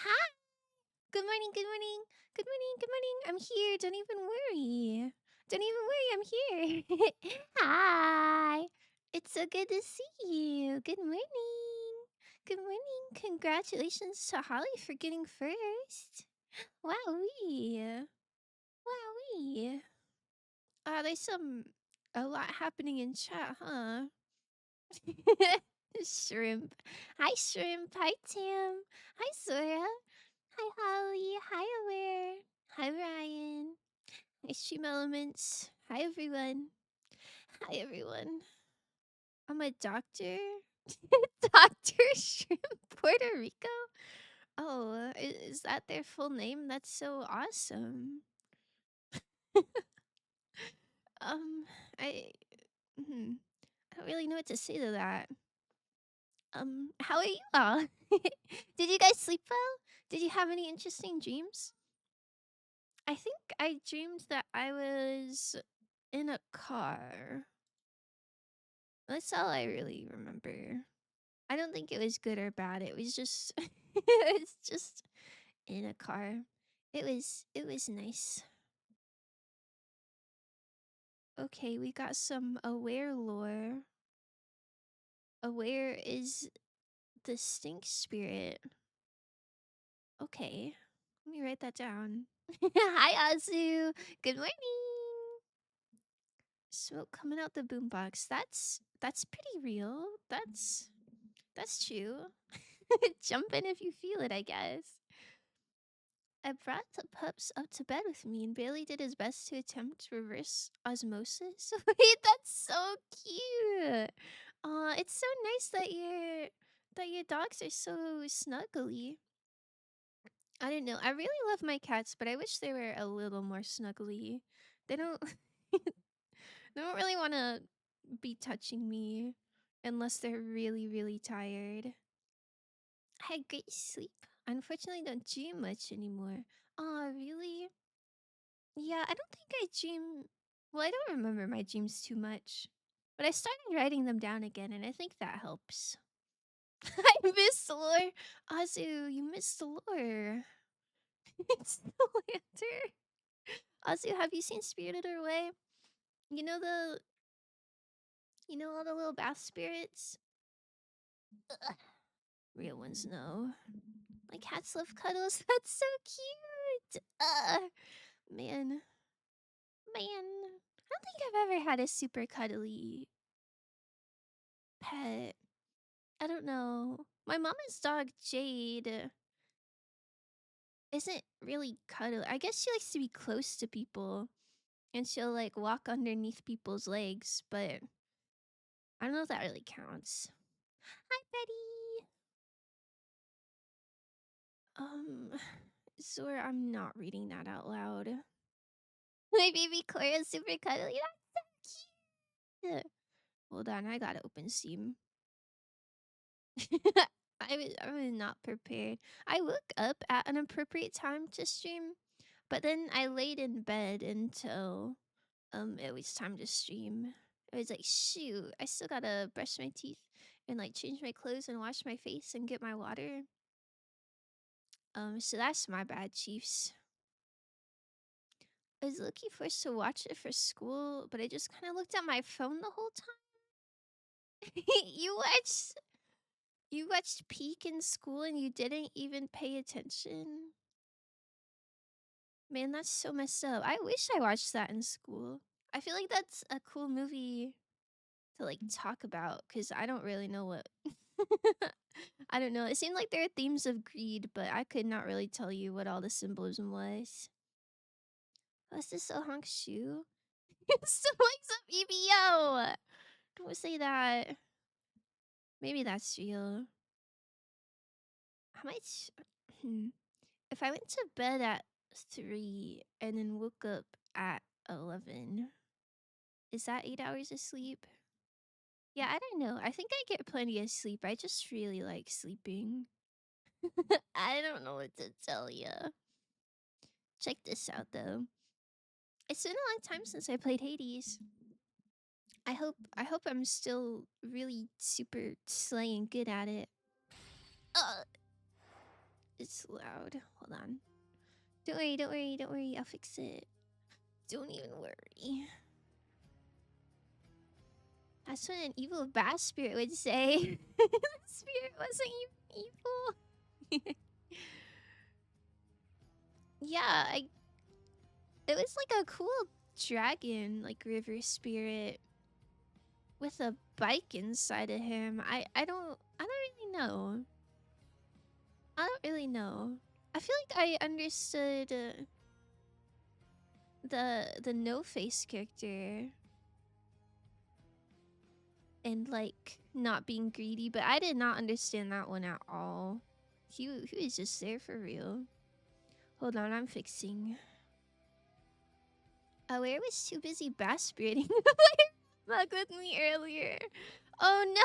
Hi. Good morning. Good morning. Good morning. Good morning. I'm here. Don't even worry. Don't even worry. I'm here. Hi. It's so good to see you. Good morning. Good morning. Congratulations to Holly for getting first. Wowee. Wowee. There's a lot happening in chat, huh? Shrimp. Hi, Shrimp. Hi, Tim. Hi, Sora. Hi, Holly. Hi, Aware. Hi, Ryan. Hi, Stream Elements. Hi, everyone. Hi, everyone. I'm a doctor. Dr. Shrimp, Puerto Rico. Oh, is that their full name? That's so awesome. um, I, hmm, I don't really know what to say to that. How are you all? Did you guys sleep well? Did you have any interesting dreams? I think I dreamed that I was in a car. That's all I really remember. I don't think it was good or bad. It was just it's just in a car. It was nice. Okay, we got some Aware lore. Aware is the stink spirit. Okay. Let me write that down. Hi, Azu. Good morning. Smoke coming out the boombox. That's pretty real. That's true. Jump in if you feel it, I guess. I brought the pups up to bed with me, and Bailey did his best to attempt reverse osmosis. Wait, that's so cute. It's so nice that your dogs are so snuggly. I don't know. I really love my cats, but I wish they were a little more snuggly. They don't they don't really want to be touching me unless they're really, really tired. I had great sleep. Unfortunately, don't dream much anymore. Aw, really? Yeah, I don't think I dream. Well, I don't remember my dreams too much. But I started writing them down again, and I think that helps. I missed the lore. Azu, you missed the lore. It's the lantern. Azu, have you seen Spirited Away? You know the you know all the little bath spirits? Ugh. Real ones know. My cats love cuddles. That's so cute. Man. Man. I don't think I've ever had a super cuddly pet. I don't know. My mama's dog, Jade, isn't really cuddly. I guess she likes to be close to people and she'll like walk underneath people's legs, but I don't know if that really counts. Hi, Betty. Um, Zora, I'm not reading that out loud. My baby Clara's super cuddly. That's so cute. Hold on, I gotta open Steam. I was not prepared. I woke up at an appropriate time to stream, but then I laid in bed until it was time to stream. I was like, shoot, I still gotta brush my teeth and like change my clothes and wash my face and get my water. So that's my bad, Chiefs. I was looking forced to watch it for school, but I just kind of looked at my phone the whole time. You watched Peak in school and you didn't even pay attention. Man, that's so messed up. I wish I watched that in school. I feel like that's a cool movie to like talk about because I don't really know what. I don't know. It seemed like there are themes of greed, but I could not really tell you what all the symbolism was. Was this a honk shoe? So like some EBO. Don't say that. Maybe that's real. How much? If I went to bed at 3 and then woke up at 11, is that 8 hours of sleep? Yeah, I don't know. I think I get plenty of sleep. I just really like sleeping. I don't know what to tell you. Check this out though. It's been a long time since I played Hades. I hope I'm still really super slaying good at it. Uh, It's loud. Hold on. Don't worry, don't worry, don't worry. I'll fix it. Don't even worry. That's what an evil bass spirit would say. The spirit wasn't even evil. Yeah, it was like a cool dragon, like river spirit with a bike inside of him. I don't really know. I don't really know. I feel like I understood the No Face character and like not being greedy, but I did not understand that one at all. He was just there for real. Hold on, I'm fixing. Where was too busy bass spiriting mug with me earlier. Oh no.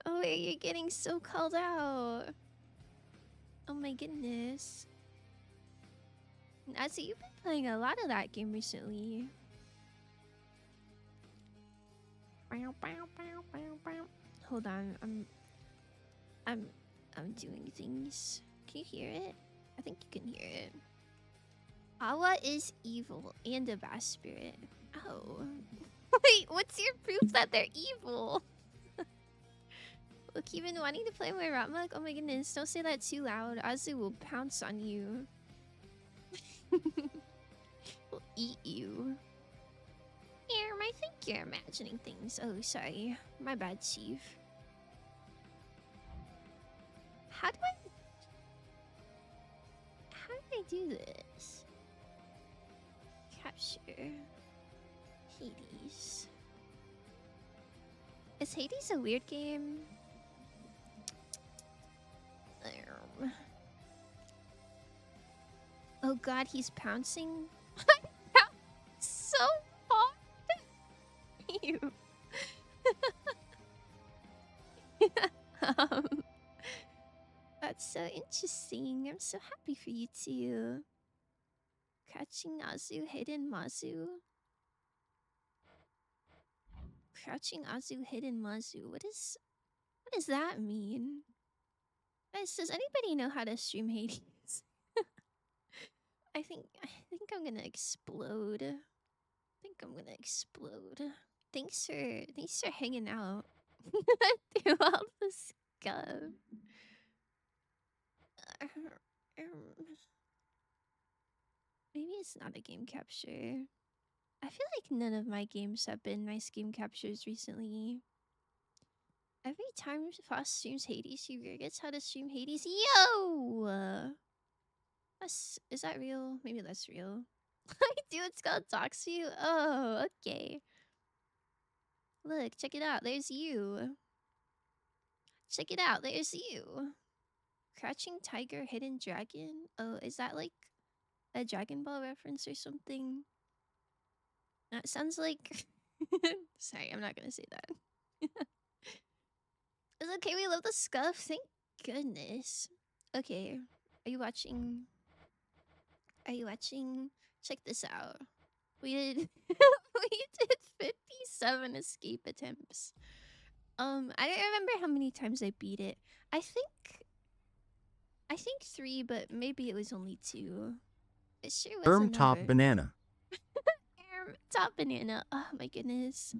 Oh wait, you're getting so called out. Oh my goodness. I see you've been playing a lot of that game recently. Hold on, I'm doing things. Can you hear it? I think you can hear it. Awa is evil and a bass spirit. Oh. Wait, what's your proof that they're evil? Look, you've been wanting to play my rat mug? Oh my goodness, don't say that too loud. Azu will pounce on you. Will eat you. I think you're imagining things. Oh, sorry. My bad, Chief. How do I do this? Capture Hades. Is Hades a weird game? Oh god, he's pouncing. So hard. You. That's so interesting. I'm so happy for you too. Crouching Azu, hidden Mazu. Crouching Azu, hidden Mazu. What does that mean? Guys, does anybody know how to stream Hades? I think I'm gonna explode. Thanks for hanging out through all the stuff. Maybe it's not a game capture. I feel like none of my games have been nice game captures recently. Every time Foss streams Hades, he forgets how to stream Hades. Yo! Is that real? Maybe that's real. I do, it's called Doxu. Oh, okay. Look, check it out. There's you. Check it out. There's you. Crouching Tiger, Hidden Dragon. Oh, is that like a Dragon Ball reference or something? That sounds like... Sorry, I'm not gonna say that. It's okay, we love the scuff. Thank goodness. Okay, are you watching? Check this out. We did we did 57 escape attempts. I don't remember how many times I beat it. I think 3, but maybe it was only 2. It sure was Top banana. Top banana. Oh my goodness.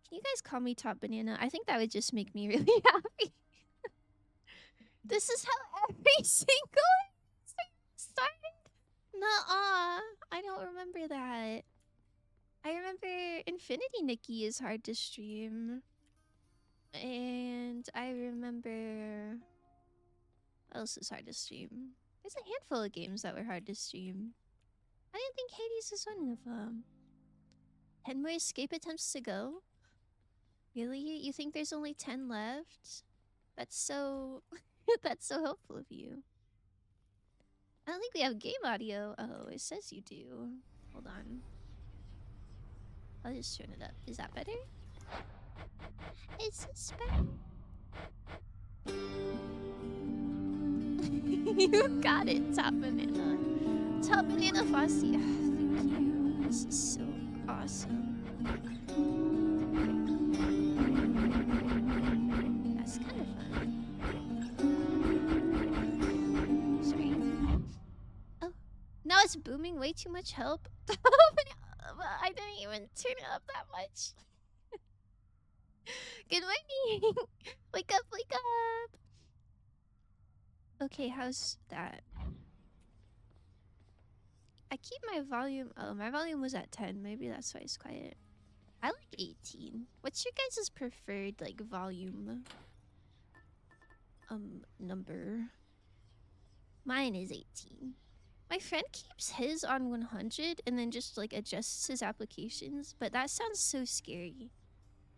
Can you guys call me Top Banana? I think that would just make me really happy. This is how every single started? Nuh-uh. I don't remember that. I remember Infinity Nikki is hard to stream. And I remember... what else is hard to stream? There's a handful of games that were hard to stream. I didn't think Hades was one of them. 10 more escape attempts to go? Really? You think there's only 10 left? That's so... that's so helpful of you. I don't think we have game audio. Oh, it says you do. Hold on. I'll just turn it up. Is that better? Is this better? You got it, Top Banana. Top Banana Fossy. Oh, thank you. This is so awesome. That's kind of fun. that's booming way too much help. I didn't even turn it up that much. Good morning. Wake up, wake up. Okay, how's that? I keep my volume. Oh, my volume was at 10. Maybe that's why it's quiet. I like 18. What's your guys' preferred like volume number? Mine is 18. My friend keeps his on 100 and then just like adjusts his applications, but that sounds so scary.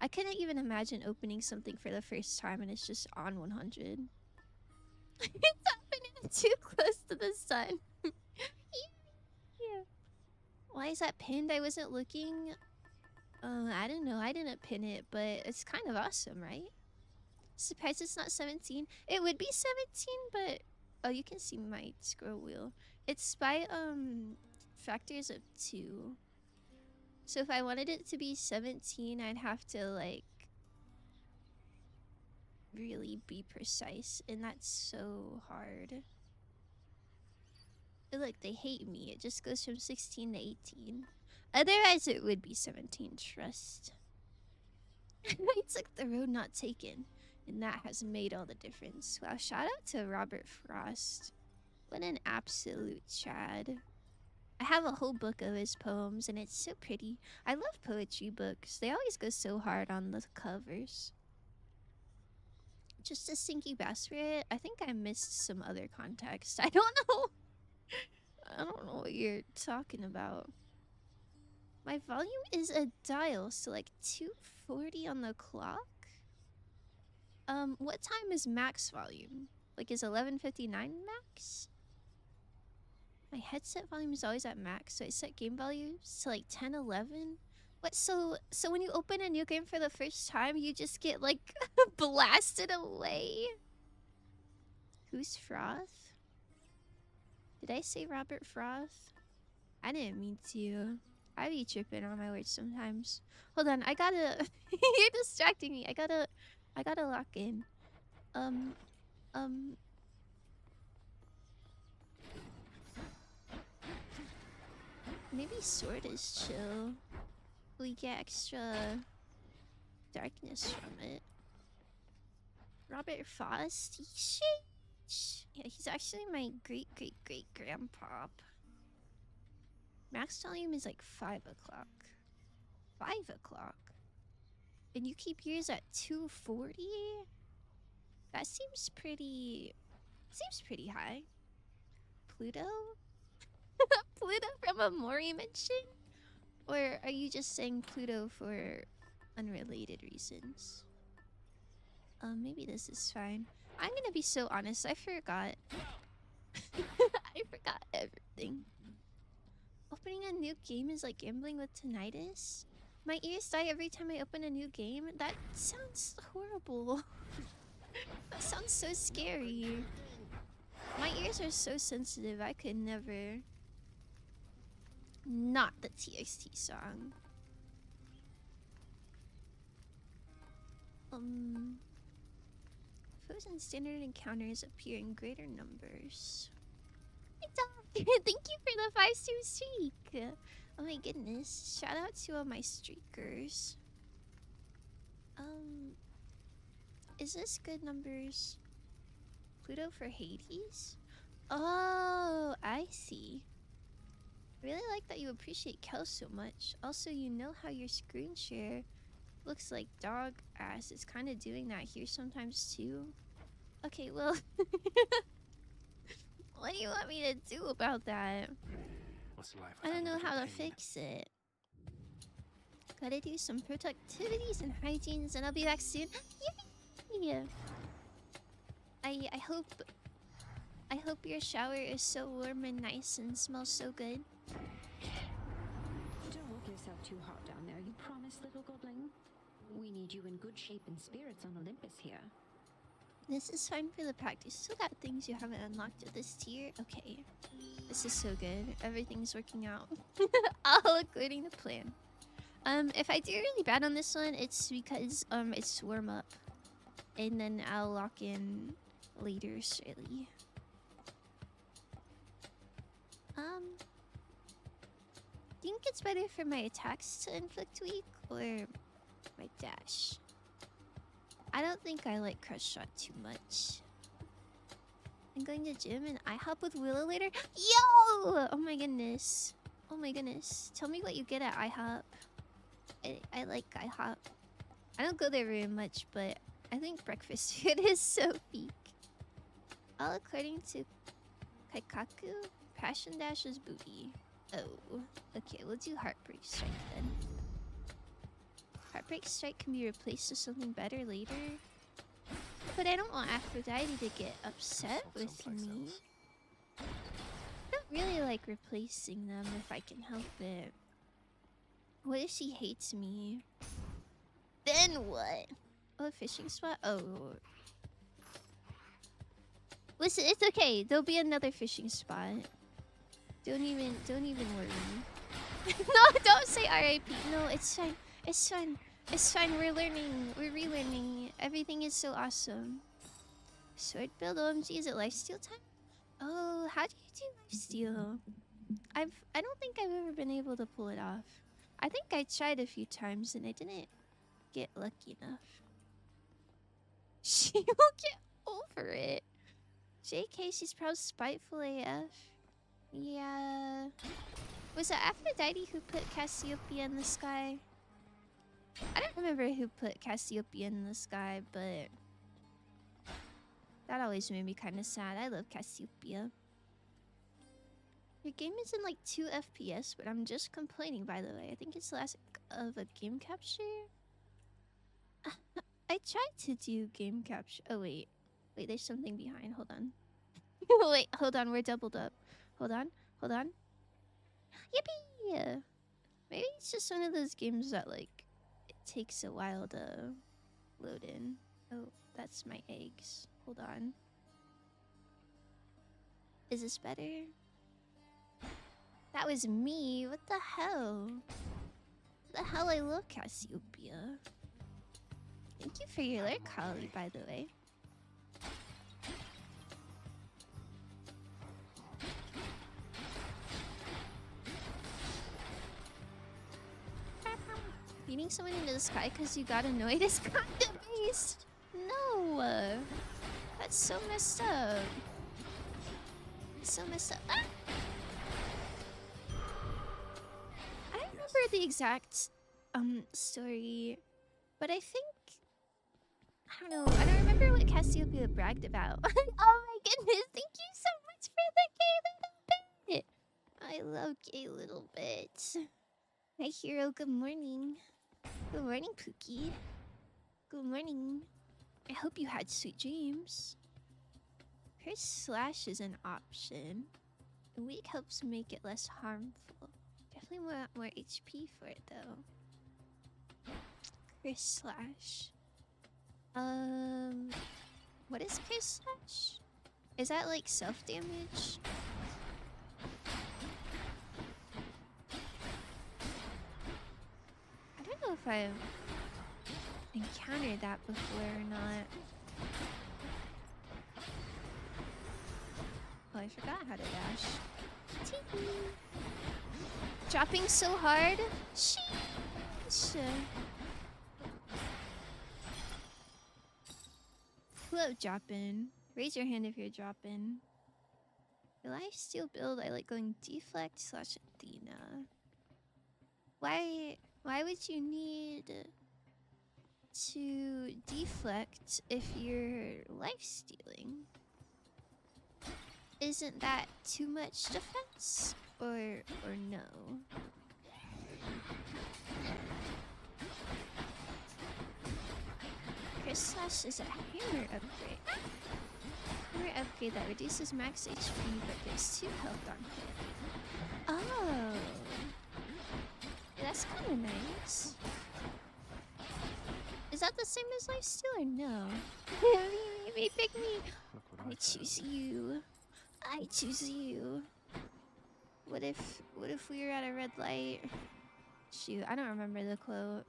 I couldn't even imagine opening something for the first time and it's just on 100. It's happening too close to the sun. Yeah. Why is that pinned? I wasn't looking. I don't know. I didn't pin it, but it's kind of awesome, right? Surprised it's not 17. It would be 17, but oh, you can see my scroll wheel. It's by factors of 2. So if I wanted it to be 17, I'd have to like really be precise, and that's so hard. Look, they hate me. It just goes from 16 to 18. Otherwise, it would be 17, trust. I took the road not taken, and that has made all the difference. Wow, shout out to Robert Frost. What an absolute Chad. I have a whole book of his poems, and it's so pretty. I love poetry books. They always go so hard on the covers. Just a Stinky Bass for it. I think I missed some other context. I don't know. I don't know what you're talking about. My volume is a dial, so like 240 on the clock. What time is max volume? Like, is 11:59 max? My headset volume is always at max, so I set game values to like 10, 11. What? So when you open a new game for the first time, you just get like blasted away. Who's Froth? Did I say Robert Froth? I didn't mean to. I be tripping on my words sometimes. Hold on, I gotta. You're distracting me. I gotta lock in. Maybe Sword is chill. We get extra darkness from it. Robert Frost? Yeah, he's actually my great-great-great-grandpa. Max volume is like 5 o'clock. 5 o'clock? And you keep yours at 240? That seems pretty high. Pluto? Pluto from a Mori mention? Or are you just saying Pluto for unrelated reasons? Maybe this is fine. I'm gonna be so honest, I forgot. I forgot everything. Opening a new game is like gambling with tinnitus. My ears die every time I open a new game. That sounds horrible. That sounds so scary. My ears are so sensitive, I could never. Not the TXT song. Frozen standard encounters appear in greater numbers. Thank you for the 5-2 streak. Oh my goodness. Shout out to all my streakers. Is this good numbers? Pluto for Hades? Oh, I see. I really like that you appreciate Kel so much. Also, you know how your screen share looks like dog ass. It's kind of doing that here sometimes too. Okay, well... What do you want me to do about that? I don't know how to fix it. Gotta do some productivities and hygienes and I'll be back soon. Yeah. I hope your shower is so warm and nice and smells so good. Don't work yourself too hard down there, you promise, little godling? We need you in good shape and spirits on Olympus here. This is fine for the practice. Still got things you haven't unlocked at this tier. Okay. This is so good. Everything's working out. All according to plan. If I do really bad on this one, it's because it's warm up. And then I'll lock in later, surely. think it's better for my attacks to inflict weak or my dash. I don't think I like Crush Shot too much. I'm going to gym and IHOP with Willow later. Yo! Oh my goodness. Oh my goodness. Tell me what you get at IHOP. I like IHOP. I don't go there very much, but I think breakfast food is so peak. All according to Kaikaku, Passion Dash is booty. Oh, okay, we'll do Heartbreak Strike then. Heartbreak Strike can be replaced with something better later. But I don't want Aphrodite to get upset with me. I don't really like replacing them if I can help it. What if she hates me? Then what? Oh, a fishing spot? Oh. Listen, it's okay. There'll be another fishing spot. Don't even worry. No, don't say RIP. No, it's fine. It's fine. It's fine. We're learning. We're relearning. Everything is so awesome. Sword build OMG. Is it lifesteal time? Oh, how do you do lifesteal? I don't think I've ever been able to pull it off. I think I tried a few times and I didn't get lucky enough. She will get over it. JK, she's probably spiteful AF. Yeah. Was it Aphrodite who put Cassiopeia in the sky? I don't remember who put Cassiopeia in the sky, but that always made me kind of sad. I love Cassiopeia. Your game is in like 2 FPS, but I'm just complaining, by the way. I think it's the last of a game capture. I tried to do game capture. Oh, wait. Wait, there's something behind. Hold on. Wait, hold on. We're doubled up. Hold on. Hold on. Yippee! Maybe it's just one of those games that, like, it takes a while to load in. Oh, that's my eggs. Hold on. Is this better? That was me. What the hell? What the hell? I love Cassiopeia. Thank you for your alert, Kali, by the way. Beating someone into the sky because you got annoyed is kind of based. No. That's so messed up. So messed up. Ah! I don't remember the exact story, but I think I don't know. I don't remember what Cassiopeia bragged about. Oh my goodness! Thank you so much for the gay little bit. I love gay little bits. Hi hero. Good morning. Good morning, Pookie. Good morning. I hope you had sweet dreams. Curse Slash is an option. Weak helps make it less harmful. Definitely want more HP for it though. Curse Slash. What is Curse Slash? Is that like self-damage? I don't know if I've encountered that before or not. Oh, I forgot how to dash. Tee-hee. Dropping so hard. Sheesh. Who love dropping? Raise your hand if you're dropping. The lifesteal build, I like going deflect / Athena. Why would you need to deflect if you're lifestealing? Isn't that too much defense? Or no? Curse Slash is a hammer upgrade. Hammer upgrade that reduces max HP, but there's 2 health on hit. Oh, that's kind of nice. Is that the same as lifesteal or no? me, pick me. I choose you. I choose you. What if we were at a red light? Shoot, I don't remember the quote.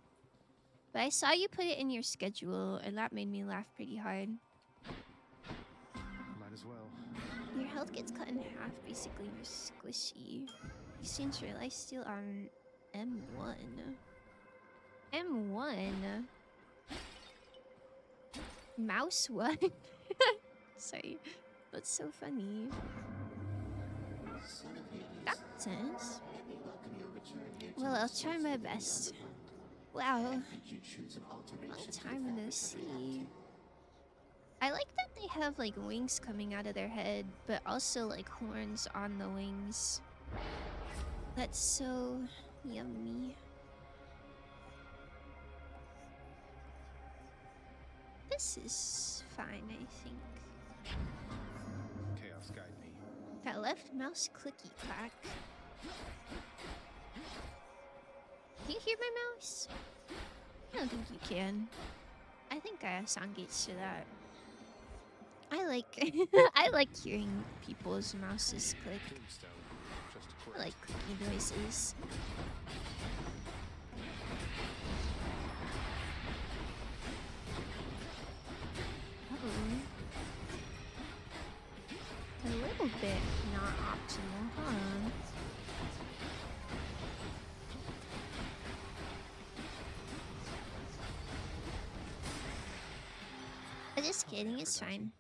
But I saw you put it in your schedule, and that made me laugh pretty hard. Might as well. Your health gets cut in half, basically. You're squishy. Exchange your lifesteal on M1. M1. Mouse what? Sorry. That's so funny. Nonsense. Well, I'll try my best. Wow. Long time no see. I like that they have like wings coming out of their head, but also like horns on the wings. That's so yummy. This is fine, I think. Chaos guide me. That left mouse clicky clack. Can you hear my mouse? I don't think you can. I think I have sound gates to that. I like I like hearing people's mouses click. Tombstone. Just a I quirk. like clicky noises. A little bit not optimal, huh? Just kidding, it's fine.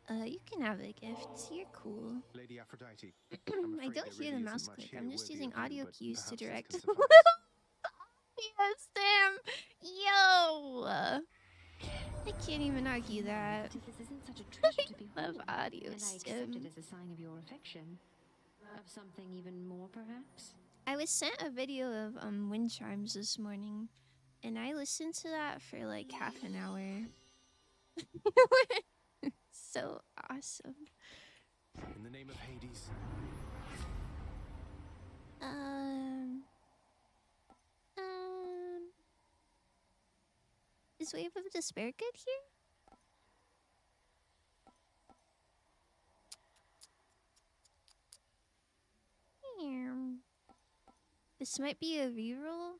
You can have a gift. You're cool. Lady Aphrodite. I don't hear the mouse click. I'm just using audio cues to direct. Yes, Sam! Yo! I can't even argue that. This isn't such a treasure to Love behold, audio, and I accept Sim. it as a sign of your affection. Of something even more, perhaps? I was sent a video of wind chimes this morning, and I listened to that for like half an hour. So awesome. In the name of Hades. Is Wave of Despair good here? This might be a reroll.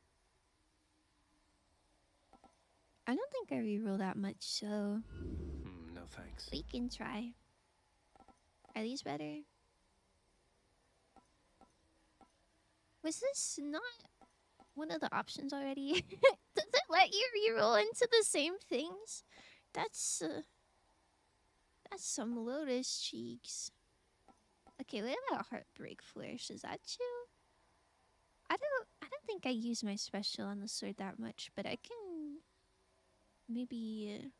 I don't think I reroll that much, so No thanks. we can try. Are these better? Was this not one of the options already? Does it let you reroll into the same things? That's some Lotus cheeks. Okay, what about Heartbreak Flourish? Is that you? I don't think I use my special on the sword that much, but I can maybe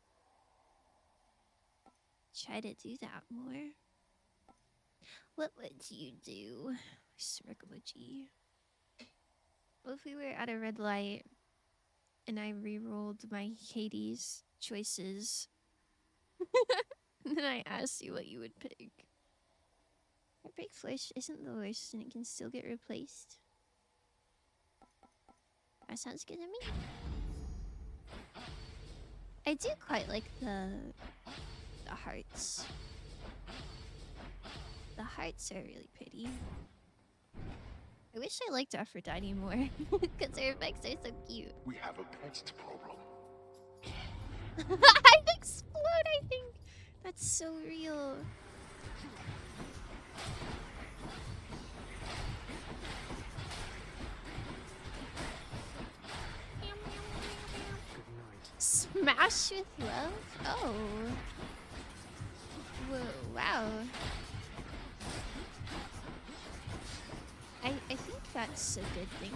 try to do that more. What would you do, Smirkabuji? What if we were at a red light and I re-rolled my Hades choices and then I asked you what you would pick? Heartbreak Flesh isn't the worst and it can still get replaced. That sounds good to me. I do quite like the hearts. The hearts are really pretty. I wish I liked Aphrodite more, because her effects are so cute. We have a pest problem. I'd explode, I think. That's so real. Good night. Smash with love? Oh. Whoa, wow. I think that's a good thing.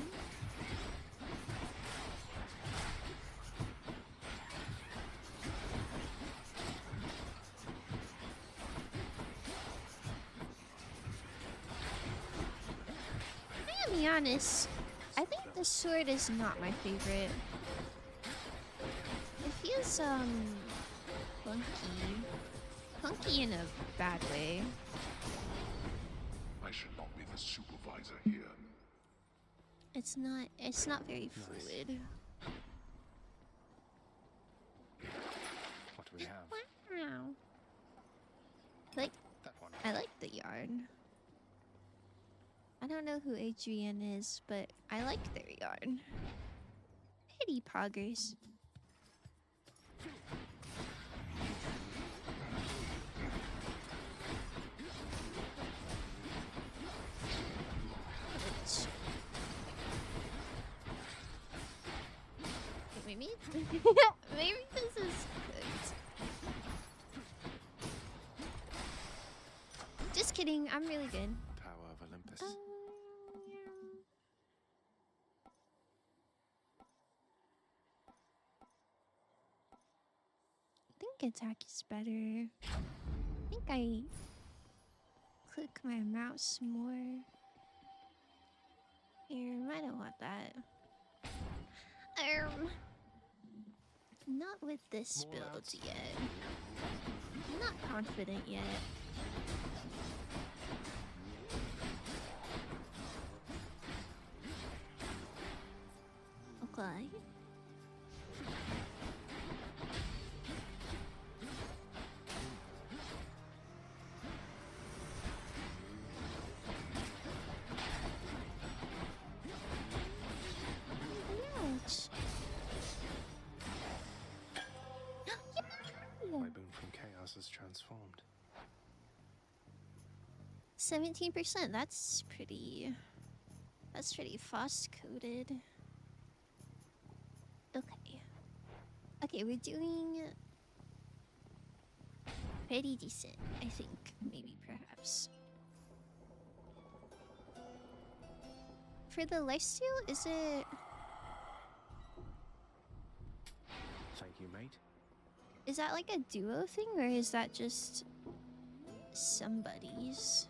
I gotta be honest, I think the sword is not my favorite. It feels clunky. Clunky in a bad way. I should not be the supervisor here. It's not very fluid. What do we have? Wow. Like, That one. I like the yarn. I don't know who Adrian is, but I like their yarn. Pity poggers. Maybe this is good. Just kidding, I'm really good. Power of Olympus. I think attack is better. I think I click my mouse more. Here, I don't want that. Not with this More build outs. yet. I'm not confident yet. Okay. Ouch. My boon from chaos is transformed. 17%, that's pretty fast coded. Okay. Okay, we're doing pretty decent, I think. Maybe, perhaps. For the lifesteal, is it... Thank you, mate. Is that like a duo thing, or is that just somebody's?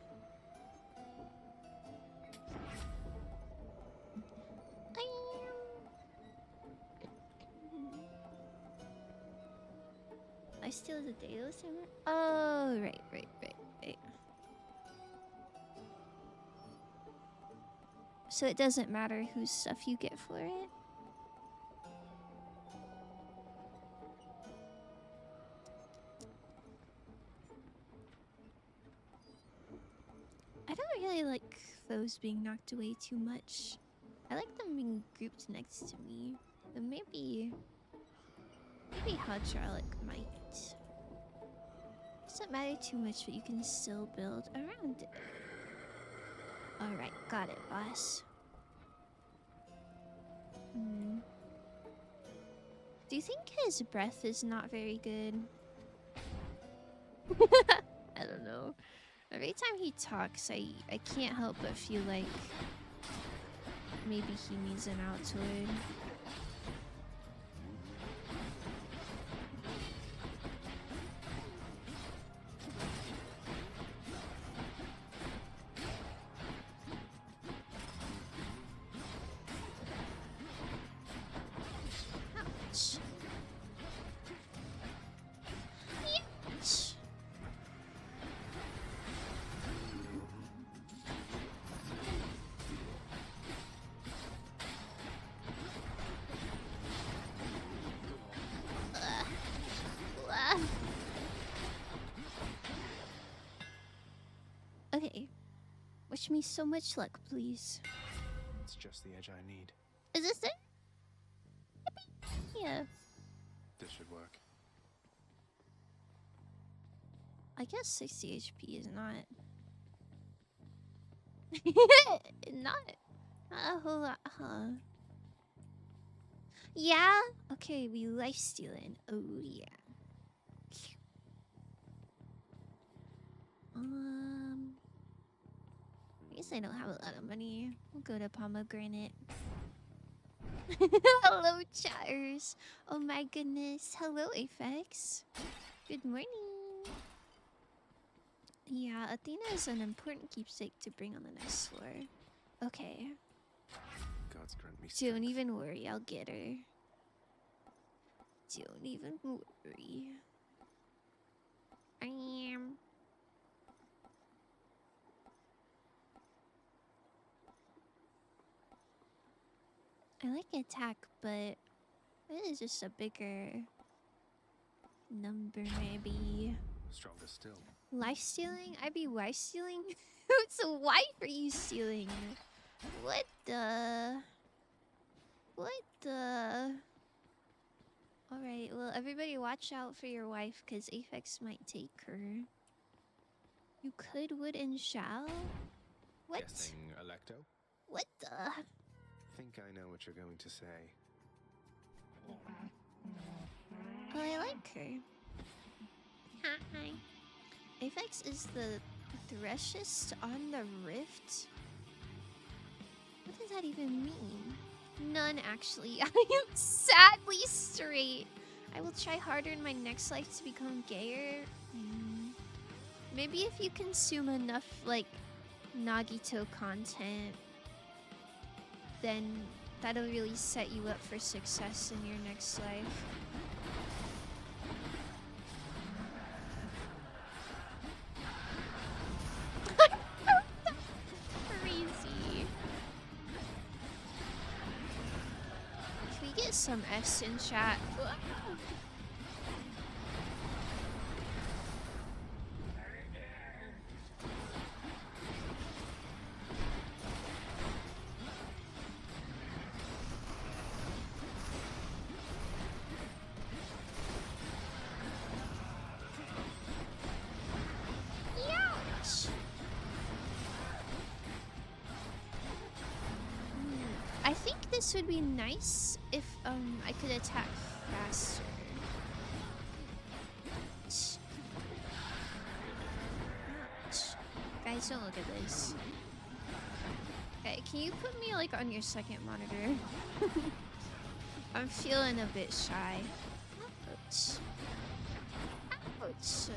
I still the Daedalus hammer? Oh, right. So it doesn't matter whose stuff you get for it? I don't really like those being knocked away too much. I like them being grouped next to me. But maybe Hydraulic might. Doesn't matter too much, but you can still build around it. Alright, got it, boss. Do you think his breath is not very good? I don't know. Every time he talks, I can't help but feel like maybe he needs an Altoid. Ouch. Ouch. Ah. Okay. Wish me so much luck, please. It's just the edge I need. Is this it? Yeah. This should work. I guess 60 HP is not. not a whole lot, huh? Yeah? Okay, we life stealing. Oh, yeah. I guess I don't have a lot of money. We'll go to Pomegranate. Hello, chatters. Oh my goodness. Hello, Aphex. Good morning. Yeah, Athena is an important keepsake to bring on the next floor. Okay. Gods grant me Don't strength. even worry, I'll get her. Don't even worry. I am. I like attack, but it is just a bigger number, maybe. Stronger still. Life stealing? I be wife stealing? Whose wife are you stealing? What the? What the? Alright, well, everybody watch out for your wife, because Aphex might take her. You could, would, and shall? What? Guessing Electo? What the? Think I know what you're going to say. Oh, I like her. Hi. Apex is the threshest on the rift? What does that even mean? None, actually. I am sadly straight. I will try harder in my next life to become gayer. Maybe if you consume enough, like, Nagito content, then that'll really set you up for success in your next life. Crazy. Can we get some S in chat? Ouch. I think this would be nice if I could attack faster. Ouch. Guys, don't look at this. Okay, can you put me like on your second monitor? I'm feeling a bit shy. Ouch. Ouch.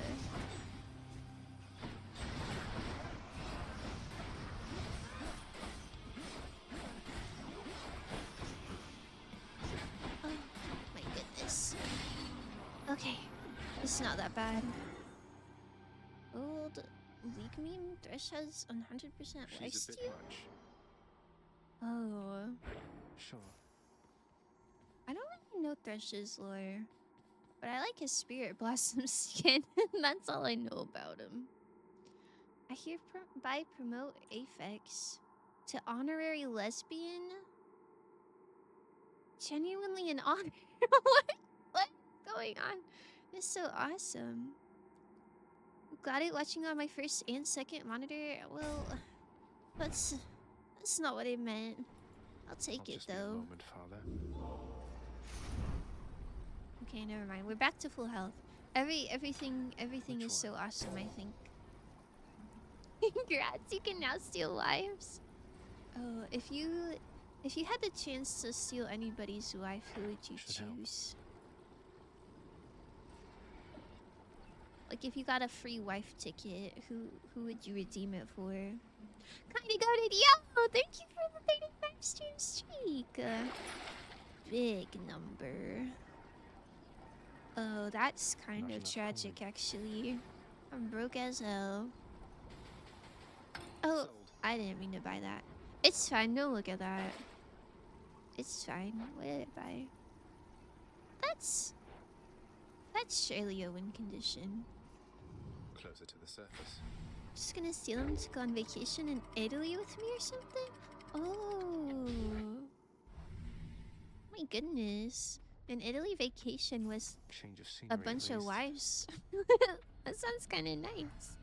Oh my goodness. Okay, it's not that bad. Old League meme Thresh has 100% She's a bit lifesteal. much. Oh, Sure. I don't really know Thresh's lore, but I like his Spirit Blossom skin. That's all I know about him. I hear by promote Aphex to honorary lesbian. Genuinely an honor. What's going on? It's so awesome. Glad it watching on my first and second monitor. Well, that's not what I meant. I'll take I'll it just need a though. moment, Father. Okay, never mind. We're back to full health. Everything Which is so one? awesome, I think. Congrats, you can now steal lives. Oh, if you had the chance to steal anybody's wife, who would you Should help. choose? Like if you got a free wife ticket, who would you redeem it for? Kinda goated, yo! Thank you for the 35 stream streak. Big number. Oh, that's kind Not of enough tragic, coin. actually. I'm broke as hell. Oh, Sold. I didn't mean to buy that. It's fine. Don't look at that. It's fine. What did I buy? That's surely a win condition. Closer to the surface. Just gonna steal him to go on vacation in Italy with me or something? Oh. My goodness. An Italy vacation was Change of scenery. a at bunch of least. wives. That sounds kind of nice.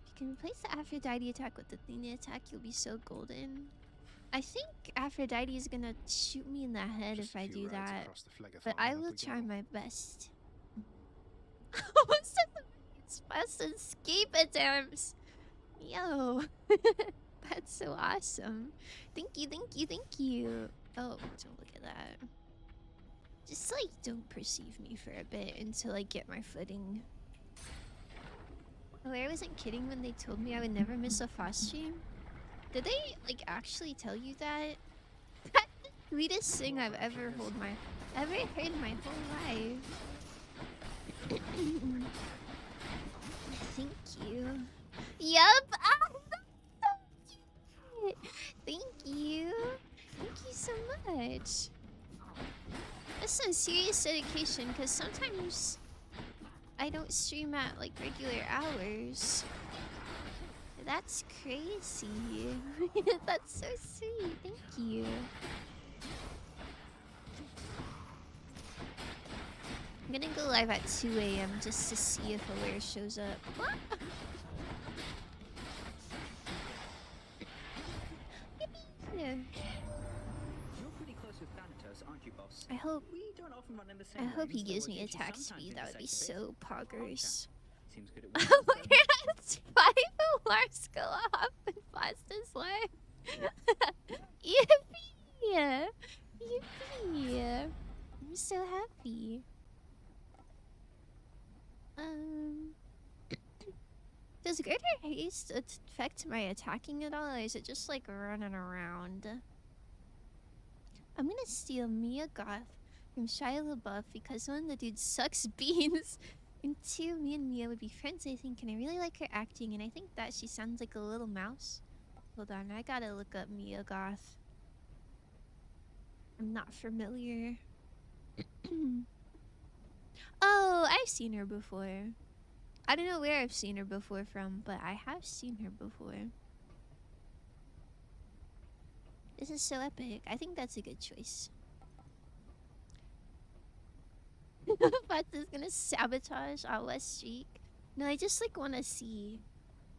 If you can replace the Aphrodite attack with the Athena attack, you'll be so golden. I think Aphrodite is gonna shoot me in the head Just if a I few do rides that. across the Phlegethon But and I up will we try go. my best. Best escape attempts. Yo, that's so awesome. Thank you, thank you, thank you. Oh, don't look at that. Just like don't perceive me for a bit until I get my footing. Oh, I wasn't kidding when they told me I would never miss a Foss stream. Did they like actually tell you that? That's the sweetest thing I've ever heard my whole life. Thank you. Yup. Ah, that's so cute. Thank you. Thank you so much. That's some serious dedication because sometimes I don't stream at like regular hours. That's crazy. That's so sweet. Thank you. I'm gonna go live at 2 a.m. just to see if Aware shows up. Yippee! You're pretty close with Thanatos, aren't you, boss? I hope We don't often run in the I same hope he lanes, though gives our me duties attack sometimes speed. That would be intersect a bit. so poggers. Seems good at Oh my weekends, god, it's 5 alarms go off and fastest life. Yippee! Yippee! I'm so happy. Does greater haste affect my attacking at all, or is it just like running around? I'm gonna steal Mia Goth from Shia LaBeouf because one, the dude sucks beans, and two, me and Mia would be friends, I think, and I really like her acting, and I think that she sounds like a little mouse. Hold on, I gotta look up Mia Goth. I'm not familiar. Oh, I've seen her before. I don't know where I've seen her before from, but I have seen her before. This is so epic. I think that's a good choice. But is gonna sabotage our West Streak. No, I just like want to see.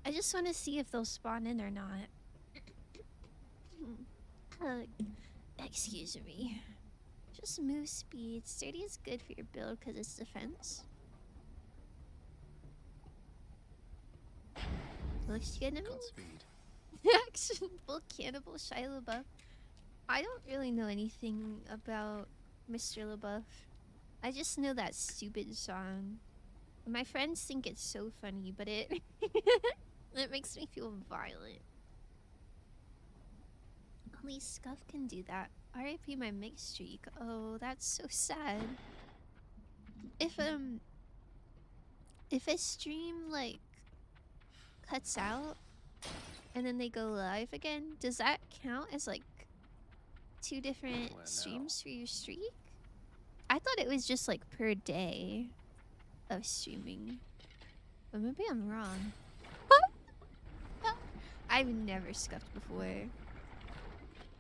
I just want to see if they'll spawn in or not. Excuse me. Just move speed. Sturdy is good for your build because it's defense. Looks good to me. Godspeed. Action full cannibal Shia LaBeouf. I don't really know anything about Mr. LaBeouf. I just know that stupid song. My friends think it's so funny, but it it makes me feel violent. Only Scuff can do that. RIP my mixed streak. Oh, that's so sad. If a stream like cuts out and then they go live again, does that count as like 2 different Where now? streams for your streak? I thought it was just like per day of streaming, but maybe I'm wrong. I've never scuffed before.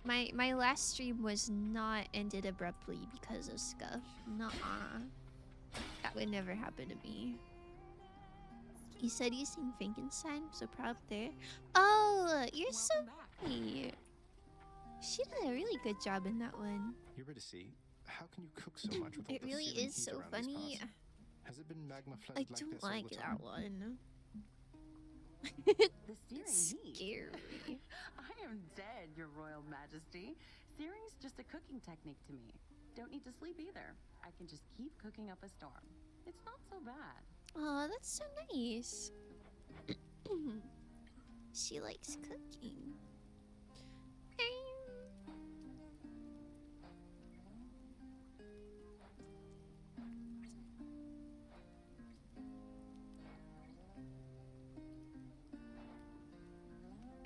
My last stream was not ended abruptly because of scuff. Nuh-uh. That would never happen to me. You said you sing Frankenstein, so proud there. Oh, you're so funny. She did a really good job in that one. Eurydice, how can you cook so much with all It the really searing is heat so around these funny. parts? Has it been magma I flooded like don't this all like the that time? one. The searing It's heat. scary. I am dead, Your Royal Majesty. Searing's just a cooking technique to me. Don't need to sleep either. I can just keep cooking up a storm. It's not so bad. Oh, that's so nice. She likes cooking.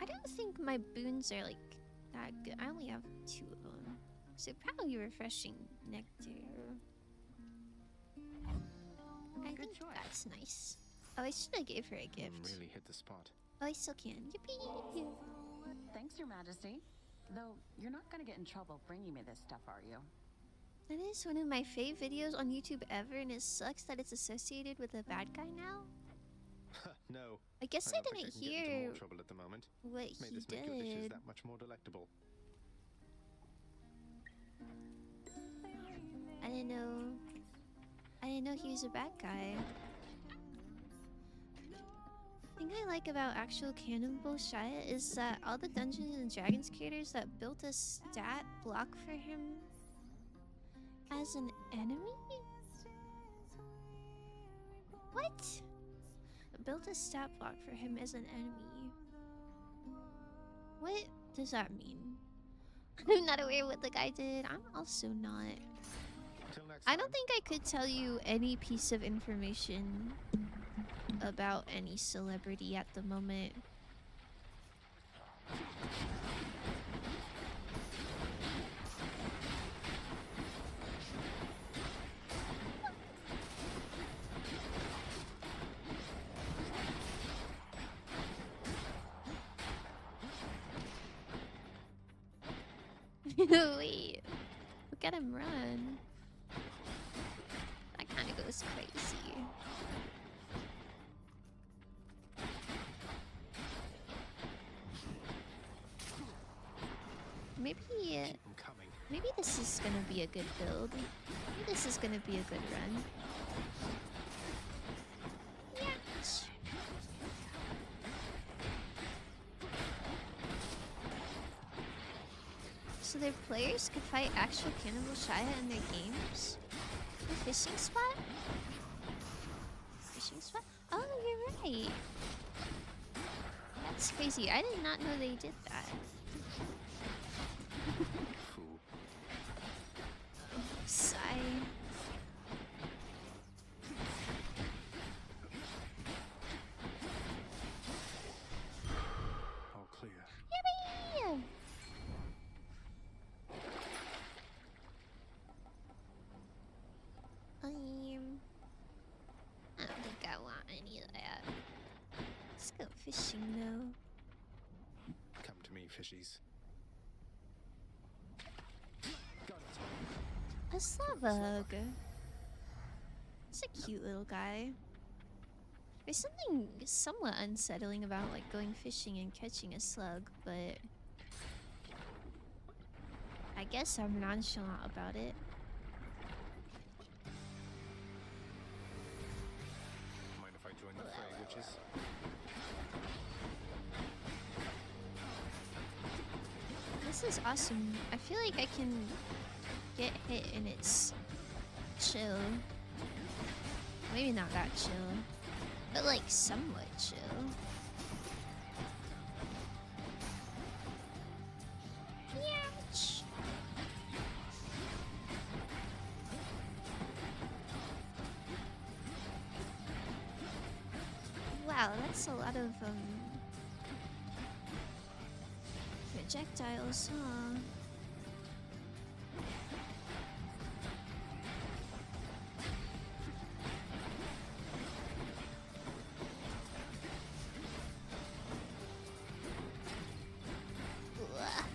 I don't think my boons are like that good. I only have 2 of them. So probably refreshing nectar. I think choice. that's nice. Oh, I should have gave her a gift. Really hit the spot. Oh, I still can. Yippee! Thanks, Your Majesty. Though, you're not gonna get in trouble bringing me this stuff, are you? That is one of my fave videos on YouTube ever, and it sucks that it's associated with a bad guy now. No. I guess I don't think didn't can get into hear more trouble at the moment. what May he this make your dishes did. that much more delectable. I didn't know. I didn't know he was a bad guy. The thing I like about actual Cannibal Shia is that all the Dungeons and Dragons creators that built a stat block for him as an enemy? What? Built a stat block for him as an enemy. What does that mean? I'm not aware what the guy did. I'm also not. Till next I time. don't think I could tell you any piece of information about any celebrity at the moment. Wait, look at him run. That kind of goes crazy. Maybe Keep them coming. Maybe this is gonna be a good build. Maybe this is gonna be a good run. Yeah. So their players could fight actual Cannibal Shia in their games? The fishing spot? Fishing spot? Oh, you're right. That's crazy. I did not know they did that. Fool. Sigh. All clear. Yippee! I don't think I want any of that. Let's go fishing though. Come to me, fishies. Got it. A Slavug. It's a cute little guy. There's something somewhat unsettling about like going fishing and catching a slug, but I guess I'm nonchalant about it. Mind if I join the fray, witches? This is awesome. I feel like I can get hit and it's chill. Maybe not that chill, but like somewhat chill. Ouch. Wow, that's a lot of projectiles, huh? Ugh.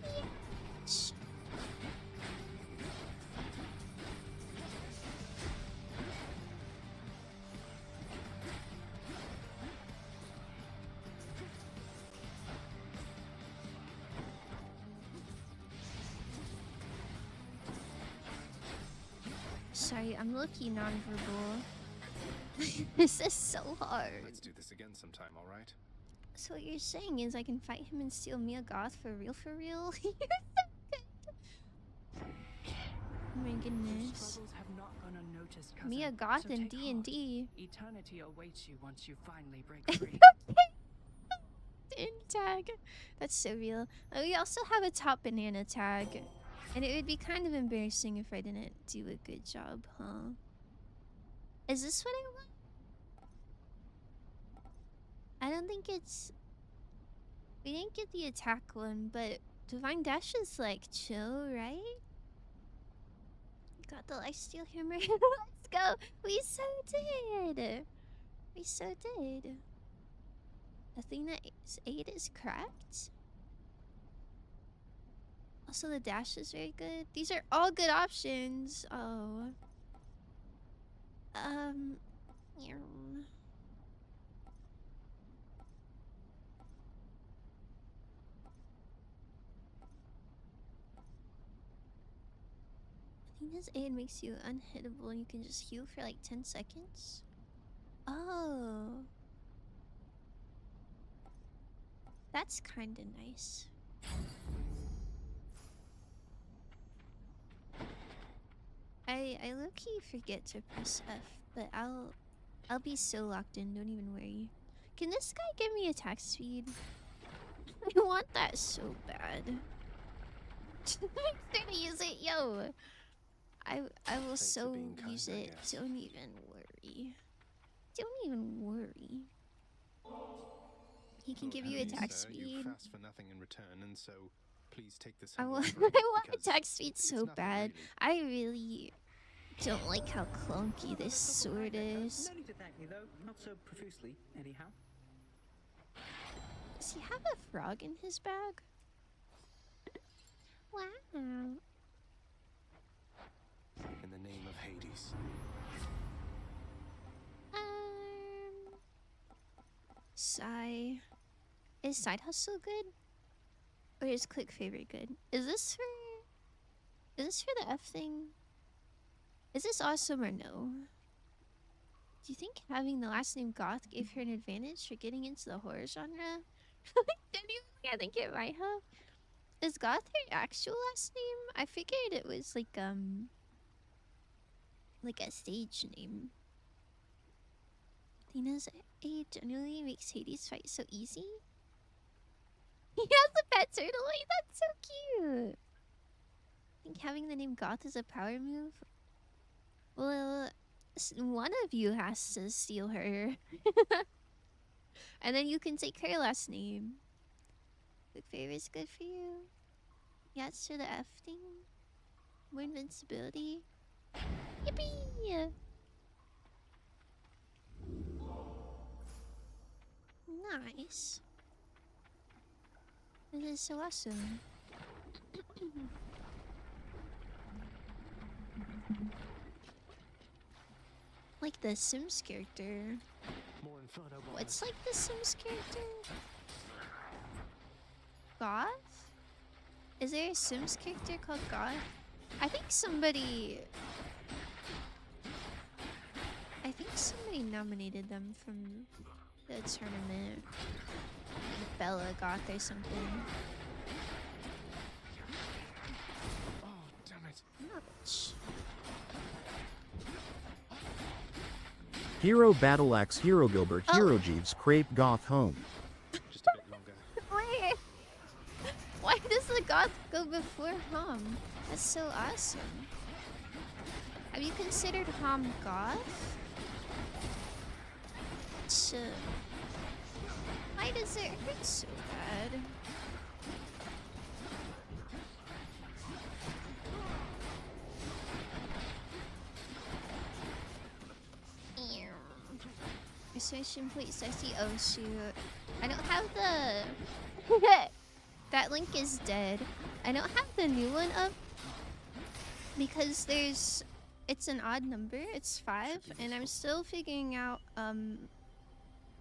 Ouch. Sorry, I'm low-key nonverbal. This is so hard. Let's do this again sometime, all right? So what you're saying is I can fight him and steal Mia Goth for real, for real? You're so good. Oh my goodness. Struggles have not gone unnoticed, cousin. Mia Goth So and take D&D. heart. Eternity awaits you once you finally break free. In tag. That's so real. We also have a top banana tag. And it would be kind of embarrassing if I didn't do a good job, huh? Is this what I want? I don't think it's... We didn't get the attack one, but Divine Dash is like chill, right? Got the lifesteal hammer. Let's go! We so did! We so did. Athena is 8 is cracked? Also, the dash is very good. These are all good options. Oh. Yeah. Athena's aid makes you unhittable and you can just heal for like 10 seconds. Oh. That's kinda nice. I low-key forget to press F, but I'll be so locked in, don't even worry. Can this guy give me attack speed? I want that so bad. I'm gonna use it, yo! I will Fates are so being kind, use I it. guess. Don't even worry. Don't even worry. He can give you Hello, attack sir. You speed. fast for nothing in return, and so please take this. I humble want, offering, I want because attack speed it's so nothing bad. really. I really don't like how clunky this sword is. No need to thank me though, not so profusely, anyhow. Does he have a frog in his bag? Wow. In the name of Hades. Sigh. Is Side Hustle good? Or is click favorite good? Is this for the F thing? Is this awesome or no? Do you think having the last name Goth gave her an advantage for getting into the horror genre? Genuinely, I think it might have. Is Goth her actual last name? I figured it was like a stage name. Athena's age generally makes Hades fight so easy. He has a pet turtle. Wait, that's so cute. I think having the name Goth is a power move. Well, one of you has to steal her. And then you can take her last name. Quick favor's good for you. Yeah, it's for the F thing. More invincibility. Yippee! Nice. This is so awesome. Like the Sims character. More Inferno. What's like the Sims character? Goth? Is there a Sims character called Goth? I think somebody nominated them from the tournament. Like Bella Goth or something. Oh, damn it. Ouch. Hero Battle Axe, Hero Gilbert, Oh. Hero Jeeves, Crepe Goth Home. Just a bit longer. Wait. Why does the Goth go before Hom? That's so awesome. Have you considered Hom Goth? Why does it hurt so bad? Assertion please, I see. Oh shoot. I don't have the that link is dead. I don't have the new one up because it's an odd number. It's 5 and I'm still figuring out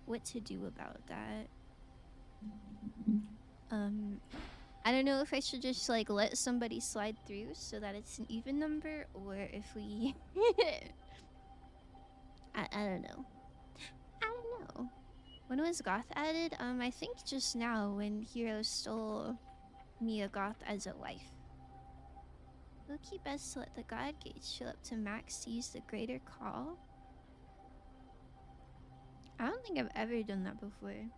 what to do about that. I don't know if I should just like let somebody slide through so that it's an even number, or if we I don't know. I don't know. When was Goth added? I think just now when Hero stole Mia Goth as a wife. Low-key best to let the God gauge fill up to max to use the greater call. I don't think I've ever done that before.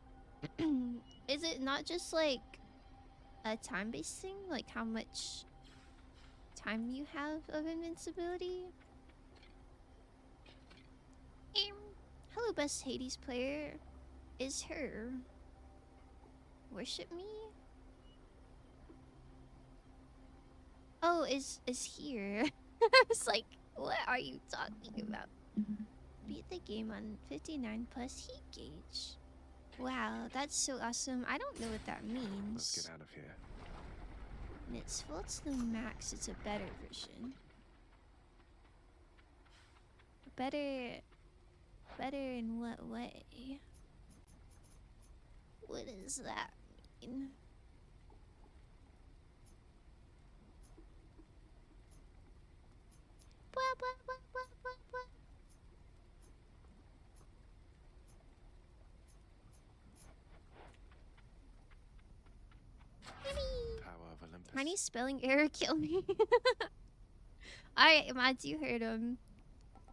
Is it not just like a time-based thing? Like how much time you have of invincibility? Hello, best Hades player. Is her. Worship me? Oh, is here. I was like, what are you talking about? Beat the game on 59 plus heat gauge. Wow, that's so awesome. I don't know what that means. Let's get out of here. When it's full to the max, it's a better version. Better in what way? What does that mean? Blah. Power of Olympus. Tiny spelling error killed me. Alright, Mads, you heard him.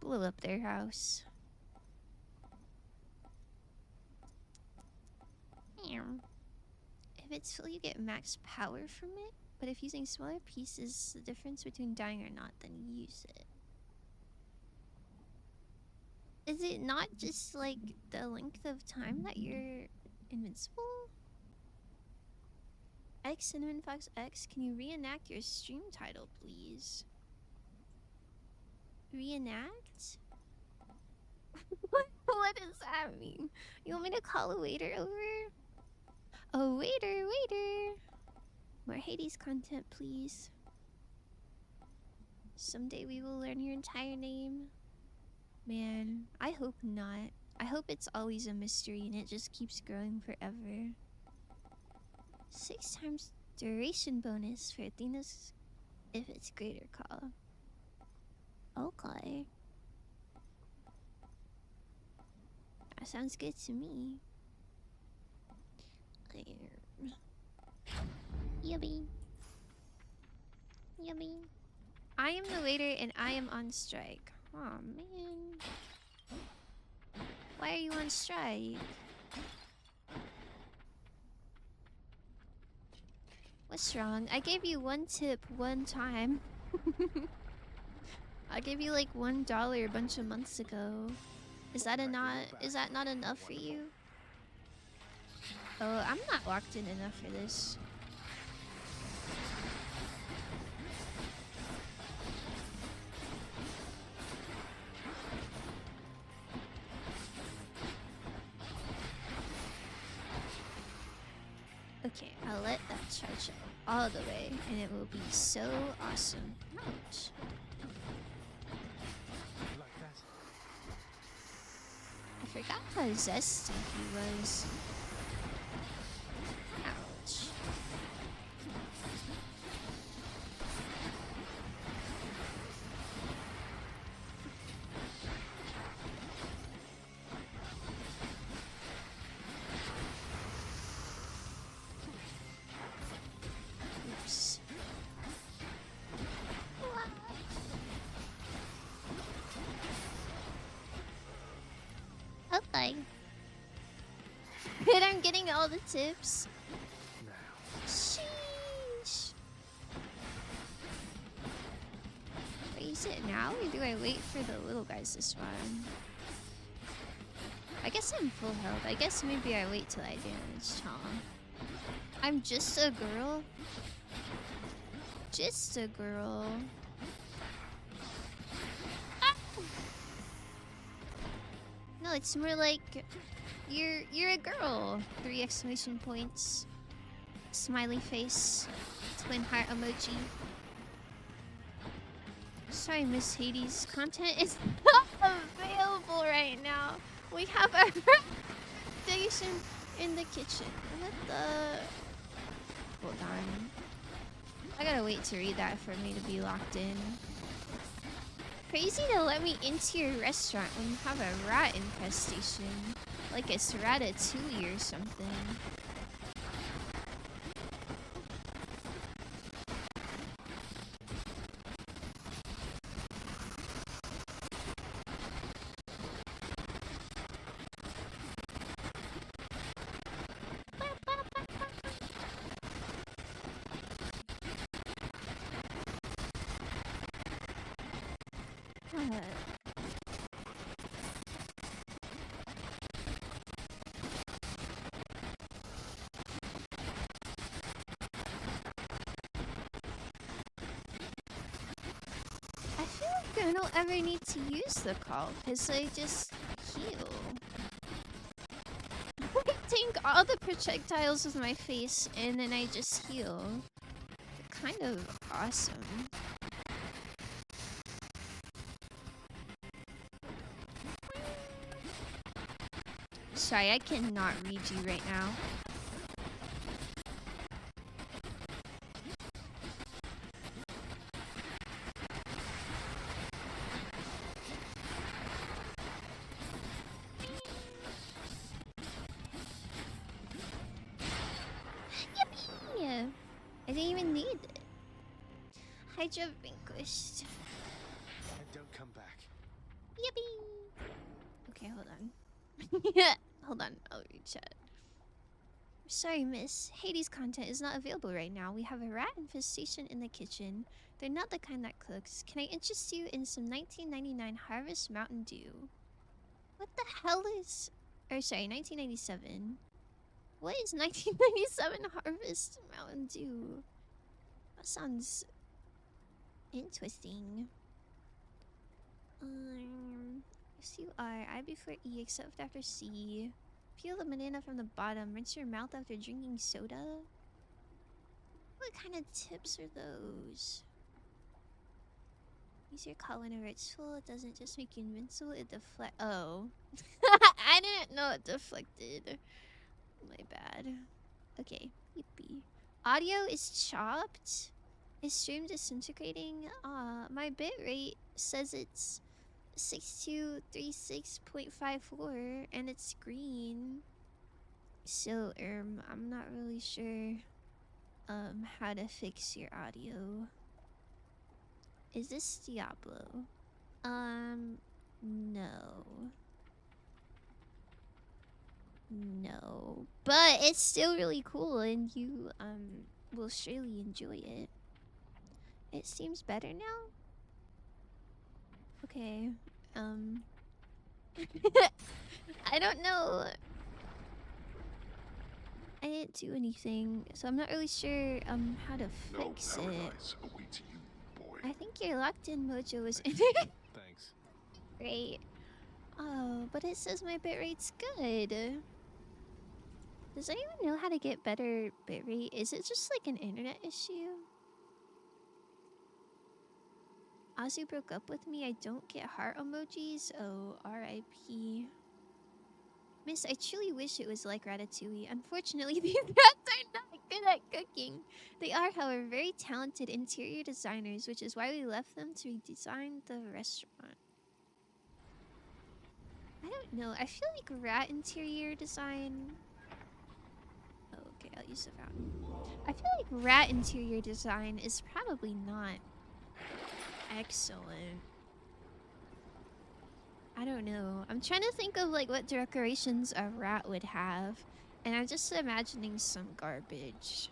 Blew up their house. If it's full, you get max power from it. But if using smaller pieces, the difference between dying or not, then use it. Is it not just like the length of time that you're invincible? X Cinnamon Fox X, can you reenact your stream title, please? Reenact? What does that mean? You want me to call a waiter over? Oh, waiter. More Hades content, please. Someday we will learn your entire name. Man, I hope not. I hope it's always a mystery and it just keeps growing forever. 6 times Duration bonus for Athena's if it's greater call. Okay. That sounds good to me. Yummy. Yummy. I am the waiter and I am on strike. Oh man. Why are you on strike? What's wrong? I gave you one tip one time. I gave you like $1 a bunch of months ago. Is that not enough for you? Oh, I'm not locked in enough for this. Okay, I'll let that charge up all the way, and it will be so awesome. Ouch. Like that. I forgot how zesty he was. Ouch. Oops. Okay. And I'm getting all the tips. Sheesh. Wait, is it now or do I wait for the little guys to spawn? I guess I'm full health. I guess maybe I wait till I damage Tom. I'm just a girl. Just a girl. Ah! No, it's more like you're a girl. 3 exclamation points. Smiley face. Twin heart emoji. Sorry, Miss Hades. Content is not available right now. We have a station in the kitchen. What the? Hold on. I gotta wait to read that for me to be locked in. Crazy to let me into your restaurant when you have a rat infestation. Like it's Ratatouille or something. I feel like I don't ever need to use the call because I just heal. I tank all the projectiles with my face and then I just heal. Kind of awesome. Sorry, I cannot read you right now. Yippee! I didn't even need it. Hydra vanquished. And don't come back. Yippee! Okay, hold on. Yeah, hold on. I'll read chat. Sorry, miss. Hades content is not available right now. We have a rat infestation in the kitchen. They're not the kind that cooks. Can I interest you in some 1999 Harvest Mountain Dew? What the hell is... Or sorry, 1997. What is 1997 Harvest Mountain Dew? That sounds... interesting. Yes, you are. I before E, except after C. Peel the banana from the bottom. Rinse your mouth after drinking soda. What kind of tips are those? Use your call whenever it's full. It doesn't just make you invincible. It deflect. Oh, I didn't know it deflected. My bad. Okay, yippee. Audio is chopped. Is stream disintegrating? My bitrate says it's 6236.54 and it's green. So, I'm not really sure how to fix your audio. Is this Diablo? No. No. But it's still really cool and you will surely enjoy it. It seems better now? Okay. I don't know. I didn't do anything, so I'm not really sure how to No fix it. paradise awaits you, boy. I think your locked in mojo is in Thanks. Great. Oh, but it says my bitrate's good. Does anyone know how to get better bitrate? Is it just like an internet issue? Ozzy broke up with me. I don't get heart emojis. Oh, R.I.P. Miss, I truly wish it was like Ratatouille. Unfortunately, these rats are not good at cooking. They are, however, very talented interior designers, which is why we left them to redesign the restaurant. I don't know. I feel like rat interior design... Oh, okay, I'll use the fountain. I feel like rat interior design is probably not excellent. I don't know. I'm trying to think of like what decorations a rat would have, and I'm just imagining some garbage.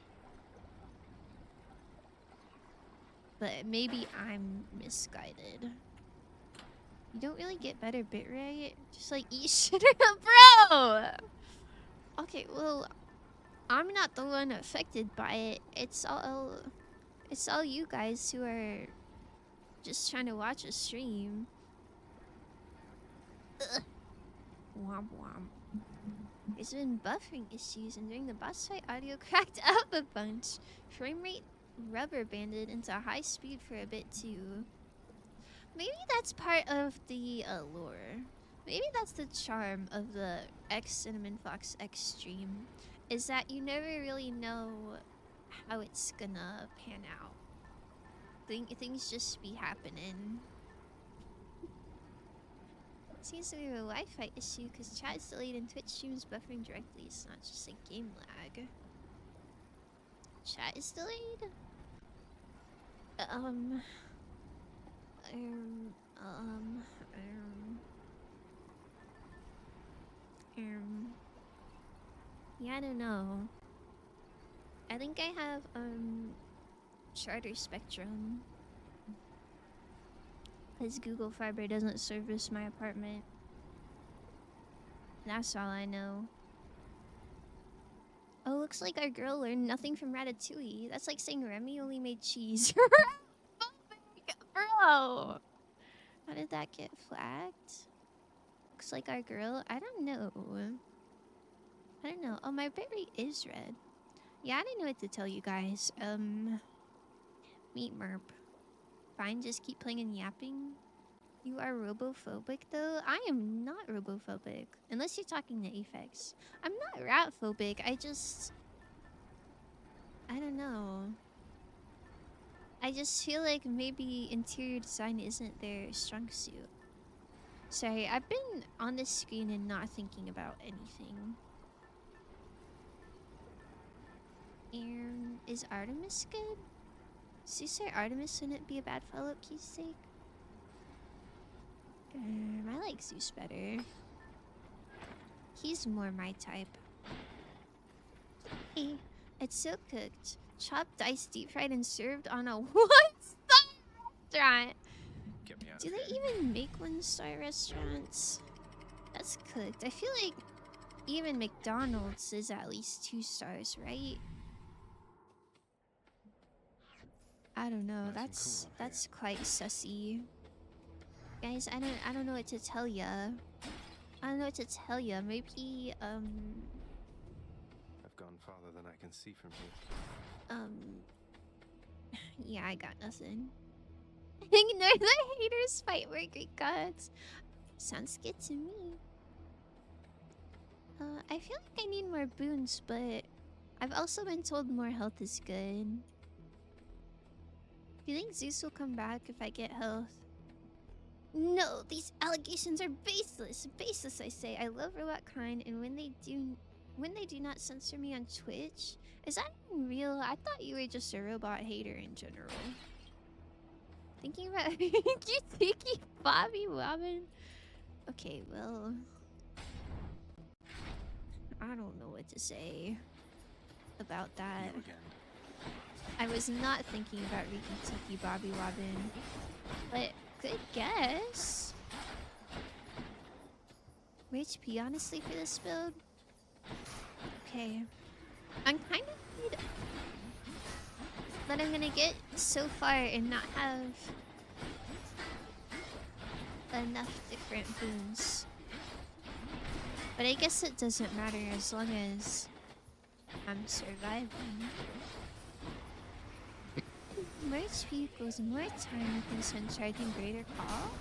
But maybe I'm misguided. You don't really get better bitrate. Just like eat shit, bro. Okay, well, I'm not the one affected by it. It's all you guys who are just trying to watch a stream. Ugh. Womp womp. There's been buffering issues, and during the boss fight, audio cracked up a bunch. Frame rate rubber banded into high speed for a bit too. Maybe that's part of the allure. Maybe that's the charm of the X Cinnamon Fox X stream, is that you never really know how it's gonna pan out. Things just be happening. Seems to be a Wi-Fi issue because chat is delayed and Twitch streams buffering directly. It's not just a game lag. Chat is delayed? Yeah, I don't know. I think I have, Charter Spectrum. Because Google Fiber doesn't service my apartment. That's all I know. Oh, looks like our girl learned nothing from Ratatouille. That's like saying Remy only made cheese. Bro! How did that get flagged? Looks like our girl... I don't know. I don't know. Oh, my bitrate is red. Yeah, I didn't know what to tell you guys. Meet Merp. Fine, just keep playing and yapping. You are robophobic, though? I am not robophobic. Unless you're talking to Aphex. I'm not rat-phobic. I don't know. I just feel like maybe interior design isn't their strong suit. Sorry, I've been on this screen and not thinking about anything. Is Artemis good? Zeus or Artemis wouldn't be a bad follow-up key's sake. I like Zeus better. He's more my type. Hey, it's so cooked. Chopped, diced, deep fried, and served on a one-star restaurant. Get me out Do of they here. even make one-star restaurants? That's cooked. I feel like even McDonald's is at least 2 stars, right? I don't know. Nice and That's cool up that's quite sussy. Guys, I don't know what to tell ya. I don't know what to tell ya. Maybe I've gone farther than I can see from here. yeah, I got nothing. Ignore the haters, fight for Greek gods. Sounds good to me. I feel like I need more boons, but I've also been told more health is good. Do you think Zeus will come back if I get health? No, these allegations are baseless. Baseless, I say. I love Robot Kind, and when they do not censor me on Twitch, is that even real? I thought you were just a robot hater in general. Thinking about you thinking Bobby Robin? Okay, well, I don't know what to say about that. You again. I was not thinking about Riki Tiki Bobby Robin, but good guess. HP honestly for this build? Okay. I'm kind of worried that I'm gonna get so far and not have enough different boons. But I guess it doesn't matter as long as I'm surviving. More HP equals more time you can spend charging Greater Call.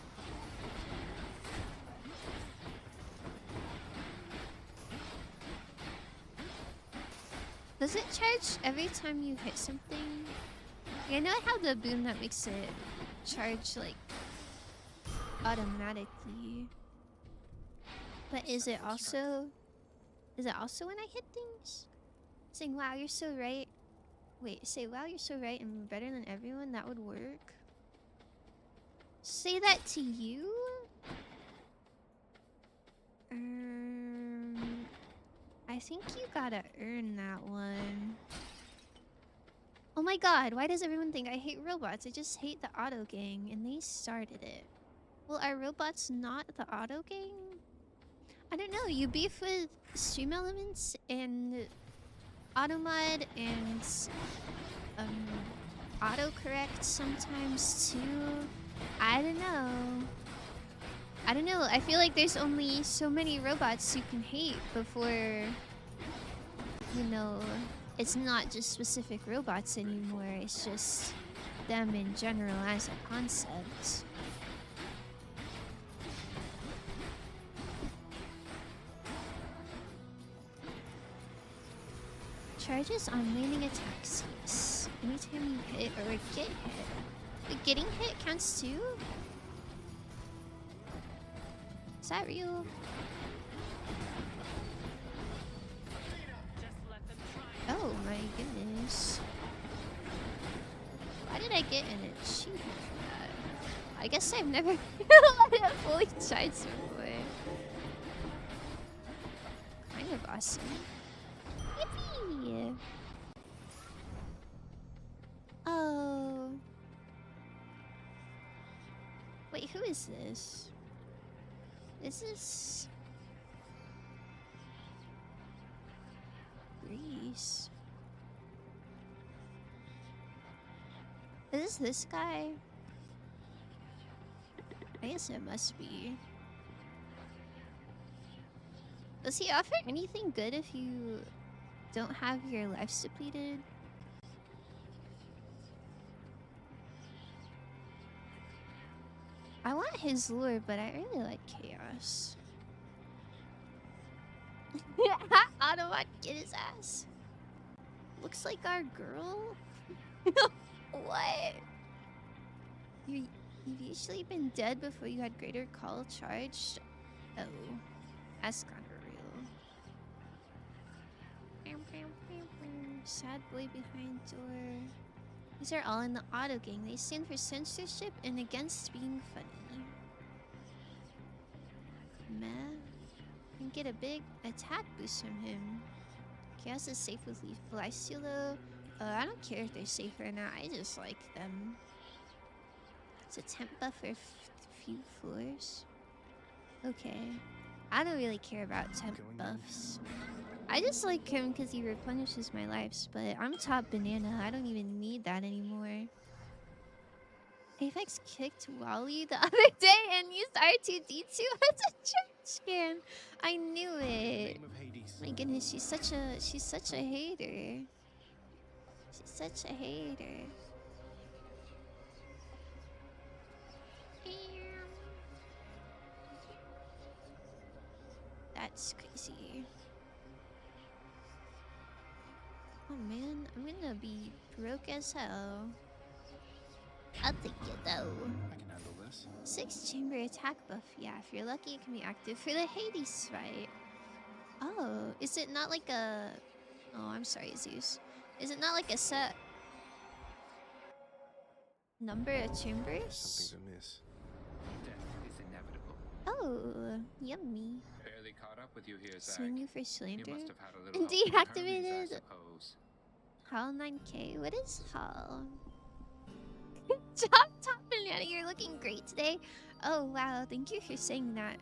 Does it charge every time you hit something? Yeah, I know I have the boon that makes it charge like automatically. But is it also when I hit things? Saying wow you're so right. Wait, say wow you're so right and better than everyone, that would work. Say that to you? I think you gotta earn that one. Oh my god, why does everyone think I hate robots? I just hate the auto gang and they started it. Well, are robots not the auto gang? I don't know, you beef with Stream Elements and Automod and autocorrect sometimes too. I don't know. I feel like there's only so many robots you can hate before, you know, it's not just specific robots anymore. It's just them in general as a concept. Charges on landing attacks, yes. Anytime you hit or get hit. But getting hit counts too? Is that real? Oh my goodness. Why did I get an achievement for that? I guess I've never let it fully charge before. Kind of awesome. Yippee! Oh. Wait, who is this? Is this Greece? Is this guy? I guess it must be. Does he offer anything good if you don't have your lives depleted? I want his lure, but I really like chaos. Autobot, get his ass. Looks like our girl. What? You've usually been dead before you had greater call charged. Oh, that's kind of real. Sad boy behind door. These are all in the auto gang. They stand for censorship and against being funny. Meh. And get a big attack boost from him. Chaos is safe with lethal. Icylo. I don't care if they're safe or not. I just like them. It's a temp buff for a few floors. Okay. I don't really care about temp buffs. I just like him because he replenishes my lives, but I'm top banana. I don't even need that anymore. Apex kicked Wally the other day and used R2D2 as a trash can. I knew it. My goodness, she's such a hater. She's such a hater. That's crazy. man. I'm gonna be broke as hell. I'll take it though. I can handle this. 6-chamber attack buff. Yeah, if you're lucky, it can be active for the Hades fight. Oh, is it not like a... Oh, I'm sorry, Zeus. Is it not like a set number of chambers? Something's amiss. Death is inevitable. Oh, yummy. Barely caught up with you here, Zach. Swing you for You slander. must have had a little help from Hermes, I Deactivated. suppose. Hall 9K. What is Hall? Top banana, you're looking great today. Oh wow, thank you for saying that.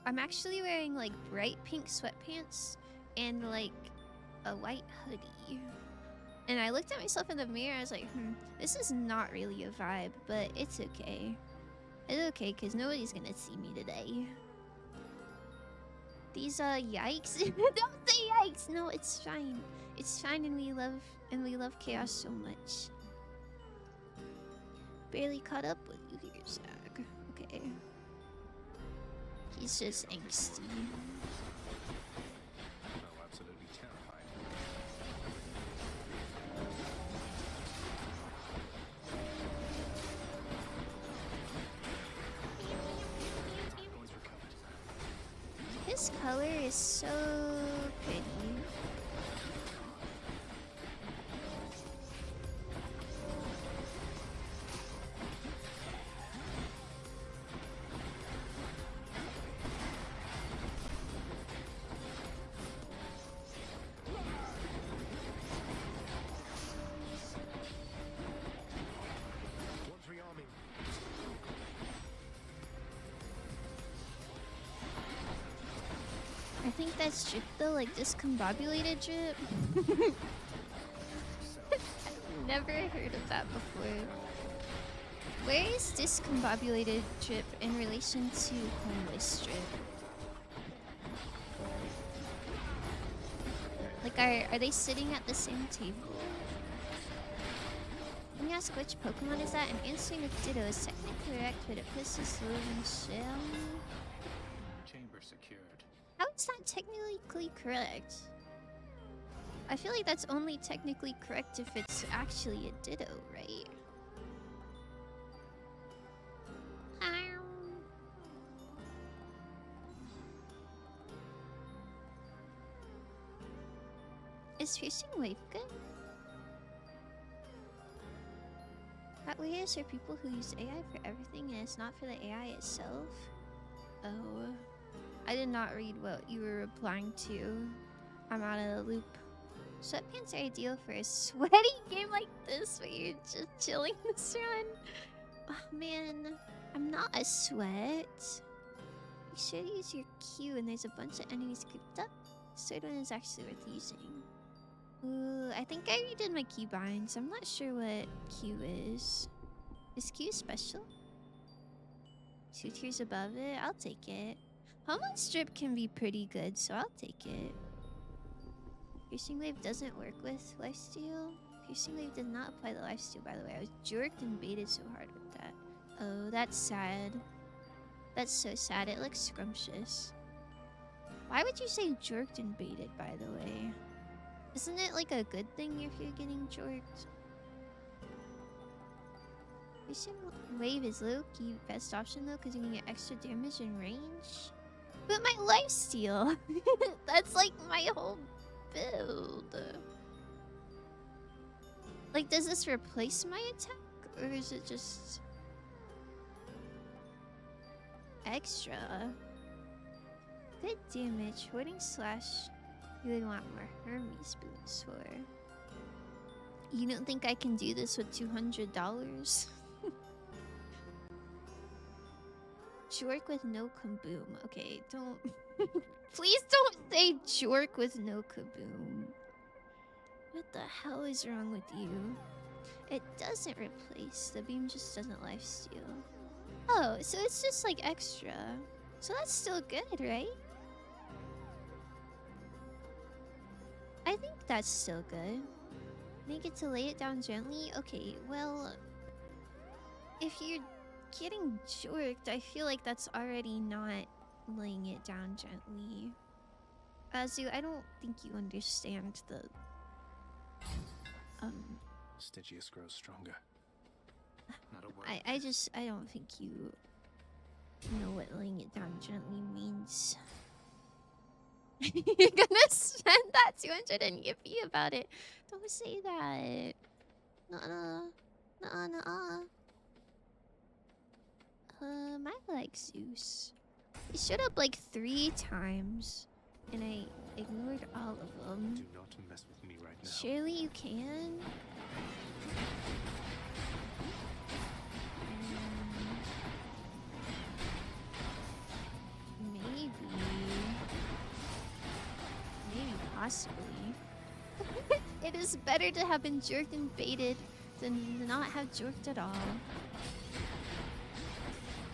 I'm actually wearing like bright pink sweatpants and like a white hoodie. And I looked at myself in the mirror, I was like, this is not really a vibe, but it's okay. It's okay, because nobody's gonna see me today. These yikes. Don't say yikes! No, it's fine. It's fine, and we love chaos so much. Barely caught up with you here, Zach. Okay. He's just angsty. Oh, absolutely terrified. Boys recovered. His color is so pretty. One's rearming. I think that's drip though, like discombobulated drip. I've never heard of that before. Where is discombobulated drip in relation to homeless drip? Like, are they sitting at the same table? Let me ask which Pokemon is that? And answering with Ditto is technically correct, but it pisses Lil and Shell. Chamber secured. How is that technically correct? I feel like that's only technically correct if it's actually a Ditto, right? Is Piercing Wave good? Hotwares are people who use AI for everything and it's not for the AI itself? Oh. I did not read what you were replying to. I'm out of the loop. Sweatpants are ideal for a sweaty game like this where you're just chilling this run. Oh man, I'm not a sweat. You should use your Q and there's a bunch of enemies grouped up. This third one is actually worth using. Ooh, I think I redid my keybinds. I'm not sure what Q is. Is Q special? 2 tiers above it? I'll take it. Homeland Strip can be pretty good, so I'll take it. Piercing Wave doesn't work with Lifesteal. Piercing Wave does not apply to Lifesteal, by the way. I was jerked and baited so hard with that. Oh, that's sad. That's so sad. It looks scrumptious. Why would you say jerked and baited, by the way? Isn't it like a good thing if you're getting jorked? Piercing Wave is low-key best option though, because you can get extra damage and range. But my lifesteal! That's like my whole build. Like, does this replace my attack? Or is it just extra? Good damage. Hoarding slash. You would want more Hermes boots for. You don't think I can do this with $200? Jork with no kaboom. Okay, don't. Please don't say jork with no kaboom. What the hell is wrong with you? It doesn't replace. The beam just doesn't lifesteal. Oh, so it's just like extra. So that's still good, right? I think that's still good. Make it to lay it down gently? Okay, well, if you're getting jorked, I feel like that's already not laying it down gently. Azu, I don't think you understand the Stygius grows stronger. Not a word. I don't think you know what laying it down gently means. You're gonna spend that 200 and yippee about it. Don't say that. Nuh-uh. Nuh-uh. I like Zeus. He showed up like 3 times, and I ignored all of them. Do not mess with me right now. Surely you can. Maybe. Maybe possibly. It is better to have been jerked and baited than not have jerked at all.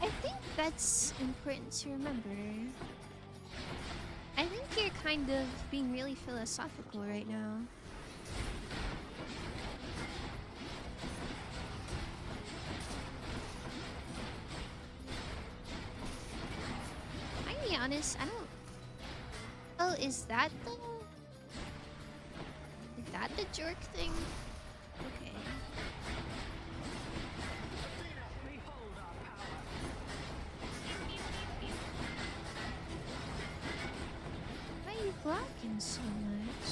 I think that's important to remember. I think you're kind of being really philosophical right now. I'll be honest, I don't... Oh, is that the jerk thing? Okay. Behold our power. Why are you blocking so much?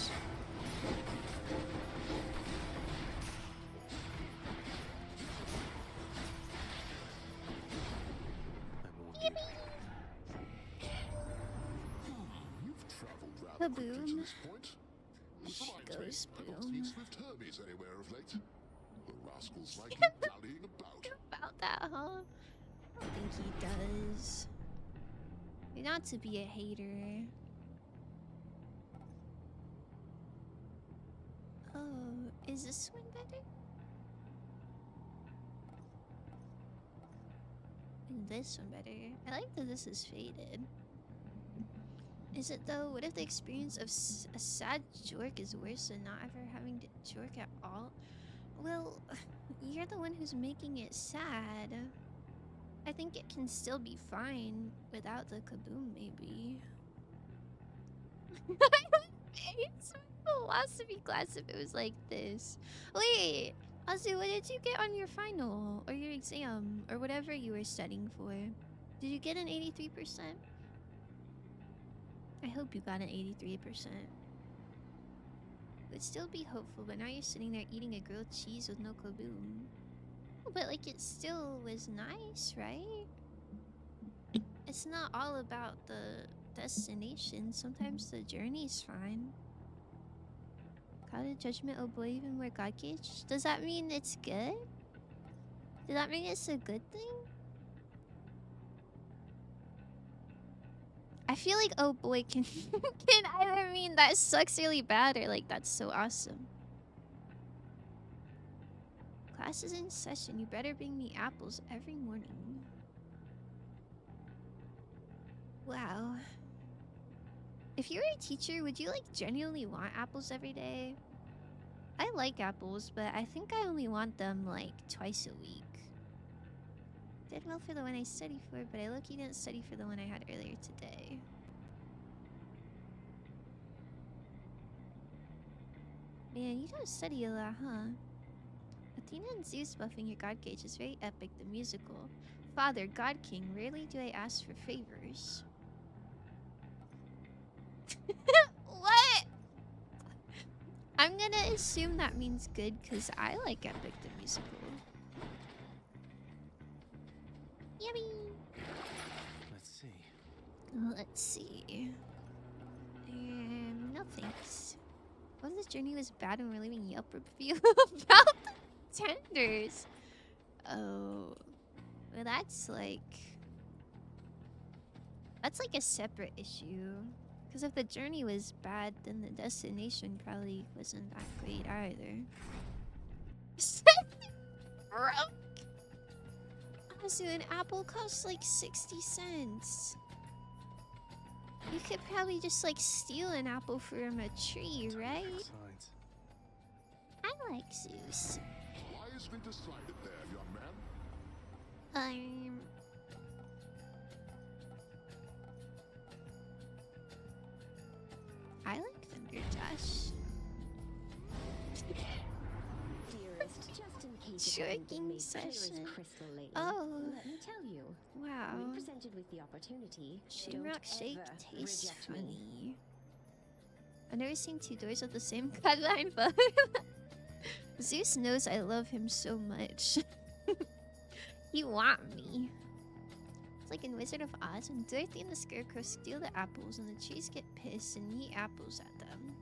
You've traveled rather quickly to Kaboom. this point. She Reminds goes me, I've not boom. seen Swift Hermes anywhere of late. The rascal's like you dallying about. About that, huh? I don't think he does. You're not to be a hater. Oh, is this one better? And this one better. I like that this is faded. Is it though? What if the experience of a sad jork is worse than not ever having to jork at all? Well, you're the one who's making it sad. I think it can still be fine without the kaboom, maybe. It's a philosophy class if it was like this. Wait, Azu, what did you get on your final or your exam or whatever you were studying for? Did you get an 83%? I hope you got an 83%. Would still be hopeful, but now you're sitting there eating a grilled cheese with no kaboom. But like it still was nice, right? It's not all about the destination. Sometimes the journey's fine. Cloud of Judgment, oh boy, even more God Cage? Does that mean it's good? Does that mean it's a good thing? I feel like oh boy can can either mean that sucks really bad or like that's so awesome. Class is in session. You better bring me apples every morning. Wow. If you were a teacher, would you like genuinely want apples every day? I like apples, but I think I only want them like twice a week. Did well for the one I studied for, but I look-y didn't study for the one I had earlier today. Man, you don't study a lot, huh? Athena and Zeus buffing your god gauge is very epic, the musical. Father, God King, rarely do I ask for favors. What? I'm gonna assume that means good because I like Epic the musical. Yummy! Let's see. Let's see. No thanks. What if this journey was bad and we're leaving Yelp review about the tenders? Oh, well that's like a separate issue. Because if the journey was bad, then the destination probably wasn't that great either. Broke. Also, an apple costs like 60 cents. You could probably just like steal an apple from a tree, right? Besides, I like Zeus. Why isn't it decided there, young man? I like Thunder Dash. It hasn't been Twerking made clear as session. crystal lately. Oh, Let me tell you, wow. when presented with the opportunity, don't Shamrock Shake ever tastes reject me. funny. I've never seen two doors with the same guideline, but Zeus knows I love him so much. He want me. It's like in Wizard of Oz when Dorothy and the Scarecrow steal the apples and the trees get pissed and yeet apples at them.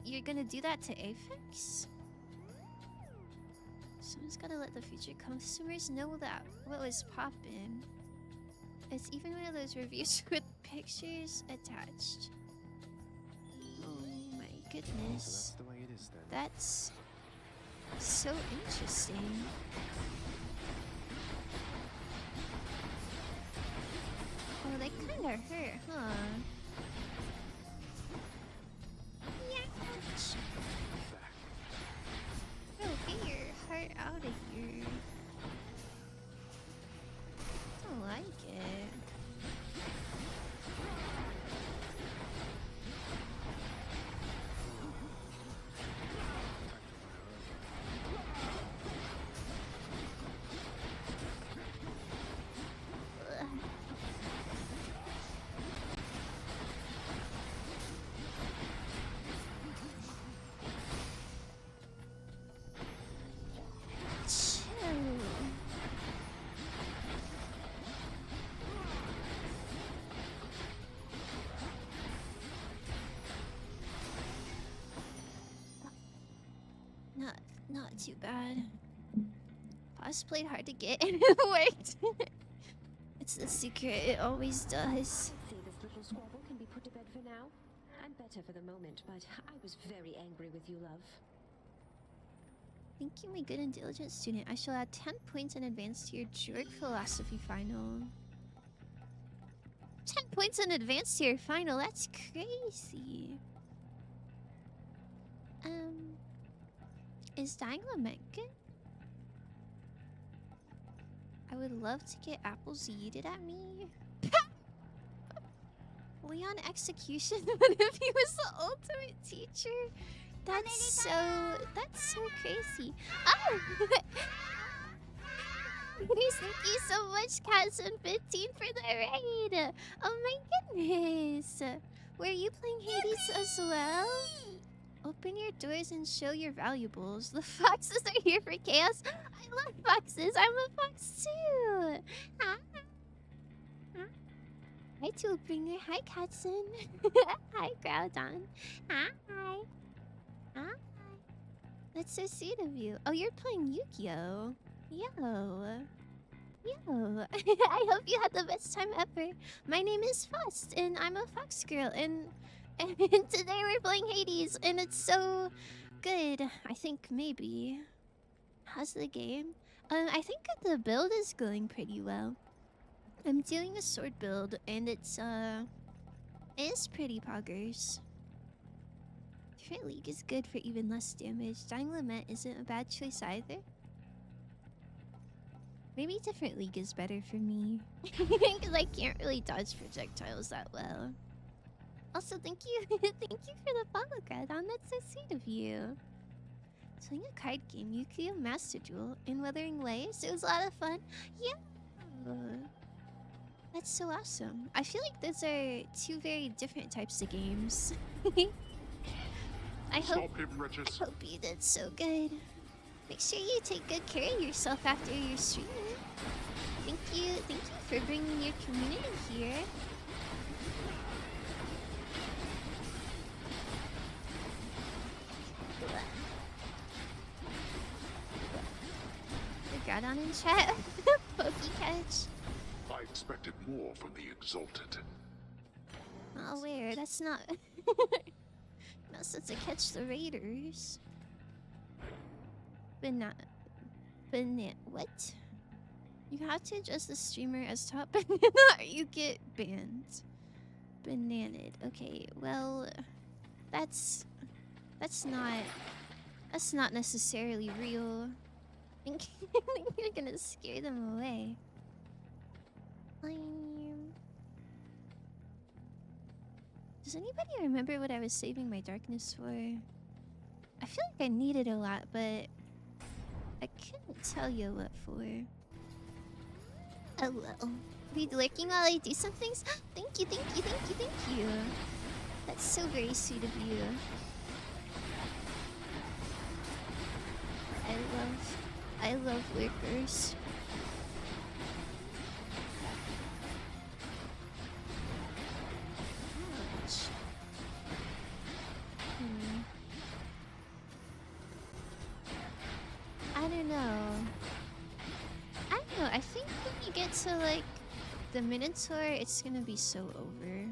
You're gonna do that to Aphex? Someone's gotta let the future consumers know that what was poppin'. It's even one of those reviews with pictures attached. Oh my So goodness. that's the way it is then. That's so interesting. Oh, they kinda hurt, huh? Ouch. Bro, get your heart out of here. Don't like it. Ugh. Chill. Not too bad. Boss played hard to get and it worked. It's the secret, it always does. Say this little squabble can be put to bed for now. I'm better for the moment, but I was very angry with you, love. Thank you, my good and diligent student. I shall add 10 points in advance to your Georg philosophy final. 10 points in advance to your final? That's crazy. Is dying lament good? I would love to get apples yeeted at me. Leon execution. What if he was the ultimate teacher? That's so crazy. Oh! Ladies, thank you so much, Catson15 for the raid. Oh my goodness. Were you playing Hades as well? Open your doors and show your valuables. The foxes are here for chaos. I love foxes. I'm a fox too. Hi. Hi, Toolbringer. Hi, Katzen. Hi, Groudon. Hi. Hi. That's so sweet of you. Oh, you're playing Yu-Gi-Oh! Yo. I hope you had the best time ever. My name is Faust, and I'm a fox girl, and today we're playing Hades, and it's so good. I think maybe. How's the game? I think the build is going pretty well. I'm doing a sword build, and it is pretty poggers. Different League is good for even less damage. Dying Lament isn't a bad choice either. Maybe Different League is better for me. Because I can't really dodge projectiles that well. Also, thank you. Thank you for the follow, Groudon. That's so sweet of you. Playing a card game, Yu-Gi-Oh! Master Duel, in Wuthering Waves. It was a lot of fun. Yeah. That's so awesome. I feel like those are two very different types of games. I hope you did so good. Make sure you take good care of yourself after your stream. Thank you for bringing your community here. The Groudon in chat. Pokecatch. I expected more from the Exalted. Not aware. That's not. Not supposed to catch the raiders. What? You have to adjust the streamer as top banana or you get banned. Bananed. Okay, well, that's not necessarily real. I think you're gonna scare them away. Does anybody remember what I was saving my darkness for? I feel like I need it a lot, but I couldn't tell you what for. Oh well. Be lurking while I do some things? Thank you, thank you, thank you, thank you. That's so very sweet of you. I love lurkers. Ouch. I don't know. I think when you get to like the Minotaur, it's gonna be so over.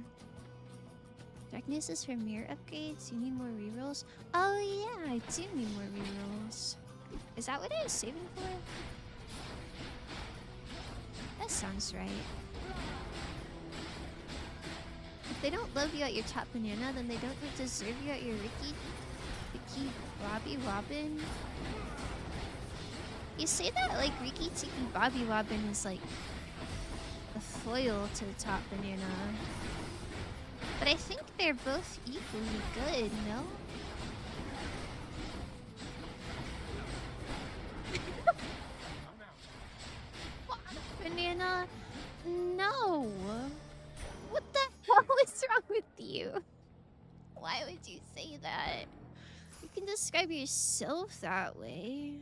Darkness is for mirror upgrades. You need more rerolls. Oh yeah, I do need more rerolls. Is that what I was saving for? That sounds right. If they don't love you at your top banana, then they don't deserve you at your Ricky Bobby Robin. You say that like Riki Tiki Bobby Robin is like a foil to the top banana. But I think they're both equally good, no? What? Banana? No! What the hell is wrong with you? Why would you say that? You can describe yourself that way.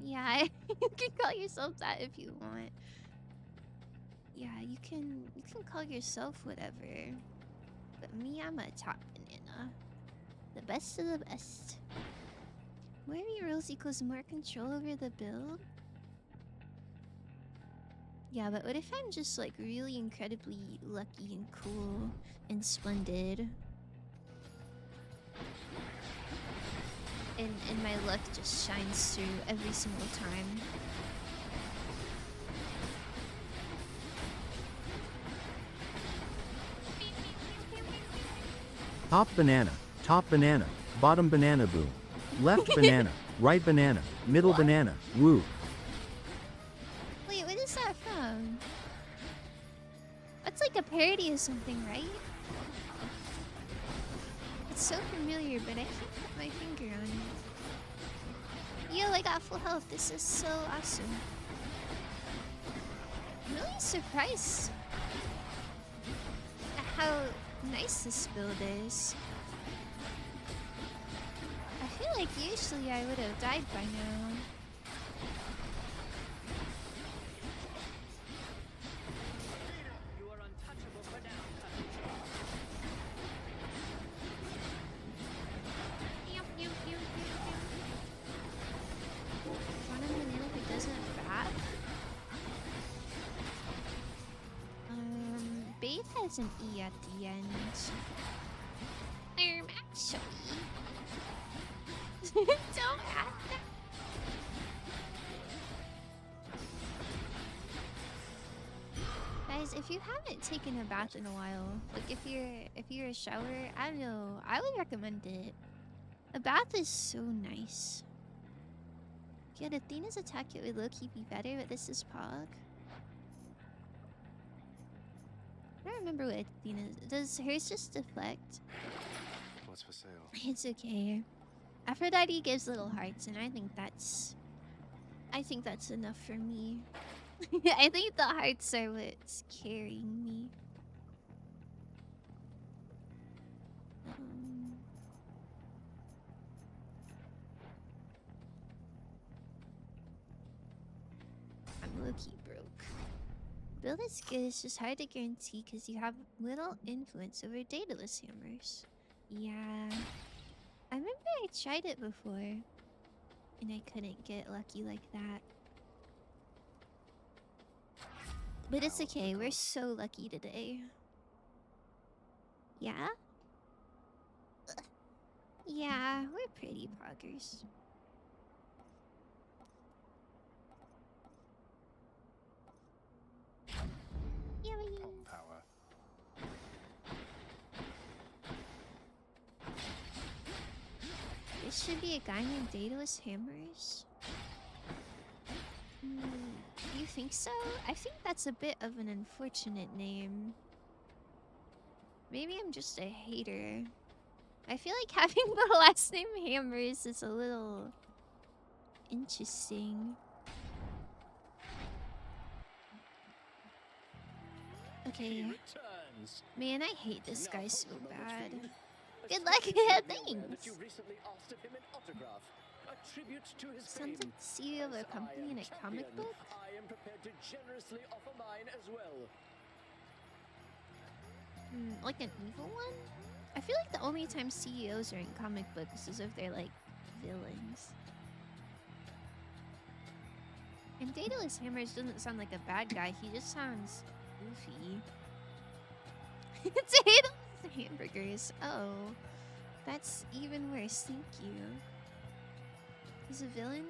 Yeah, you can call yourself that if you want. Yeah, you can call yourself whatever. But me, I'm a top banana. The best of the best. More rerolls equals more control over the build? Yeah, but what if I'm just like really incredibly lucky and cool and splendid? And my luck just shines through every single time. Top banana, bottom banana boom. Left banana, right banana, middle banana, woo. Wait, what is that from? That's like a parody of something, right? It's so familiar, but I can't put my finger on it. Yo, I got full health. This is so awesome. I'm really surprised at how nice this build is. I feel like usually I would have died by now. You are untouchable for now. Bottom banana who doesn't bat? Bathe has an E at the end. Actually. Don't add that. Guys, if you haven't taken a bath in a while, like if you're a shower, I don't know, I would recommend it. A bath is so nice. Yeah, Athena's attack it would low-key be better, but this is Pog. I don't remember what Athena's... Does hers just deflect? What's for sale? It's okay. Aphrodite gives little hearts, and I think that's enough for me. I think the hearts are what's carrying me. I'm low-key broke. Build is good, it's just hard to guarantee because you have little influence over Daedalus hammers. Yeah. I remember I tried it before, and I couldn't get lucky like that. But it's okay, we're so lucky today. Yeah? Ugh. Yeah, we're pretty poggers. Yummy. Power. This should be a guy named Daedalus Hammers. You think so? I think that's a bit of an unfortunate name. Maybe I'm just a hater. I feel like having the last name Hammers is a little interesting. Okay. Returns. Man, I hate this Now, guy so hold a moment, bad. fiend. Good luck. Especially Yeah, if you're aware that thanks. you recently asked of him an autograph, a tribute to his Sounds fame. like the CEO of As a company I in am a comic champion, book. I am prepared to generously offer mine as well. Like an evil one? I feel like the only time CEOs are in comic books is if they're like villains. And Daedalus Hammers doesn't sound like a bad guy, he just sounds goofy. Daedalus Hamburgers. Oh. That's even worse, thank you. He's a villain?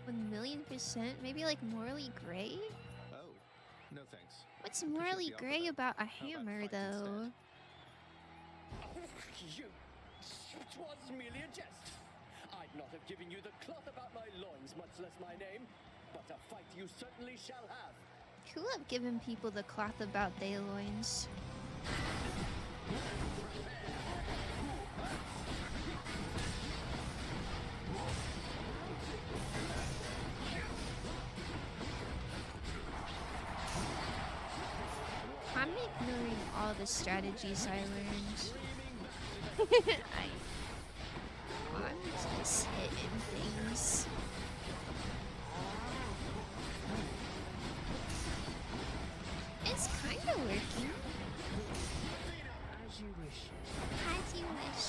1,000,000%? Maybe like morally gray? Oh, no thanks. What's Appreciate morally the offer, gray though. about a How about hammer, fight though? instead? You. It was merely a jest. I'd not have given you the cloth about my loins, much less my name. But a fight you certainly shall have. Who have given people the cloth about their loins? I'm ignoring all the strategies I learned. I'm just hitting things. It's kind of working. As you wish. As you wish.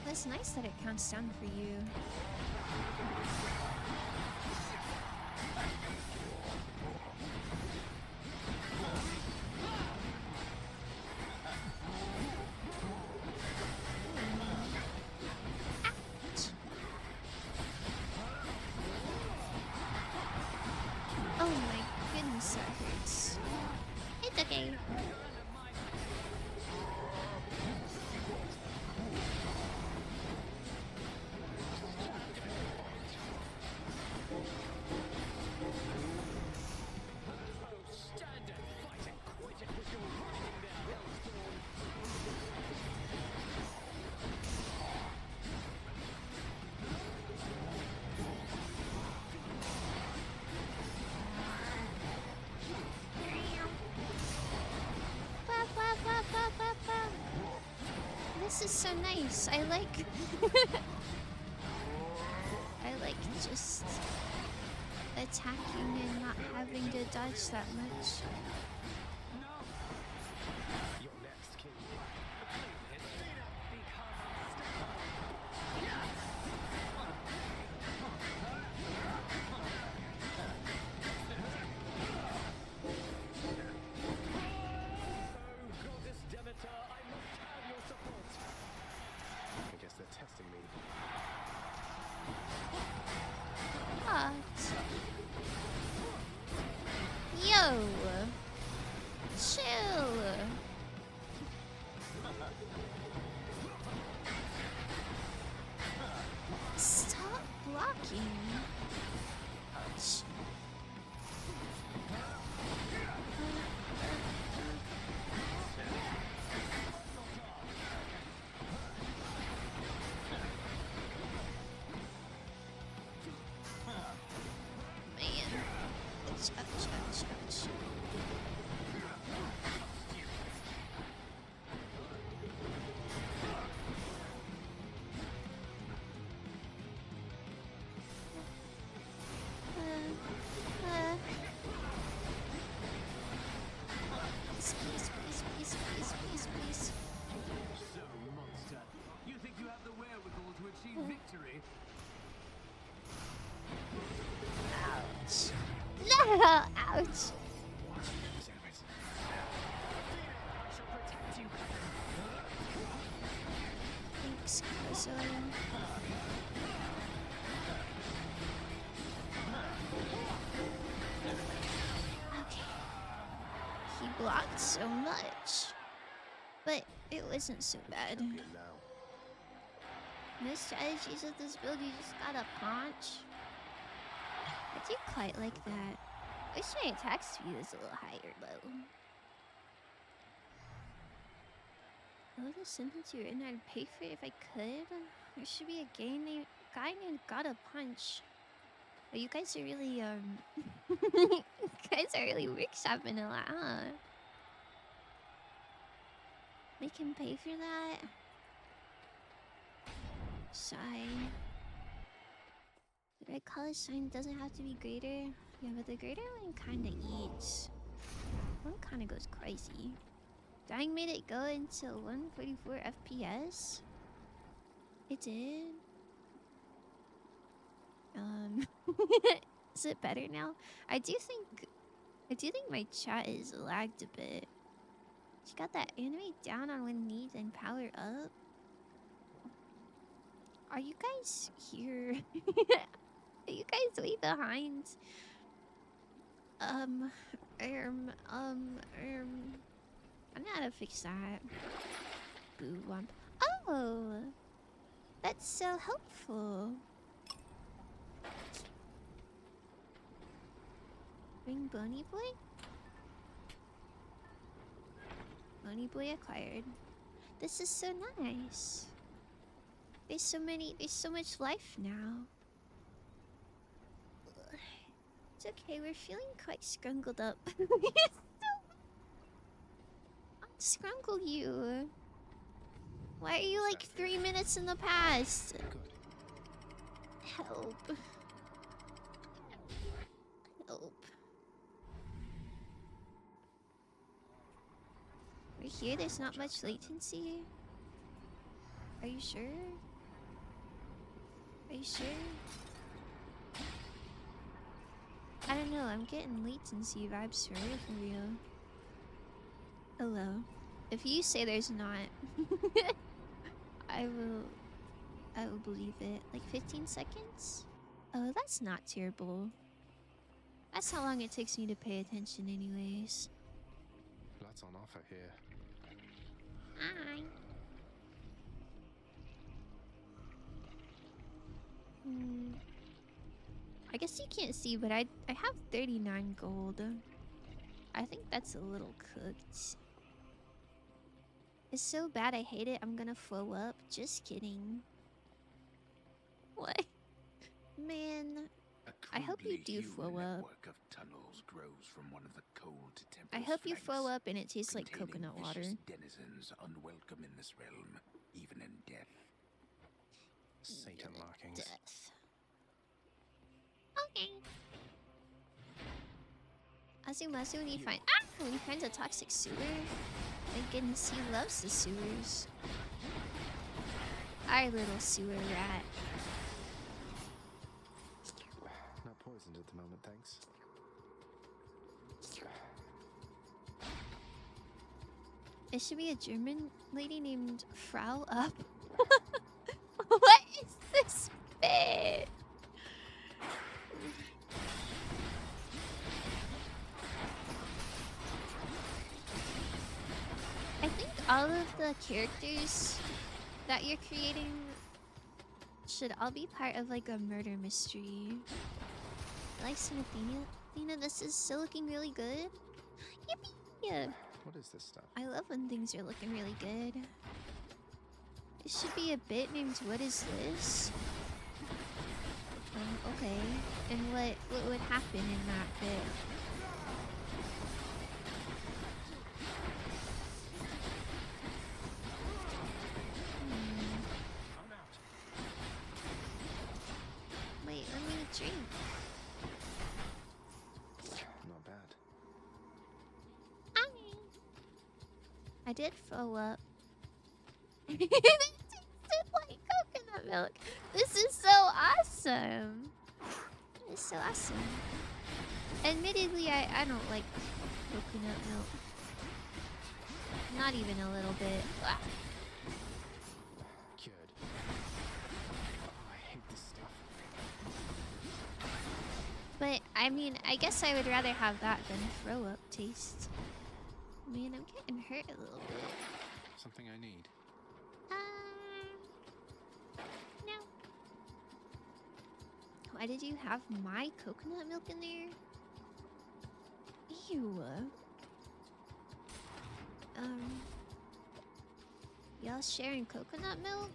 That's nice that it counts down for you. Ouch. Oh my goodness, that hurts. It's okay. Oh, stand and fight and quit it with your running there, Hellspawn. Ba, ba, ba, ba, ba, ba. This is so nice. I like I like just attacking and not having to dodge that much. You're next, King. Oh, Goddess Demeter, I must have your support. I guess they're testing me. What? Yo! Chill! Stop blocking! Ouch. Man. Ouch, ouch, ouch, ouch. Please, please, please, please, please, please, please. So, monster, you think you have the wherewithal to achieve victory? Ouch. No! Ouch. Damn it. Thanks, Cozo. Okay. He blocked so much. But it wasn't so bad. Champion now. No strategies with this build, you just gotta punch. I do quite like that. Wish my attack speed was a little higher though. I would have sent it to you and I'd pay for it if I could. There should be a guy named Gotta Punch. Oh, you guys are really, you guys are really workshopping a lot, huh? We can pay for that. Sign. The red color sign doesn't have to be greater. Yeah, but the greater one kinda eats. One kinda goes crazy. Dying made it go into 144 FPS. It did. Is it better now? I do think my chat is lagged a bit. She got that anime down on one knee and power up. Are you guys here? Are you guys way behind? I know how to fix that. Boo wump. Oh, that's so helpful. Bring Bony Boy? Bony Boy acquired. This is so nice. There's so much life now. It's okay, we're feeling quite scrungled up. I'll scrungle you. Why are you like 3 minutes in the past? Help. Help. We're here, there's not much latency. Are you sure? Are you sure? I don't know, I'm getting latency vibes for real. Hello. If you say there's not, I will believe it. Like 15 seconds? Oh, that's not terrible. That's how long it takes me to pay attention anyways. Lots on offer here. Hi. I guess you can't see, but I have 39 gold. I think that's a little cooked. It's so bad I hate it, I'm gonna flow up. Just kidding. What? Man, I hope you do flow up. Of tunnels grows from one of the cold I hope you flow up and it tastes like coconut water. Denizens unwelcome in this realm, even in death. Satan markings. Death. Okay. Azumasu, we find we find a toxic sewer. Thank goodness he loves the sewers. Our little sewer rat. Not poisoned at the moment, thanks. It should be a German lady named Frau Up. What is this bit? I think all of the characters that you're creating should all be part of like a murder mystery. Like Athena. Athena, this is still looking really good. Yippee! Yeah. What is this stuff? I love when things are looking really good. It should be a bit named What Is This? Okay. And what would happen in that bit? Wait, let me drink. Not bad. I did follow up. It tasted like coconut milk. This is so awesome. It's so awesome. Admittedly, I don't like coconut milk. Not even a little bit. Ah. Cured. Oh, I hate this stuff. But, I mean, I guess I would rather have that than throw up taste. Man, I'm getting hurt a little bit. Something I need. No. Why did you have my coconut milk in there? Ew. Y'all sharing coconut milk?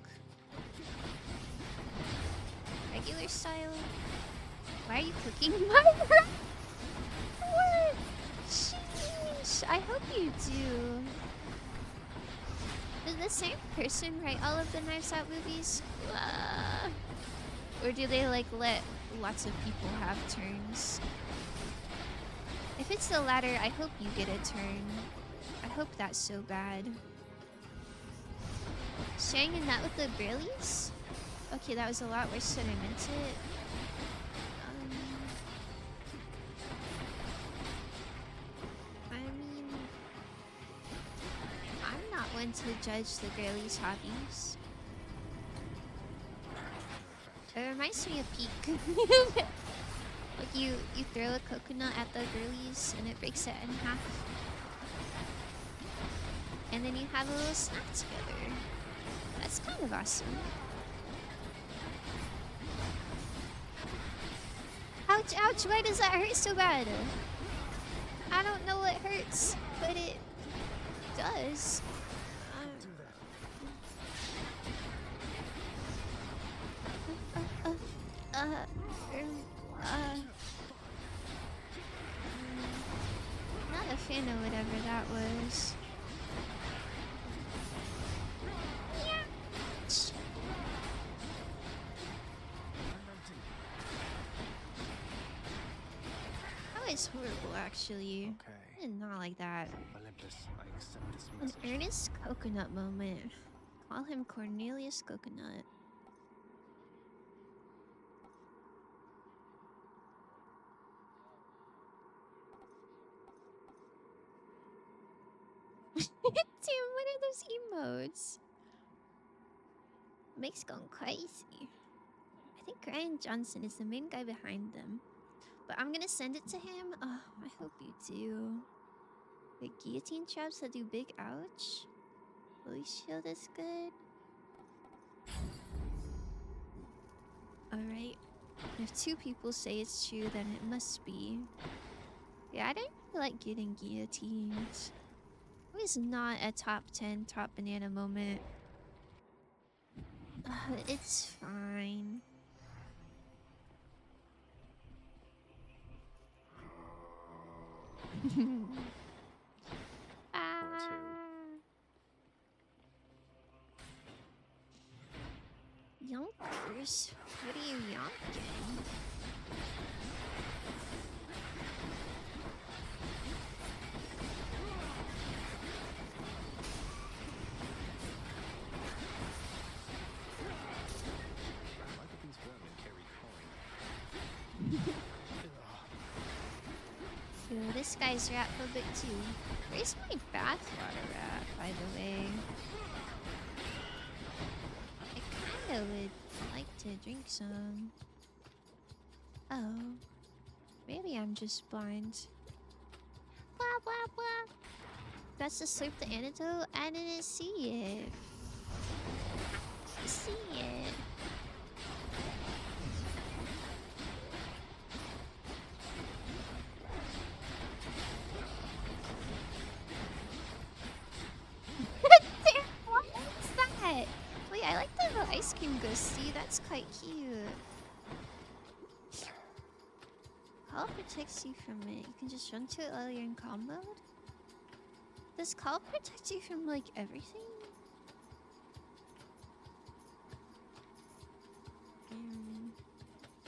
Regular style? Why are you cooking Minecraft? What? Sheesh. I hope you do. Did the same person write all of the Knives Out movies? Or do they like let lots of people have turns? If it's the latter, I hope you get a turn. I hope that's so bad. Sharing in that with the Brailleys? Okay, that was a lot worse than I meant it. I mean, I'm not one to judge the Brailleys' hobbies. It reminds me of Peak. Like you throw a coconut at the girlies and it breaks it in half. And then you have a little snack together. That's kind of awesome. Ouch, ouch, why does that hurt so bad? I don't know what hurts, but it does. Not a fan of whatever that was. That was horrible, actually. I did not like that. Olympus, I accept this An message. earnest coconut moment. Call him Cornelius Coconut. Damn, what are those emotes? Mike's going crazy. I think Ryan Johnson is the main guy behind them. But I'm gonna send it to him. Oh, I hope you do. The guillotine traps that do big ouch. Police shield is good. Alright. If two people say it's true, then it must be. Yeah, I don't really like getting guillotines. It was not a top 10 top banana moment. It's fine. Yonkers? What are you yonking? Ew, this guy's rat phobic too. Where's my bathwater rat, by the way? I kinda would like to drink some. Oh. Maybe I'm just blind. Blah blah blah. That's to slurp the antidote? I didn't see it. I didn't see it. What is that? Wait, I like the little ice cream ghosty. That's quite cute. Call protects you from it. You can just run to it while you're in calm mode. Does call protect you from like everything?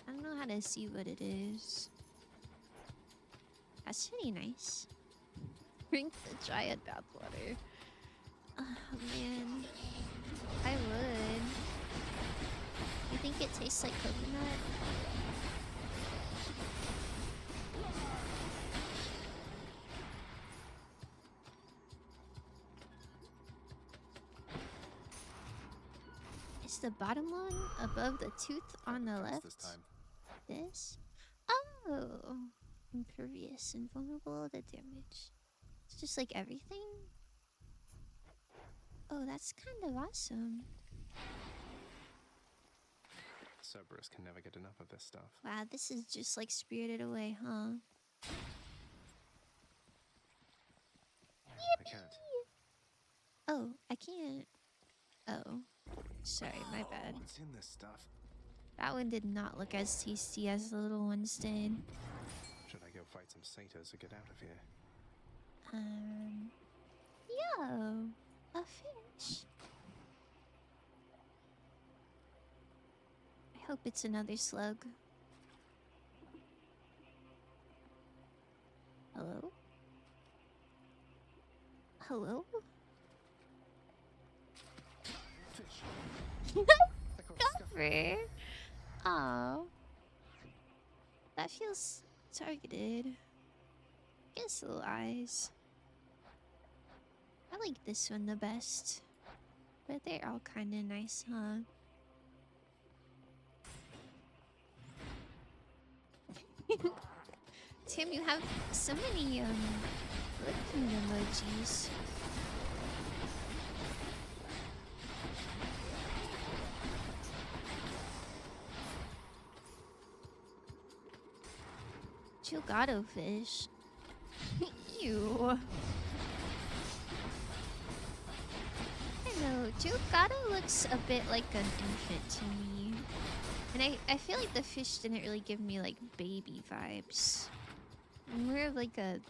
I don't know how to see what it is. That's pretty nice. Drink the Dryad bathwater. Oh man, I would. You think it tastes like coconut? Is the bottom one above the tooth on the left? This time. This? Oh, impervious and vulnerable to damage. It's just like everything. Oh, that's kind of awesome. Cerberus can never get enough of this stuff. Wow, this is just like Spirited Away, huh? I can't. Oh, I can't. Oh. Sorry, my bad. What's in this stuff? That one did not look as tasty as the little ones did. Should I go fight some satyrs to get out of here? Yo, a fish. I hope it's another slug. Hello? Hello? Cover. Oh. That feels targeted. Guess little eyes. I like this one the best. But they're all kind of nice, huh? Tim, you have so many looking emojis. Chugado fish. Ew. I know, Chugado looks a bit like an infant to me. And I feel like the fish didn't really give me like baby vibes. More of like a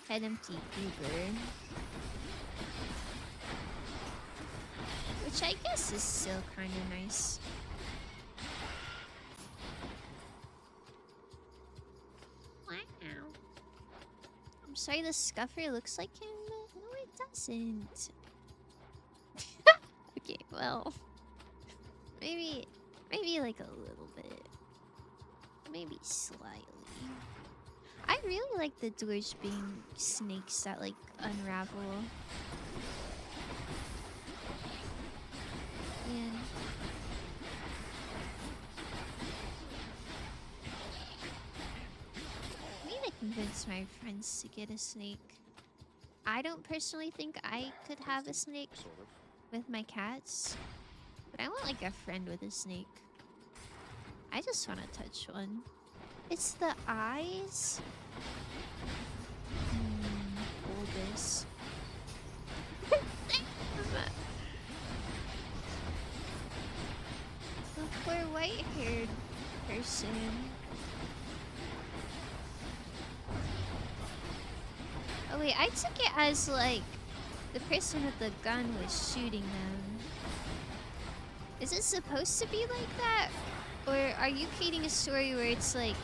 head empty goober. Which I guess is still kind of nice. Wow. I'm sorry, the scuffer looks like him. No, it doesn't. Okay, well. Maybe like a little bit. Maybe slightly. I really like the doors being snakes that like unravel. And I need to convince my friends to get a snake. I don't personally think I could have a snake with my cats. But I want like a friend with a snake. I just want to touch one. It's the eyes. Bulbous. The poor white-haired person. Oh wait, I took it as like the person with the gun was shooting them. Is it supposed to be like that? Or are you creating a story where it's like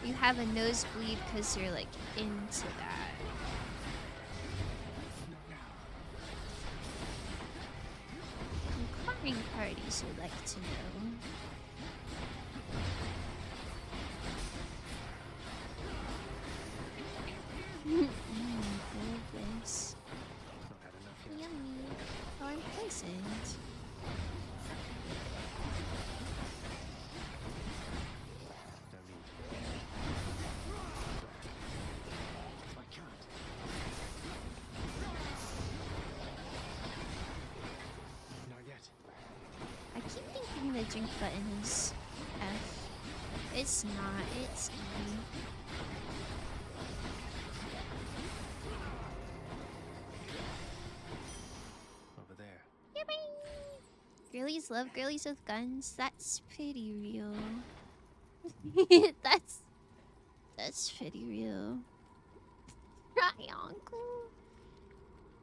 you have a nosebleed because you're like into that? Inquiring parties would like to know. Bulbous. Yummy. Oh, I'm poisoned. The drink button is F. It's not, it's E. Over there. Yippee! Girlies love girlies with guns. That's pretty real. That's pretty real. Right, uncle?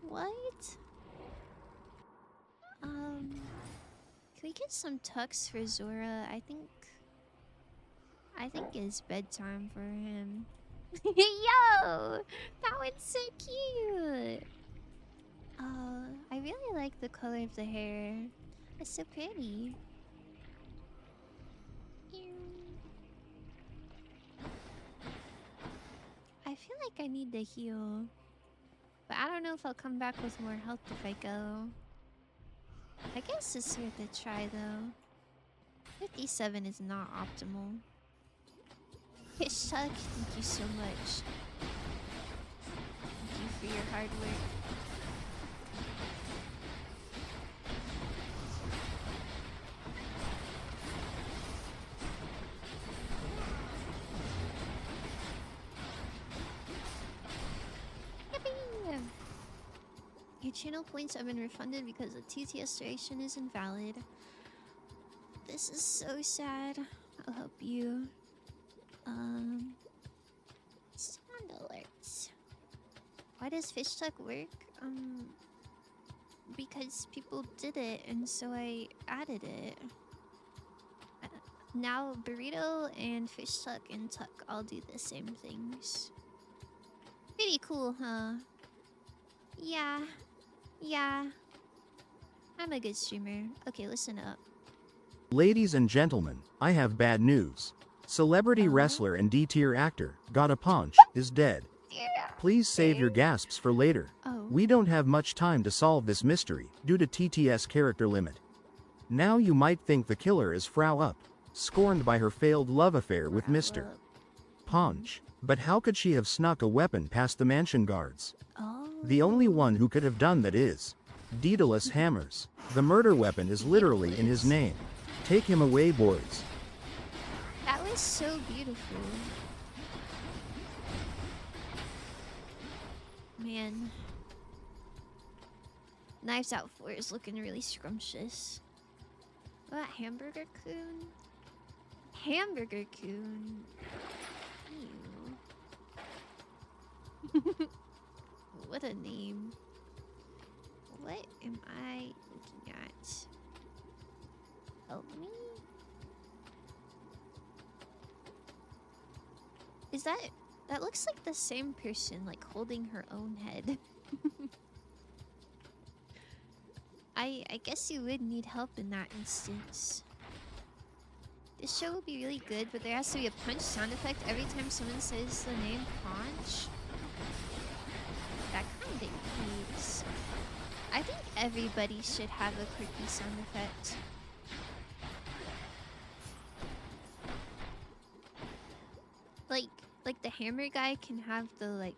What? Can we get some tux for Zora? I think it's bedtime for him. Yo! That one's so cute! I really like the color of the hair. It's so pretty. I feel like I need to heal. But I don't know if I'll come back with more health if I go. I guess it's worth a try though. 57 is not optimal. Hishtuck, thank you so much. Thank you for your hard work. Yippee! Your channel points have been refunded because the TTS duration is invalid. This is so sad. I'll help you. Sound alerts. Why does fish tuck work? Because people did it, and so I added it. Now burrito and fish tuck and tuck all do the same things. Pretty cool, huh? Yeah. Yeah. I'm a good streamer. Okay, listen up. Ladies and gentlemen, I have bad news. Celebrity wrestler and D-tier actor, Gotta Punch, is dead. Please save your gasps for later. Oh. We don't have much time to solve this mystery, due to TTS character limit. Now you might think the killer is Frau Up, scorned by her failed love affair with Mr. Punch. But how could she have snuck a weapon past the mansion guards? Oh. The only one who could have done that is Daedalus Hammers. The murder weapon is literally in his name. Take him away, boys. That was so beautiful. Man. Knives Out 4 is looking really scrumptious. What about Hamburger Coon? Hamburger Coon. Ew. What a name. What am I looking at? Help me? Is that... That looks like the same person, like, holding her own head. I guess you would need help in that instance. This show would be really good, but there has to be a punch sound effect every time someone says the name Punch. That kind of keeps. I think everybody should have a quirky sound effect. Like the hammer guy can have the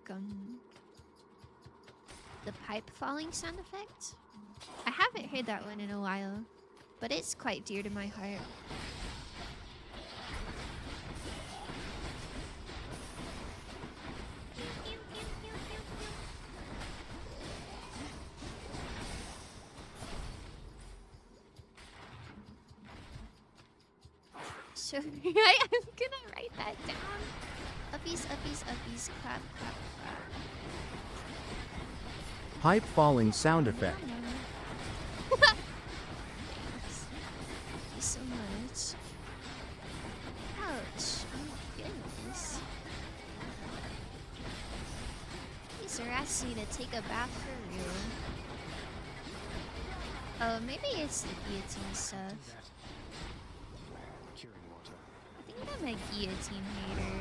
the pipe falling sound effect. I haven't heard that one in a while, but it's quite dear to my heart. So I'm gonna write that down. Uppies, uppies, uppies, clap, clap, clap. Pipe falling sound effect. Thanks. Thank you so much. Ouch. Oh my goodness. These are asking you to take a bath for real. Oh, maybe it's the guillotine stuff. Curing water. I think I'm a guillotine hater.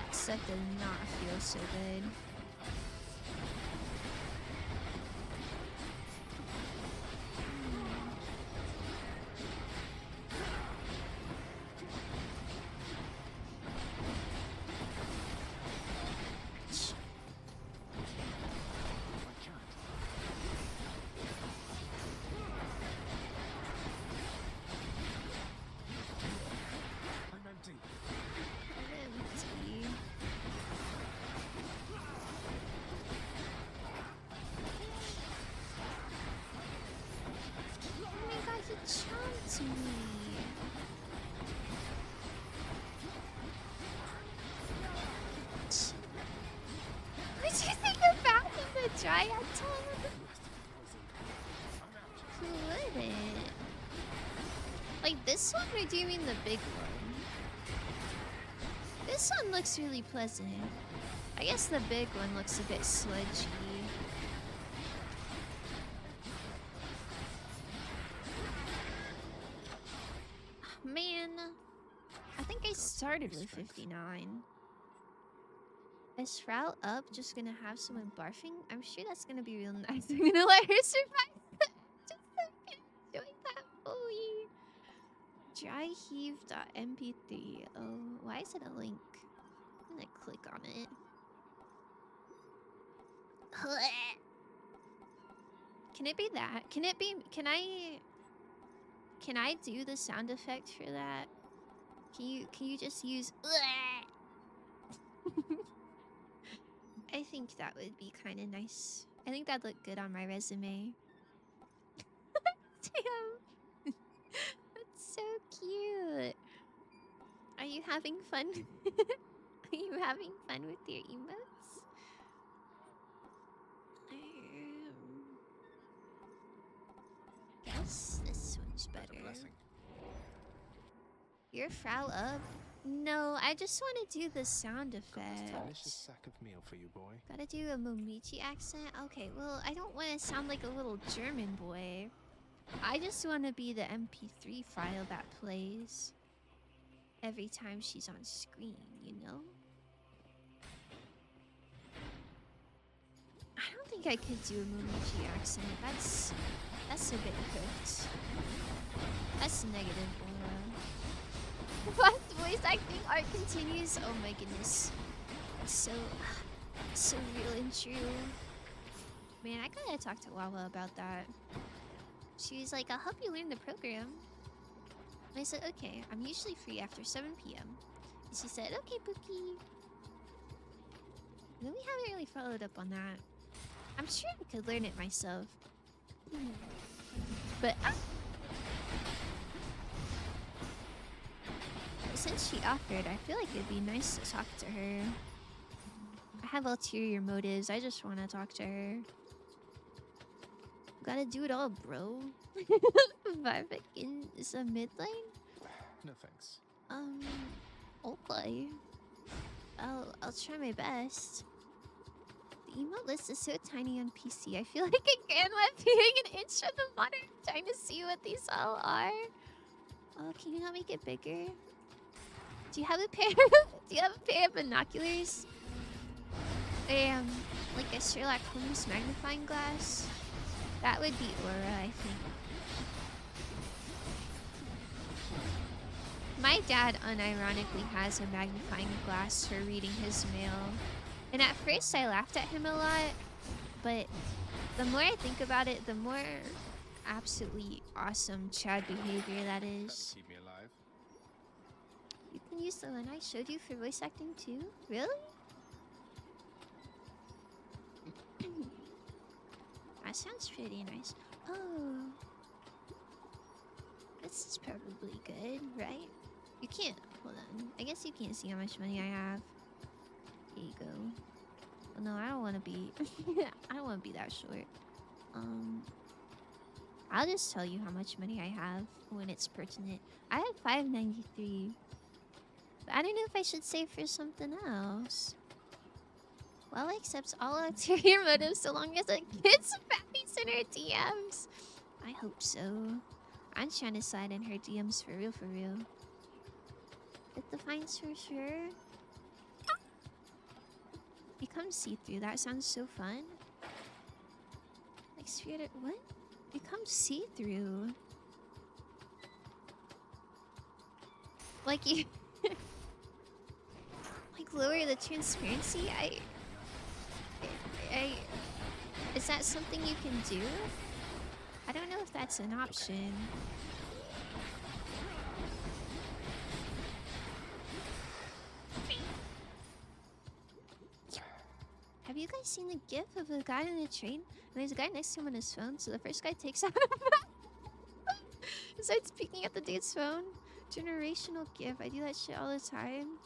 That stuff does not feel so good. What do you think about the Dryad tongue? Who would it? Like this one, or do you mean the big one? This one looks really pleasant. I guess the big one looks a bit sludgy. Man, I think I started with 59. Is Frau Up just gonna have someone barfing? I'm sure that's gonna be real nice. I'm gonna let her survive. Just so I can enjoy that fully. Dryheave.mp3. Oh, why is it a link? I'm gonna click on it. Can it be that? Can it be? Can I do the sound effect for that? Can you just use? I think that would be kind of nice. I think that'd look good on my resume. Damn. That's so cute. Are you having fun? Are you having fun with your emotes? Guess this one's better. Blessing. Your Frau up? No, I just want to do the sound Got this delicious effects. sack of meal for you, boy. Gotta do a Momichi accent? Okay, well, I don't want to sound like a little German boy. I just want to be the MP3 file that plays every time she's on screen, you know? I don't think I could do a Momichi accent. That's a bit cooked. That's negative aura. What voice acting art continues? Oh my goodness. So real and true. Man, I gotta talk to Wawa about that. She was like, I'll help you learn the program. And I said, okay, I'm usually free after 7 p.m. And she said, okay, Pookie. And then we haven't really followed up on that. I'm sure I could learn it myself. But since she offered, I feel like it'd be nice to talk to her. I have ulterior motives. I just want to talk to her. Gotta do it all, bro. Vivek is a mid lane? No thanks. Okay. I'll try my best. The emote list is so tiny on PC. I feel like a grandma peering an inch from the monitor trying to see what these all are. Oh, can you not make it bigger? Do you have a pair of binoculars? Like a Sherlock Holmes magnifying glass? That would be Aura, I think. My dad unironically has a magnifying glass for reading his mail. And at first I laughed at him a lot, but the more I think about it, the more absolutely awesome Chad behavior that is. Keep me alive. You can use the one I showed you for voice acting too? Really? That sounds pretty nice. Oh. This is probably good, right? You can't. Hold on. I guess you can't see how much money I have. Here you go. Oh, no, I don't want to be... I don't want to be that short. I'll just tell you how much money I have when it's pertinent. I have 593. But I don't know if I should save for something else. Well, accepts all ulterior motives so long as it gets fatties in her DMs. I hope so. I'm trying to slide in her DMs for real, for real. It defines for sure. Become see-through. That sounds so fun. Like spirit. What? Become see-through. Like you. Like lower the transparency. Is that something you can do? I don't know if that's an option. Have you guys seen the gif of a guy on a train? And there's a guy next to him on his phone, so the first guy takes out and starts peeking at the dude's phone. Generational gif. I do that shit all the time.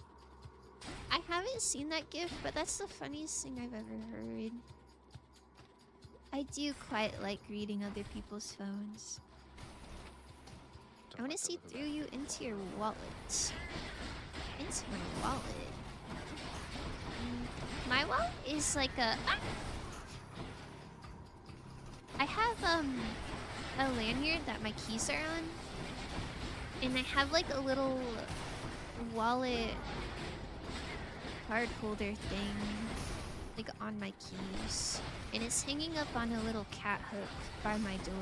I haven't seen that gif, but that's the funniest thing I've ever heard. I do quite like reading other people's phones. I want to see through you into your wallet. Into my wallet. My wallet is like a... I have a lanyard that my keys are on. And I have like a little wallet card holder thing like on my keys. And it's hanging up on a little cat hook by my door.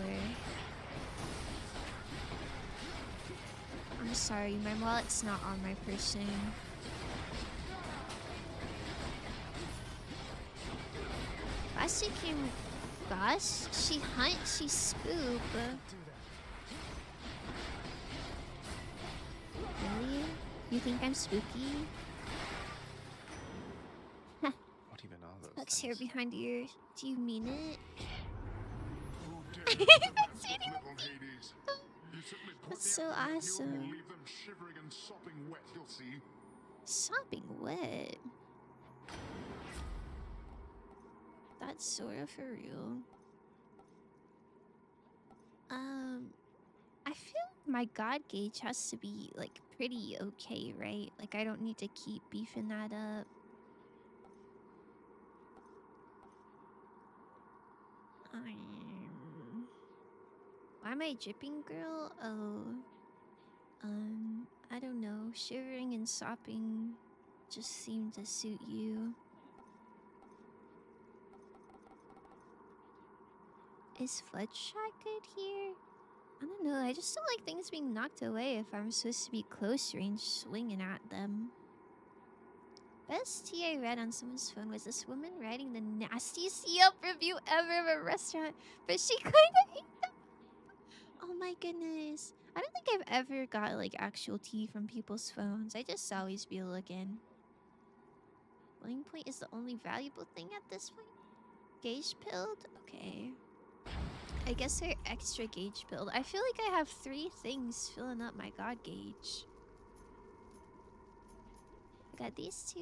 I'm sorry, my wallet's not on my person. Last she came... Gosh, she hunt, she spook. Really? You think I'm spooky? What even are those Puck's hair behind your ear. Do you mean it? Who dares to That's mess with really little Hades? You simply point That's me so out to the awesome. cube, you'll leave them shivering and sopping wet, you'll see. Sopping wet. That's sort of for real. I feel my god gauge has to be like pretty okay, right? Like I don't need to keep beefing that up. Why am I dripping, girl? Oh, I don't know. Shivering and sopping just seem to suit you. Is Fudge Shot good here? I don't know. I just don't like things being knocked away if I'm supposed to be close range swinging at them. Best tea I read on someone's phone was this woman writing the nastiest Yelp review ever of a restaurant, but she kind of ate them. Oh my goodness. I don't think I've ever got like actual tea from people's phones. I just always be looking. Boiling point is the only valuable thing at this point. Gauge pilled? Okay. I guess they're extra gauge build. I feel like I have 3 things filling up my god gauge. I got these 2.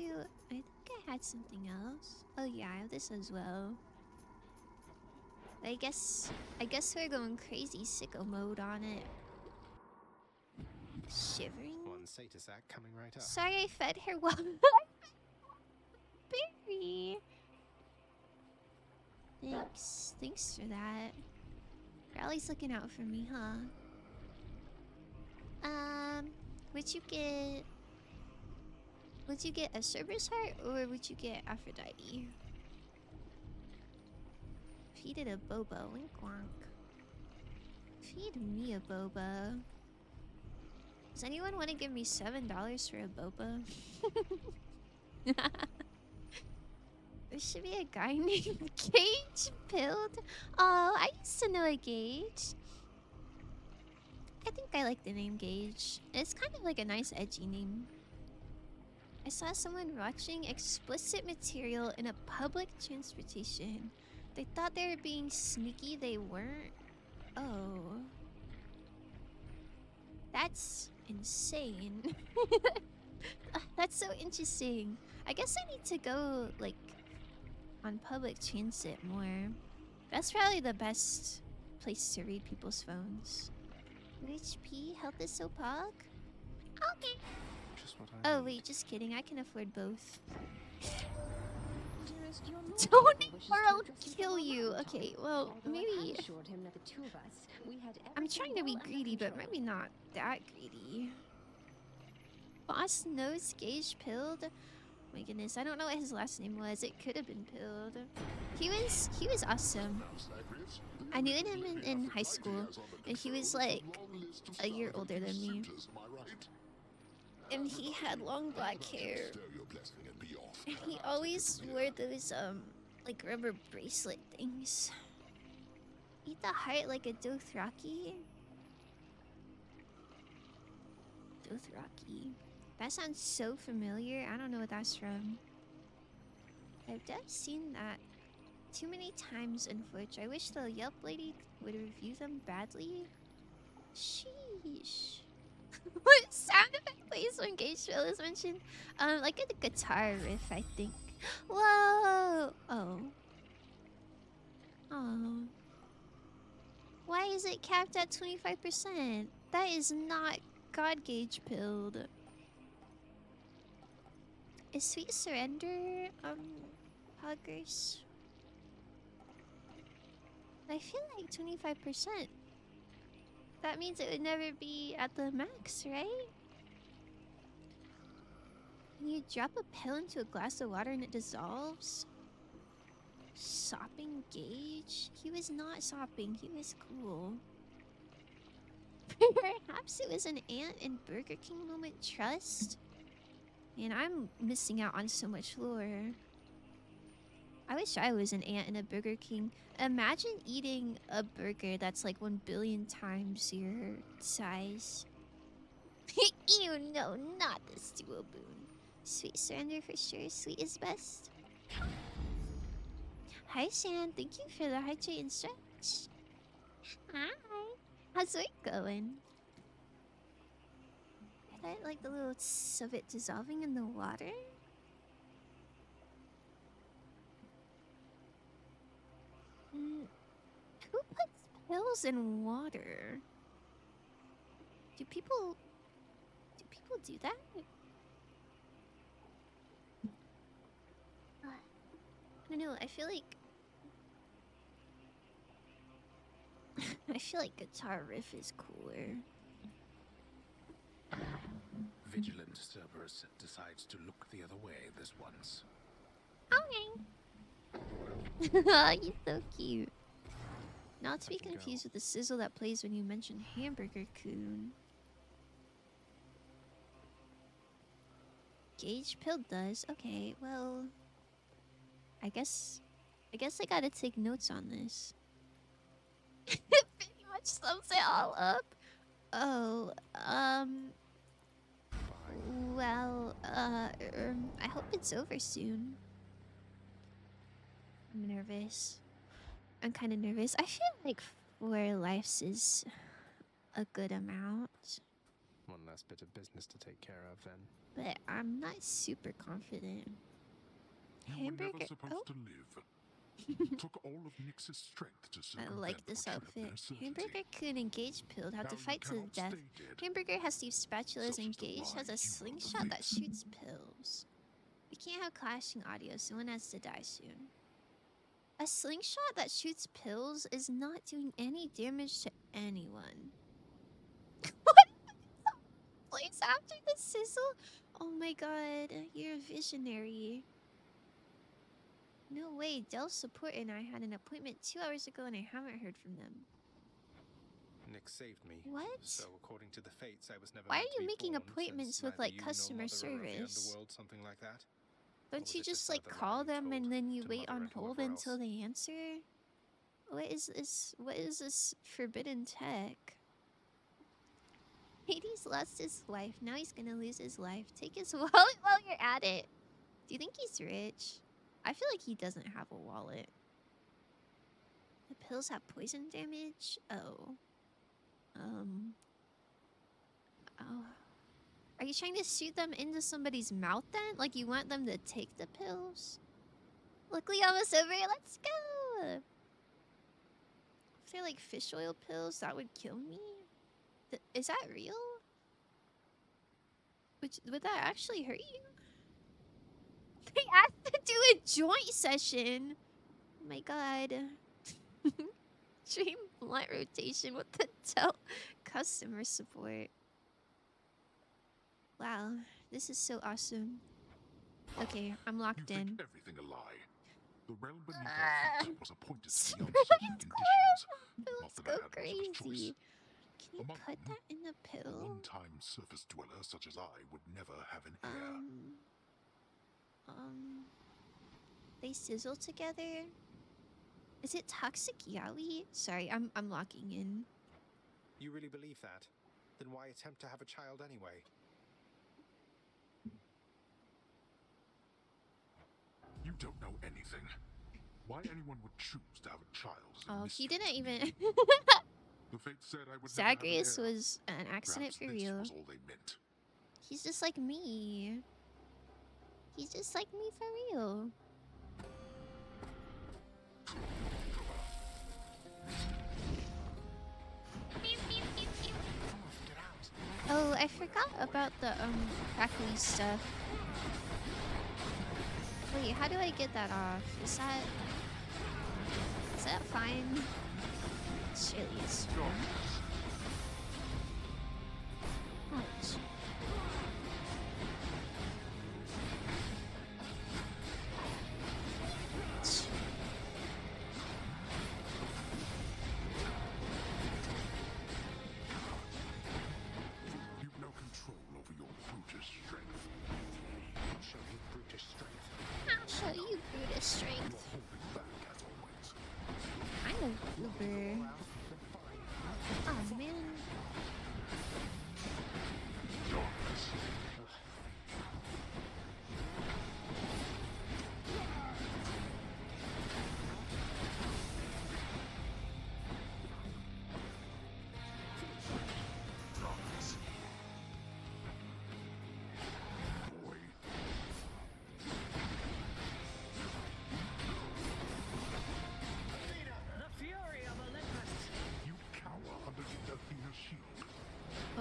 I think I had something else. Oh yeah, I have this as well. I guess we're going crazy sicko mode on it. Shivering. One Satyr sack coming right up. Sorry I fed her while Berry. Thanks for that. Rally's looking out for me, huh? Would you get a Cerberus heart or would you get Aphrodite? Feed it a boba, wink wonk. Feed me a boba. Does anyone want to give me $7 for a boba? There should be a guy named Gage Pilled. Oh, I used to know a Gage. I think I like the name Gage. It's kind of like a nice edgy name. I saw someone watching explicit material in a public transportation. They thought they were being sneaky, they weren't. Oh. That's insane. That's so interesting. I guess I need to go, like, on public transit more. That's probably the best place to read people's phones. HP, health is so pog? Okay. Just what I Oh need. wait, just kidding. I can afford both. Dearest, your Lord Don't Mayor wishes or to I'll address you kill for a you. long Okay, time. well, Although I maybe have assured him that the 2 of us, we had I'm everything trying to be well under greedy, but control. maybe not that greedy. Boss knows Gage Pilled. Oh my goodness, I don't know what his last name was. It could have been Pilled. He was awesome. I knew him in high school, and he was like a year older than me. And he had long black hair. And he always wore those like rubber bracelet things. Eat the heart like a Dothraki. Dothraki. That sounds so familiar. I don't know what that's from. I've definitely seen that too many times in Twitch. I wish the Yelp lady would review them badly. Sheesh. What sound effect plays when Gageville is mentioned? Like a guitar riff, I think. Whoa! Oh. Oh. Why is it capped at 25%? That is not God Gauge Pilled. Is Sweet Surrender, Poggers? I feel like 25%. That means it would never be at the max, right? Can you drop a pill into a glass of water and it dissolves? Sopping Gage? He was not sopping, he was cool. Perhaps it was an ant in Burger King moment trust? Man, I'm missing out on so much lore. I wish I was an ant in a Burger King. Imagine eating a burger that's like 1 billion times your size. Ew, no, not this duo boon. Sweet surrender for sure. Sweet is best. Hi, Shan. Thank you for the hydrate and stretch. Hi. How's it going? I like the little tss of it dissolving in the water. Who puts pills in water? Do people do that? I don't know. I feel like I feel like guitar riff is cooler. Vigilant Cerberus decides to look the other way this once. Okay. He's so cute. Not to be confused with the sizzle that plays when you mention Hamburger Coon. Gage Pill does. Okay, well, I guess I gotta take notes on this. It pretty much sums it all up. Oh, well, I hope it's over soon. I'm nervous. I'm kind of nervous. I feel like 4 lives is a good amount. One last bit of business to take care of, then. But I'm not super confident. You were never supposed to live. Took all of Nyx's strength to I circumvent like this what should have outfit. been a certainty. Hamburger Coon and Gage Pilled have to Now you fight to the cannot death. stay dead. Hamburger has to use spatulas Such and is the Gage has lie a you slingshot that believe. shoots pills. We can't have clashing audio, someone has to die soon. A slingshot that shoots pills is not doing any damage to anyone. What? Place after the sizzle? Oh my god, you're a visionary. No way, Dell's support and I had an appointment 2 hours ago and I haven't heard from them. Nick saved me. What? So according to the fates, I was never. Why meant are to you be making born, appointments since with neither like you nor customer Mother are of the service? underworld, something like that. Don't was you it just the like further call line them told and then you to wait Mother on and hold whoever until else? they answer? What is this? What is this forbidden tech? Hades lost his wife. Now he's gonna lose his life. Take his wallet while you're at it. Do you think he's rich? I feel like he doesn't have a wallet. The pills have poison damage? Oh. Oh. Are you trying to shoot them into somebody's mouth then? Like you want them to take the pills? Look, we almost over here. Let's go! If they're like fish oil pills, that would kill me? Is that real? Would that actually hurt you? They asked to do a joint session! Oh my god. Dream blunt rotation with the Dell customer support. Wow, this is so awesome. Okay, I'm You locked think in. everything a lie. The realm beneath our feet was appointed to So the uncertain it's conditions. Pills Not that go I had much of a crazy. choice. Can you Among put them, that in a A pill? one-time surface dweller such as I would never have an heir. They sizzle together? Is it toxic yaoi? Sorry, I'm locking in. You really believe that? Then why attempt to have a child anyway? You don't know anything. Why anyone would choose to have a child is a Oh, mystery he didn't to me. even. The fate said I would never have an Zagreus heir. was an accident Perhaps for this real. was all they meant. He's just like me. He's just like me for real. Oh, I forgot about the crackly stuff. Wait, how do I get that off? Is that fine? Surely it's strong. Ouch. You've no control over your brutish strength. I'll show you brutish strength. I'll show you Brutus strength. You're holding back as always. I'm a goober. Oh man.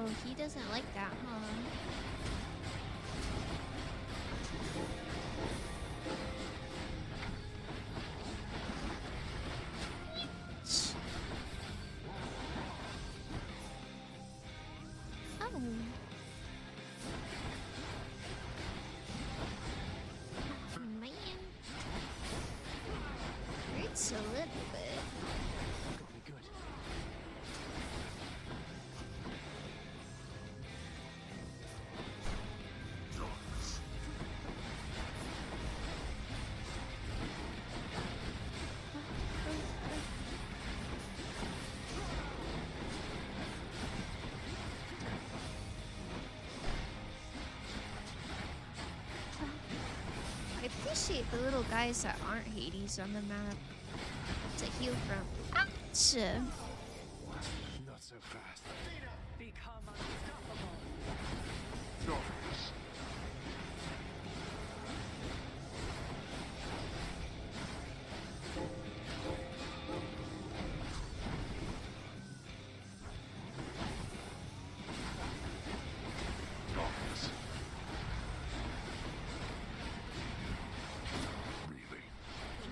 Oh, he doesn't like that, huh? Oh. Man. Hurts a little bit. Got me good. I appreciate the little guys that aren't Hades on the map to heal from. Ouch! Not so fast. Become unstoppable.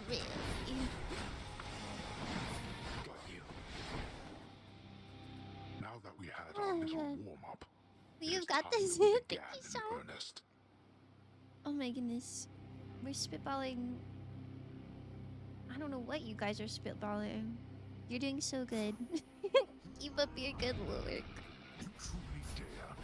Really? Got you. Now that we had our little warm-up, You've it's got time this. we Thank began you, in Sean. earnest. Oh my goodness. We're spitballing. I don't know what you guys are spitballing. You're doing so good. Keep up your good work. You truly dare.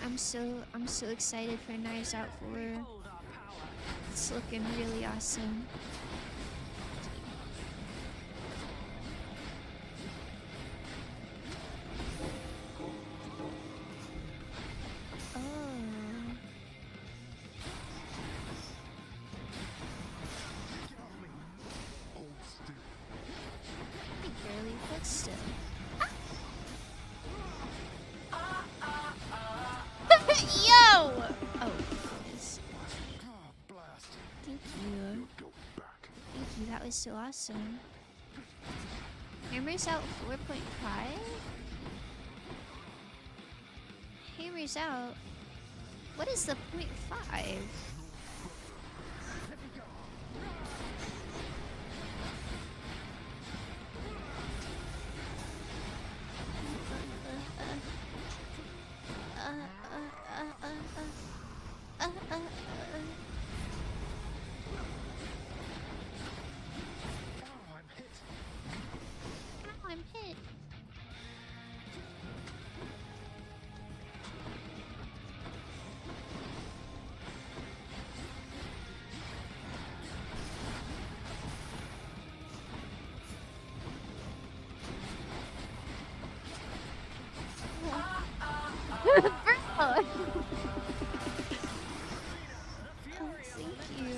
I'm so excited for Knives Out 4. Hold our power. It's looking really awesome. Oh. Hold still. Hey, girly, hold still. Yo! Oh, goodness. Blast. Thank you. Go back. Thank you, that was so awesome. Hammer's out 4.5? Hammer's out? What is the 0.5? Oh, I'm hit. Ow, I'm hit. Bro! Oh, thank you.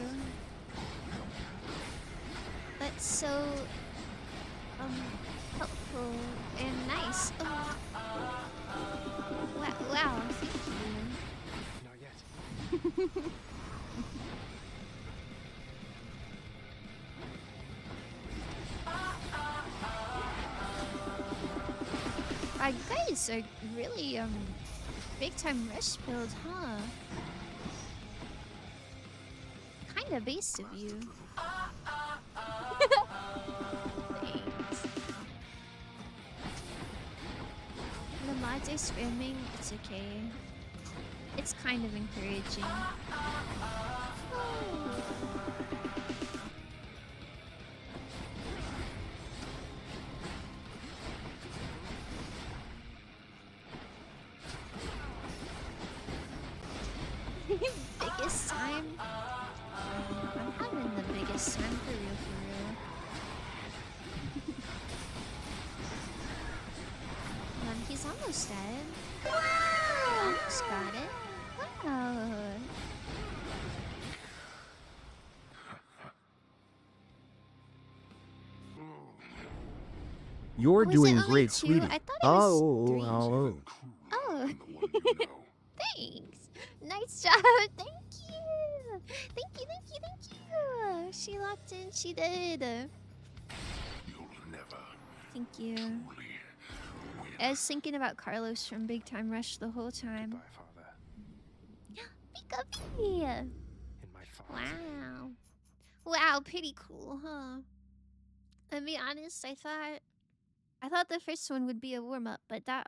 That's so helpful and nice. Oh. Wow, thank you. Not yet. You guys are really big time rush build, huh? Kinda based of you. Thanks. The mods are spamming, it's okay. It's kind of encouraging. Oh. Biggest time? I'm having the biggest time for real, he's almost dead. Almost got it. Wow. You're Was it doing only great, two? sweetie. I thought it was three. Oh. Oh. And the one you know. Thanks. Nice job. Thank you. Thank you, thank you, thank you. She locked in. She did. You'll never Thank you. truly win. I was thinking about Carlos from Big Time Rush the whole time. Goodbye, Father. Pika-pee. In my father's name. Wow. Wow, pretty cool, huh? To be honest, I thought the first one would be a warm up, but that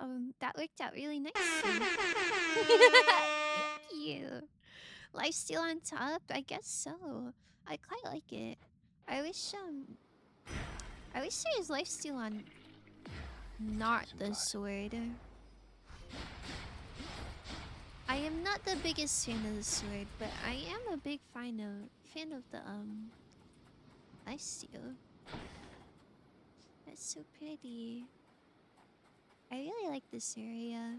worked out really nicely. Thank you. Lifesteal on top? I guess so. I quite like it. I wish there was lifesteal on not the sword. I am not the biggest fan of the sword, but I am a big fan of the lifesteal. That's so pretty. I really like this area.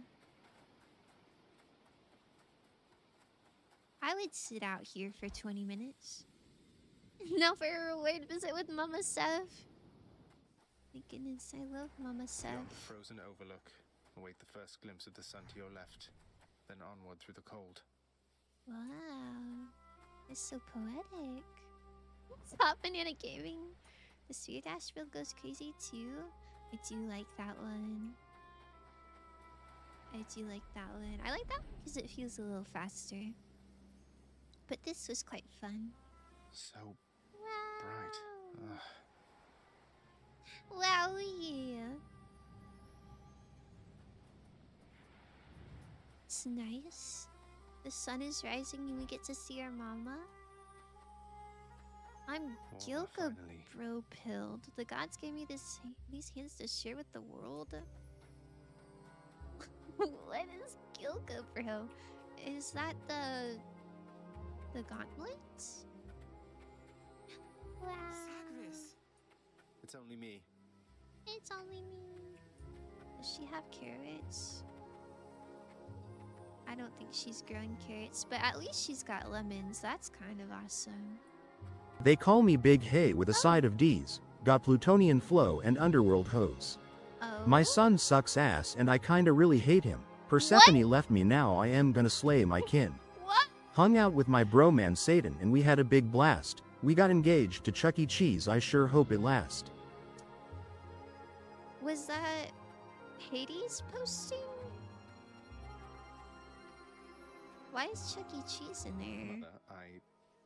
I would sit out here for 20 minutes. Now for a reward visit with Mama Seth. My goodness, I love Mama Seth. Beyond the frozen overlook, await the first glimpse of the sun to your left, then onward through the cold. Wow, it's so poetic. Stop Banana Gaming. The Sweet Asheville goes crazy too. I do like that one. I like that because it feels a little faster. But this was quite fun. So Wow. bright. Wow, yeah. It's nice. The sun is rising and we get to see our mama. I'm Gilga finally. bro pilled. The gods gave me these hands to share with the world. What is Gilga bro? Is that the gauntlet? Wow. It's only me. It's only me. Does she have carrots? I don't think she's growing carrots, but at least she's got lemons. That's kind of awesome. They call me Big Hay with a side of D's. Got Plutonian Flow and Underworld Hose. Oh. My son sucks ass and I kinda really hate him. Persephone left me, now I am gonna slay my kin. What? Hung out with my bro man Satan and we had a big blast. We got engaged to Chuck E. Cheese, I sure hope it lasts. Was that Hades posting? Why is Chuck E. Cheese in there? Mother, I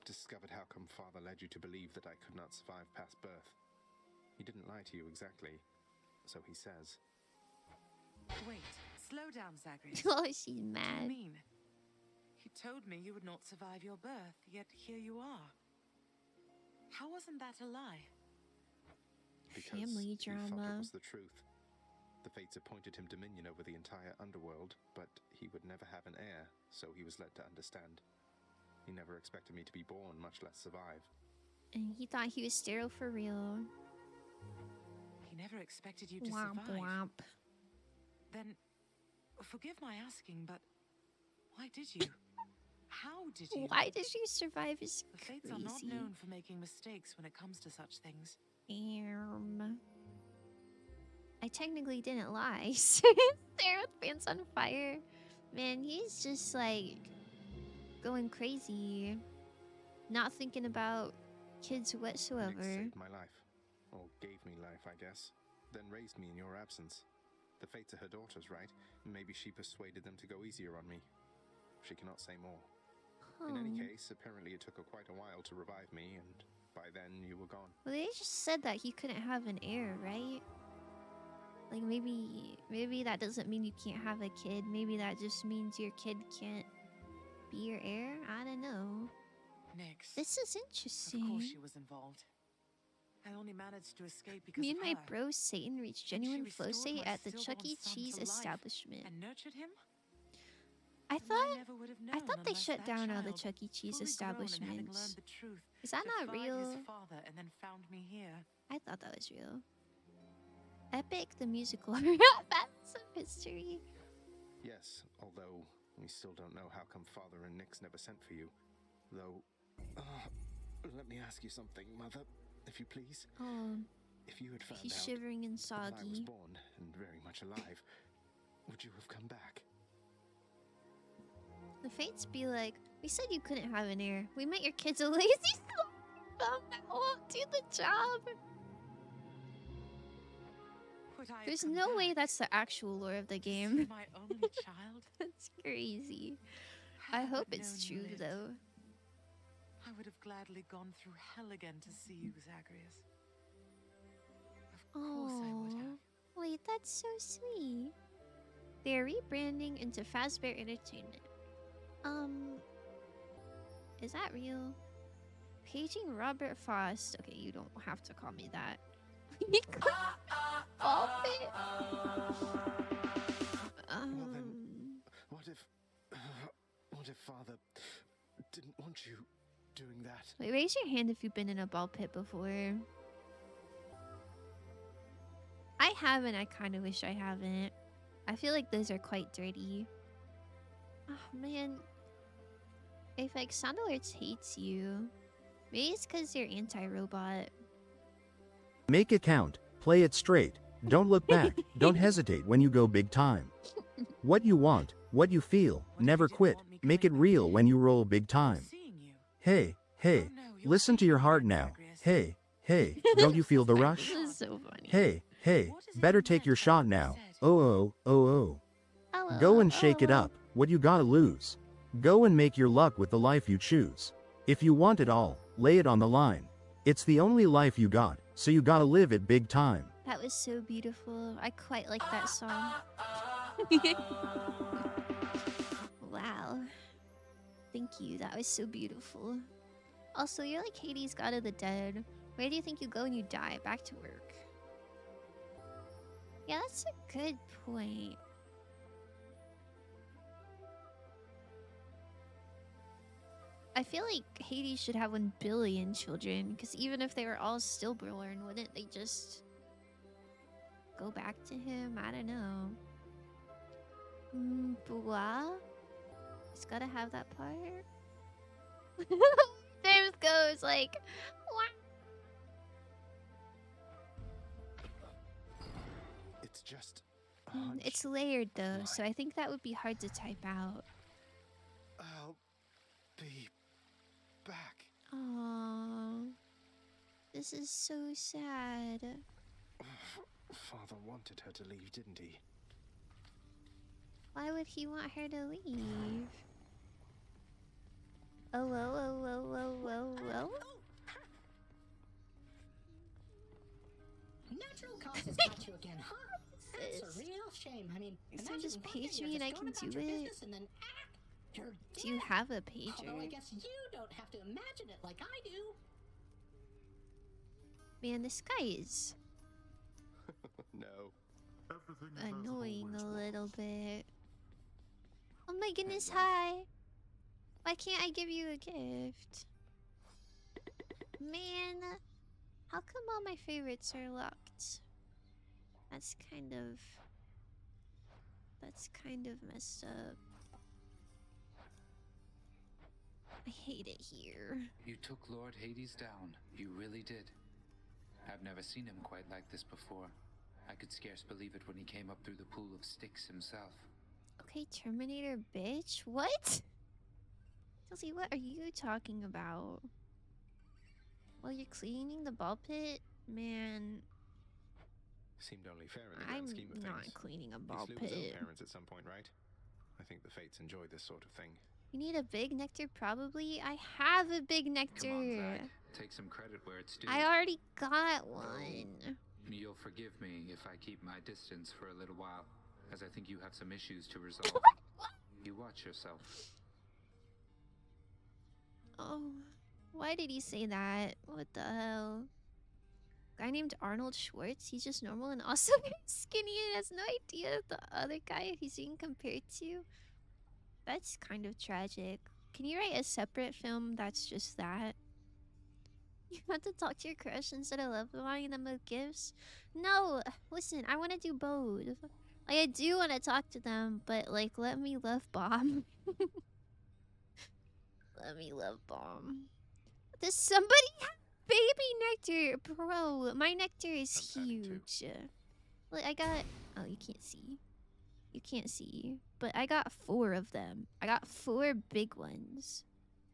discovered how come Father led you to believe that I could not survive past birth. He didn't lie to you exactly, so he says. Wait, slow down, Zagreus. Oh, she's What do you mad. mean? You told me you would not survive your birth, yet here you are. How wasn't that a lie? Because Family he thought drama. it was the truth. The fates appointed him dominion over the entire underworld, but he would never have an heir, so he was led to understand. He never expected me to be born, much less survive. And he thought he was sterile for real. He never expected you to Womp survive. womp. Then, forgive my asking, but why did you? How did you? Why did you survive is The fates crazy. are not known for making mistakes when it comes to such things. I technically didn't lie. There with pants on fire. Man, he's just like going crazy. Not thinking about kids Nick whatsoever. saved my life. Or gave me life, I guess. Then raised me in your absence. The fates are her daughters, right? Maybe she persuaded them to go easier on me. She cannot say more. In any case, apparently it took her quite a while to revive me, and by then you were gone. Well, they just said that he couldn't have an heir, right? Like maybe that doesn't mean you can't have a kid. Maybe that just means your kid can't be your heir. I don't know. Nyx. This is Of interesting. course she was involved. I only managed to escape because Me of and my her. bro Satan reached And she genuine flow restored state my at the Chuck E. stillborn son Cheese to life establishment. And nurtured him? I And thought never would have I known thought they unless shut that down all the child, Chuck E. Cheese fully grown and having establishments. learned the truth, Is that not defied real? his father and then found me here. I thought that was real. Epic the musical. That's some history. Yes, although we still don't know how come Father and Nyx never sent for you. Though, let me ask you something, Mother, if you please. Oh, If you had found he's out shivering and that I was soggy. born and very much alive, would you have come back? The fates be like, we said you couldn't have an heir. We met your kid's a lazy son that won't do the job. Would I have There's come no way back that's the actual lore of the to game. see my only child? That's crazy. Had I hope but it's known true Lid, though. I would have gladly gone through hell again to see you, Zagreus. Of course I would Oh, have. wait, that's so sweet. They're rebranding into Fazbear Entertainment. Is that real? Paging Robert Frost. Okay, you don't have to call me that. Ball pit. Well then, what if Father didn't want you doing that? Wait, raise your hand if you've been in a ball pit before. I haven't. I kind of wish I haven't. I feel like those are quite dirty. Oh man. If like Sound Alerts hates you, maybe it's because you're anti-robot. Make it count. Play it straight. Don't look back. Don't hesitate when you go big time. What you want, what you feel, never quit. Make it real when you roll big time. Hey, hey, listen to your heart now. Hey, hey, don't you feel the rush? This is so funny. Hey, hey, better take your shot now. Oh. Go and shake it up. What you gotta lose? Go and make your luck with the life you choose. If you want it all, lay it on the line. It's the only life you got, so you gotta live it big time. That was so beautiful. I quite like that song. Wow. Thank you. That was so beautiful. Also, you're like Hades, god of the dead. Where do you think you go when you die? Back to work. Yeah, that's a good point. I feel like Hades should have 1 billion children, because even if they were all stillborn, wouldn't they just go back to him? I don't know. Bois? It's gotta have that part. James goes like, what? It's just. It's layered though, so I think that would be hard to type out. I'll be back. Aww. This is so sad. Father wanted her to leave, didn't he? Why would he want her to leave? Oh. Natural causes got you again, huh? That's a real shame. I mean, Next time imagine just one page day me you're and I just can going about do your it. business and then you're Do you have a pager? Although I guess you don't have to imagine it like I do. Man, this guy is No. annoying a little bit. Oh my goodness, hi. Why can't I give you a gift? Man, how come all my favorites are locked? That's kind of messed up. I hate it here. You took Lord Hades down. You really did. I've never seen him quite like this before. I could scarce believe it when he came up through the pool of sticks himself. Okay, Terminator bitch? What? Chelsea, what are you talking about? While you're cleaning the ball pit? Man, Seemed only fair in the grand I'm scheme of not things. cleaning a He ball slew his own pit. parents at some point, right? I think the Fates enjoy this sort of thing. You need a big nectar? Probably. I have a big nectar. Come on, Zach. Take some credit where it's due. I already got one. You'll forgive me if I keep my distance for a little while, as I think you have some issues to resolve. You watch yourself. Oh, why did he say that? What the hell? Guy named Arnold Schwartz? He's just normal and also very skinny and has no idea of the other guy he's being compared to? That's kind of tragic. Can you write a separate film that's just that? You have to talk to your crush instead of love bombing them with gifts? No! Listen, I want to do both. Like, I do want to talk to them, but, like, let me love bomb. Let me love bomb. Does somebody have baby nectar? Bro, my nectar is huge. Like, I got... Oh, you can't see. You can't see. But I got 4 of them. I got 4 big ones.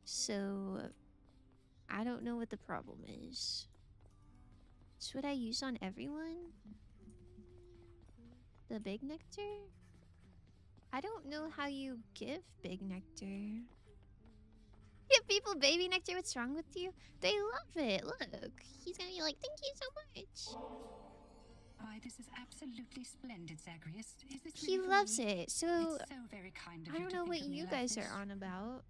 So... I don't know what the problem is. Should I use on everyone? The big nectar? I don't know how you give big nectar. Give people baby nectar, what's wrong with you? They love it. Look, he's gonna be like, thank you so much. Why, this is absolutely splendid, Zagreus. Is this He really for loves me? it, so It's so very kind of I you don't to know think what of me you like guys this. are on about.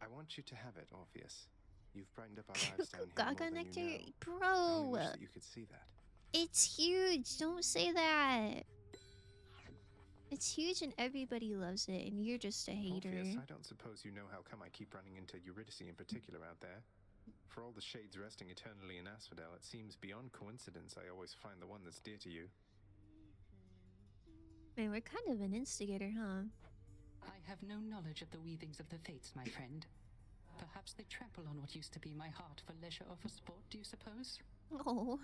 I want you to have it, Orpheus. You've brightened up our lives down here more Gaga than nectar? you know. I only Bro, wish that you could see that. it's huge. Don't say that. It's huge and everybody loves it, and you're just a hater. Orpheus, I don't suppose you know how come I keep running into Eurydice in particular out there. For all the shades resting eternally in Asphodel, it seems beyond coincidence I always find the one that's dear to you. Man, we're kind of an instigator, huh? I have no knowledge of the weavings of the fates, my friend. Perhaps they trample on what used to be my heart for leisure or for sport, do you suppose? Oh.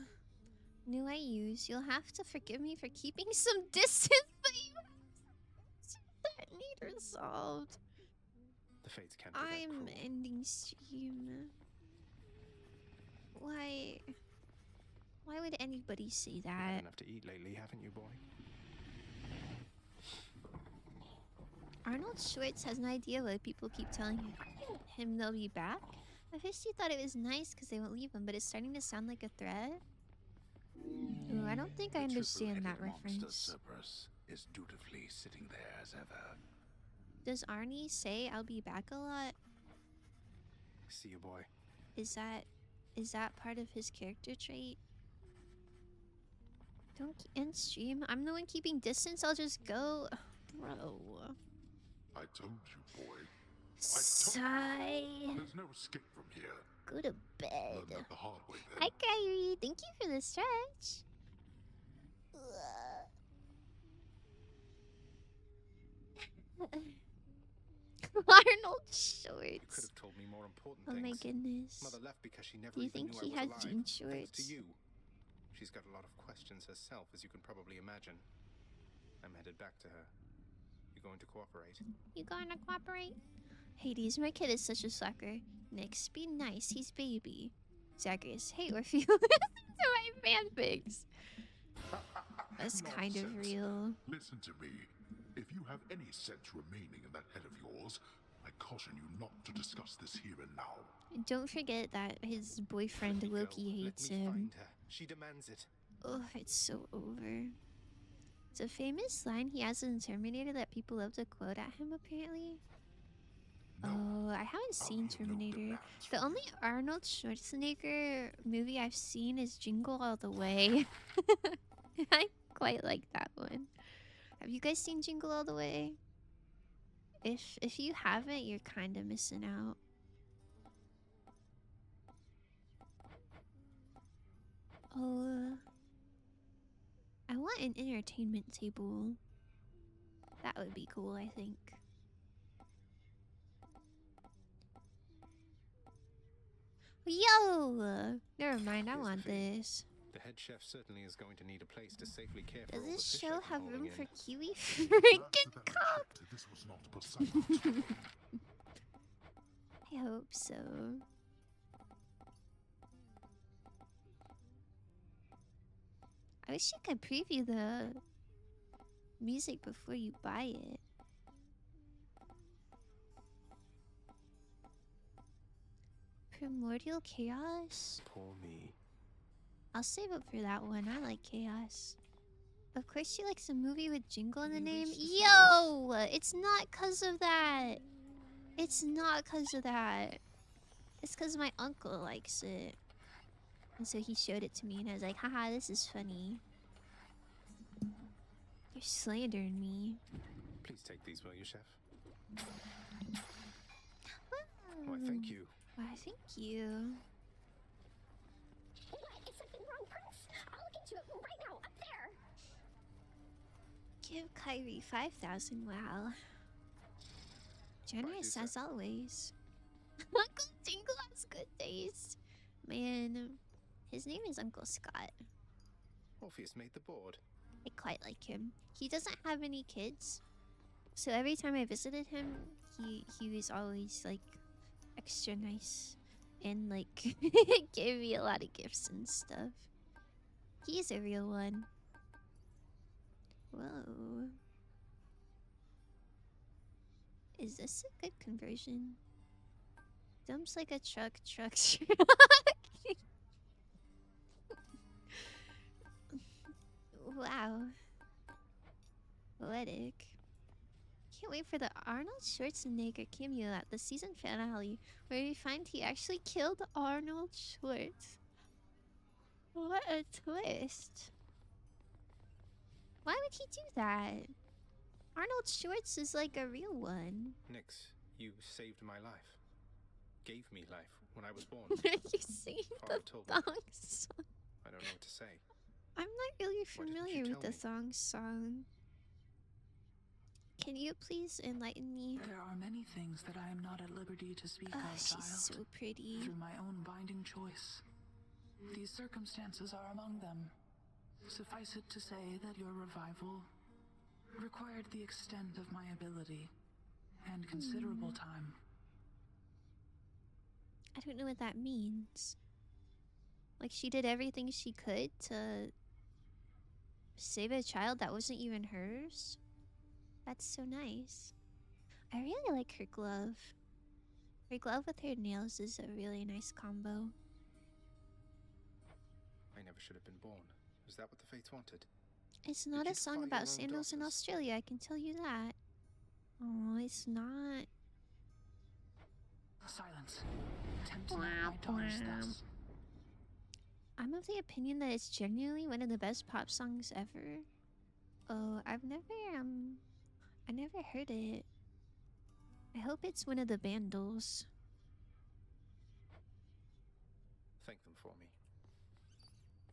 New I use. You'll have to forgive me for keeping some distance, but you have that need resolved. The fates can't be that I'm cruel. ending stream. Why would anybody say You've that? had enough to eat lately, haven't you, boy? Arnold Schwartz has an idea why people keep telling him they'll be back. At first he thought it was nice because they won't leave him, but it's starting to sound like a threat. Ooh, I don't think I understand that reference. Cerberus is dutifully sitting there as ever. Does Arnie say I'll be back a lot? See you, boy. Is that part of his character trait? Don't end stream. I'm the one keeping distance. I'll just go. Bro. I told you, boy. Sigh. There's no escape from here. Go to bed. Learn that the hard way then. Hi, Kyrie. Thank you for the stretch. Arnold Shorts. You could have told me more important Oh things. my goodness. Mother left because she never Do you even think knew he I has was alive. jean Thanks shorts? to you. She's got a lot of questions herself, as you can probably imagine. I'm headed back to her. You going to cooperate? You gonna cooperate? Hades, my kid is such a sucker. Nyx, be nice. He's baby. Zagreus, hey Orpheus. Listen to my fanfics. That's kind of Nonsense. real. Listen to me. If you have any sense remaining in that head of yours, I caution you not to discuss this here and now. Don't forget that his boyfriend Let me Loki go. hates Let me him. find her. She demands it. Oh, it's so over. It's a famous line he has in Terminator that people love to quote at him, apparently. Oh, I haven't seen Terminator. The only Arnold Schwarzenegger movie I've seen is Jingle All the Way. I quite like that one. Have you guys seen Jingle All the Way? If you haven't, you're kind of missing out. Oh, I want an entertainment table. That would be cool, I think. Yo! Never mind, I want this. The head chef certainly is going to need a place to safely care for Does all the this fish show I've been have hauling room in. for kiwi? Freaking cop! This was not Poseidon. I hope so. I wish you could preview the music before you buy it. Primordial Chaos? Poor me. I'll save up for that one. I like chaos. Of course she likes a movie with Jingle in the name. Yo! It's not cause of that. It's not cause of that. It's cause my uncle likes it. And so he showed it to me and I was like, haha, this is funny. You're slandering me. Please take these, will you, chef? Why, thank you. Why, thank you. What? Is something wrong, Prince? I'll look into it right now, up there. Give Kyrie 5,000, wow. Generous as always. Uncle Jingle has good taste. Man, his name is Uncle Scott. Orpheus made the board. I quite like him. He doesn't have any kids. So every time I visited him, he was always like extra nice and like gave me a lot of gifts and stuff. He's a real one. Whoa. Is this a good conversion? Dumps like a truck. Wow. Poetic. Can't wait for the Arnold Schwarzenegger cameo at the season finale, where we find he actually killed Arnold Schwartz. What a twist. Why would he do that? Arnold Schwartz is like a real one. Nyx, you saved my life. Gave me life when I was born. You sing Father the told me. thong song. I don't know what to say. I'm not really Why didn't familiar you with tell the me? thong song. Can you please enlighten me? There are many things that I am not at liberty to speak of, She's child. so pretty. Through my own binding choice. These circumstances are among them. Suffice it to say that your revival required the extent of my ability and considerable time. I don't know what that means. Like, she did everything she could to save a child that wasn't even hers? That's so nice. I really like her glove. Her glove with her nails is a really nice combo. I never should have been born. Is that what the Fates wanted? It's not you a song defy about your own sandals in daughters? Australia, I can tell you that. Oh, it's not. Silence. Tempt not my daughters thus. I'm of the opinion that it's genuinely one of the best pop songs ever. Oh, I never heard it. I hope it's one of the Vandals. Thank them for me.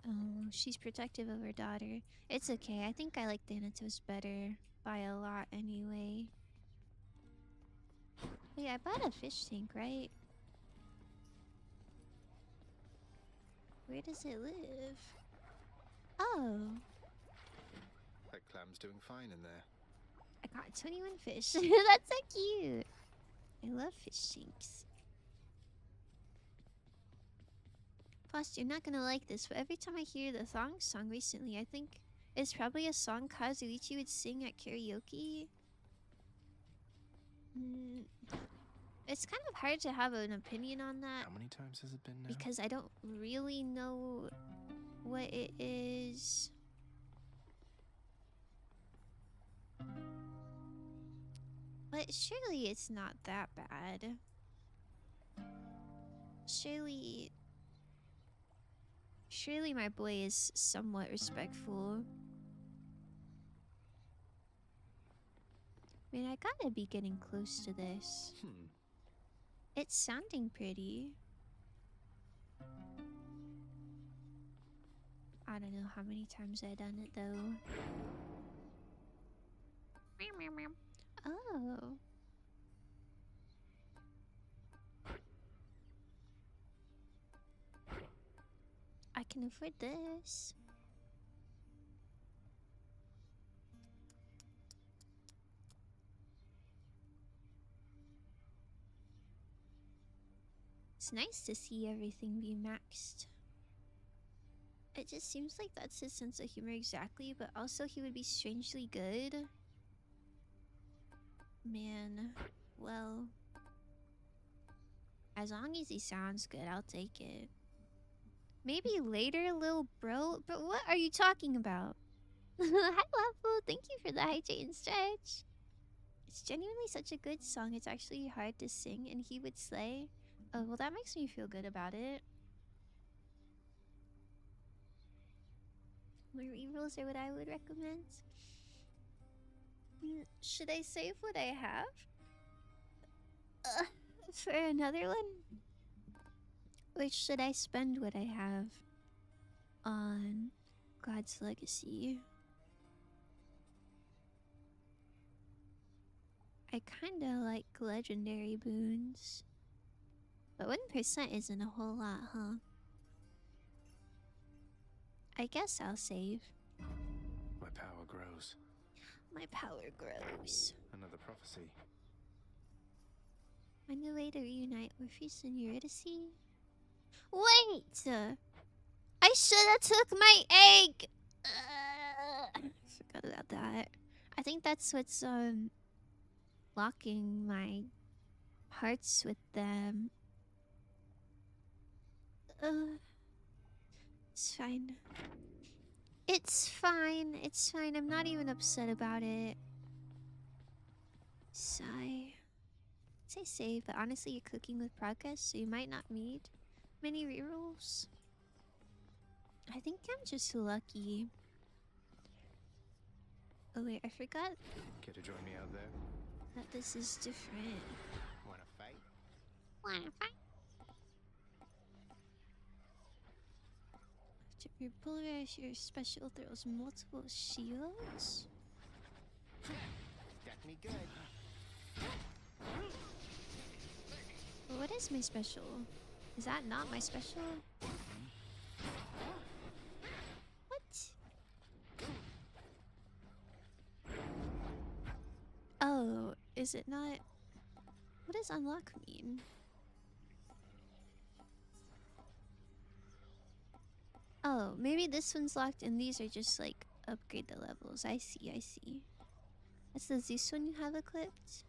Oh, she's protective of her daughter. It's okay, I think I like Thanatos better. By a lot, anyway. Wait, I bought a fish tank, right? Where does it live? Oh, That clam's doing fine in there. I got 21 fish. That's so cute. I love fish tanks. Plus, you're not gonna like this, but every time I hear the thong song recently, I think it's probably a song Kazuichi would sing at karaoke. It's kind of hard to have an opinion on that. How many times has it been now? Because I don't really know what it is. But surely it's not that bad. Surely my boy is somewhat respectful. I mean, I gotta be getting close to this. It's sounding pretty. I don't know how many times I've done it though. Oh. I can afford this. It's nice to see everything be maxed. It just seems like that's his sense of humor exactly, but also he would be strangely good. Man, well, as long as he sounds good, I'll take it. Maybe later, little bro, but what are you talking about? Hi, Waffle, thank you for the hydrate and stretch. It's genuinely such a good song, it's actually hard to sing, and he would slay. Oh, well, that makes me feel good about it. More rerolls are what I would recommend. Should I save what I have? For another one? Or should I spend what I have on God's Legacy? I kinda like legendary boons. But 1% isn't a whole lot, huh? I guess I'll save. My power grows. My power grows. Another prophecy. Find a way to reunite Orpheus and Eurydice? Wait! I should have took my egg! Forgot about that. I think that's what's locking my hearts with them. It's fine. It's fine. It's fine. I'm not even upset about it. Sigh. Say save, but honestly, you're cooking with progress, so you might not need many rerolls. I think I'm just lucky. Oh wait, I forgot Care to join me out there? that this is different. Wanna fight? Wanna fight? After you polarize, your special throws multiple shields. Got me good. What is my special? Is that not my special? What? Oh, is it not? What does unlock mean? Oh, maybe this one's locked and these are just like upgrade the levels. I see, I see. That's the Zeus one you have equipped?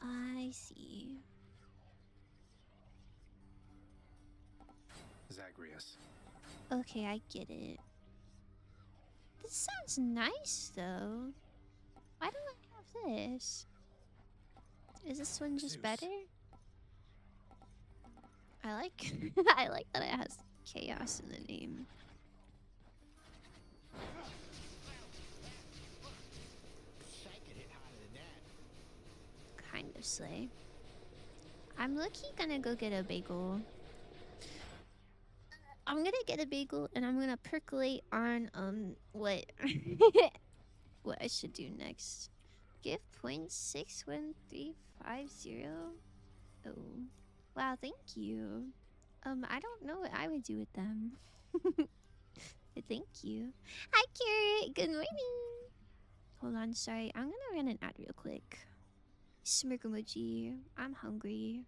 I see. Zagreus. Okay, I get it. This sounds nice though. Why don't I have this? Is this one just better? I like I like that it has chaos in the name. Kind of slay. I'm lucky gonna go get a bagel. I'm gonna get a bagel and I'm gonna percolate on what what I should do next. Give 0.61350. Oh. Wow, thank you. I don't know what I would do with them. But thank you. Hi Carrot, good morning. Hold on, sorry. I'm gonna run an ad real quick. Smirk emoji. I'm hungry.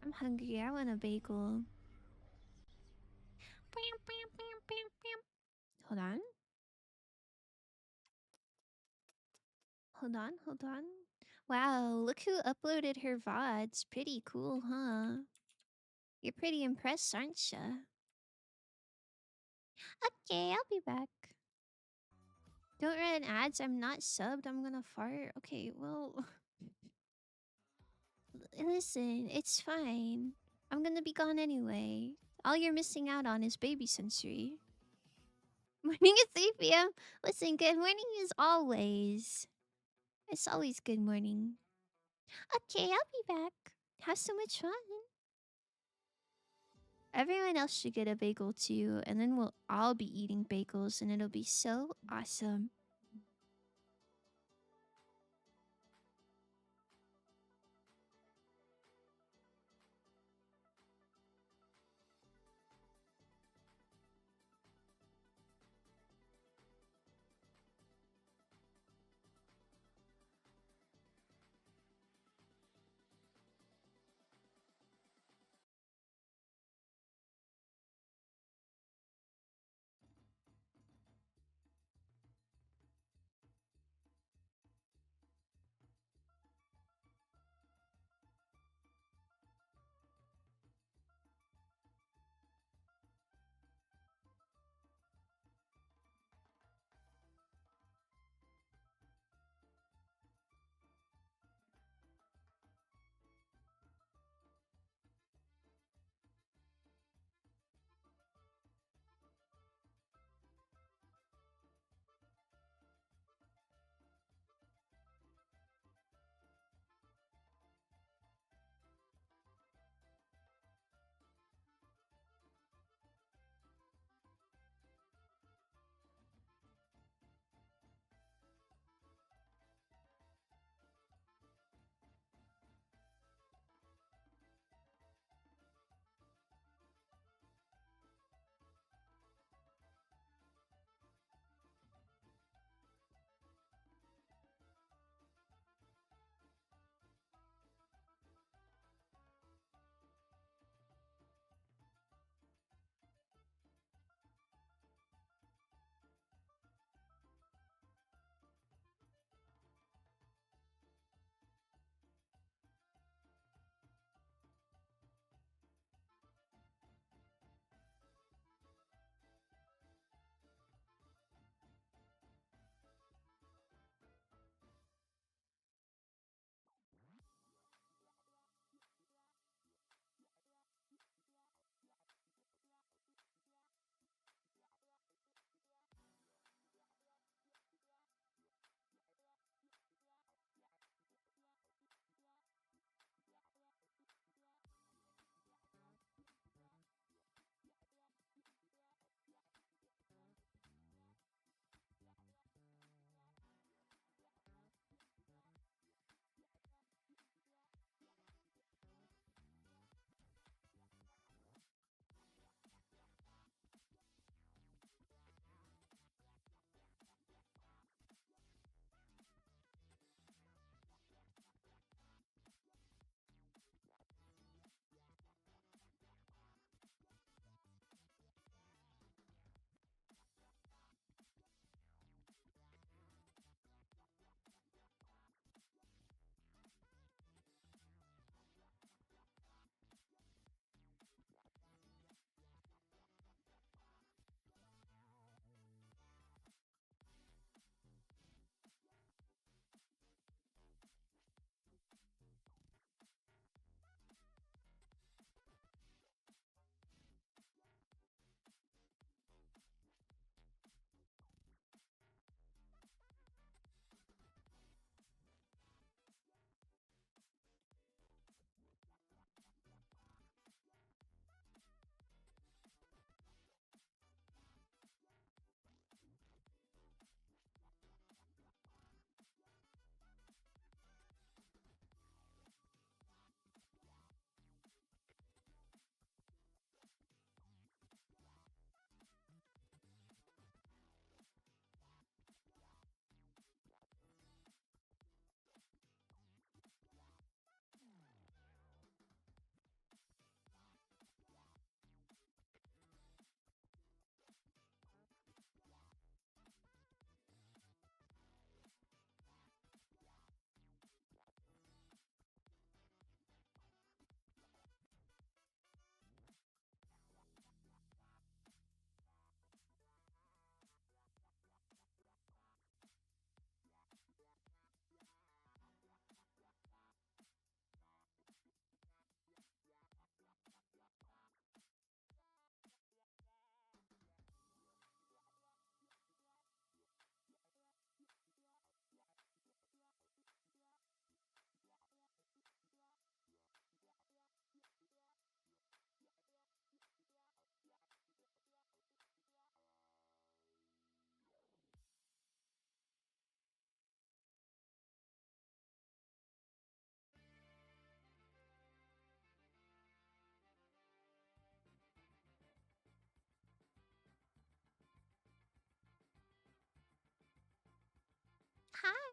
I'm hungry. I want a bagel. Hold on. Hold on, hold on. Wow, look who uploaded her VODs. Pretty cool, huh? You're pretty impressed, aren't ya? Okay, I'll be back. Don't run ads. I'm not subbed. I'm gonna fart. Okay, well... Listen, it's fine. I'm gonna be gone anyway. All you're missing out on is baby sensory. Morning at 3 p.m. Listen, good morning is always. It's always good morning. Okay, I'll be back. Have so much fun. Everyone else should get a bagel too, and then we'll all be eating bagels, and it'll be so awesome.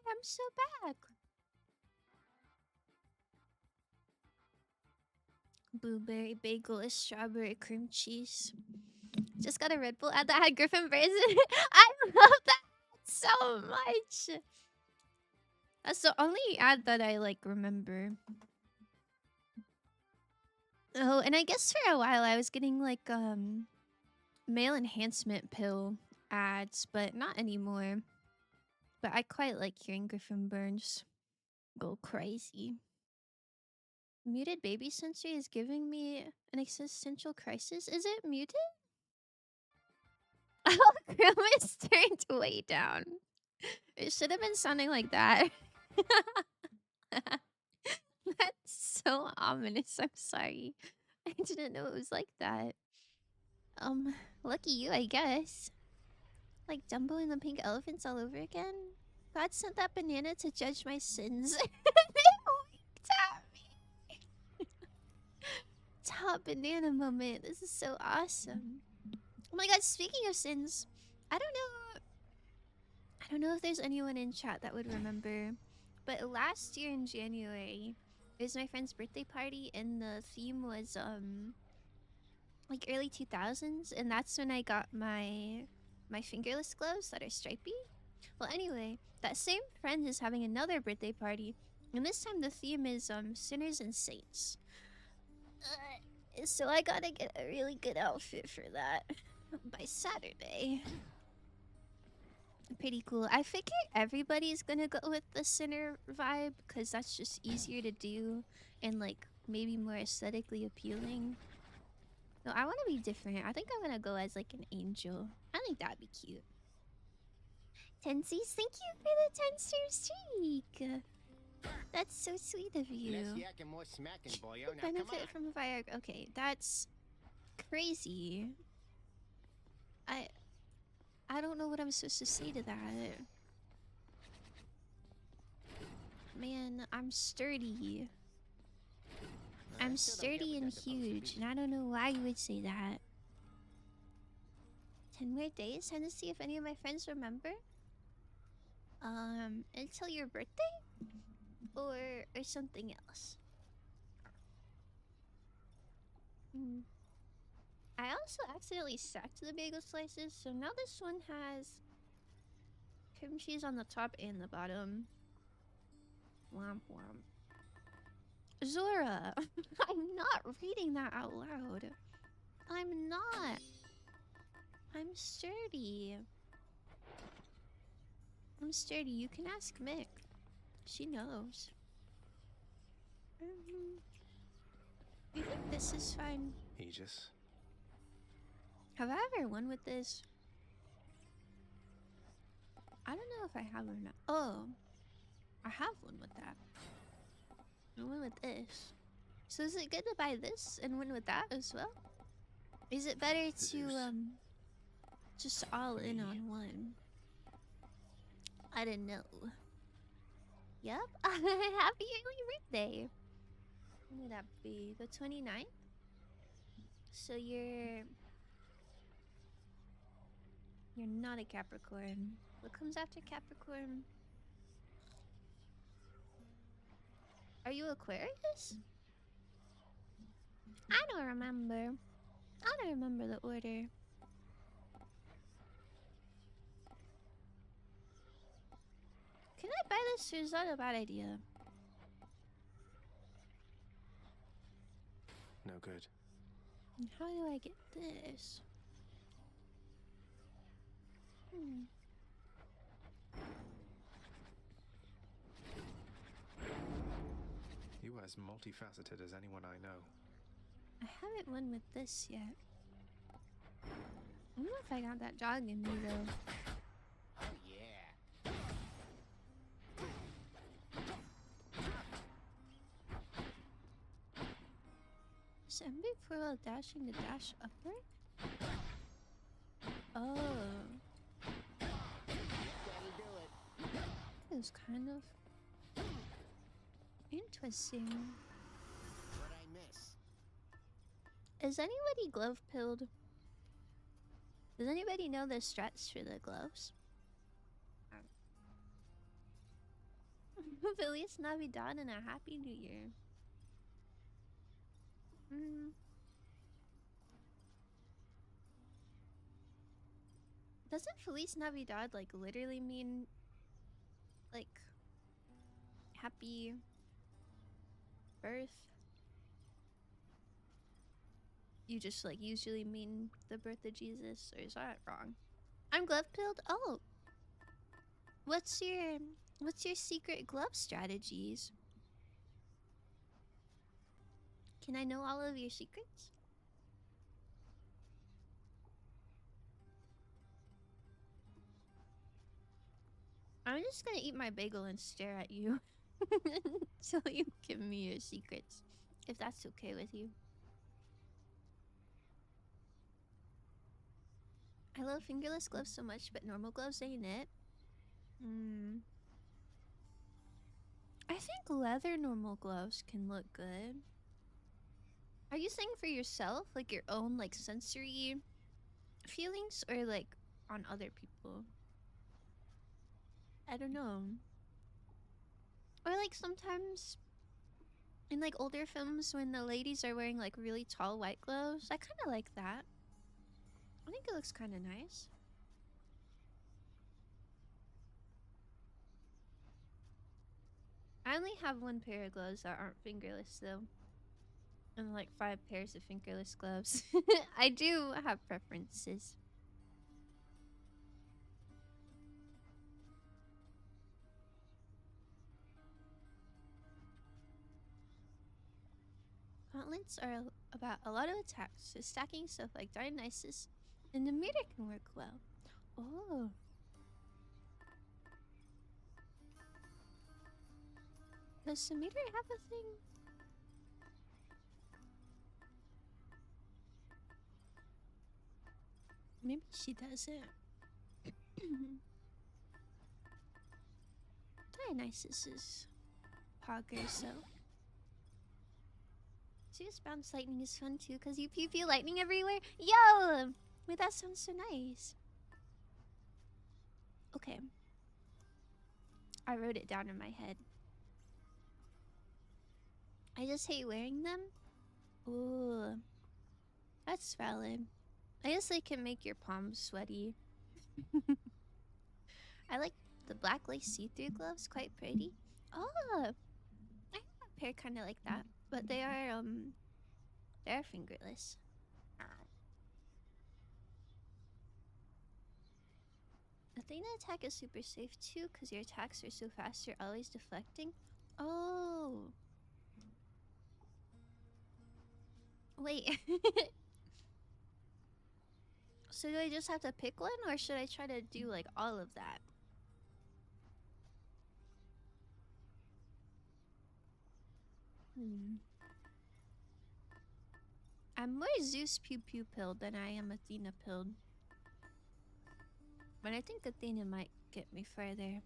I'm so back. Blueberry bagel is strawberry cream cheese. Just got a Red Bull ad that had Griffin Bears in it. I love that so much. That's the only ad that I like remember. Oh, and I guess for a while I was getting like male enhancement pill ads, but not anymore. But I quite like hearing Griffin Burns go crazy. Muted baby sensory is giving me an existential crisis. Is it muted? Oh, Grimace turned way down. It should have been sounding like that. That's so ominous. I'm sorry. I didn't know it was like that. Lucky you, I guess. Like Dumbo and the pink elephants all over again. God sent that banana to judge my sins. They winked at me. Top banana moment. This is so awesome. Oh my god, speaking of sins, I don't know if there's anyone in chat that would remember, but last year in January, it was my friend's birthday party and the theme was like early 2000s, and that's when I got my fingerless gloves that are stripy. Well, anyway, that same friend is having another birthday party, and this time the theme is sinners and saints. So I gotta get a really good outfit for that by Saturday. Pretty cool. I figure everybody's gonna go with the sinner vibe because that's just easier to do and like maybe more aesthetically appealing. No, I want to be different. I think I'm gonna go as like an angel. I think that'd be cute. Tensies, thank you for the 10-star streak. That's so sweet of you. Benefit from Viagra. Okay, that's crazy. I don't know what I'm supposed to say to that. Man, I'm sturdy. I'm sturdy and huge, and I don't know why you would say that. 10 more days? Time to see if any of my friends remember? Until your birthday? Or something else? I also accidentally stacked the bagel slices, so now this one has cream cheese on the top and the bottom. Womp womp. Zora! I'm not reading that out loud. I'm not. I'm sturdy. I'm sturdy. You can ask Mick. She knows. You think this is fine? Aegis. Have I ever won with this? I don't know if I have or not. Oh, I have won with that. I won with this. So is it good to buy this and win with that as well? Is it better to just all in on one? I don't know. Yep. Happy early birthday. When would that be? The 29th? So you're not a Capricorn. What comes after Capricorn? Are you Aquarius? I don't remember. I don't remember the order. Can I buy this or is that a bad idea? No good. How do I get this? You are as multifaceted as anyone I know. I haven't won with this yet. I don't know if I got that dog in me though. Oh yeah. Is MB4 while dashing to dash upward? Oh. It was kind of interesting. What'd I miss? Is anybody glove pilled? Does anybody know the strats for the gloves? Feliz Navidad and a Happy New Year. Doesn't Feliz Navidad like literally mean like happy birth? You just like usually mean the birth of Jesus, or is that wrong? I'm glove pilled. Oh, what's your secret glove strategies? Can I know all of your secrets? I'm just gonna eat my bagel and stare at you until you give me your secrets, if that's okay with you. I love fingerless gloves so much, but normal gloves ain't it. I think leather normal gloves can look good. Are you saying for yourself, like your own like sensory feelings, or like on other people? I don't know. Or like sometimes in like older films when the ladies are wearing like really tall white gloves, I kind of like that. I think it looks kind of nice. I only have one pair of gloves that aren't fingerless though. And like 5 pairs of fingerless gloves. I do have preferences. Gauntlets are about a lot of attacks, so stacking stuff like Dionysus and the meter can work well. Oh. Does Samira have a thing? Maybe she doesn't. Dionysus is Hogger, so. Zeus bounce lightning is fun too, because you pew pew lightning everywhere. Yo! Wait, that sounds so nice. Okay. I wrote it down in my head. I just hate wearing them. Ooh. That's valid. I guess they can make your palms sweaty. I like the black lace see-through gloves, quite pretty. Oh! I have a pair kind of like that. But they're fingerless. Athena attack is super safe too, because your attacks are so fast you're always deflecting. Oh. Wait. So do I just have to pick one, or should I try to do like all of that? I'm more Zeus pew pew pilled than I am Athena pilled. But I think Athena might get me further.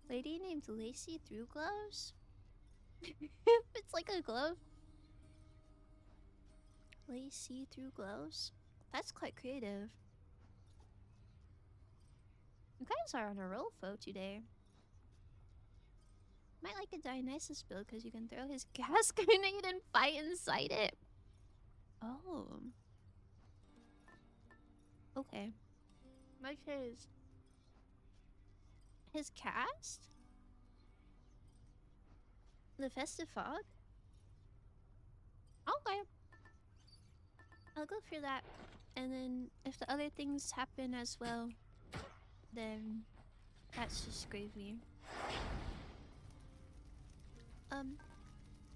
Lady named Lacey through gloves? It's like a glove. Lacey through gloves? That's quite creative. You guys are on a roll, Fo, today. Might like a Dionysus build because you can throw his gas grenade and fight inside it. Oh. Okay. Like his cast? The Festive Fog? Okay. I'll go for that. And then if the other things happen as well, then that's just gravy.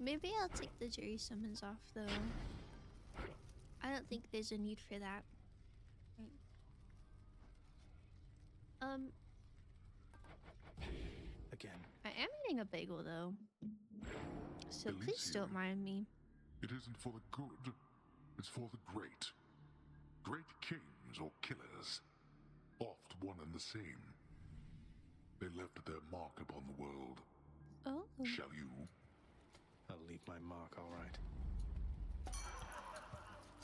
Maybe I'll take the jury summons off though. I don't think there's a need for that. Again. I am eating a bagel though. So please don't mind me. It isn't for the good, it's for the great. Great kings or killers, oft one and the same. They left their mark upon the world. Oh. Shall you? I'll leave my mark, all right.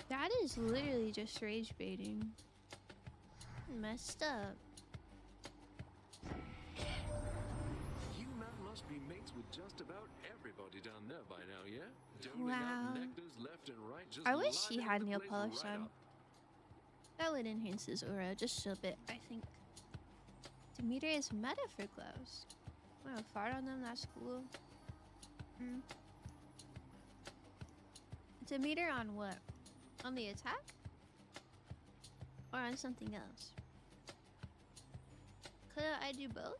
That is literally just rage baiting. Messed up. You man must be just about everybody down there by now, yeah? Wow. Out nectars left and right, just I wish he livening had the nail place polish right on. up. That would enhance his aura just a bit, I think. Demeter is meta for gloves. Wow, fart on them, that's cool. Demeter on what? On the attack? Or on something else? Could I do both?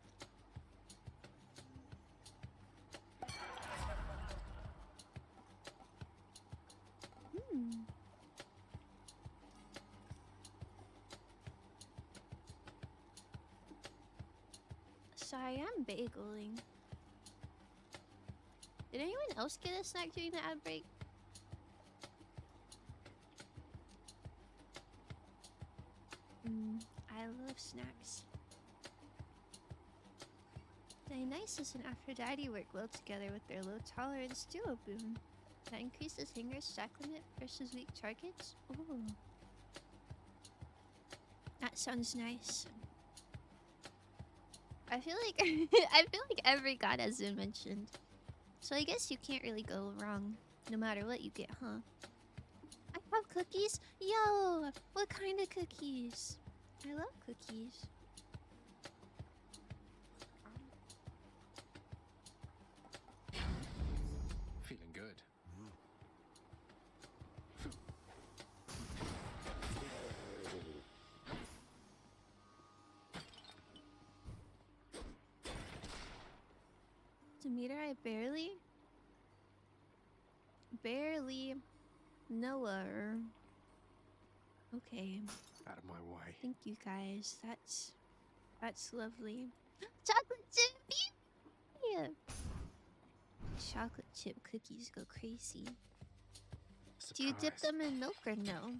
Sorry, I'm bageling. Did anyone else get a snack during the ad break? I love snacks. Dionysus and Aphrodite work well together with their low tolerance duo boom. That increases Hinger's stack limit versus weak targets. Ooh. That sounds nice. I feel like I feel like every god has been mentioned. So I guess you can't really go wrong no matter what you get, huh? I have cookies? Yo! What kind of cookies? I love cookies. Feeling good. Demeter, I barely know her. Okay. Out of my way. Thank you guys. That's lovely. Chocolate chip! Yeah. Chocolate chip cookies go crazy. Do you dip them in milk or no?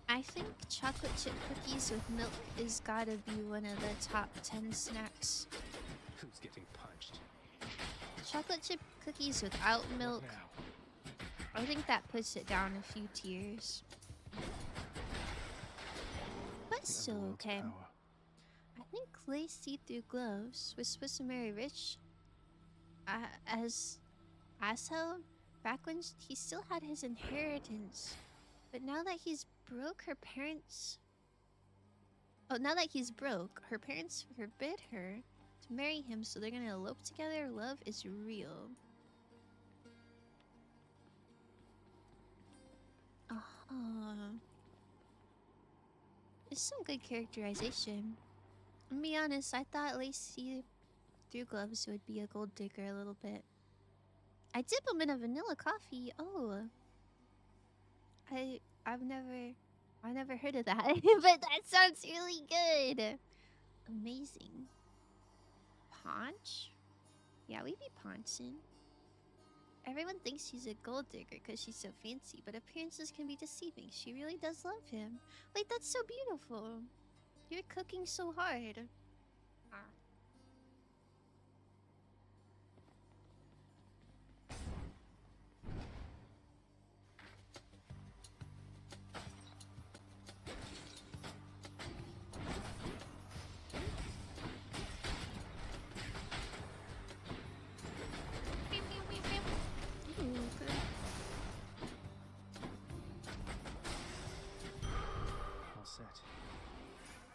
I think chocolate chip cookies with milk is gotta be one of the top 10 snacks. Who's getting punched? Chocolate chip cookies without milk, I think that puts it down a few tiers. But still okay. I think lace see-through gloves with Swiss and Mary Rich as asshole back when he still had his inheritance. But now that he's broke, her parents... Oh, now that he's broke, her parents forbid her to marry him, so they're gonna elope together. Love is real. It's some good characterization. I'll be honest, I thought Lacey through gloves would be a gold digger a little bit. I dip them in a vanilla coffee. Oh. I've never heard of that. But that sounds really good. Amazing. Paunch? Yeah, we be paunchin'. Everyone thinks she's a gold digger because she's so fancy, but appearances can be deceiving. She really does love him. Like, that's so beautiful. You're cooking so hard.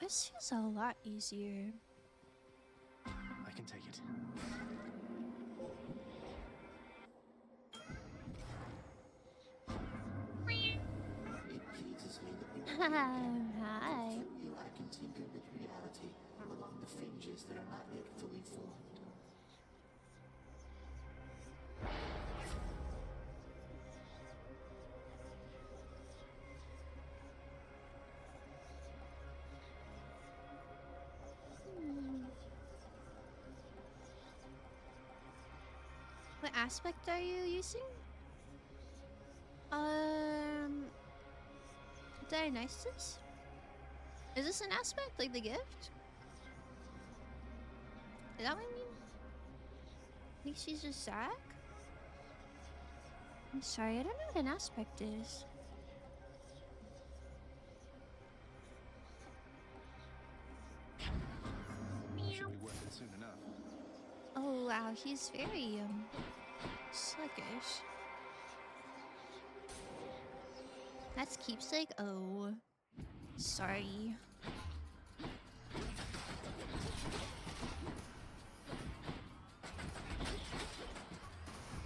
This feels a lot easier. I can take it. Hi. I can tinker with reality along the fringes that are not yet fully formed. What aspect are you using? Dionysus? Is this an aspect, like the gift? Is that what I mean? I think she's just Zack? I'm sorry, I don't know what an aspect is. wow, he's very sluggish. That's keepsake. Oh, sorry.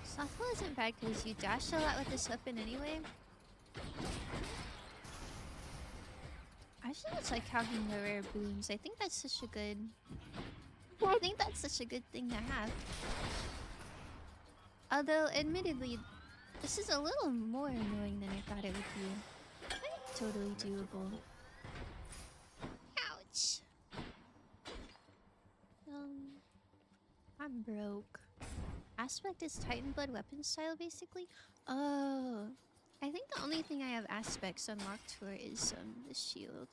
Softball isn't bad because you dash a lot with this weapon anyway. I just don't like having the rare boons. I think that's such a good... I think that's such a good thing to have. Although, admittedly, this is a little more annoying than I thought it would be. Totally doable. Ouch. I'm broke. Aspect is Titan Blood weapon style, basically. Oh, I think the only thing I have aspects unlocked for is the shield.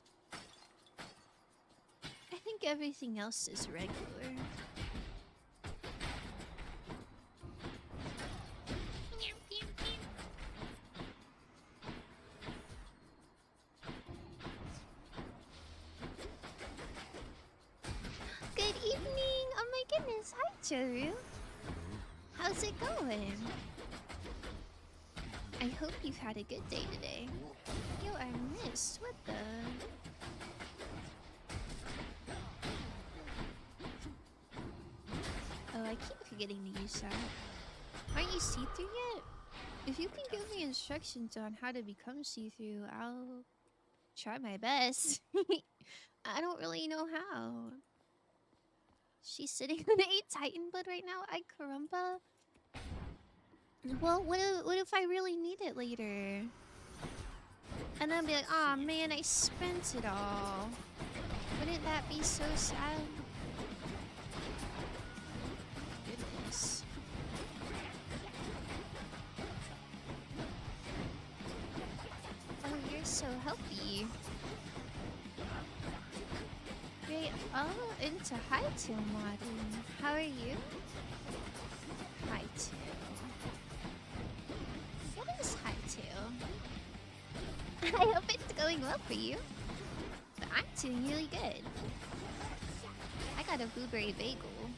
I think everything else is regular. Good evening! Oh my goodness, hi Joru! How's it going? I hope you've had a good day today. You are missed. What the? Oh, I keep forgetting to use that. Aren't you see-through yet? If you can give me instructions on how to become see-through, I'll try my best. I don't really know how. She's sitting on 8 Titan blood right now. I caramba. Well, what if I really need it later? And then I'll be like, aw man, I spent it all. Wouldn't that be so sad? Goodness. Oh, you're so healthy. Great. Oh, into Hytale modding. How are you? Hytale. What is Hytale? I hope it's going well for you. But I'm doing really good. I got a blueberry bagel.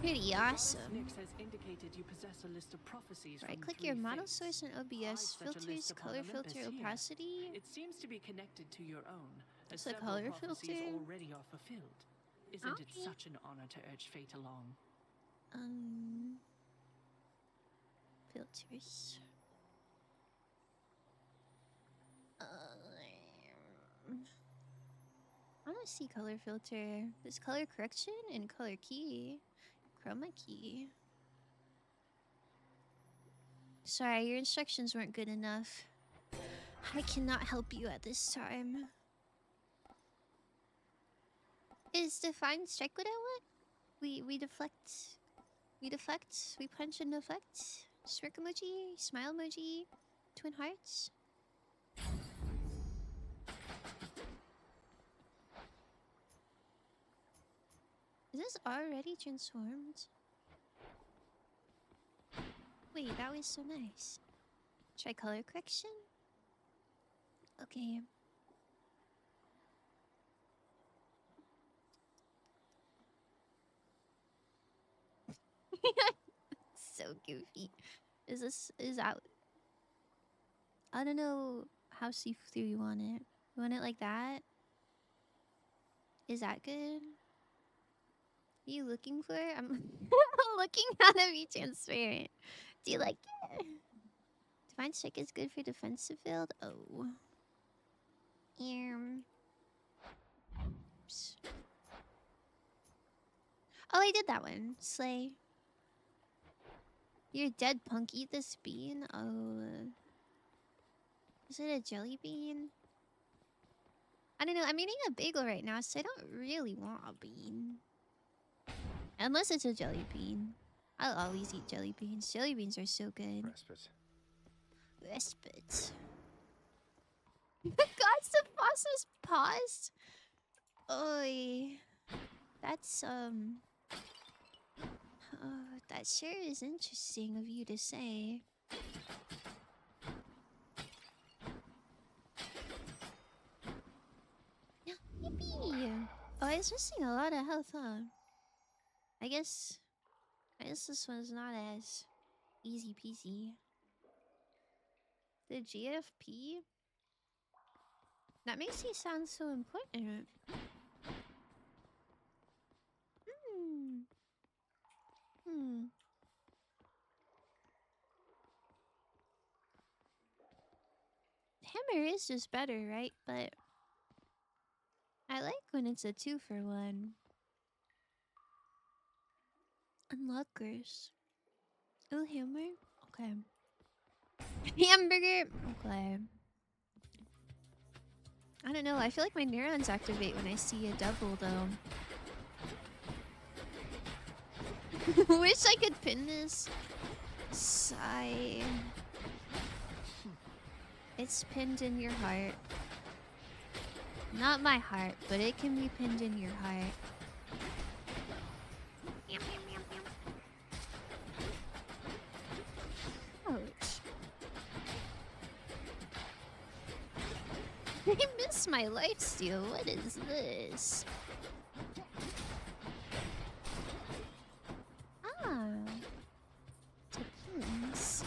Pretty awesome. Nyx has indicated you possess a list of prophecies. Right, from click 3 your model faiths. source and OBS I've set a filters, list upon color Olympus filter, here. opacity. It seems to be connected to your own. As It's a several color prophecies filter. already are fulfilled. Isn't it Okay. such an honor to urge fate along? Filters. I want to see color filter. There's color correction and color key. Chroma key. Sorry, your instructions weren't good enough. I cannot help you at this time. Is Define Strike what I want? We deflect. We deflect. We punch and deflect. Smirk emoji. Smile emoji. Twin hearts. Is this already transformed? Wait, that was so nice. Try color correction? Okay. So goofy. Is that... I don't know how see-through you want it. You want it like that? Is that good? Are you looking for it? I'm looking how to be transparent. Do you like it? Divine Strike is good for defensive field? Oh. Oops. Oh, I did that one. Slay. You're dead, punk. Eat this bean. Oh. Is it a jelly bean? I don't know. I'm eating a bagel right now, so I don't really want a bean. Unless it's a jelly bean. I'll always eat jelly beans. Jelly beans are so good. Respite. Respite. The gods of Phosphorus paused? Oy. That's, Oh, that sure is interesting of you to say. Yippee! Oh, I was missing a lot of health, huh? I guess this one's not as easy peasy. The GFP? That makes you sound so important. Hammer is just better, right? But I like when it's a 2-for-1. Unlockers. Oh, hammer? Okay. Hamburger? Okay. I don't know, I feel like my neurons activate when I see a double, though. Wish I could pin this. Sigh. It's pinned in your heart. Not my heart, but it can be pinned in your heart. Ouch. I miss my lifesteal. What is this? Depends.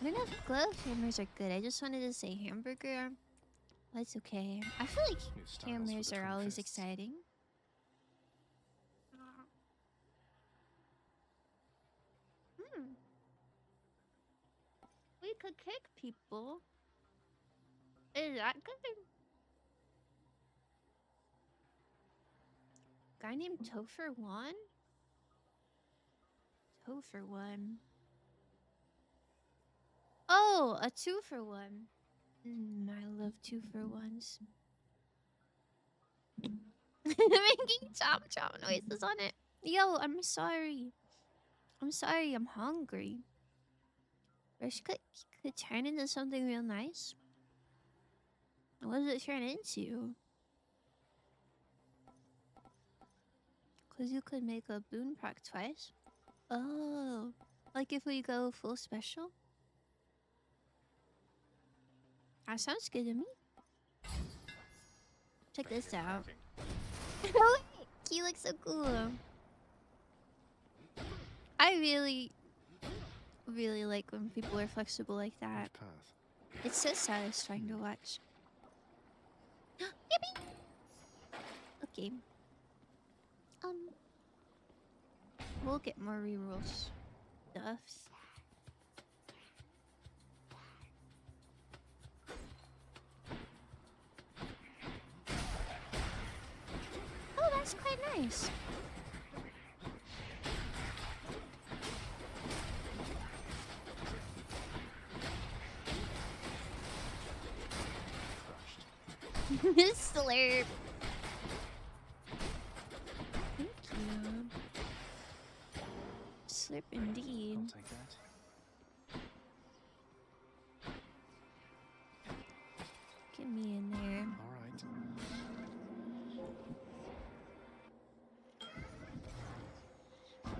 I don't know if glove hammers are good. I just wanted to say hamburger. That's okay. I feel like hammers are always exciting. We could kick people. Is that good? Guy named Topher1? Topher1. Oh, a 2-for-1. I love 2-for-1s. Making chomp chomp noises on it. Yo, I'm sorry. I'm sorry, I'm hungry. Wish could turn into something real nice. What does it turn into? Cause you could make a boon proc twice. Oh, like if we go full special? That sounds good to me. Check this out. Oh, he looks so cool. I really like when people are flexible like that. It's so satisfying to watch. Yippee! Okay. We'll get more reroll stuffs. Oh, that's quite nice. Slurp. Thank you. Slurp indeed. I'll take that. Get me in there. All right.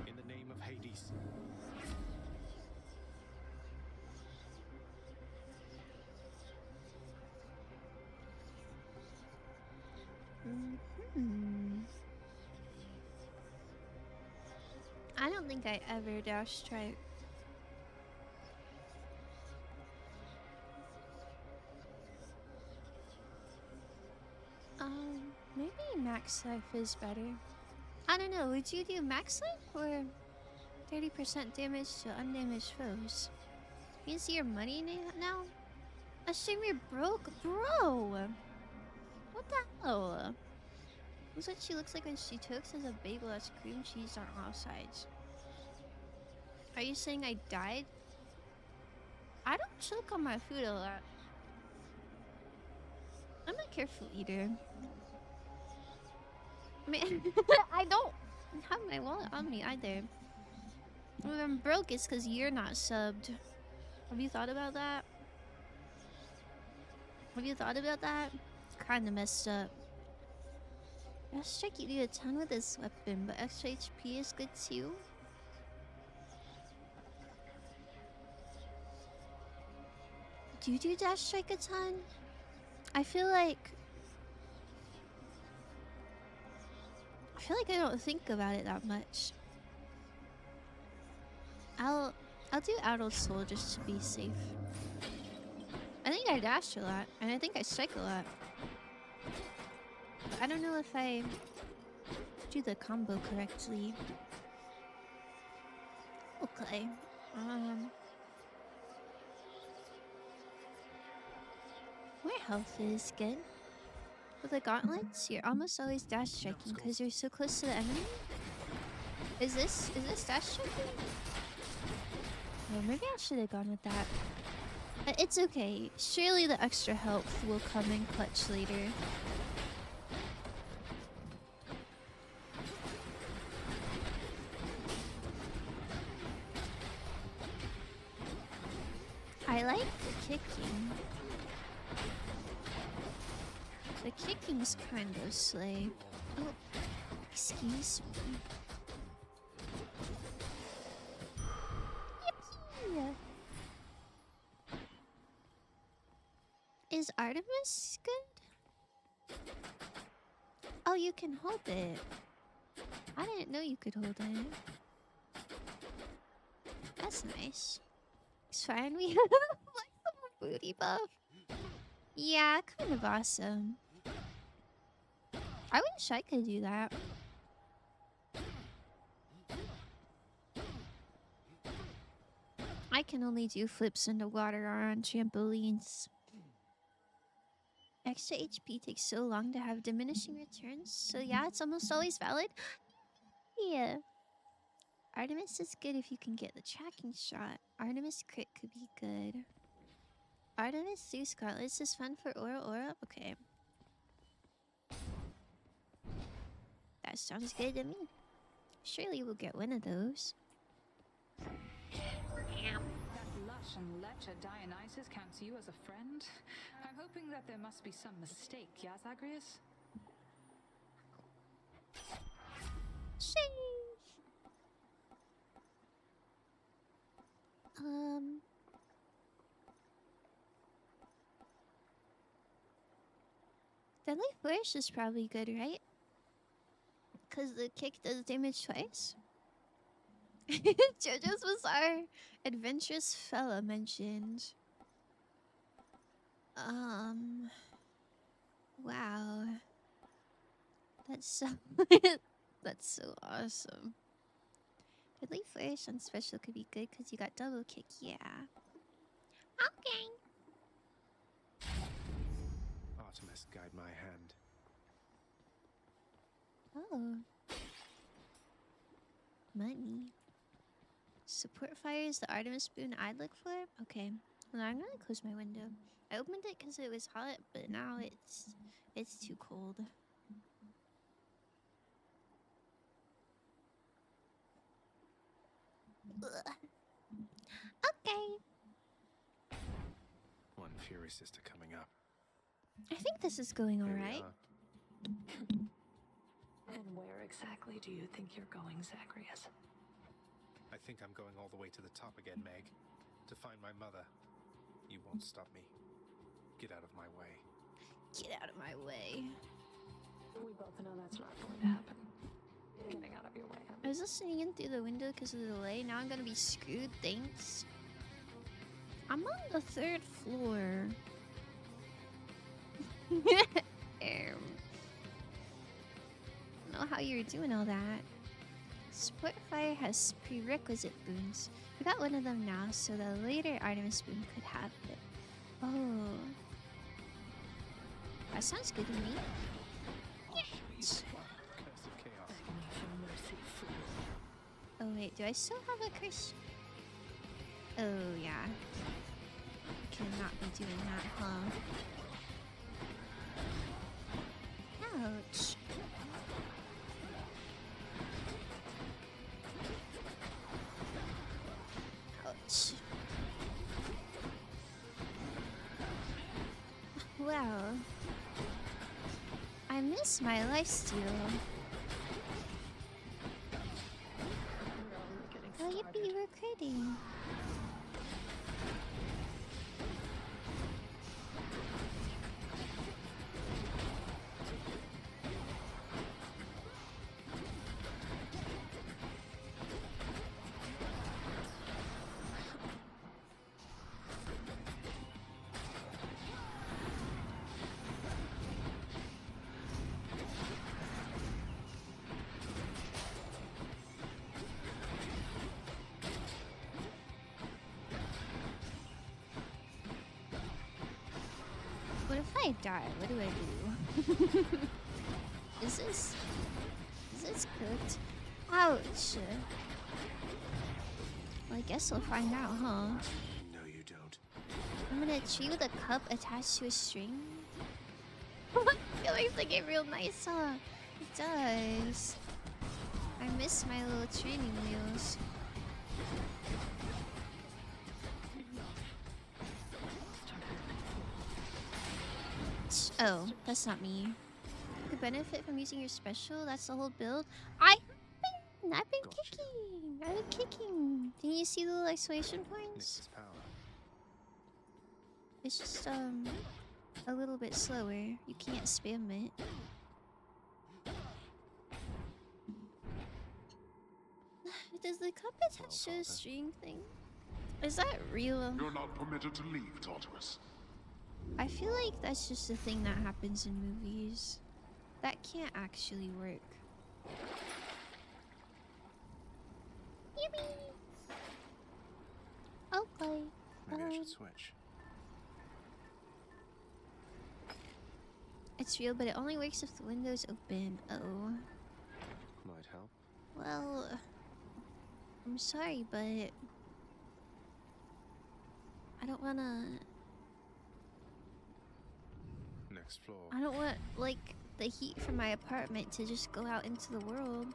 In the name of Hades. I don't think I ever dash strike. Maybe max life is better. I don't know, would you do max life or 30% damage to undamaged foes? You can see your money now? A streamer broke? Bro! What the hell? Looks like she looks like when she tokes as a bagel that's cream cheese on all sides. Are you saying I died? I don't choke on my food a lot. I'm a careful eater. I mean, I don't have my wallet on me either. If I'm broke, it's because you're not subbed. Have you thought about that? Have you thought about that? Kinda messed up. Dash strike you do a ton with this weapon, but extra HP is good too. Do you do dash strike a ton? I feel like feel like I don't think about it that much. I'll do Adult Soul just to be safe. I think I dash a lot, and I think I strike a lot. But I don't know if I do the combo correctly. Okay. More health is good. With the gauntlets, you're almost always dash striking because you're so close to the enemy. Is this dash striking? Oh, maybe I should have gone with that. It's okay. Surely the extra health will come in clutch later. I like the kicking. The kicking's kind of slay. Oh, excuse me. Yippee! Is Artemis good? Oh, you can hold it. I didn't know you could hold it. That's nice. It's fine. We have like a booty buff. Yeah, kind of awesome. I wish I could do that. I can only do flips in the water or on trampolines. Extra HP takes so long to have diminishing returns, so yeah, it's almost always valid. Yeah. Artemis is good if you can get the tracking shot. Artemis crit could be good. Artemis Zeus Gauntlets is fun for Aura. Okay. That sounds good to me. Surely we'll get one of those. That lush and lecher Dionysus counts you as a friend? I'm hoping that there must be some mistake, yeah, Zagreus? Sheesh. Deadly Flourish is probably good, right? Because the kick does damage twice. JoJo's Bizarre Adventurous Fella mentioned. Wow. That's so that's so awesome. Deadly Flourish on special could be good because you got double kick, yeah. Okay. Artemis, guide my hand. Oh. Money. Support fire is the Artemis spoon I'd look for? Okay. Well, I'm gonna close my window. I opened it because it was hot, but now it's too cold. Ugh. Okay. One Fury Sister coming up. I think this is going Here we alright. are. And where exactly do you think you're going, Zagreus? I think I'm going all the way to the top again, Meg. To find my mother. You won't stop me. Get out of my way. Get out of my way. We both know that's not going to happen. Getting out of your way. I was listening in through the window because of the delay. Now I'm gonna be screwed, thanks. I'm on the 3rd floor. I don't know how you're doing all that. Support Fire has prerequisite boons. We got one of them now, so the later Artemis boon could have it. Oh. That sounds good to me. Yes. Oh wait, do I still have a curse? Oh yeah. Cannot be doing that, huh? Ouch. Ouch. Well, I miss my lifesteal. Oh, yippee, we're critting. I die, what do I do? Is this cooked? Ouch. Well, I guess we'll find out, huh? No, you don't. I'm gonna cheat with a cup attached to a string. It looks like it real nice, huh? It does. I miss my little training wheels. Oh, that's not me. The benefit from using your special, that's the whole build. I've been kicking. I've been kicking. Can you see the little isolation points? Nix's power. It's just a little bit slower. You can't spam it. Does the cup attach to a string thing? Is that real? You're not permitted to leave, Tartarus. I feel like that's just a thing that happens in movies. That can't actually work. Yippee! Okay. Maybe I should switch. It's real, but it only works if the window's open. Uh-oh. Might help. Well, I'm sorry, but I don't wanna... Next floor. I don't want, like, the heat from my apartment to just go out into the world.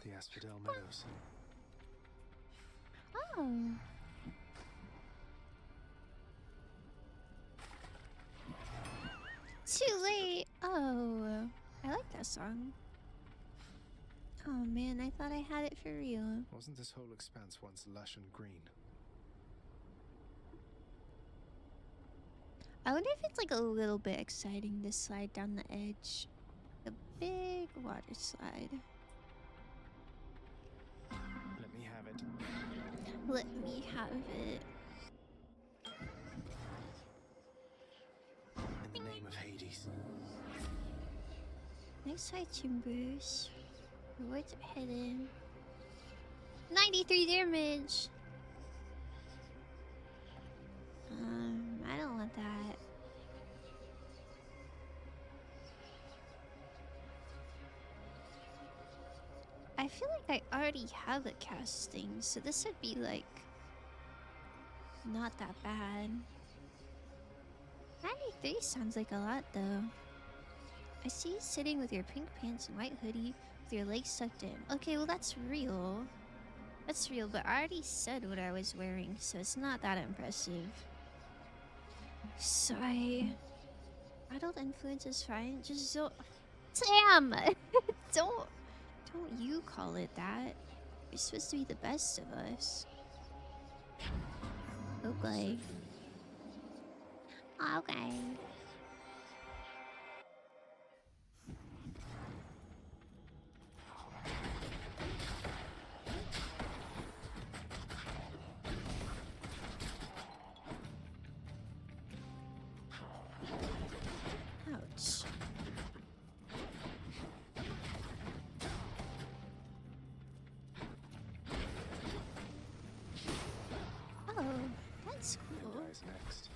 The Asphodel Meadows. Oh. Too late. Oh. I like that song. Oh man, I thought I had it for real. Wasn't this whole expanse once lush and green? I wonder if it's like a little bit exciting to slide down the edge. The big water slide. Let me have it. Let me have it. In the name of Hades. Next side chambers. Rewards are hidden. 93 damage! I don't want that. I feel like I already have a casting, so this would be like not that bad. 93 sounds like a lot though. I see you sitting with your pink pants and white hoodie with your legs tucked in. Okay, well that's real. That's real, but I already said what I was wearing, so it's not that impressive. Sigh. Adult influence is fine, just don't... Damn! Don't you call it that. You're supposed to be the best of us. Okay. Okay. Ouch. Oh, that's cool. Guys next.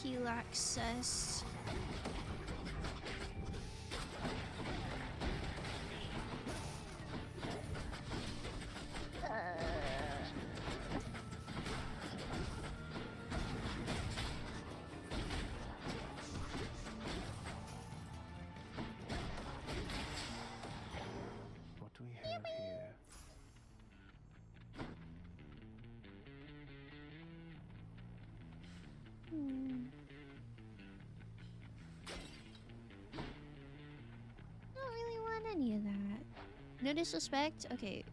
Heal access. What do we have here? Don't really want any of that. No disrespect? Okay.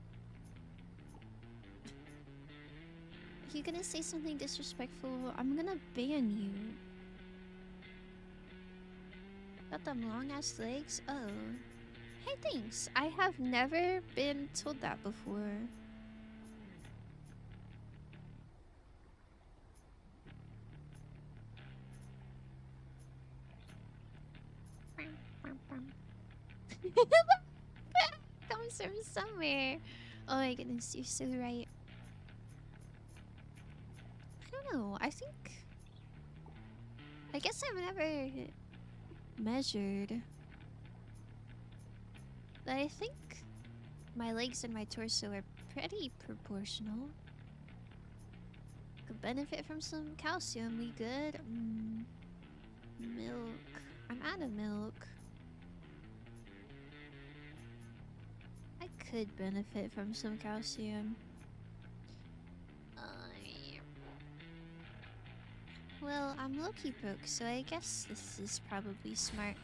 If you're gonna say something disrespectful, I'm gonna ban you. Got them long ass legs? Oh. Hey, thanks. I have never been told that before. Comes from somewhere. Oh my goodness, you're so right. I don't know. I guess I've never measured. But I think my legs and my torso are pretty proportional. Could benefit from some calcium. We good? Milk. I'm out of milk. I could benefit from some calcium. Well, I'm low-key broke, so I guess this is probably smart.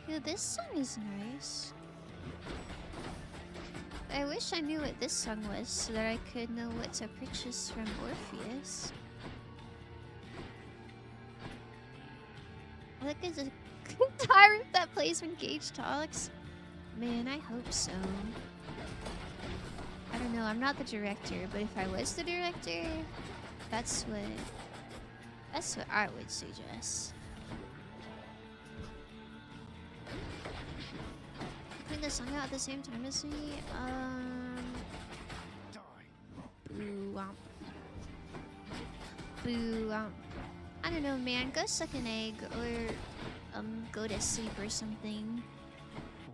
Dude, this song is nice. I wish I knew what this song was so that I could know what to purchase from Orpheus. Look, is a guitar that plays when Gage talks? Man, I hope so. I don't know, I'm not the director, but if I was the director, that's what I would suggest. Putting the song out at the same time as me, boo womp. Boo womp. I don't know, man, go suck an egg or go to sleep or something.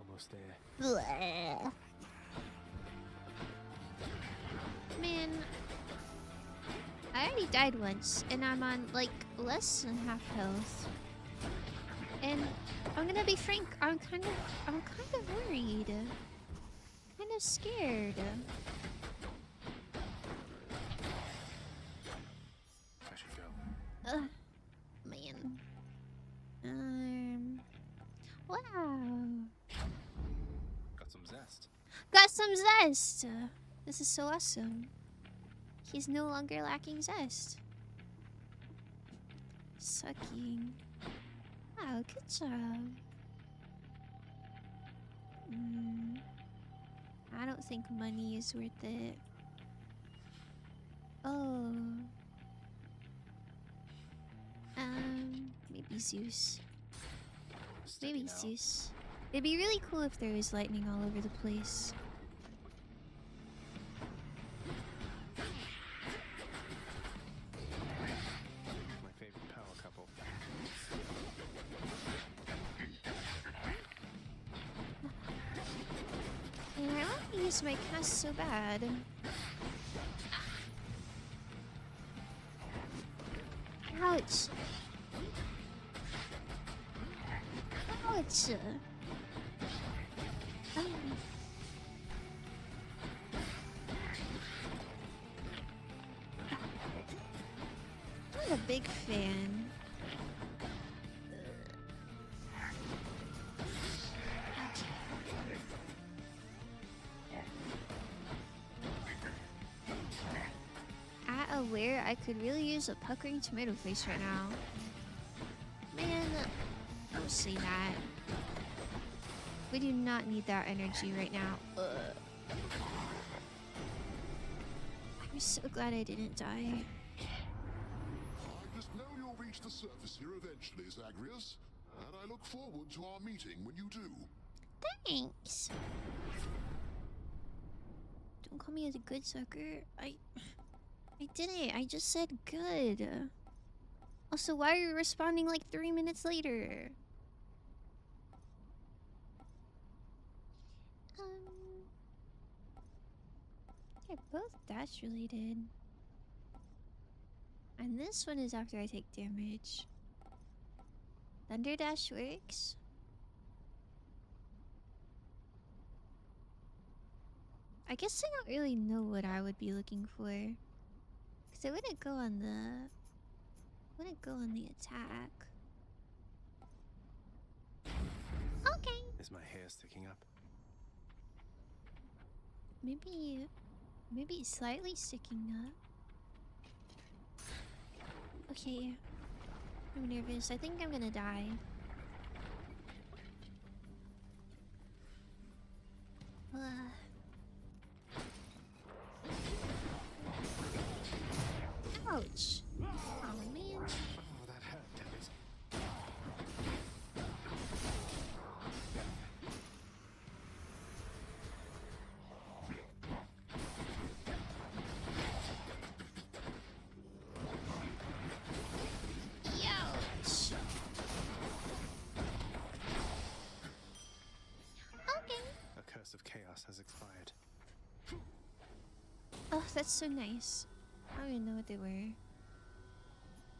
Almost there. Bleh. Man, I already died once, and I'm on like less than half health. And I'm gonna be frank, I'm kind of worried, kind of scared. I should go. Man. Wow. Got some zest. Got some zest. This is so awesome. He's no longer lacking zest. Sucking. Wow, good job. I don't think money is worth it. Oh. Maybe Zeus. Maybe Zeus. It'd be really cool if there was lightning all over the place. My favorite power couple. And I want to use my cast so bad. Ouch. Ouch. I'm a big fan. Aware I could really use a puckering tomato face right now. Man, don't say that. We do not need that energy right now. I'm so glad I didn't die. I just know you'll reach the surface here eventually, Zagreus, and I look forward to our meeting when you do. Thanks. Don't call me as a good sucker. I didn't. I just said good. Also, why are you responding like 3 minutes later? They're both dash related. And this one is after I take damage. Thunder dash works. I guess I don't really know what I would be looking for. Cause I wouldn't go on the attack. Okay. Is my hair sticking up? Maybe slightly sticking up. Okay. I'm nervous. I think I'm gonna die. Ouch. Oh man. curse of chaos has expired. Oh, that's so nice. I don't even know what they were.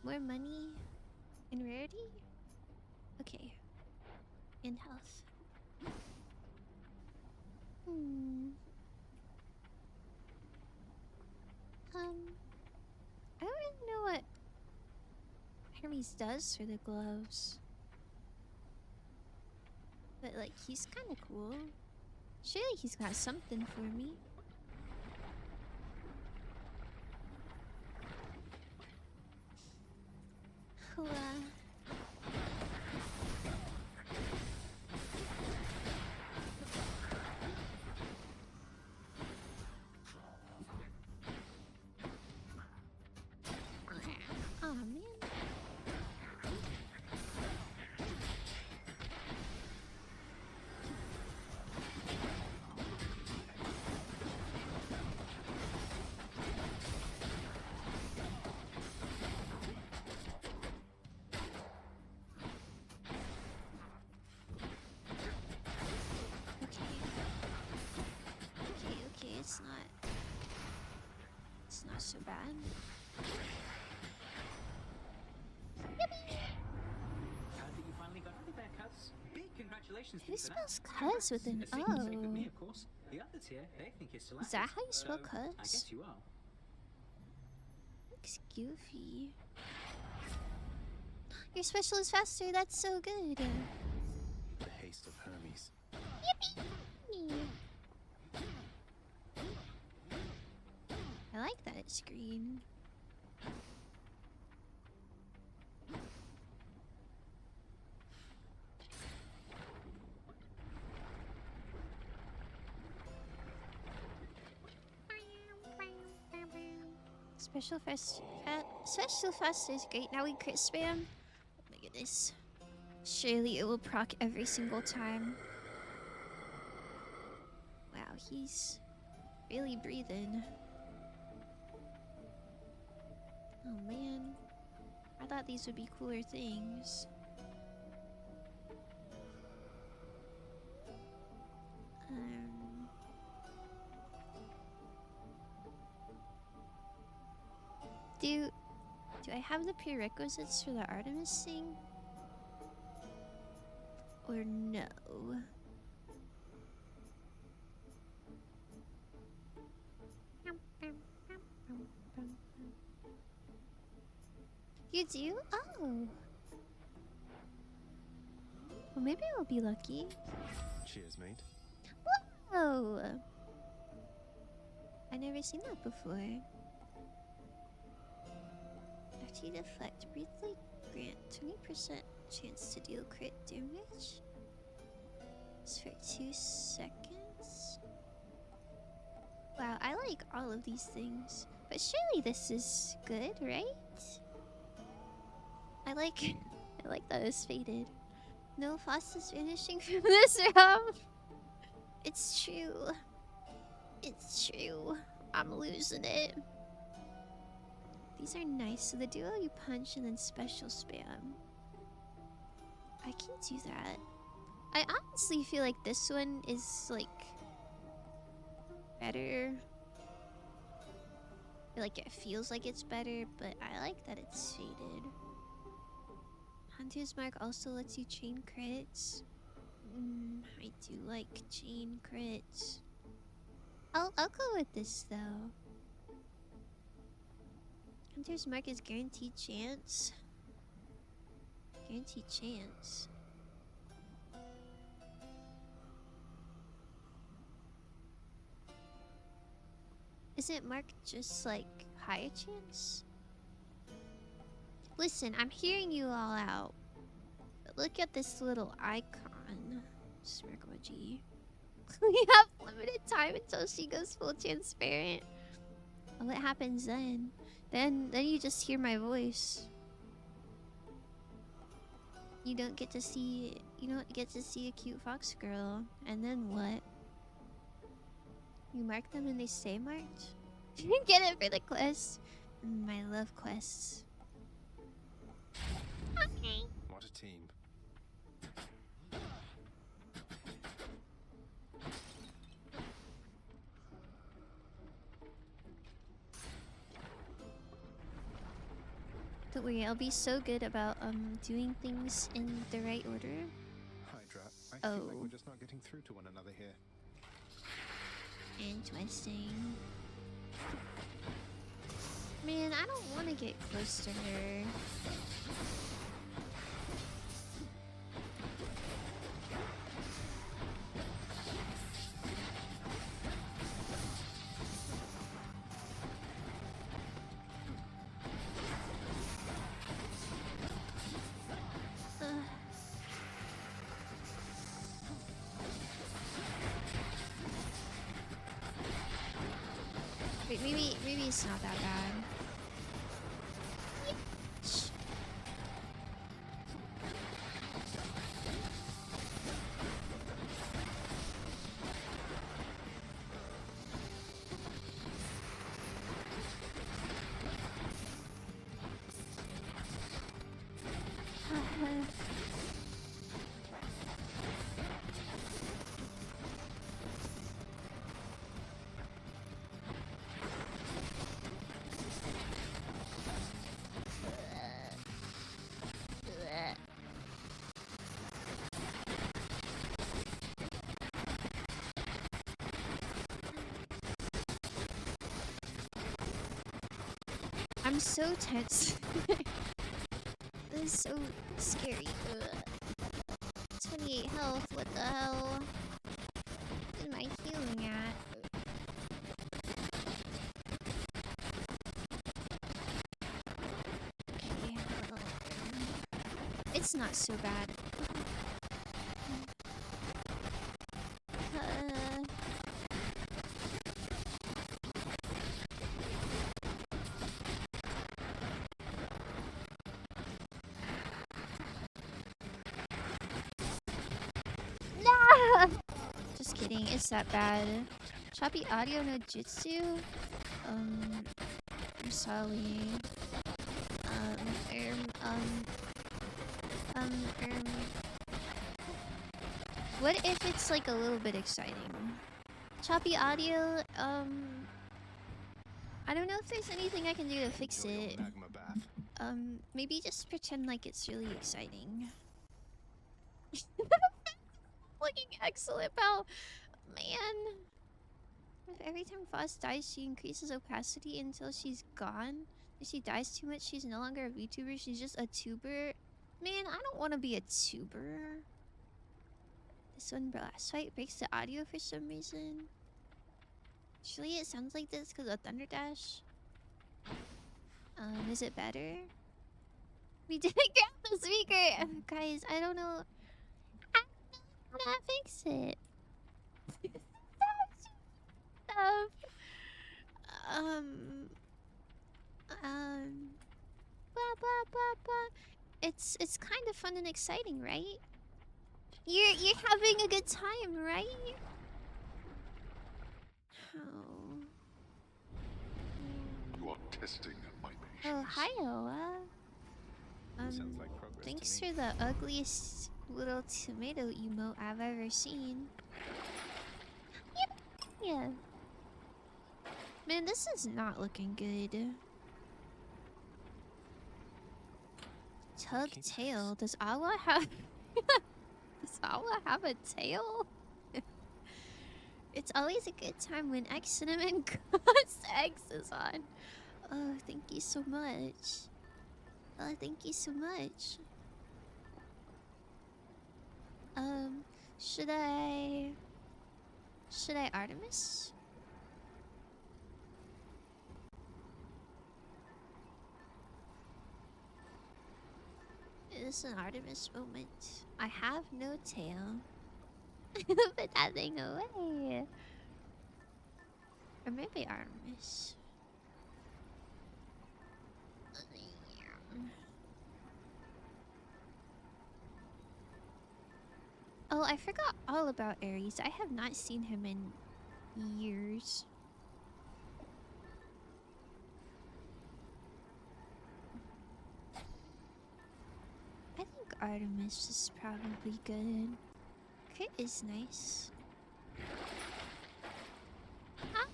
More money and rarity? Okay. And health. I don't really know what Hermes does for the gloves. But like, he's kind of cool. Surely he's got something for me. Hooah. Oh man. Okay, it's not so bad. You finally got out of there, Cuz. Big congratulations to Who you for that. spells cuz with an A secret safe with O? me, of course. The others here, they think you're still Is that how you so spell I cuz? guess you are. Looks goofy. Your special is faster, that's so good. The haste of Hermes. Yippee! I like that it's green. Special fast is great. Now we crit spam. Oh my goodness. Surely it will proc every single time. Wow, he's really breathing. Oh man. I thought these would be cooler things. Do I have the prerequisites for the Artemis thing? Or no? You do? Oh. Well, maybe I'll be lucky. Cheers, mate. Whoa! I never seen that before. After you deflect, briefly grant 20% chance to deal crit damage. It's for 2 seconds. Wow, I like all of these things. But surely this is good, right? I like that it's faded. No frost is vanishing from this realm. It's true. It's true. I'm losing it. These are nice. So the duo you punch and then special spam. I can do that. I honestly feel like this one is like better. Like it feels like it's better, but I like that it's faded. Hunter's Mark also lets you chain crits. I do like chain crits. I'll go with this though. Hunter's Mark is guaranteed chance. Guaranteed chance. Isn't Mark just like higher chance? Listen, I'm hearing you all out. But look at this little icon. Smirk emoji. We have limited time until she goes full transparent. What happens then? Then you just hear my voice. You don't get to see a cute fox girl. And then what? You mark them and they stay marked? You get it for the quest. I love quests. Okay. What a team. Don't worry, I'll be so good about doing things in the right order. Hydra, I feel like Oh. we're just not getting through to one another here. Interesting. Man, I don't want to get close to her. Wait, maybe it's not that bad. Yeesh. I'm so tense. This is so scary. Ugh. 28 health, what the hell? Where's my healing at? Okay. It's not so bad. No! Just kidding, it's that bad. Choppy audio no jutsu? I'm sorry. What if it's like a little bit exciting? Choppy audio, I don't know if there's anything I can do to fix it. Magma bath. Maybe just pretend like it's really exciting. Looking excellent, pal. Man. If every time Foss dies, she increases opacity until she's gone. If she dies too much, she's no longer a VTuber. She's just a tuber. Man, I don't want to be a tuber. This one blast fight breaks the audio for some reason. Surely it sounds like this because of Thunder Dash. Is it better? We didn't grab the speaker! Guys, I don't know. I don't know how to fix it. Stuff. Blah, blah, blah, blah. It's kind of fun and exciting, right? You're having a good time, right? Oh. You are testing my patience. Oh, hi, Oa. Sounds like progress Thanks to me. for the ugliest little tomato emote I've ever seen. Yeah. Man, this is not looking good. Tug tail. Does Awa have... Does Awa have a tail? It's always a good time when X Cinnamon Cross X is on. Oh, thank you so much. Oh, thank you so much. Should I Artemis? It's an Artemis moment. I have no tail. Put that thing away. Or maybe Artemis. Oh, I forgot all about Ares. I have not seen him in years. I think Artemis is probably good. Crit is nice. Huh?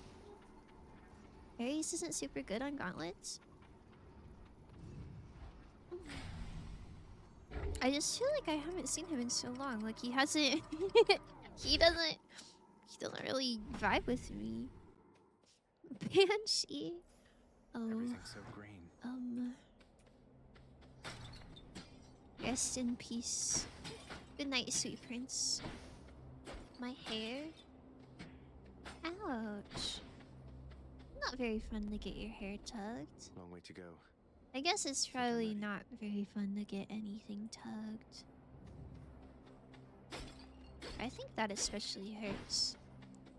Ares isn't super good on gauntlets. I just feel like I haven't seen him in so long. Like he hasn't he doesn't really vibe with me. Banshee. Oh. Everything's so green. Rest in peace. Good night, sweet prince. My hair. Ouch. Not very fun to get your hair tugged. Long way to go. I guess it's probably not very fun to get anything tugged. I think that especially hurts.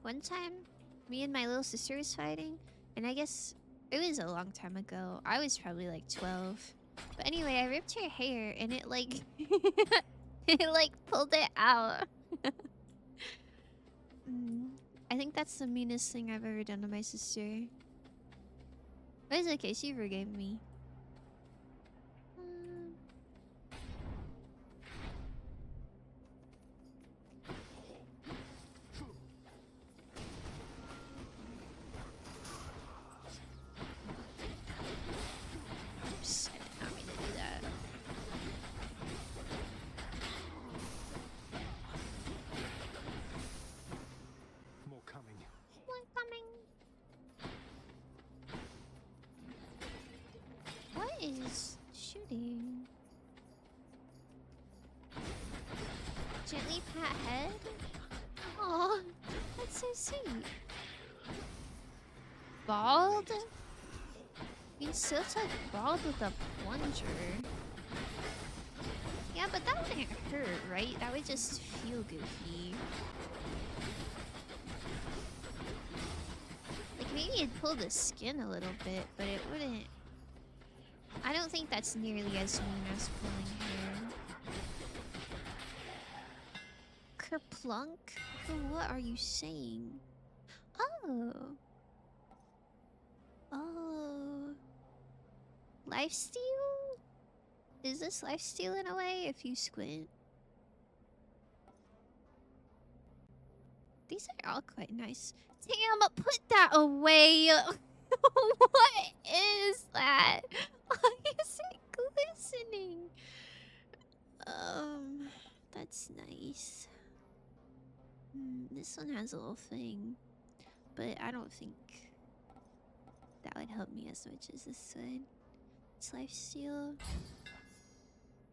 One time, me and my little sister was fighting, and I guess it was a long time ago. I was probably like 12. But anyway, I ripped her hair, and it like... it like pulled it out. I think that's the meanest thing I've ever done to my sister. But it's okay, she forgave me. Oops, I did not mean to do that. More coming. More coming. What is shooting? Gently pat head? Aw, that's so sweet. Bald? You still took bald with a plunger. Yeah, but that wouldn't hurt, right? That would just feel goofy. Like maybe it'd pull the skin a little bit, but it wouldn't. I don't think that's nearly as mean as pulling hair. Kerplunk? What are you saying? Oh. Oh. Lifesteal? Is this lifesteal in a way if you squint? These are all quite nice. Damn, put that away! What is that? Why is it glistening? That's nice. This one has a little thing, but I don't think that would help me as much as this would. It's lifesteal.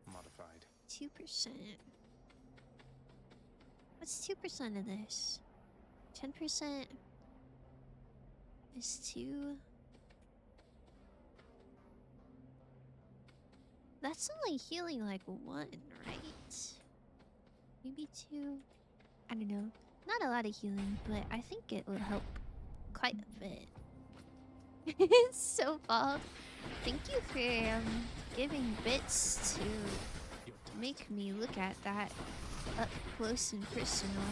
Modified. 2%. What's 2% of this? 10% is 2. That's only healing like 1, right? Maybe 2. I don't know. Not a lot of healing, but I think it will help quite a bit. It's so bald. Thank you for giving bits to make me look at that up close and personal.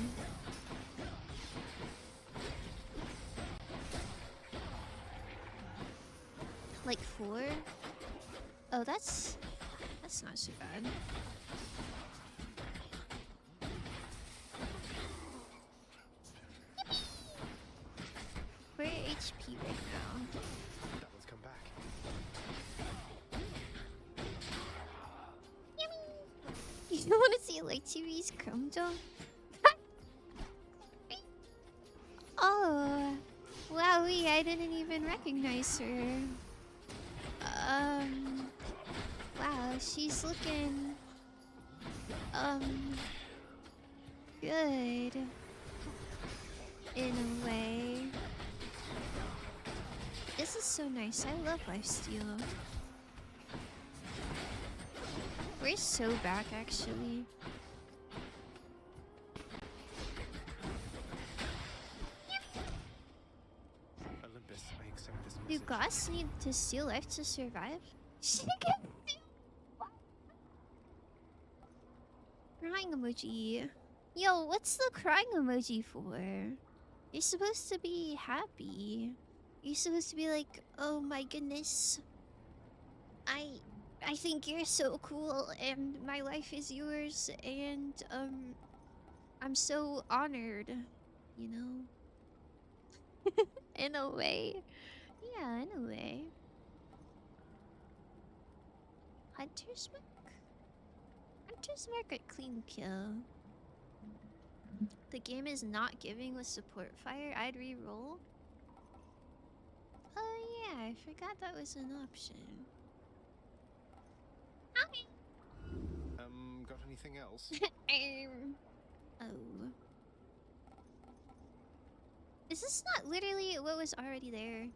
Like 4? Oh, that's not so bad. We're at HP right now. That one's come back. You don't want to see like TV's Chrome Dome? Oh, wowee! I didn't even recognize her. Wow, she's looking good in a way. This is so nice. I love lifesteal. We're so back, actually. Olympus, I accept this Do message. gods need to steal life to survive? Crying emoji. Yo, what's the crying emoji for? You're supposed to be happy. You're supposed to be like, oh my goodness. I think you're so cool and my life is yours and I'm so honored, you know? In a way. Yeah, in a way. Hunter's Mark? Hunter's Mark or Clean Kill? The game is not giving with support fire. I'd re-roll. Oh yeah, I forgot that was an option. Got anything else? Oh. Is this not literally what was already there?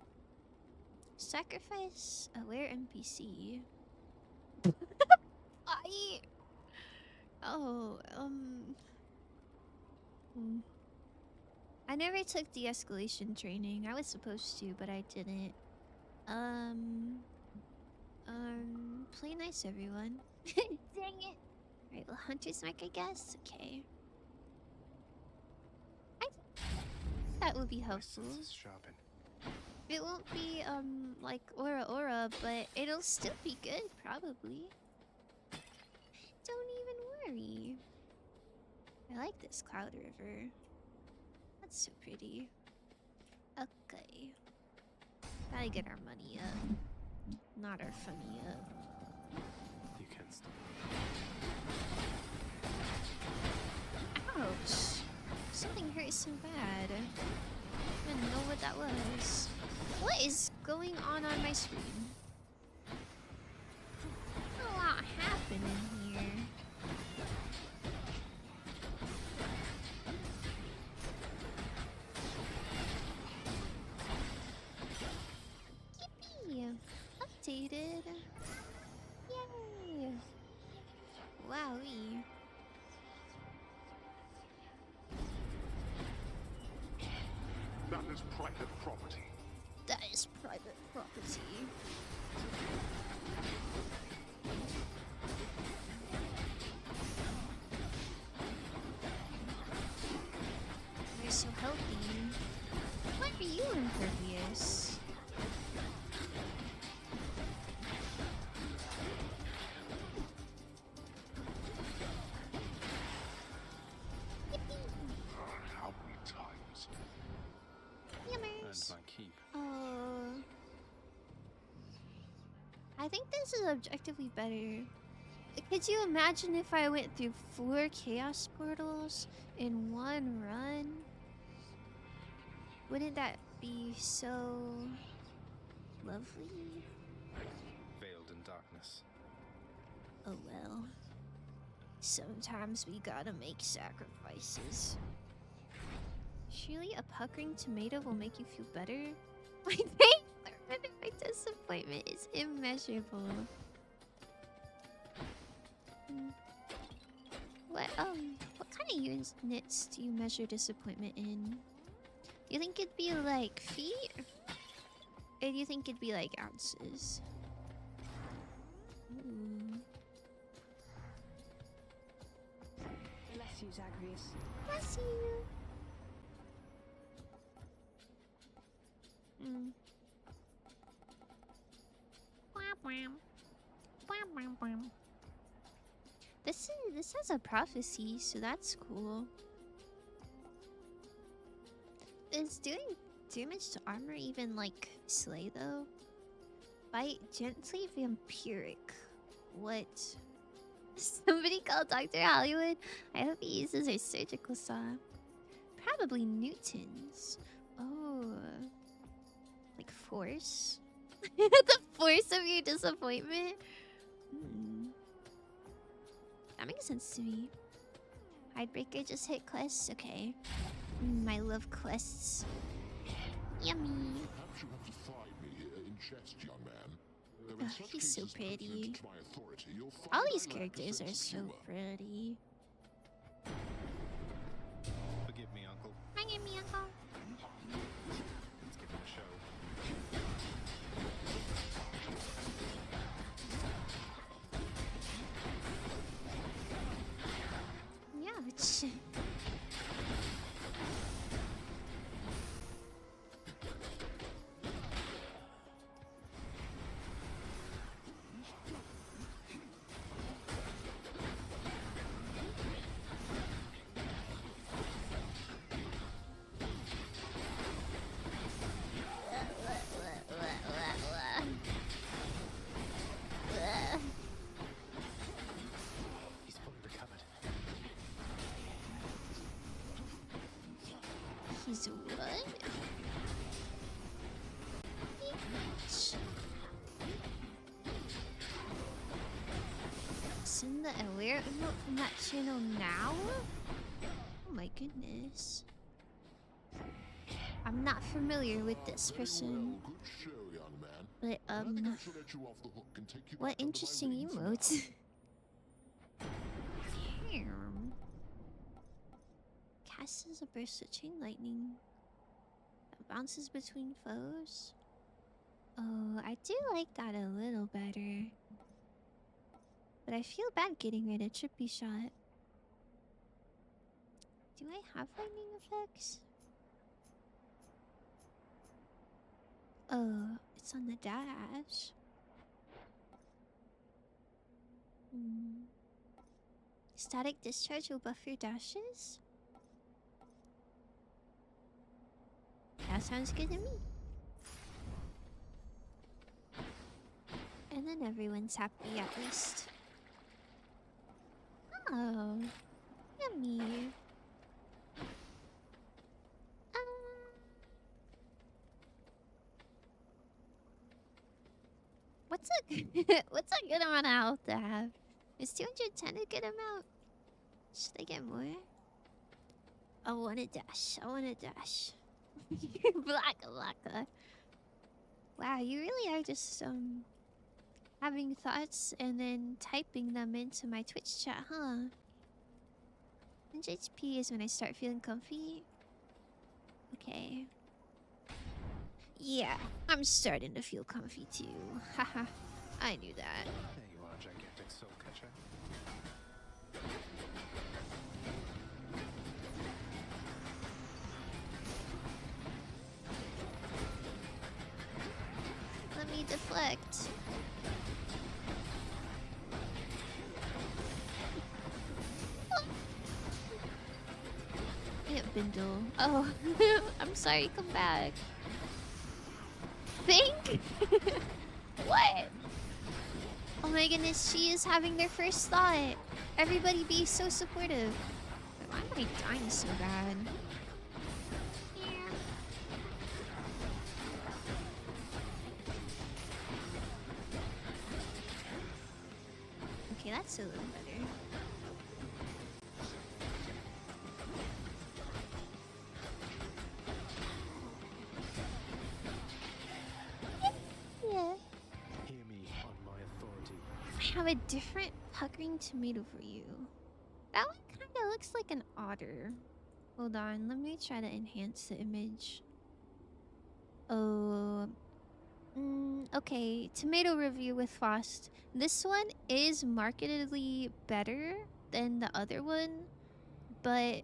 Sacrifice aware NPC. I never took de-escalation training. I was supposed to, but I didn't. Play nice, everyone. Dang it. Alright, well, Hunter's Mark, I guess? Okay. That would be helpful. It won't be, like Aura, but it'll still be good, probably. Don't even worry. I like this Cloud River. That's so pretty. Okay. Gotta get our money up. Not our funny up. You can't stop. Ouch. Something hurt so bad. I didn't know what that was. What is going on my screen? A lot happening here. Yippee! Updated. Yay! Wowee. That is private property. That is private property. You're so healthy. Why are you impervious? How many times? Yummers. And my keep. I think this is objectively better. Could you imagine if I went through 4 chaos portals in one run? Wouldn't that be so lovely? Veiled in darkness. Oh well. Sometimes we gotta make sacrifices. Surely a puckering tomato will make you feel better? My my disappointment is immeasurable. What kind of units do you measure disappointment in? Do you think it'd be like feet? Or do you think it'd be like ounces? Ooh. Bless you, Zagreus. Bless you. This has a prophecy, so that's cool. Is doing damage to armor even like slay though? Bite gently vampiric. What? Somebody called Dr. Hollywood? I hope he uses her surgical saw. Probably Newton's. Oh. Like force? The force of your disappointment? That makes sense to me. Hidebreaker just hit quests? Okay. I love quests. Yummy. Perhaps you have to find me in chest, young man. He's so pretty. All these characters are so pretty. Forgive me, Uncle. Forgive me, Uncle. Let's give him a show. Yeah, but He's what? Send the aware emote from that channel now? Oh my goodness. I'm not familiar with this person. But what interesting emotes. Damn. Casts a burst of chain lightning that bounces between foes. Oh, I do like that a little better. But I feel bad getting rid of Trippy Shot. Do I have lightning effects? Oh, it's on the dash. Static discharge will buff your dashes? That sounds good to me. And then everyone's happy at least. Oh, yummy. What's a good amount of health to have? Is 210 a good amount? Should I get more? I want to dash. I want to dash. Blacka. Wow, you really are just having thoughts and then typing them into my Twitch chat, huh? 100 HP is when I start feeling comfy. Okay. Yeah, I'm starting to feel comfy too. Haha, I knew that. There you are, gigantic soul catcher. Let me deflect. Yeah, Bindle. Oh, I'm sorry, come back. Think? What? Oh my goodness, she is having their first thought. Everybody be so supportive. Why am I dying so bad? Okay, that's a little better. Yeah. Hear me on my authority. I have a different puckering tomato for you. That one kind of looks like an otter. Hold on, let me try to enhance the image. Oh, okay. Tomato review with Frost. This one is markedly better than the other one, but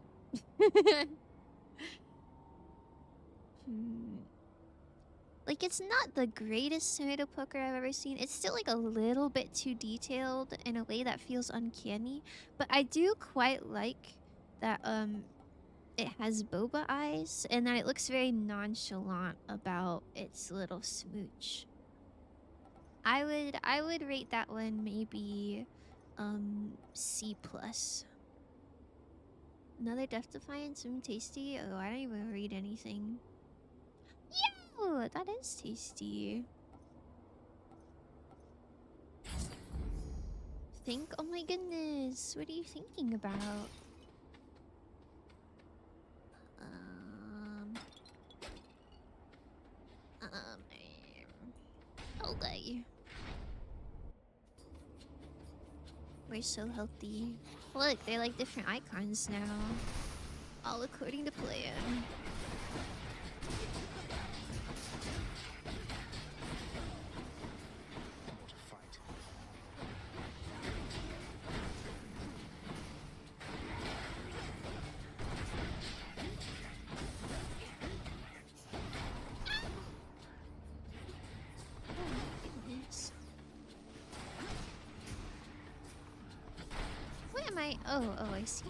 like it's not the greatest tomato poker I've ever seen. It's still like a little bit too detailed in a way that feels uncanny, but I do quite like that it has boba eyes and that it looks very nonchalant about its little smooch. I would rate that one maybe C+. Another Death Defiance, tasty. Oh, I don't even read anything. Yeah, that is tasty. Think? Oh my goodness, what are you thinking about? Okay. We're so healthy. Look, they like different icons now. All according to plan. What a fight. What am I? Oh, I see.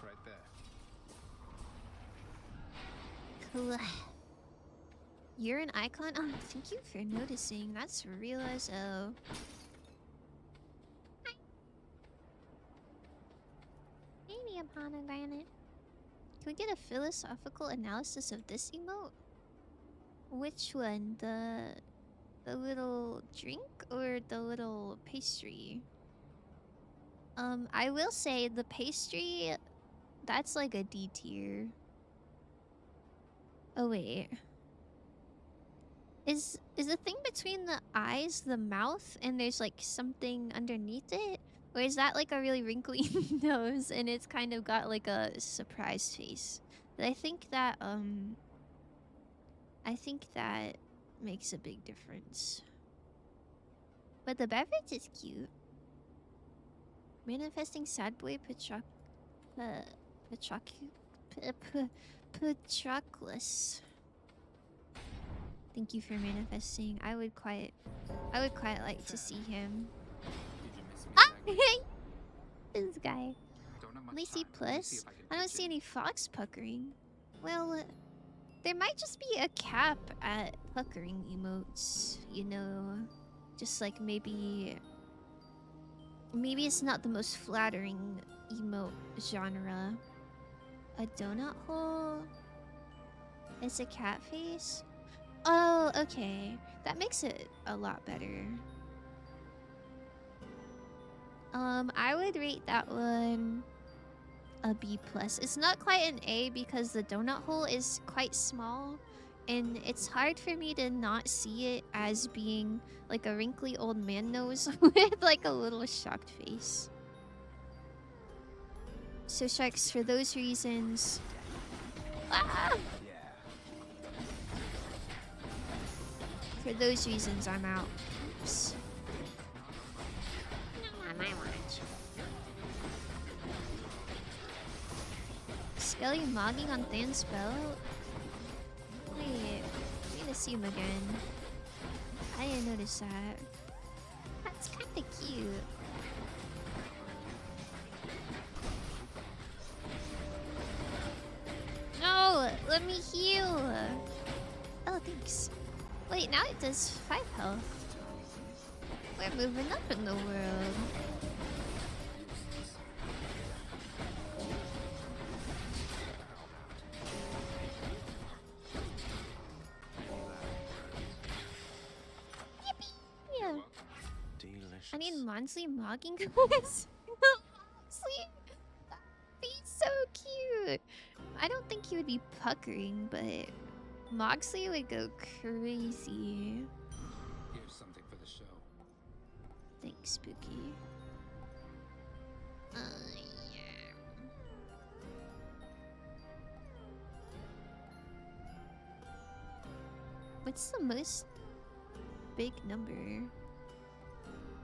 Right there. Cool. You're an icon? Oh, thank you for noticing. That's real as oh. Hi. Maybe a pomegranate. Can we get a philosophical analysis of this emote? Which one? The little drink or the little pastry? I will say the pastry, that's like a D tier. Oh wait. Is the thing between the eyes the mouth and there's like something underneath it? Or is that like a really wrinkly nose and it's kind of got like a surprised face? But I think that makes a big difference. But the beverage is cute. Manifesting sad boy Patroclus. Thank you for manifesting. I would quite like to see him. Ah! This guy. Lacey plus. I don't see any fox puckering. Well, there might just be a cap at puckering emotes, you know. Just like maybe it's not the most flattering emote genre. A donut hole? It's a cat face? Oh, okay. That makes it a lot better. I would rate that one a B+. It's not quite an A because the donut hole is quite small. And it's hard for me to not see it as being like a wrinkly old man nose with like a little shocked face. So Sharks, for those reasons... Ah! For those reasons, I'm out. Oops. Not on my watch. Skelly mogging on Than's belt? Wait, I need to see him again. I didn't notice that. That's kinda cute. No! Let me heal! Oh, thanks. Wait, now it does 5 health. We're moving up in the world. Yeah. I need Monsley mogging quiz. Monsley? That'd be so cute. I don't think he would be puckering, but Moxley would go crazy. Here's something for the show. Thanks, Spooky. Yeah. What's the most big number?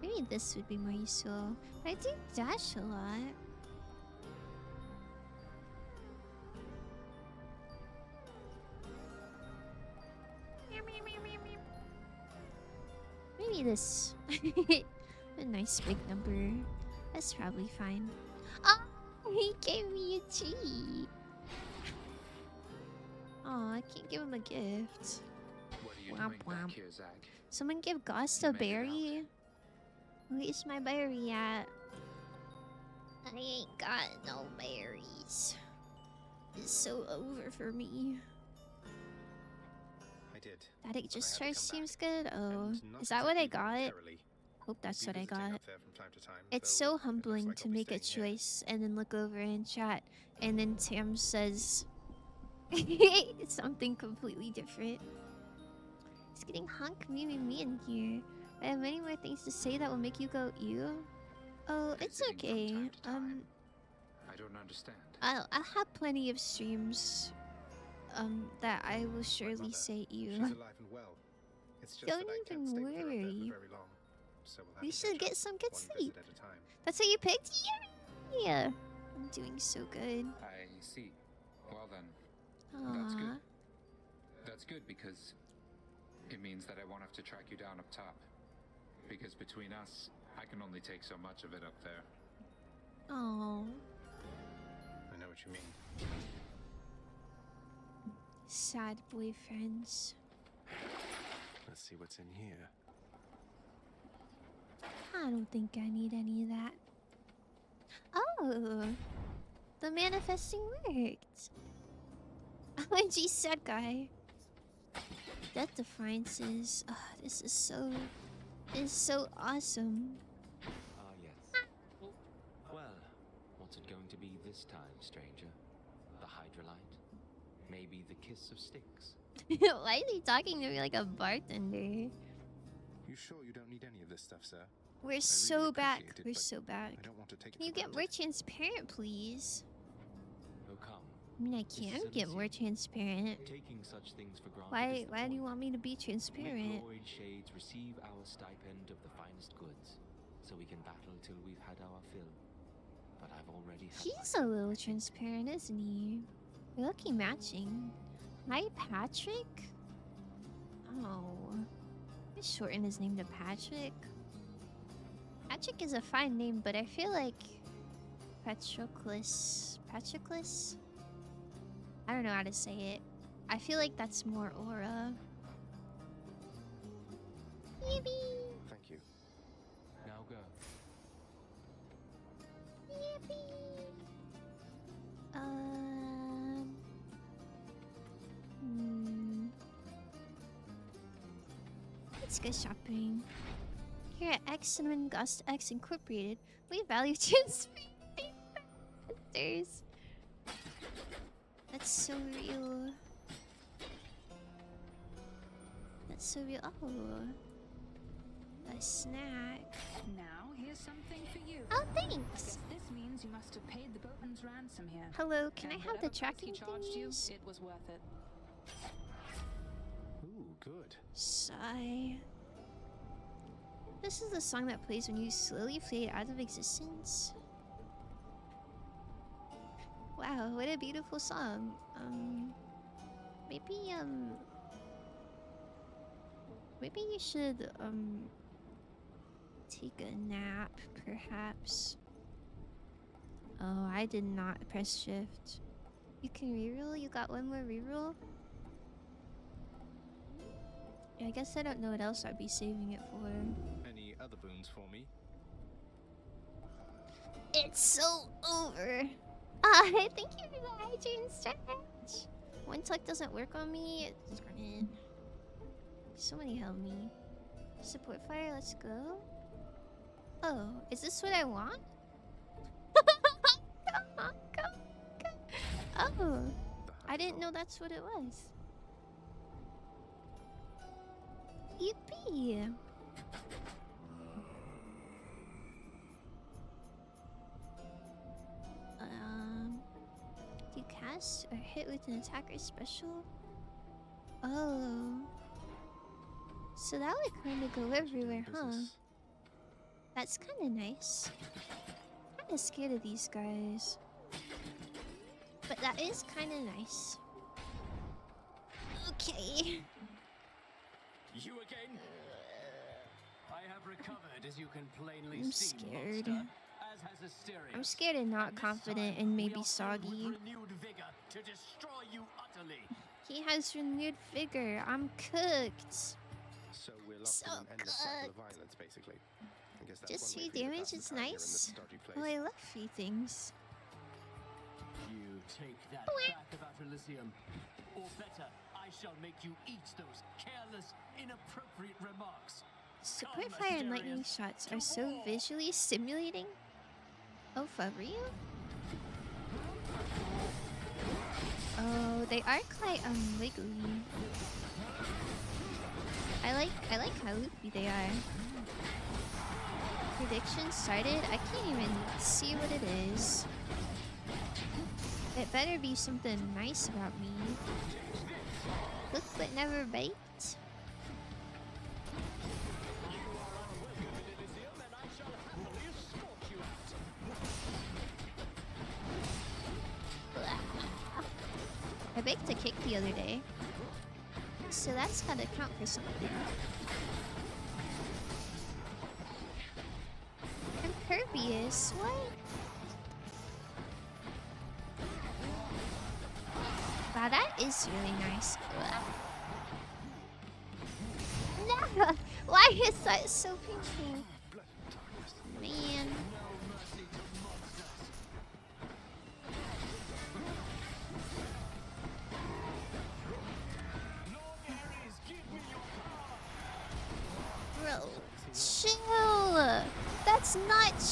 Maybe this would be more useful. I do dash a lot. Maybe this. A nice big number. That's probably fine. Oh, he gave me a treat. Oh, I can't give him a gift. What are you Womp doing back womp. here, Zach? Someone give Gost a berry? Where's my berry at? I ain't got no berries. It's so over for me. I did. That it but just I had to charge come seems back. good? Oh, And not is that what I got? voluntarily. Hope that's Be what I visiting got. up there from time to time, It's though so it looks humbling like to I'll be make a staying here. choice and then look over in chat and then Tam says something completely different. It's getting honk me in here. I have many more things to say that will make you go ew. Oh, it's Visiting from okay. time to time. I don't understand. I'll have plenty of streams that I will surely Mother, say ew. She's alive and well. It's just Don't that I can't even stay with her up there worry. for very long. So we'll have We to should catch get up, some good one sleep. visit at a time. That's how you picked? Yeah. I'm doing so good. I see. Well then, Aww. that's good. That's good because it means that I won't have to track you down up top. Because between us, I can only take so much of it up there. Oh. I know what you mean. Sad boyfriends. Let's see what's in here. I don't think I need any of that. Oh. The manifesting worked. OMG sad guy. Death Defiances. Oh, this is so awesome. Ah, yes. Well, what's it going to be this time, stranger? The Hydrolite? Maybe the kiss of Styx? Why is he talking to me like a bartender? You sure you don't need any of this stuff, sir? We're so back. appreciate it, We're but so back. I don't want to take Can you get more transparent, please? Oh, come. I mean, I This can is get more Elysium. transparent. Taking such things for granted. Why do you want me to be We transparent? gloried shades receive our stipend of the finest goods, so we can battle till we've had our fill. But I've already had He's a little transparent, isn't he? We're lucky matching. Hi, Patrick? Oh. Let's shorten his name to Patrick. Patrick is a fine name, but I feel like Patroclus. Patroclus? I don't know how to say it. I feel like that's more aura. Yippee! Thank you. Now go. Yippee! Let's go shopping. Here at X Cinnamon Gust X Incorporated, we value transparency. That's so real. That's so real. Oh, a snack. Now, here's something for you. Oh, I thanks. guess this means you must have paid the boatman's ransom here. Hello, can I And have the whatever price tracking he charged you, thingies? it was worth it. Ooh, good. Sigh. This is the song that plays when you slowly fade out of existence. Wow, what a beautiful song. Maybe you should, take a nap, perhaps. Oh, I did not press shift. You can reroll? You got one more reroll? Yeah, I guess I don't know what else I'd be saving it for. Any other boons for me? It's so over. Thank you for the hygiene stretch. One tuck doesn't work on me. Darn it. Somebody help me. Support fire, let's go. Oh, is this what I want? Go. Oh, I didn't know that's what it was. Yippee! Do you cast or hit with an attacker's special? Oh. So that would kind of go everywhere, huh? That's kind of nice. Kind of scared of these guys. But that is kind of nice. Okay. You again? I have recovered, as you can plainly I'm see, scared. monster, as has Asterius. I'm scared and not confident and maybe soggy. Renewed vigor to destroy you utterly. He has renewed vigor. I'm cooked. So we're locked So in an endless cycle of violence, basically. I guess that's Just one way 3 for you to damage pass the is time here in nice. this dodgy place. Oh, I love free things. You take that back about Elysium. Or better, I shall make you eat those careless, inappropriate remarks. Support Come, fire and lightning Asterius, shots to are so war. visually stimulating. Oh, for real? Oh, they are quite wiggly. I like how loopy they are. Prediction started? I can't even see what it is. It better be something nice about me. Look but never bite. I baked a cake the other day, so that's gotta count for something. Impervious? What? Wow, that is really nice. No! Why is that so painful? Man.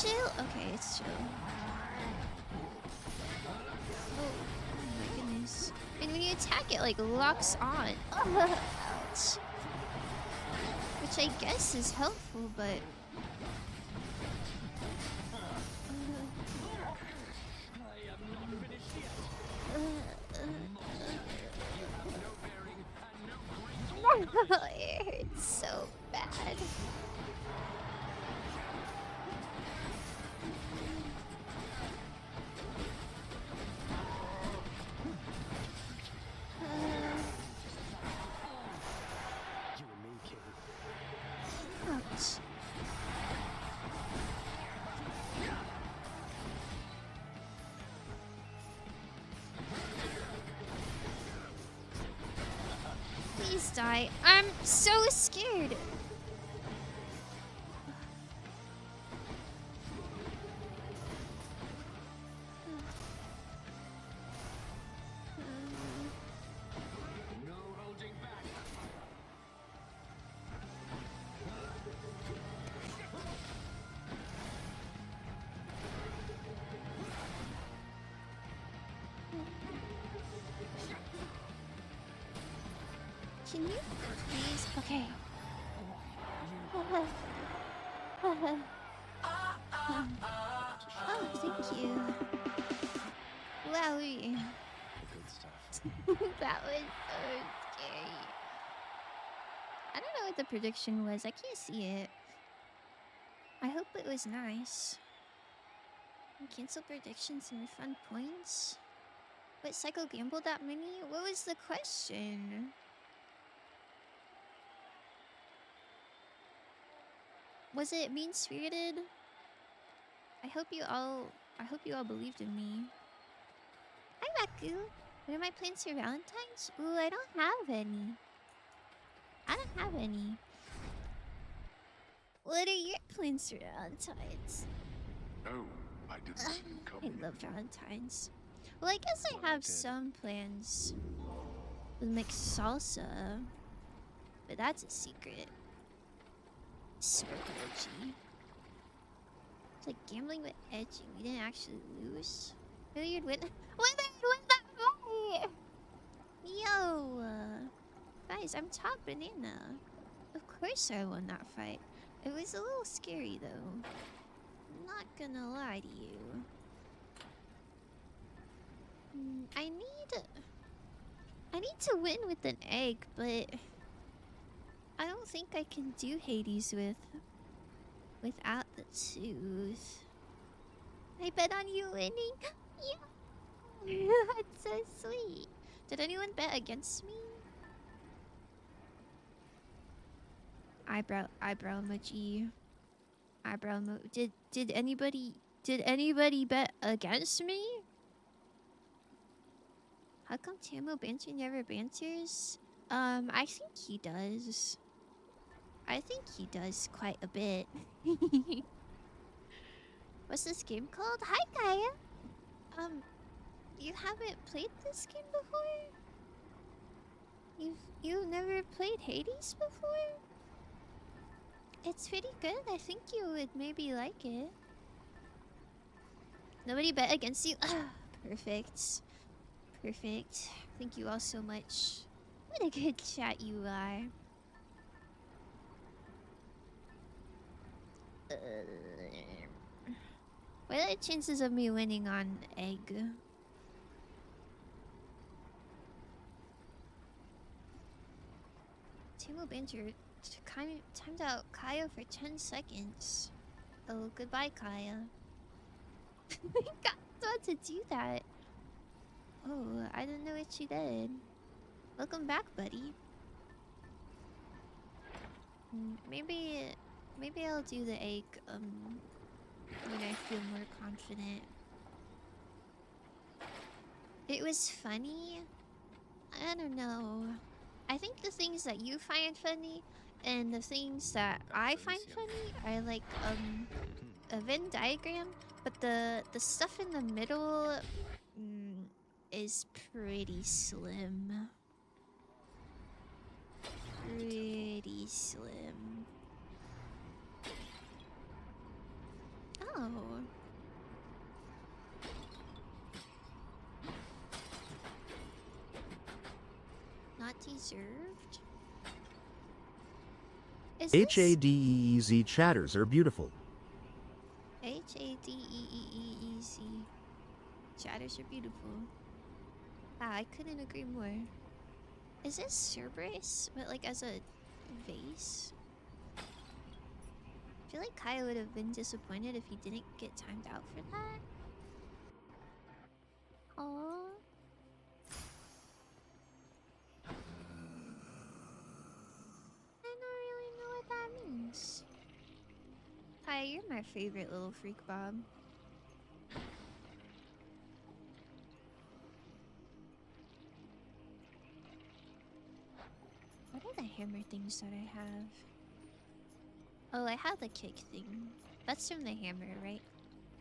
chill? Okay, it's chill. Oh my goodness. And when you attack it, like, locks on. Ouch. Which I guess is helpful, but... It hurts so bad. Ouch. Please die. I'm so scared. No holding back. Can you please? Okay. Oh, thank you. Wowie. Good stuff. That was so scary. I don't know what the prediction was. I can't see it. I hope it was nice. Cancel predictions and refund points. What, Psycho gambled that many? What was the question? Was it mean-spirited? I hope you all believed in me. Hi, Raku. What are my plans for Valentine's? Ooh, I don't have any. I don't have any. What are your plans for Valentine's? No, I didn't see you coming. I love Valentine's. Well, I guess I have some plans with mixed salsa, but that's a secret. Super edgy. It's like gambling with edging. We didn't actually lose. Maybe you'd win. When did I win that fight? Yo, guys, I'm top banana. Of course I won that fight. It was a little scary though. I'm not gonna lie to you. I need to win with an egg, but I don't think I can do Hades without the tooth. I bet on you winning. Yeah. That's so sweet. Did anyone bet against me? Eyebrow emoji. Eyebrow emoji. Did anybody bet against me? How come Tamo Banter never banters? I think he does. I think he does quite a bit. What's this game called? Hi, Kaya. You haven't played this game before? You've never played Hades before? It's pretty good. I think you would maybe like it. Nobody bet against you? Perfect. Perfect. Thank you all so much. What a good chat you are. What are the chances of me winning on egg? Timo Banter timed out Kaya for 10 seconds. Oh, goodbye, Kaya. Got about to do that. Oh, I didn't know what you did. Welcome back, buddy. Maybe I'll do the egg when I feel more confident. It was funny. I don't know. I think the things that you find funny and the things that I find funny are like a Venn diagram, but the stuff in the middle is pretty slim. Pretty slim. No. Not deserved? Is this HADEEZ chatters are beautiful. HADEEEEZ? Chatters are beautiful. Ah, I couldn't agree more. Is this Cerberus, but like as a vase? I feel like Kai would have been disappointed if he didn't get timed out for that. Aww. I don't really know what that means. Kai, you're my favorite little freak, Bob. What are the hammer things that I have? Oh, I have the kick thing. That's from the hammer, right?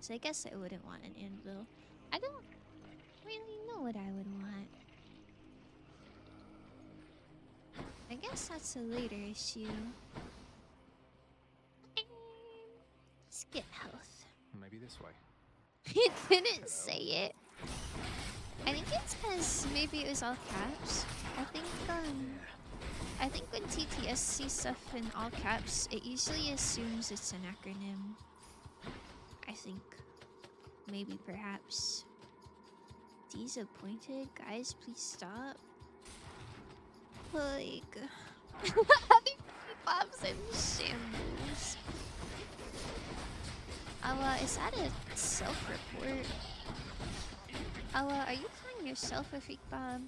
So I guess I wouldn't want an anvil. I don't really know what I would want. I guess that's a later issue. Let's get health. Maybe this way. He didn't say it. I think it's because maybe it was all caps. I think when TTS sees stuff in all caps, it usually assumes it's an acronym. I think. Maybe, perhaps. Disappointed? Guys, please stop. Like... I think Bob's in shambles. Is that a self-report? Are you calling yourself a freak, Bob?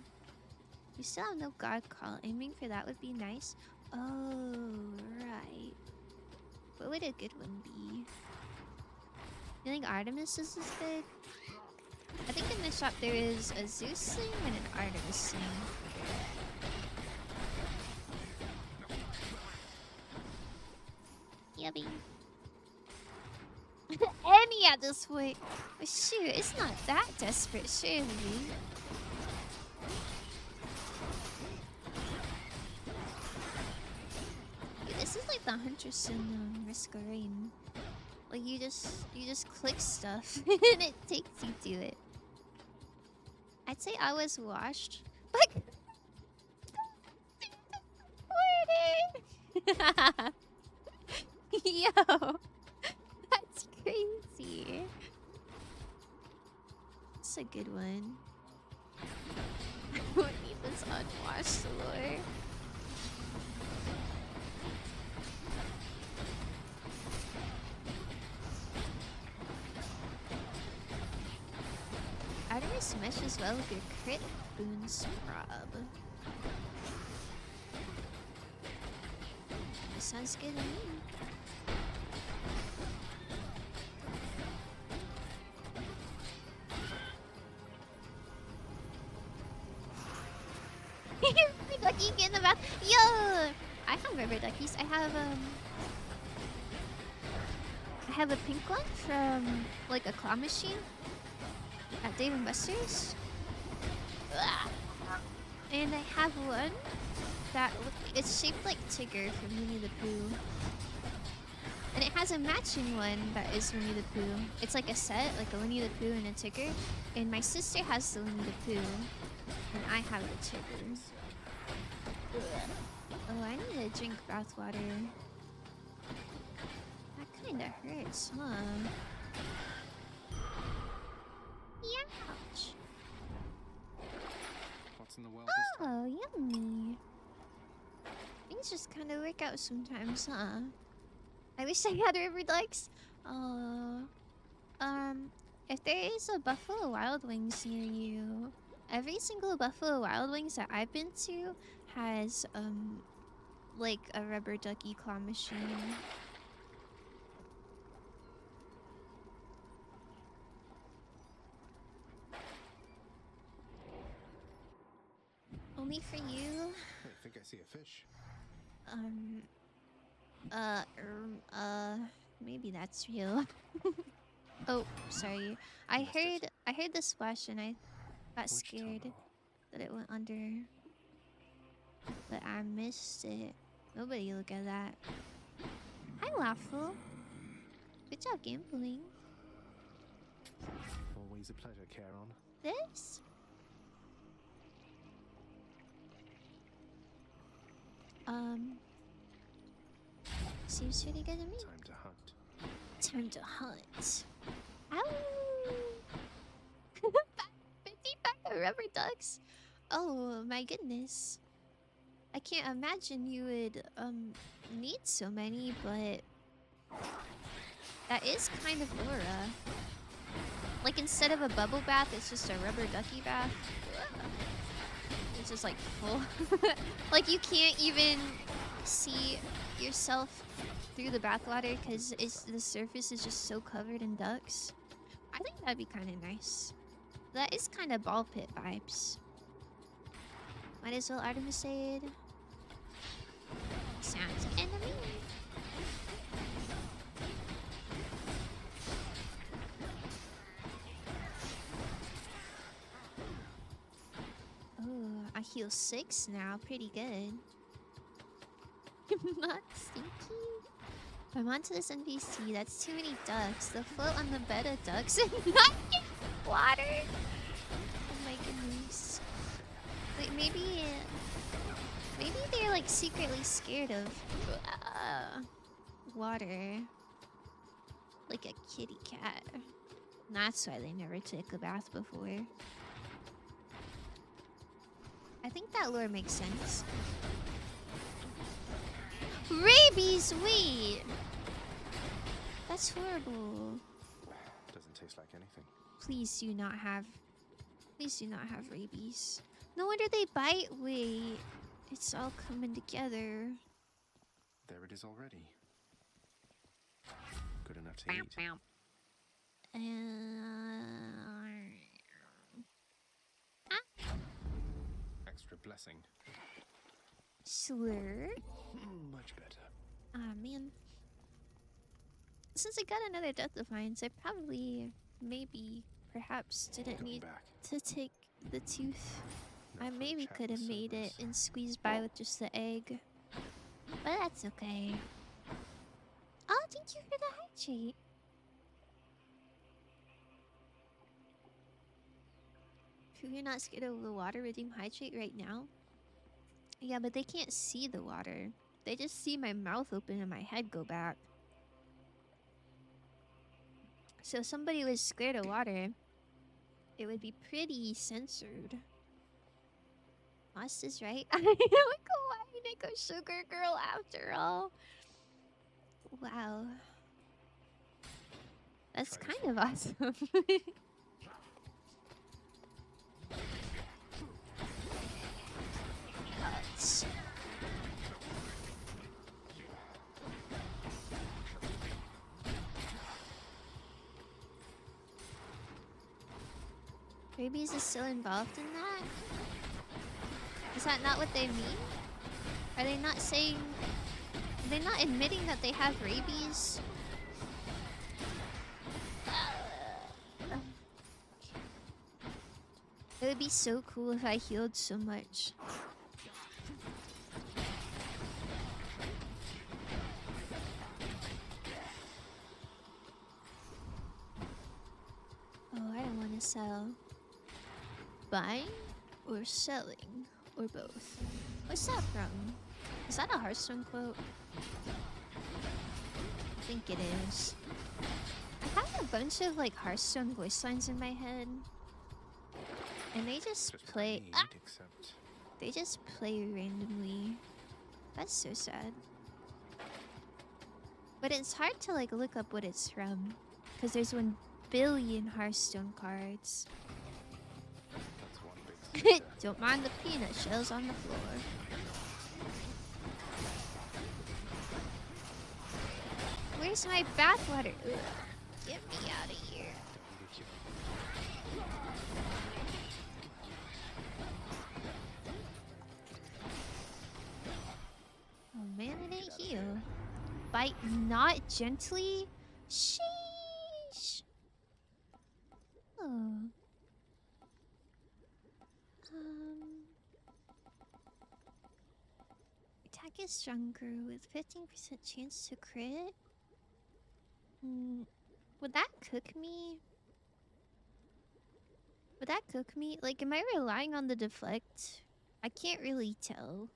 You still have no guard call. Aiming for that would be nice. Oh, right. What would a good one be? You think Artemis is as good? I think in the shop there is a Zeus sling and an Artemis sling. Yummy. Any at this point. But shoot, it's not that desperate, surely. This is like the Huntress in Risk of Rain. Like you just click stuff and it takes you to it. I'd say I was washed. Like yo, that's crazy. It's a good one. I don't need this unwashed lore. Artemis meshes well with your crit boons prob. That sounds good to me. Ducky, get in the bath. Yo! I have rubber duckies. I have a pink one from like a claw machine at Dave & Buster's. And I have one that it's shaped like Tigger from Winnie the Pooh. And it has a matching one that is Winnie the Pooh. It's like a set, like a Winnie the Pooh and a Tigger. And my sister has the Winnie the Pooh. And I have the Tigger. Oh, I need to drink bathwater. That kinda hurts, huh? Ouch. What's in the world Oh, yummy. Things just kind of work out sometimes, huh? I wish I had river ducks. If there is a Buffalo Wild Wings near you, every single Buffalo Wild Wings that I've been to has, like a rubber ducky claw machine. Only for you? I think I see a fish. Maybe that's real. Oh, sorry. I heard the splash and I got scared that it went under. But I missed it. Nobody look at that. Hi, Lawful. Good job gambling. Always a pleasure, Charon. This? Seems pretty good to me. Time to hunt. Time to hunt. Ow! 50 pack of rubber ducks. Oh my goodness. I can't imagine you would need so many, but that is kind of aura. Like instead of a bubble bath, it's just a rubber ducky bath. It's just like full. Like you can't even see yourself through the bathwater because the surface is just so covered in ducks. I think that'd be kind of nice. That is kind of ball pit vibes. Might as well Artemisade. Sounds enemy. Oh, I heal 6 now. Pretty good. Not stinky. If I'm onto this NPC, that's too many ducks. They'll float on the bed of ducks and not get water. Oh my goodness. Like maybe they're like secretly scared of water. Like a kitty cat. That's why they never took a bath before. I think that lore makes sense. Rabies, wait! That's horrible. Doesn't taste like anything. Please do not have rabies. No wonder they bite. Wait, it's all coming together. There it is already. Good enough to eat. Extra blessing. Sure. Much better. Ah, man. Since I got another Death Defiance, I probably, maybe, perhaps didn't need to take the tooth. I maybe could have made it and squeezed by with just the egg. But that's okay. Oh, thank you for the hydrate. If you're not scared of the water, redeem hydrate right now. Yeah, but they can't see the water. They just see my mouth open and my head go back. So if somebody was scared of water, it would be pretty censored. Moss is right. I am a Kawaii Neko sugar girl after all. Wow. That's kind of awesome. Cuts. Rabies is still involved in that? Is that not what they mean? Are they not saying... Are they not admitting that they have rabies? It would be so cool if I healed so much. Oh, I don't want to sell. Buying or selling or both? What's that from? Is that a Hearthstone quote? I think it is. I have a bunch of like Hearthstone voice lines in my head. And they just play. They just play randomly. That's so sad. But it's hard to like look up what it's from, because there's 1 billion Hearthstone cards. Don't mind the peanut shells on the floor. Where's my bathwater? Ugh. Get me out of here. Oh man, it ain't heal. Bite not gently? Sheesh. Oh. Attack is stronger with 15% chance to crit. Would that cook me? Would that cook me? Like, am I relying on the deflect? I can't really tell.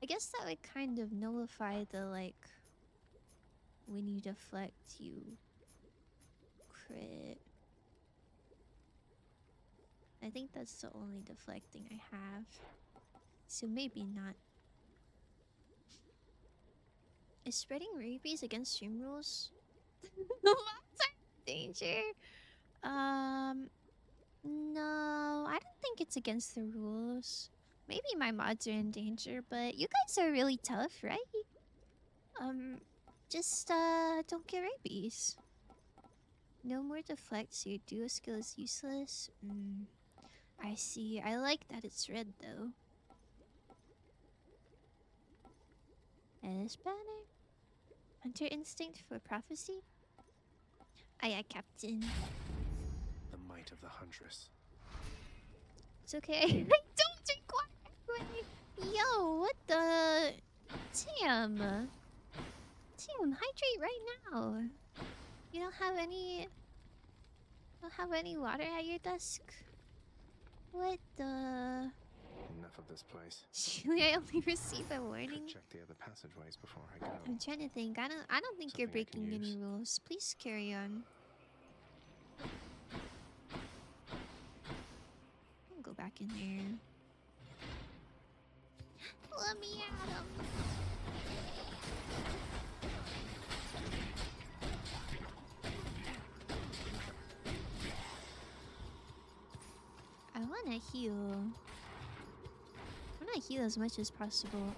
I guess that would kind of nullify the, like, when you deflect, you crit. I think that's the only deflecting I have. So maybe not. Is spreading rabies against stream rules? Danger. No, I don't think it's against the rules. Maybe my mods are in danger, but you guys are really tough, right? Just don't get rabies. No more deflect, so your duo skill is useless. I see. I like that it's red though. S banner. Hunter instinct for prophecy. Aye, Captain. The might of the huntress. It's okay. I don't require. Yo, what the? Tim. Tim, hydrate right now. You don't have any. Don't have any water at your desk. What the? Enough of this place. Surely I only receive a warning. Check the other passageways before I go. I'm trying to think. I don't think you're breaking any rules. Please carry on. I'll go back in there. Let me at him. I wanna heal. I wanna heal as much as possible.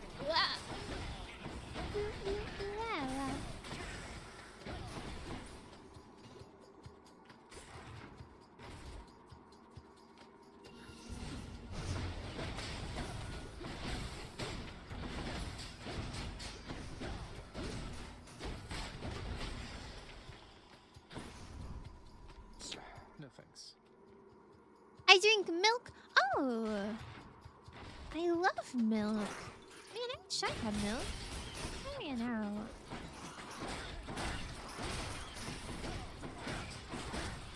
No thanks. I drink milk. Oh, I love milk. Man, I wish I had milk. I ran out.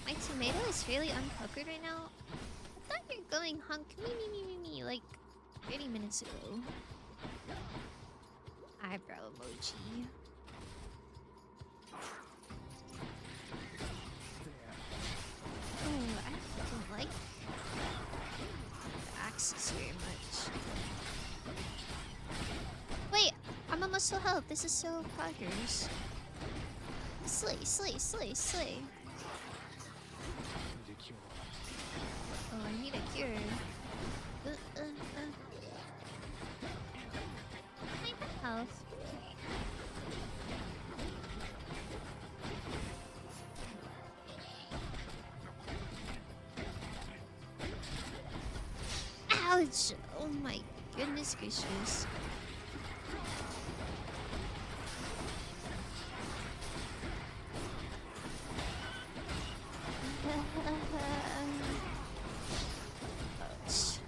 My tomato is fairly unpuckered right now. I thought you were going hunk me like 30 minutes ago. Eyebrow emoji. Oh, I don't like the axes very much. Wait, I'm almost full health. This is so poggers. Slay, slay, slay, slay. Oh, I need a cure. I have health. Ouch! Oh my goodness gracious. Ouch.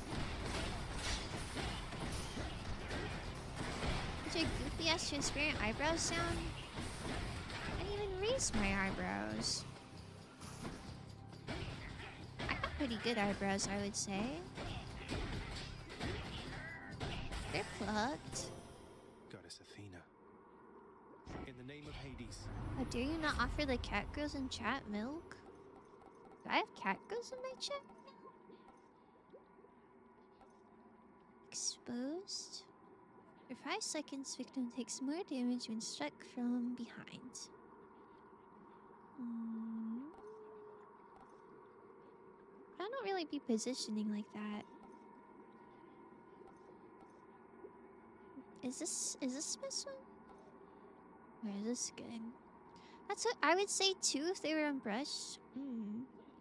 Did your goofy ass transparent eyebrows sound? I didn't even raise my eyebrows. I have pretty good eyebrows, I would say. They're plucked. Goddess Athena. In the name of Hades. How dare you not offer the cat girls in chat milk? Do I have cat girls in my chat? Exposed. For 5 seconds, victim takes more damage when struck from behind. I don't really be positioning like that. Is this this one? Or is this good? That's what I would say too if they were unbrushed.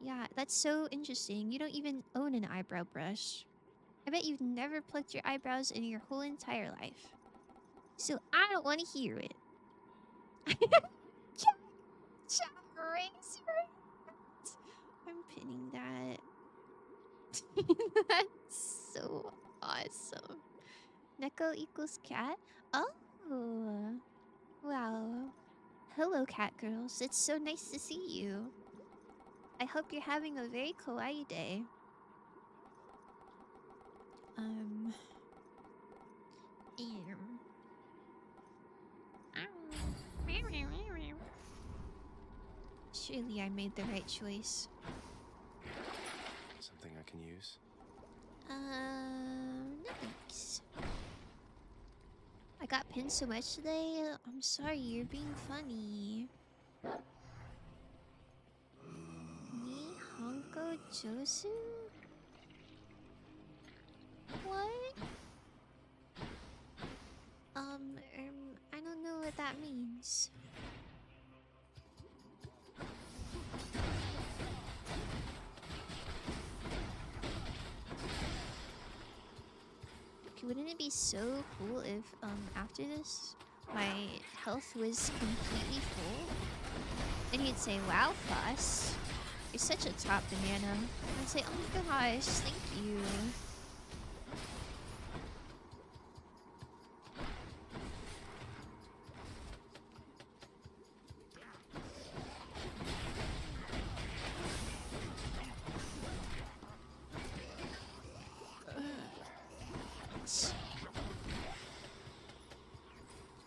Yeah, that's so interesting. You don't even own an eyebrow brush. I bet you've never plucked your eyebrows in your whole entire life. So I don't want to hear it. I'm pinning that. That's so awesome. Neko equals cat? Oh. Wow. Hello, cat girls. It's so nice to see you. I hope you're having a very kawaii day. Surely I made the right choice. Something I can use? No thanks. I got pinned so much today. I'm sorry, you're being funny. Nihongo Josu? What? I don't know what that means. Wouldn't it be so cool if, after this, my health was completely full? And you'd say, wow, Foss, you're such a top banana. I'd say, oh my gosh, thank you.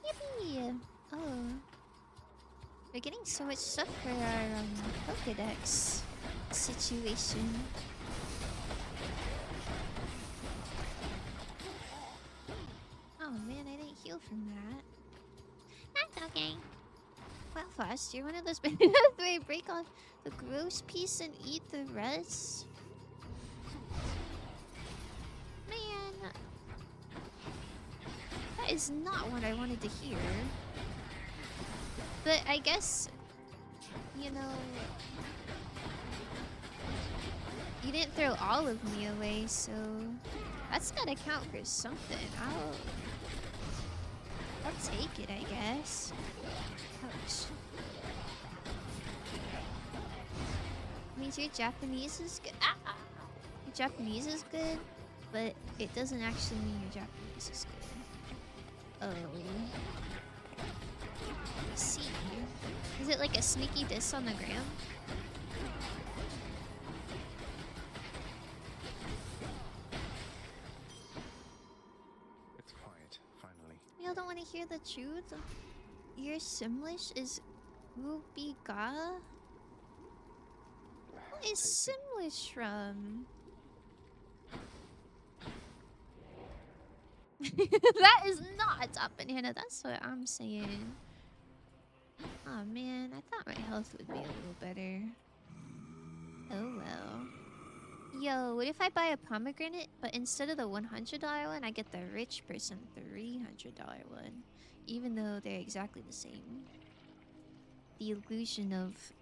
Yippee! Oh. We're getting so much stuff for our Pokedex situation. Oh man, I didn't heal from that. That's okay. Well, Frost, you're one of those bananas where you break off the gross piece and eat the rest. Man, that is not what I wanted to hear. But I guess, you know, you didn't throw all of me away, so that's gotta count for something. I'll take it, I guess. Ouch. Means your Japanese is good. Ah! Your Japanese is good, but it doesn't actually mean your Japanese is good. Oh. Let's see. Is it like a sneaky diss on the gram? It's quiet, finally. Y'all don't want to hear the truth? Your Simlish is Rubiga? What is Simlish from? That is not a top banana, that's what I'm saying. Oh man, I thought my health would be a little better. Oh well. Yo, what if I buy a pomegranate, but instead of the $100 one, I get the rich person $300 one? Even though they're exactly the same. The illusion of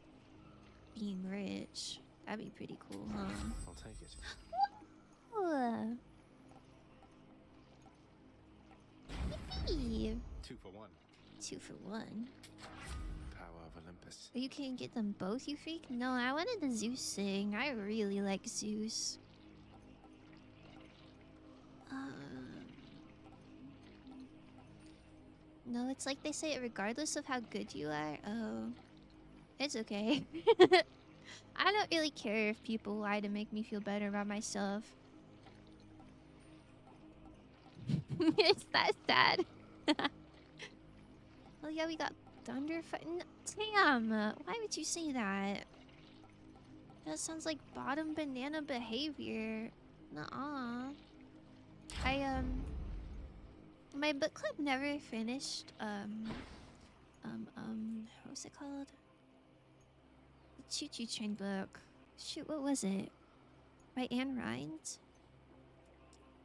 being rich. That'd be pretty cool, huh? I'll take it. Ooh. Yippee! 2 for 1. 2 for 1. Power of Olympus. You can get them both, you freak? No, I wanted the Zeus thing. I really like Zeus. No, it's like they say it regardless of how good you are. Oh. It's okay. I don't really care if people lie to make me feel better about myself. It's that sad. Oh yeah, we got Thunder fighting. Damn, why would you say that? That sounds like bottom banana behavior. Nuh-uh. My book club never finished, what was it called? The Choo Choo Train book. Shoot, what was it? By Anne Rind?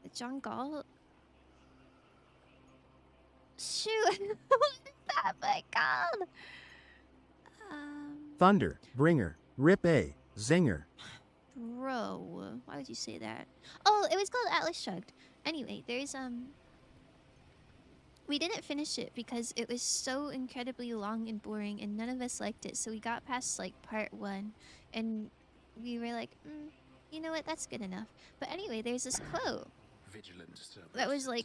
The John Galt? Shoot, what is that book called? Thunder, Bringer, Rip A, Zinger. Bro, why would you say that? Oh, it was called Atlas Shrugged. Anyway, there's we didn't finish it because it was so incredibly long and boring and none of us liked it, so we got past like part 1 and we were like, you know what, that's good enough. But anyway, there's this quote that was like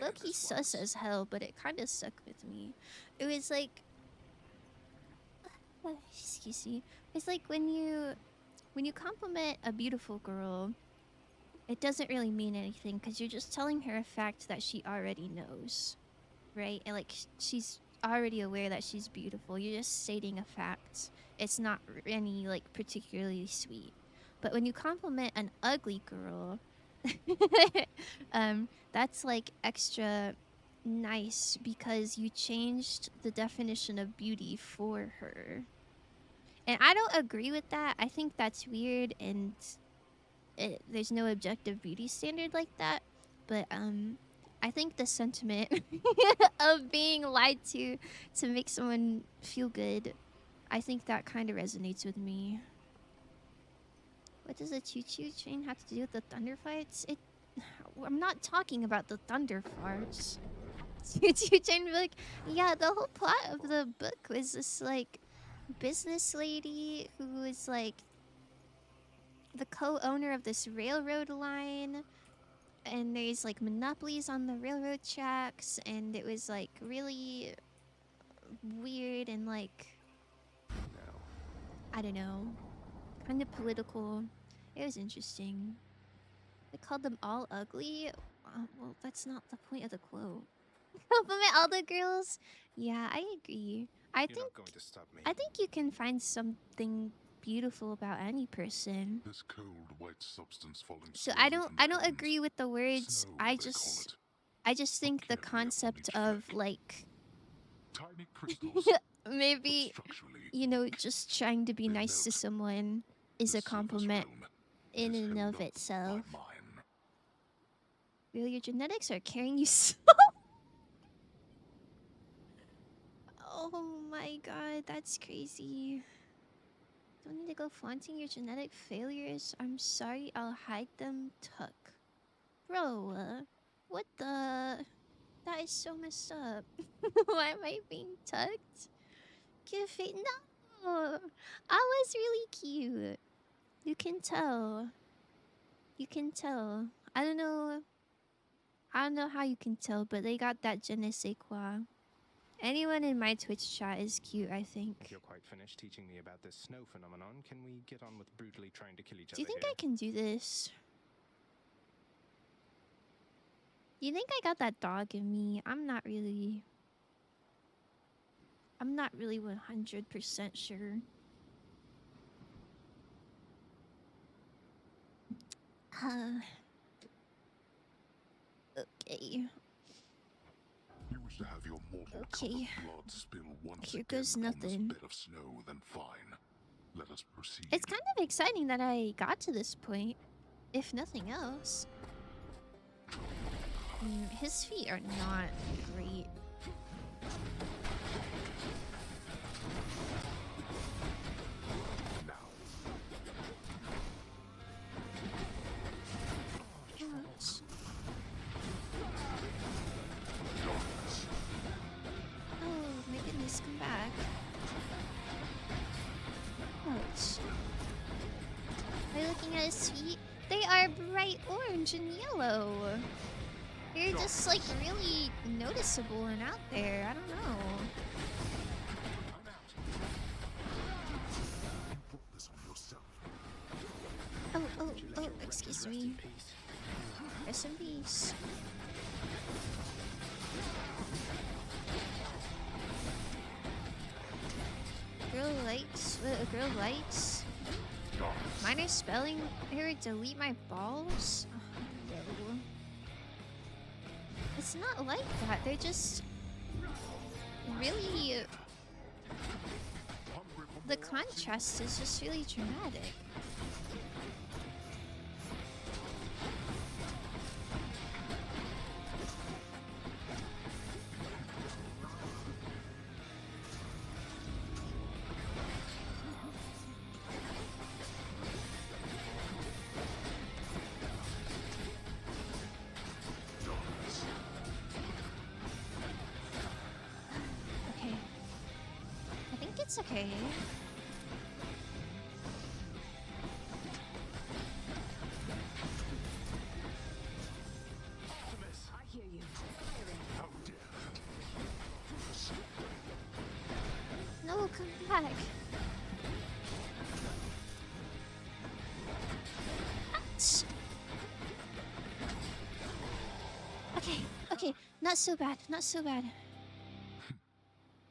low-key sus as hell, but it kind of stuck with me. It was like, Excuse me. It's like when you compliment a beautiful girl, it doesn't really mean anything because you're just telling her a fact that she already knows, right? And like she's already aware that she's beautiful. You're just stating a fact. It's not any like particularly sweet. But when you compliment an ugly girl, that's like extra nice because you changed the definition of beauty for her. And I don't agree with that. I think that's weird and there's no objective beauty standard like that. But I think the sentiment of being lied to make someone feel good, I think that kind of resonates with me. What does a choo-choo train have to do with the thunder fights? I'm not talking about the thunder farts. Choo-choo train would be like, yeah, the whole plot of the book was this like business lady who was like the co-owner of this railroad line, and there's like monopolies on the railroad tracks, and it was like really weird and like I don't know, kind of political. It was interesting. They called them all ugly. Well, that's not the point of the quote. Compliment all the girls. Yeah, I agree. I think you can find something beautiful about any person. This cold white substance falling. So I don't agree with the words. I just think the concept of like tiny crystals. Maybe you know, just trying to be nice to someone is a compliment in and of itself. Really, your genetics are carrying you so. Oh my god, that's crazy. Don't need to go flaunting your genetic failures. I'm sorry, I'll hide them. Tuck. Bro, what the? That is so messed up. Why am I being tucked? Give it. No! I was really cute. You can tell. You can tell. I don't know how you can tell, but they got that je ne sais quoi. Anyone in my Twitch chat is cute, I think. If you're quite finished teaching me about this snow phenomenon, can we get on with brutally trying to kill each other? Do you think I can do this? You think I got that dog in me? I'm not really 100% sure. Okay. You wish to have your mortal Okay. blood spill once Here again goes on nothing. this bed of snow, then fine. Let us proceed. It's kind of exciting that I got to this point, if nothing else. His feet are not great. Ouch. Oh my goodness, come back. Ouch. Are you looking at his feet? They are bright orange and yellow. They're just like really noticeable and out there. I don't know. Oh, excuse me. Rest in peace. Girl likes what a girl likes. Minor spelling error, delete my balls? Oh, no. It's not like that. They're just really. The contrast is just really dramatic. Okay. I think it's okay. I hear you. No, come back. Okay, not so bad, not so bad.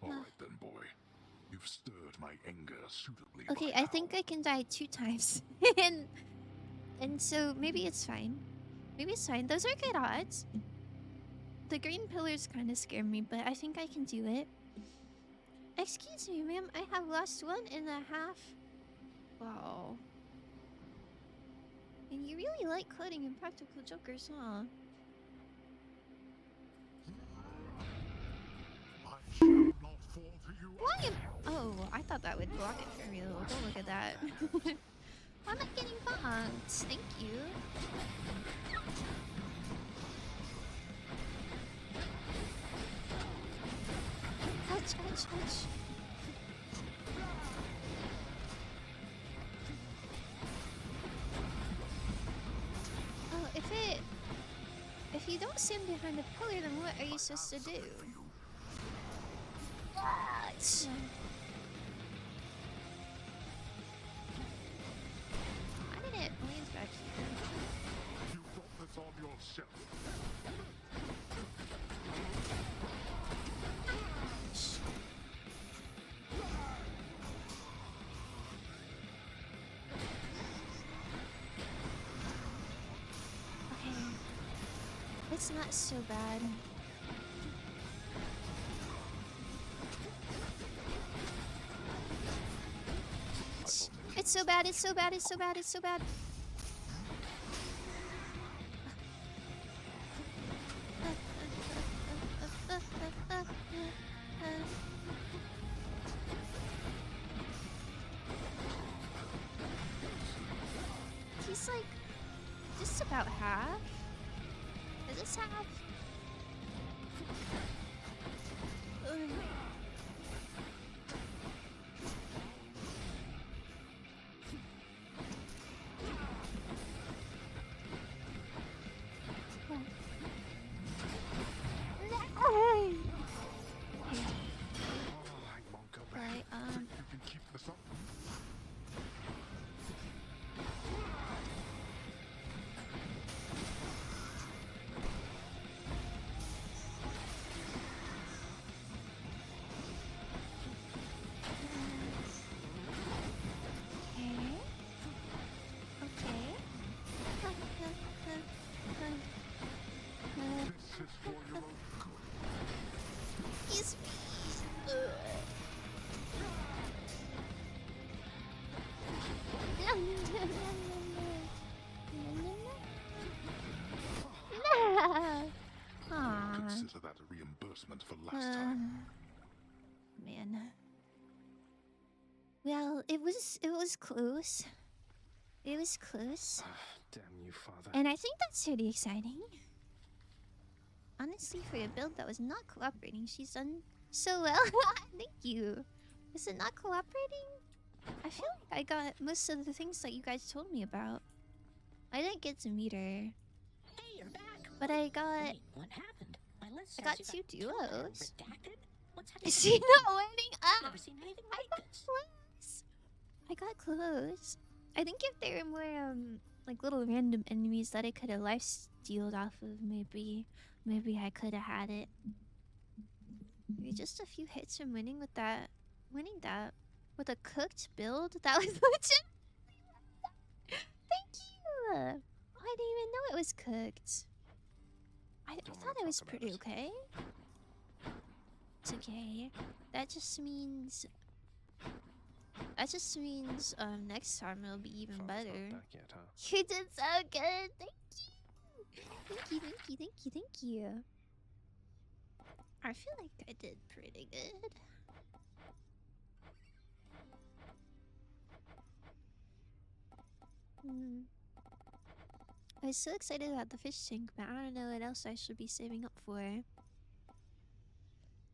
All right then, boy. You've stirred my anger suitably. Okay, I think I can die 2 times. and so maybe it's fine. Maybe it's fine. Those are good odds. The green pillars kind of scare me, but I think I can do it. Excuse me, ma'am. I have lost 1.5. Wow. And you really like coding Impractical Jokers, huh? Why am... Oh, I thought that would block it for real. Don't look at that. Why am I getting bonked? Thank you. Ouch, ouch, ouch. Oh, if you don't stand behind the pillar, then what are you supposed to do? What? Why did it land back here? You brought this on yourself. Okay. It's not so bad. It's so bad, it's so bad, it's so bad, it's so bad. He's like just about half. Is this half? Right, You can keep this up. This is for your own good. Excuse me. Consider that a reimbursement for last time. Man. Well, it was close. It was close. Damn you, father. And I think that's pretty exciting. Honestly, for a build that was not cooperating, she's done so well. Thank you. Was it not cooperating? I feel like I got most of the things that you guys told me about. I didn't get to meet her. Hey, you're back. But I got... Wait, what happened? My list I got says 2 you got duos. redacted? What's happening? Is she not wearing up? Never seen anything I like got this. close. I got close. I think if there were more like little random enemies that I could have lifestealed off of, maybe I could have had it. Maybe just a few hits from winning that with a cooked build. That was legit. Thank you. I didn't even know it was cooked. I thought it was pretty okay. It's okay. That just means next time it'll be even better. Back yet, huh? You did so good. Thank you. I feel like I did pretty good. I was so excited about the fish tank, but I don't know what else I should be saving up for.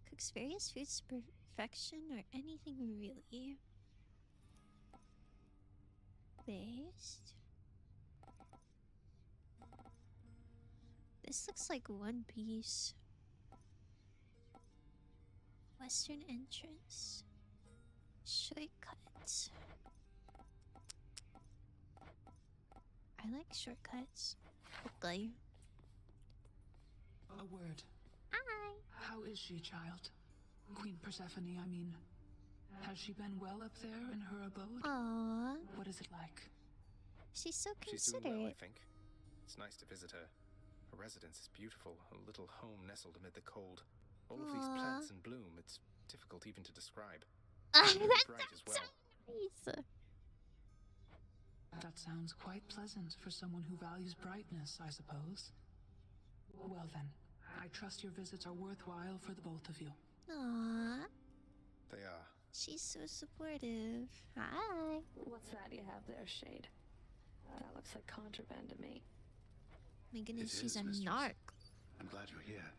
Cooks various foods to perfection or anything really. Based. This looks like One Piece. Western entrance. Shortcuts. I like shortcuts. Okay. A word Hi. How is she, child? Queen Persephone, I mean. Has she been well up there in her abode? Aww. What is it like? She's so She's doing considerate. well, I think. It's nice to visit her. Her residence is beautiful, a little home nestled amid the cold. All of these plants in bloom, it's difficult even to describe. That's Bright as well. nice. That sounds quite pleasant for someone who values brightness, I suppose. Well then, I trust your visits are worthwhile for the both of you. Aww. They are. She's so supportive. Hi. What's that you have there, Shade? That looks like contraband to me. My goodness, It she's is, a mistress. narc. I'm glad you're here,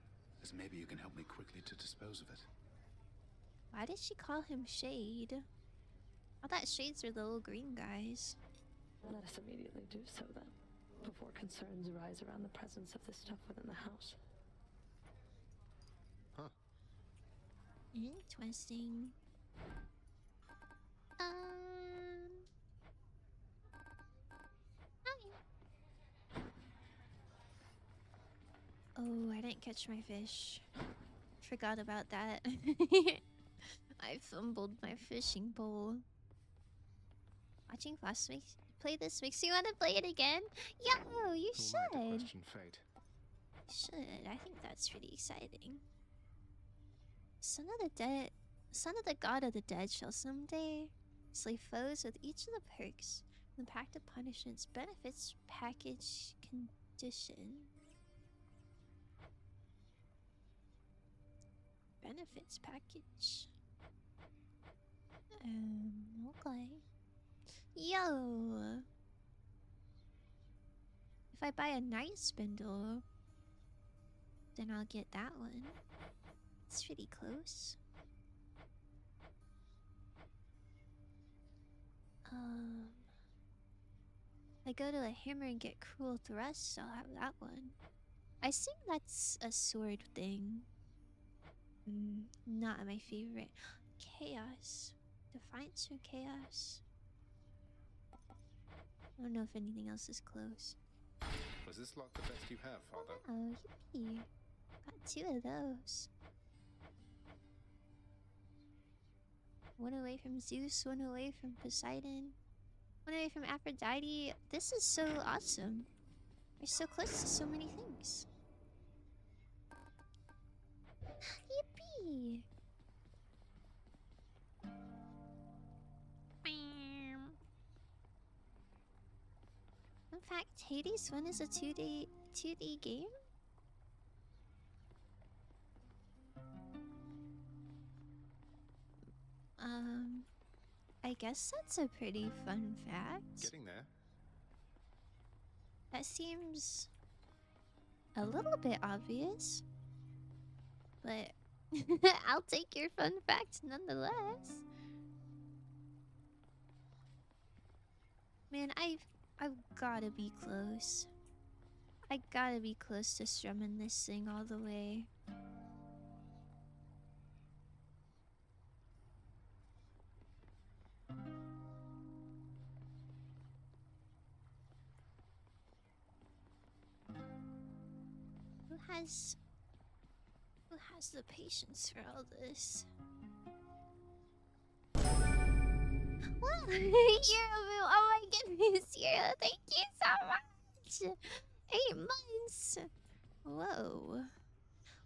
as maybe you can help me quickly to dispose of it. Why did she call him Shade? I thought Shades were the little green guys. Let us immediately do so then, before concerns arise around the presence of this stuff within the house. Huh. Interesting. Oh, I didn't catch my fish. Forgot about that. I fumbled my fishing pole. Watching Foss play this makes you want to play it again? Yo, you Who am I to should. question fate? Should. I think that's pretty exciting. Son of the god of the dead shall someday slay foes with each of the perks. The pact of punishments benefits package condition. Benefits package. Okay. Yo! If I buy a night spindle, then I'll get that one. It's pretty close. If I go to a hammer and get cruel thrusts, I'll have that one. I assume that's a sword thing. Not my favorite. Chaos. Defiance or chaos? I don't know if anything else is close. Was this lock the best you have, Father? Oh, yippee. Got 2 of those. One away from Zeus, one away from Poseidon, one away from Aphrodite. This is so awesome. We're so close to so many things. Yippee! In fact, Hades 1 is a 2D game? I guess that's a pretty fun fact. Getting there. That seems a little bit obvious, but I'll take your fun fact nonetheless. Man, I've gotta be close. I gotta be close to strumming this thing all the way. Who has the patience for all this? Well, Hero, oh my goodness, Hero, thank you so much. 8 months. Whoa.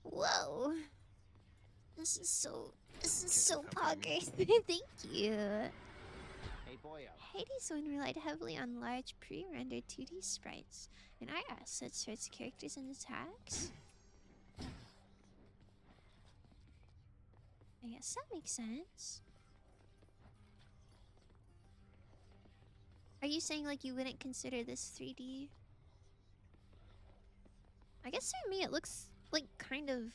Whoa. This is so poggers. Thank you. Hey, boyo. Hades 1 relied heavily on large pre-rendered 2D sprites and art assets for its characters and attacks. I guess that makes sense. Are you saying like you wouldn't consider this 3D? I guess for me it looks like kind of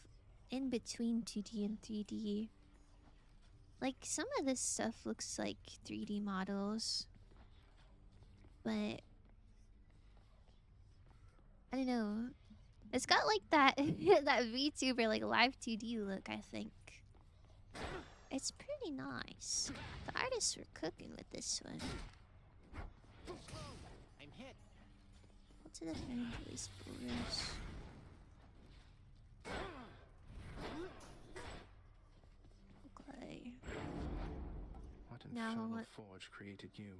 in between 2D and 3D. Like some of this stuff looks like 3D models. But I don't know. It's got like that that VTuber like live 2D look, I think. It's pretty nice. The artists were cooking with this one. I'm hit. What's the defend these boulders? Forge created you.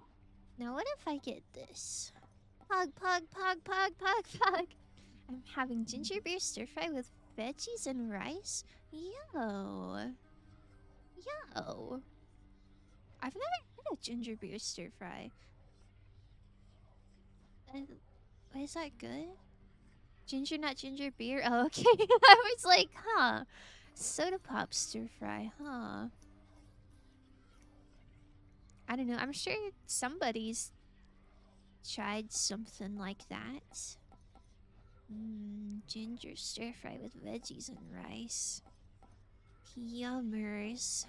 Now what if I get this? Pog, pog, pog, pog, pog, pog. I'm having ginger beer stir fry with veggies and rice. Yo. Yo. I've never had a ginger beer stir fry. Is that good? Ginger, not ginger beer? Oh, okay. I was like, huh. Soda pop stir fry, huh? I don't know. I'm sure somebody's tried something like that. Ginger stir fry with veggies and rice. Yummers.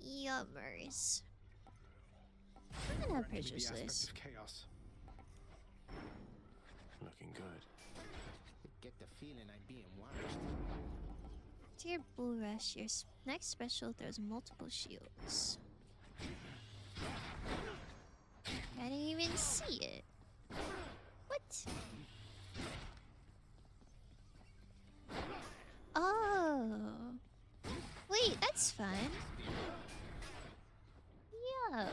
Yummers. I'm gonna purchase this. Chaos. Looking good. Get the feeling I'm being watched. Dear Bull Rush, your next special throws multiple shields. I didn't even see it. What? Oh. Wait, that's fun. Yo.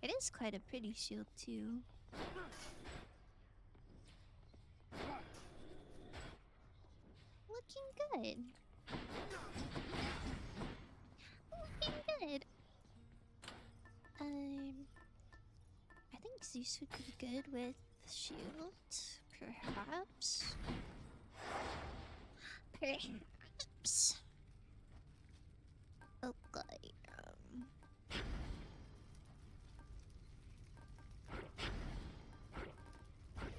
It is quite a pretty shield, too. Looking good. Looking good. I think Zeus would be good with shield, perhaps. Perhaps. Okay.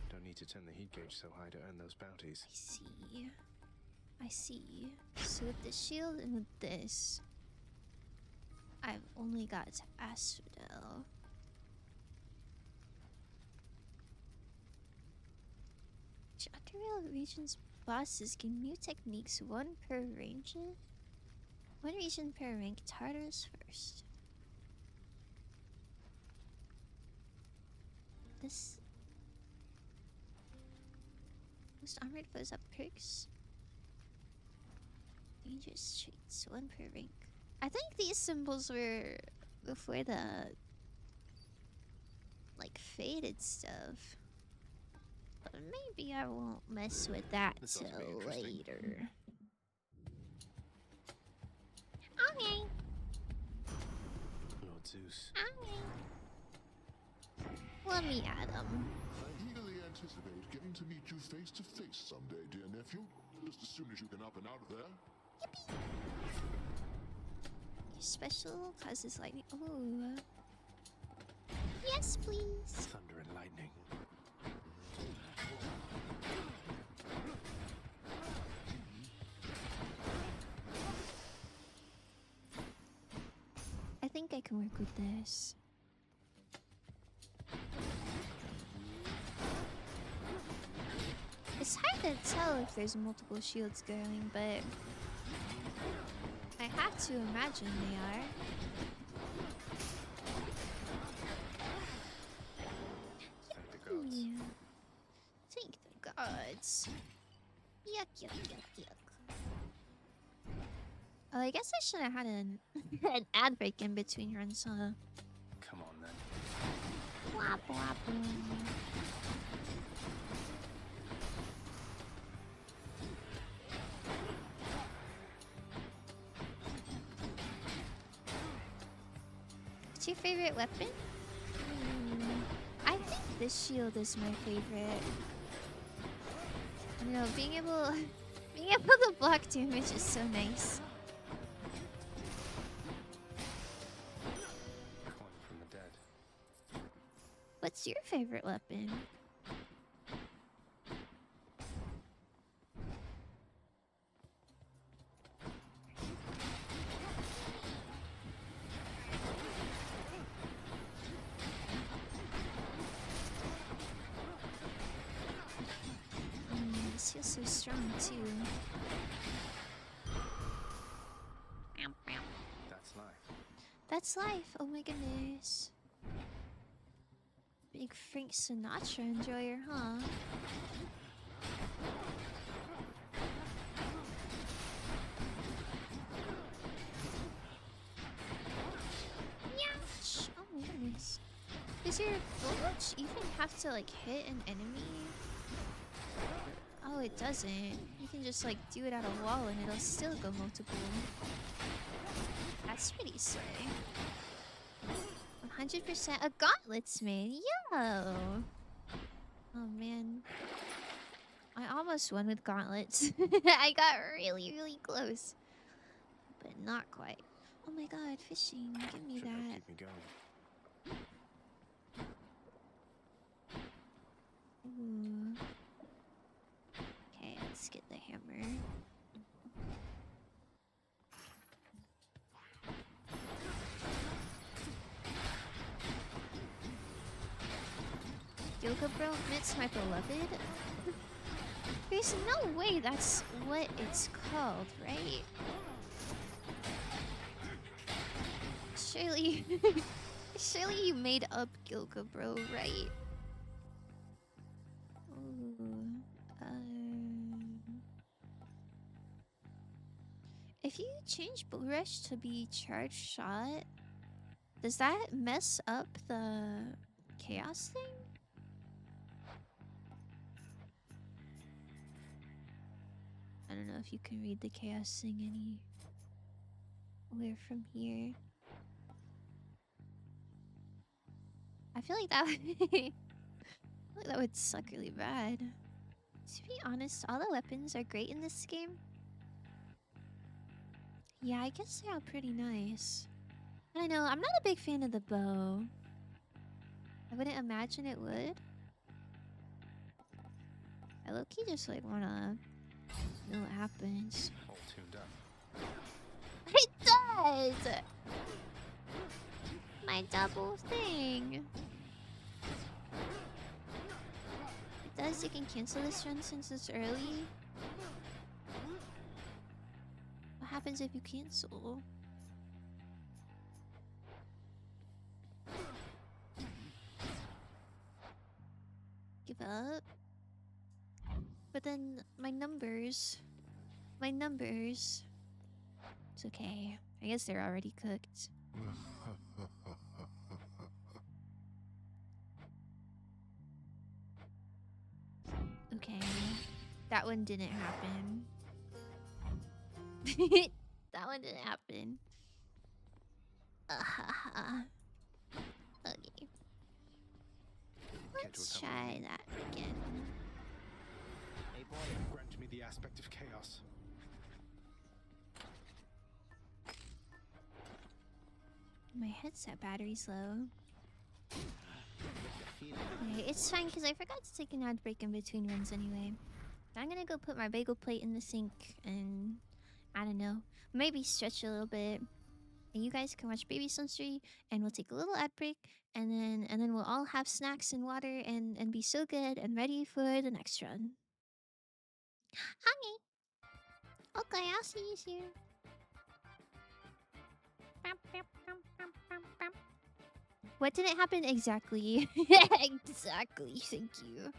Don't need to turn the heat gauge so high to earn those bounties. I see. I see. So with the shield and with this, I've only got Asphodel. Underreal region's bosses gain new techniques, one per region. One region per rank. Tartarus first. This most armored foes have perks. Dangerous traits, one per rank. I think these symbols were before the like faded stuff. But maybe I won't mess with that till later. Okay. Lord Zeus. Okay. Let me at him. I eagerly anticipate getting to meet you face to face someday, dear nephew. Just as soon as you can up and out of there. Yippee! Your special causes lightning. Ooh. Yes, please. Thunder and lightning. I think I can work with this. It's hard to tell if there's multiple shields going, but I have to imagine they are. Yeah. Thank the gods. Yuck, yuck, yuck, yuck. Oh, I guess I should have had an ad break in between runs, huh? Come on then. Wap, wap, What's your favorite weapon? I think this shield is my favorite. You know, being able to block damage is so nice. Coin from the dead. What's your favorite weapon? This feels so strong too. That's life. That's life. Oh my goodness. Big Frank Sinatra enjoyer, huh? Yeah. Does your bulge even have to like hit an enemy? Oh, it doesn't. You can just like do it at a wall and it'll still go multiple. That's pretty slay. 100% a gauntlets, man. Yo! Oh man. I almost won with gauntlets. I got really, really close. But not quite. Oh my god, fishing. Give me that. Keep me going. Ooh. Okay, let's get the hammer. Yoga Bro admits my beloved? There's no way that's what it's called, right? Surely... surely you made up Gilga Bro, right? Ooh, if you change Bull Rush to be charged shot, does that mess up the chaos thing? I don't know if you can read the chaos thing anywhere from here. I feel like that would that would suck really bad. To be honest, all the weapons are great in this game. Yeah, I guess they're all pretty nice. I don't know, I'm not a big fan of the bow. I wouldn't imagine it would. I low-key just like wanna know what happens. All tuned up. It does! My double thing. It does, you can cancel this run since it's early. What happens if you cancel? Give up? But then my numbers. It's okay. I guess they're already cooked. Okay. That one didn't happen. That one didn't happen. Okay. Let's try that again. Hey boy, grant me the aspect of chaos. My headset battery's low. Okay, it's fine because I forgot to take an ad break in between runs anyway. I'm gonna go put my bagel plate in the sink and I don't know, maybe stretch a little bit. And you guys can watch Baby Sunstream and we'll take a little ad break and then we'll all have snacks and water and be so good and ready for the next run. Honey. Okay, I'll see you soon. What didn't happen exactly? Exactly, thank you.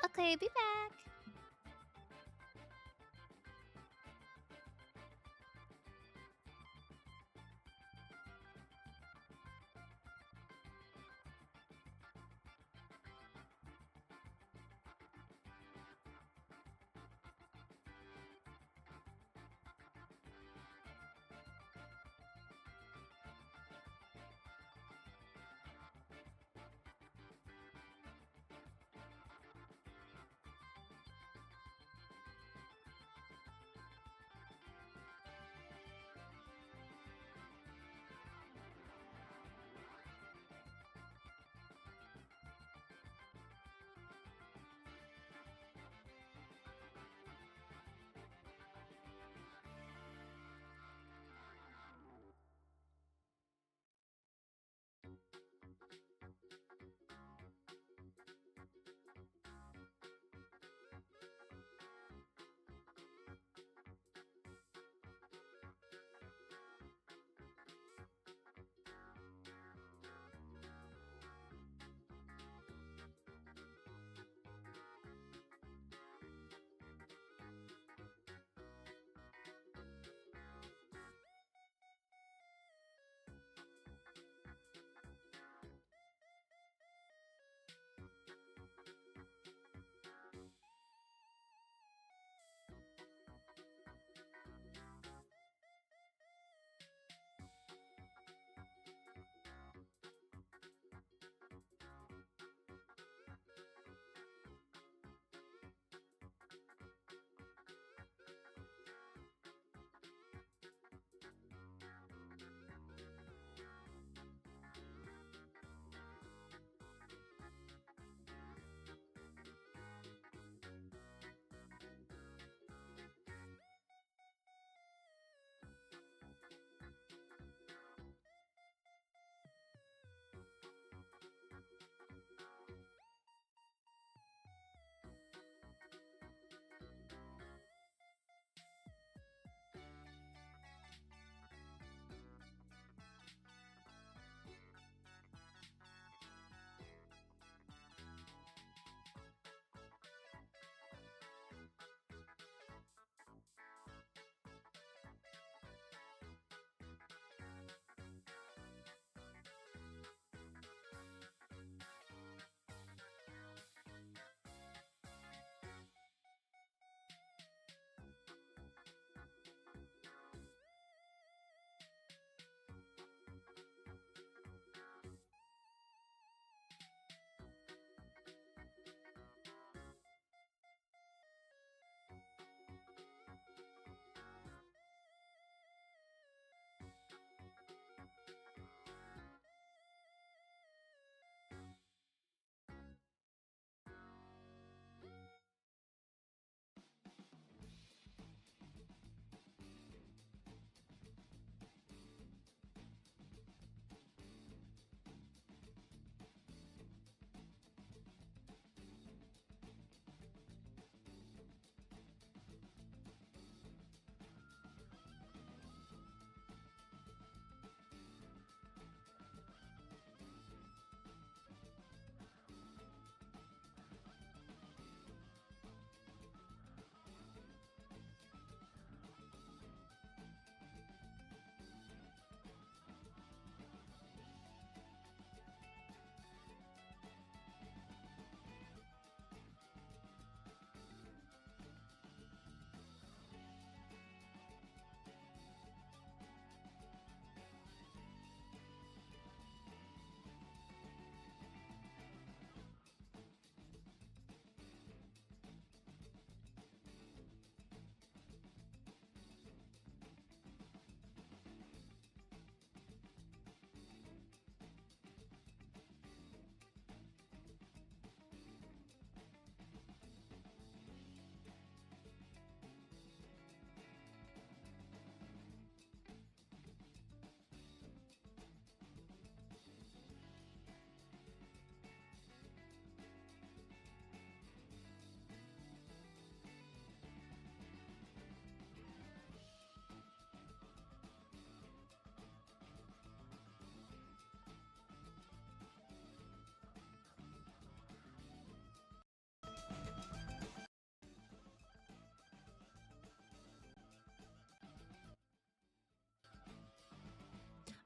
Okay, be back.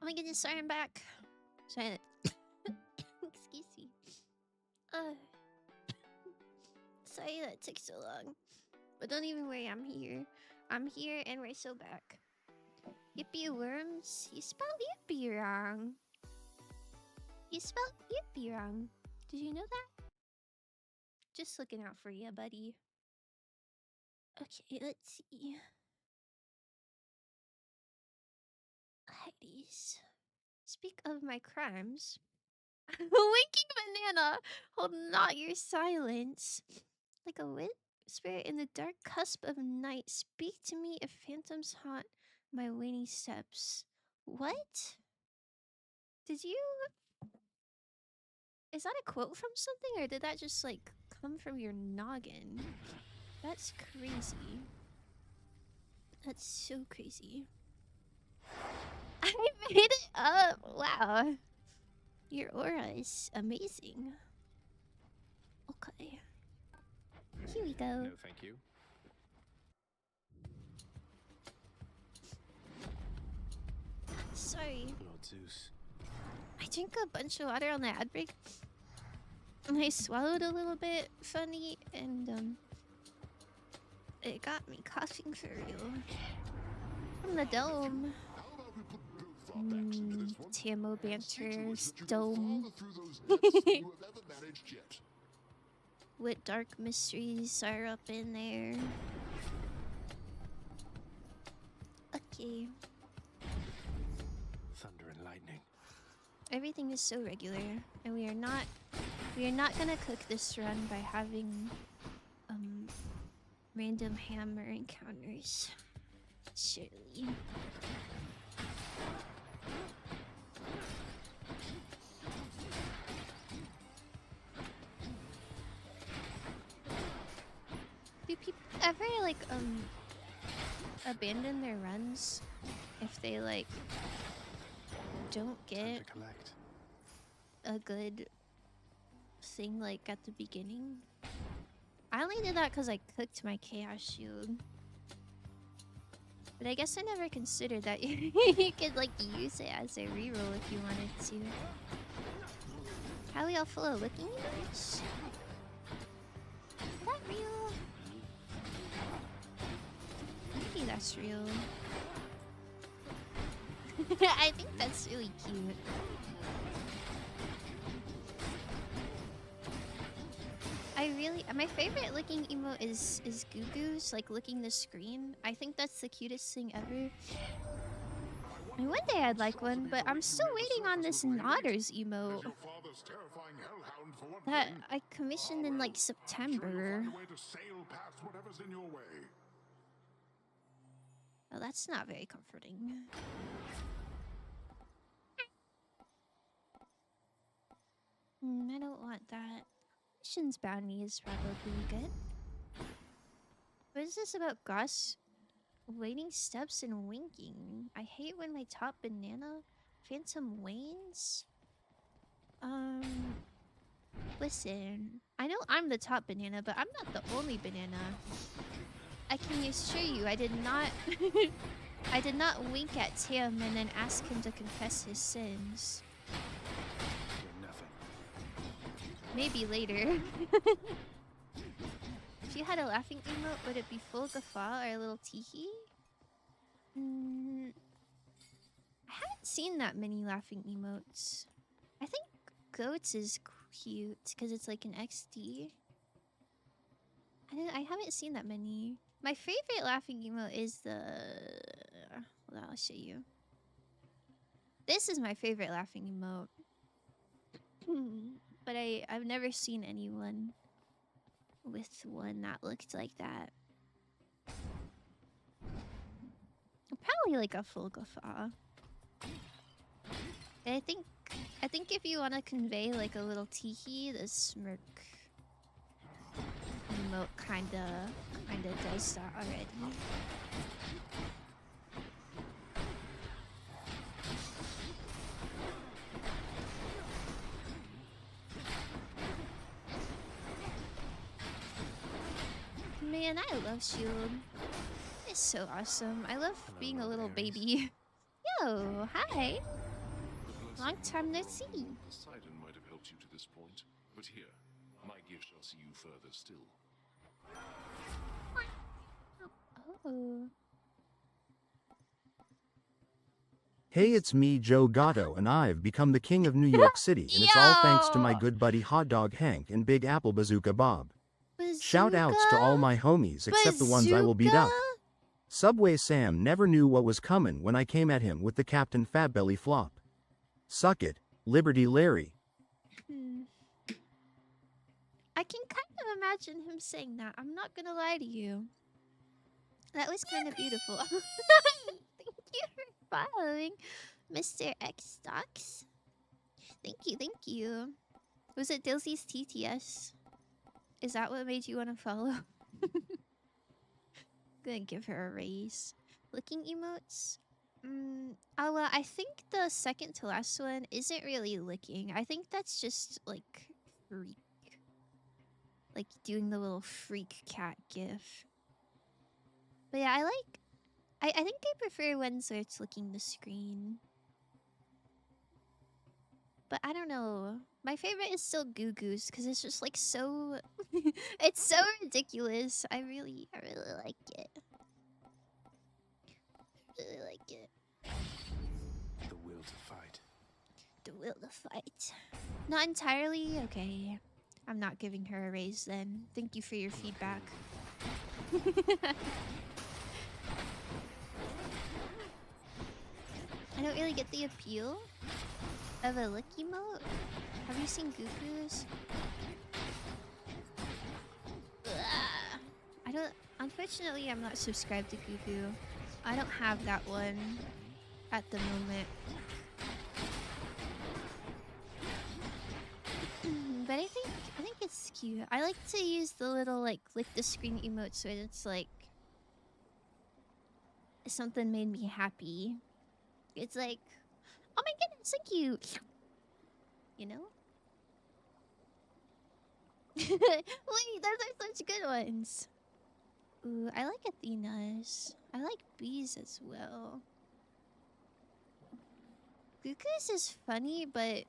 Oh my goodness, sorry, I'm back. Sorry. Excuse me. Sorry that took so long. But don't even worry, I'm here. I'm here and we're so back. Yippee worms. You spelled yippee wrong. You spelled yippee wrong. Did you know that? Just looking out for you, buddy. Okay, let's see. Heidi's. Speak of my crimes. Winking banana! Hold not your silence. Like a whisper in the dark cusp of night, speak to me if phantoms haunt my waning steps. What? Did you... Is that a quote from something, or did that just, like, come from your noggin? That's crazy. That's so crazy. I made it up! Wow. Your aura is amazing. Okay. Here we go. No, thank you. Sorry. Lord Zeus. I drank a bunch of water on the ad break. And I swallowed a little bit funny, and it got me coughing for real. From the dome. Tamo Banter's dome. What dark mysteries are up in there? Okay. Thunder and lightning. Everything is so regular, and we are not gonna cook this run by having random hammer encounters. Surely. Do people ever like abandon their runs if they like don't get a good thing like at the beginning? I only did that because I cooked my Chaos Shield. But I guess I never considered that you could like use it as a reroll if you wanted to. How we all full of looking emotes? Is that real? Maybe that's real. I think that's really cute. My favorite licking emote is Goo Goo's, like licking the screen. I think that's the cutest thing ever. And one day I'd like one, but I'm still waiting on this Nodders emote that I commissioned in like September. Oh, that's not very comforting. I don't want that. Mission's bounty is probably good. What is this about Goss waiting steps and winking? I hate when my top banana phantom wanes. Listen, I know I'm the top banana, but I'm not the only banana. I can assure you, I did not I did not wink at Tim and then ask him to confess his sins. Maybe later. If you had a laughing emote, would it be full guffaw or a little teehee? I haven't seen that many laughing emotes. I think Goats is cute because it's like an XD. I haven't seen that many. My favorite laughing emote is the... Hold on, I'll show you. This is my favorite laughing emote. But I've never seen anyone with one that looked like that. Probably like a full guffaw. And I think if you want to convey like a little teehee, the smirk emote kinda does that already. Man, I love Shield. It's so awesome. I love being a little baby. Yo, hi. Long time no see. Poseidon might have helped you to this point, but here, my gift shall see you further still. Oh. Hey, it's me, Joe Gatto, and I've become the king of New York City, and it's all thanks to my good buddy Hot Dog Hank and Big Apple Bazooka Bob. Shout outs to all my homies except the ones I will beat up. Subway Sam never knew what was coming when I came at him with the Captain Fatbelly flop. Suck it, Liberty Larry. I can kind of imagine him saying that. I'm not gonna lie to you. That was kind of beautiful. Thank you for following, Mr. X Stocks. Thank you, thank you. Was it Dilsy's TTS? Is that what made you want to follow? Gonna give her a raise. Licking emotes? Oh, well, I think the second to last one isn't really licking. I think that's just, like, freak. Like, doing the little freak cat gif. But yeah, I think I prefer ones where it's licking the screen. But I don't know. My favorite is still Goo Goos because it's just like so it's so ridiculous. I really like it. Really like it. The will to fight. The will to fight. Not entirely? Okay. I'm not giving her a raise then. Thank you for your feedback. I don't really get the appeal of a lick emote. Have you seen Googoo's? I don't. Unfortunately, I'm not subscribed to Googoo. I don't have that one at the moment. But I think it's cute. I like to use the little like lick the screen emotes where it's like something made me happy. It's like, oh my goodness, so cute. You know? Wait, those are such good ones. Ooh, I like Athena's. I like Bees as well. Googoo's is funny, but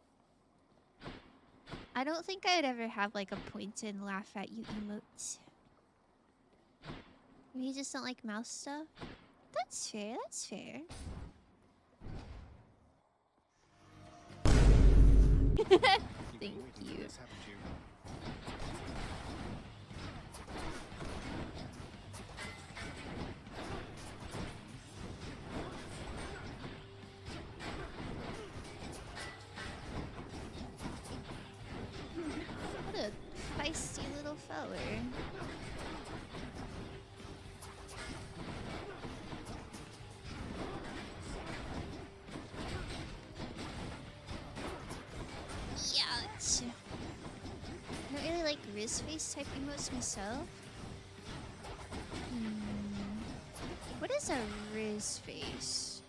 I don't think I'd ever have like a pointed laugh at you emote. You just don't like mouse stuff? That's fair, that's fair. Thank you. What a feisty little feller. Ouch. I don't really like Riz face type emotes myself. What is a Riz face?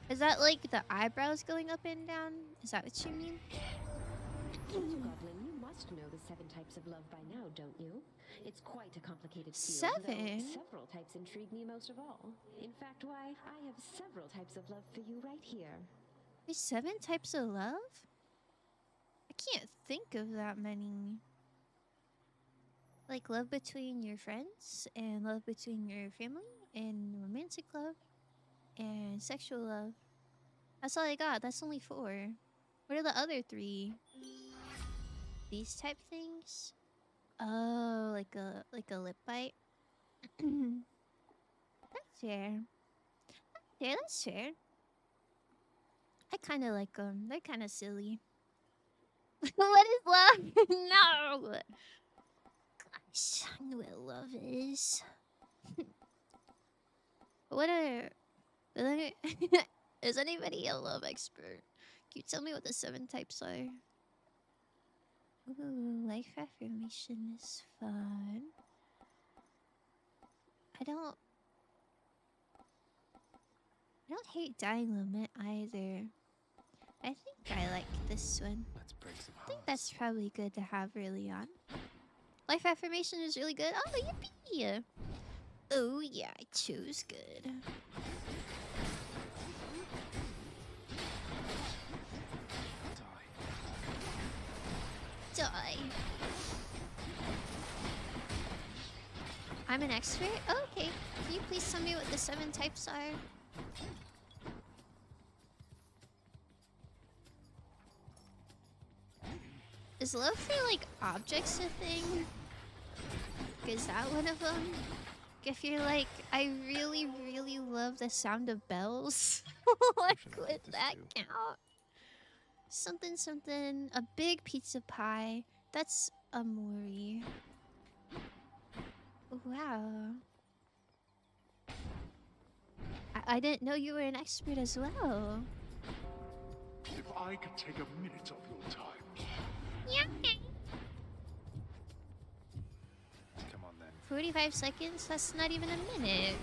Is that like the eyebrows going up and down? Is that what you mean? Goblin, you must know the 7 types of love by now, don't you? It's quite a complicated field. 7? Though several types intrigue me most of all. In fact, why, I have several types of love for you right here. There's 7 types of love? I can't think of that many. Like love between your friends, and love between your family, and romantic love, and sexual love. That's all I got. That's only 4. What are the other 3? These type things? Oh, like a lip bite. That's fair. Yeah, that's fair. I kind of like them. They're kind of silly. What is love? No! Gosh, I know what love is. What are... Is anybody a love expert? Can you tell me what the 7 types are? Ooh, life affirmation is fun. I don't hate dying lament either. I think I like this one. Let's break some I think that's probably good to have early on. Life affirmation is really good. Oh, yippee! Oh yeah, I chose good. die. I'm an expert? Oh, okay. Can you please tell me what the 7 types are? Is love for, like, objects a thing? Is that one of them? If you're like, I really, really love the sound of bells. Like, would that count? Something, something. A big pizza pie. That's amori. Wow. I didn't know you were an expert as well. If I could take a minute of your time. Yeah. Come on then. 45 seconds? That's not even a minute.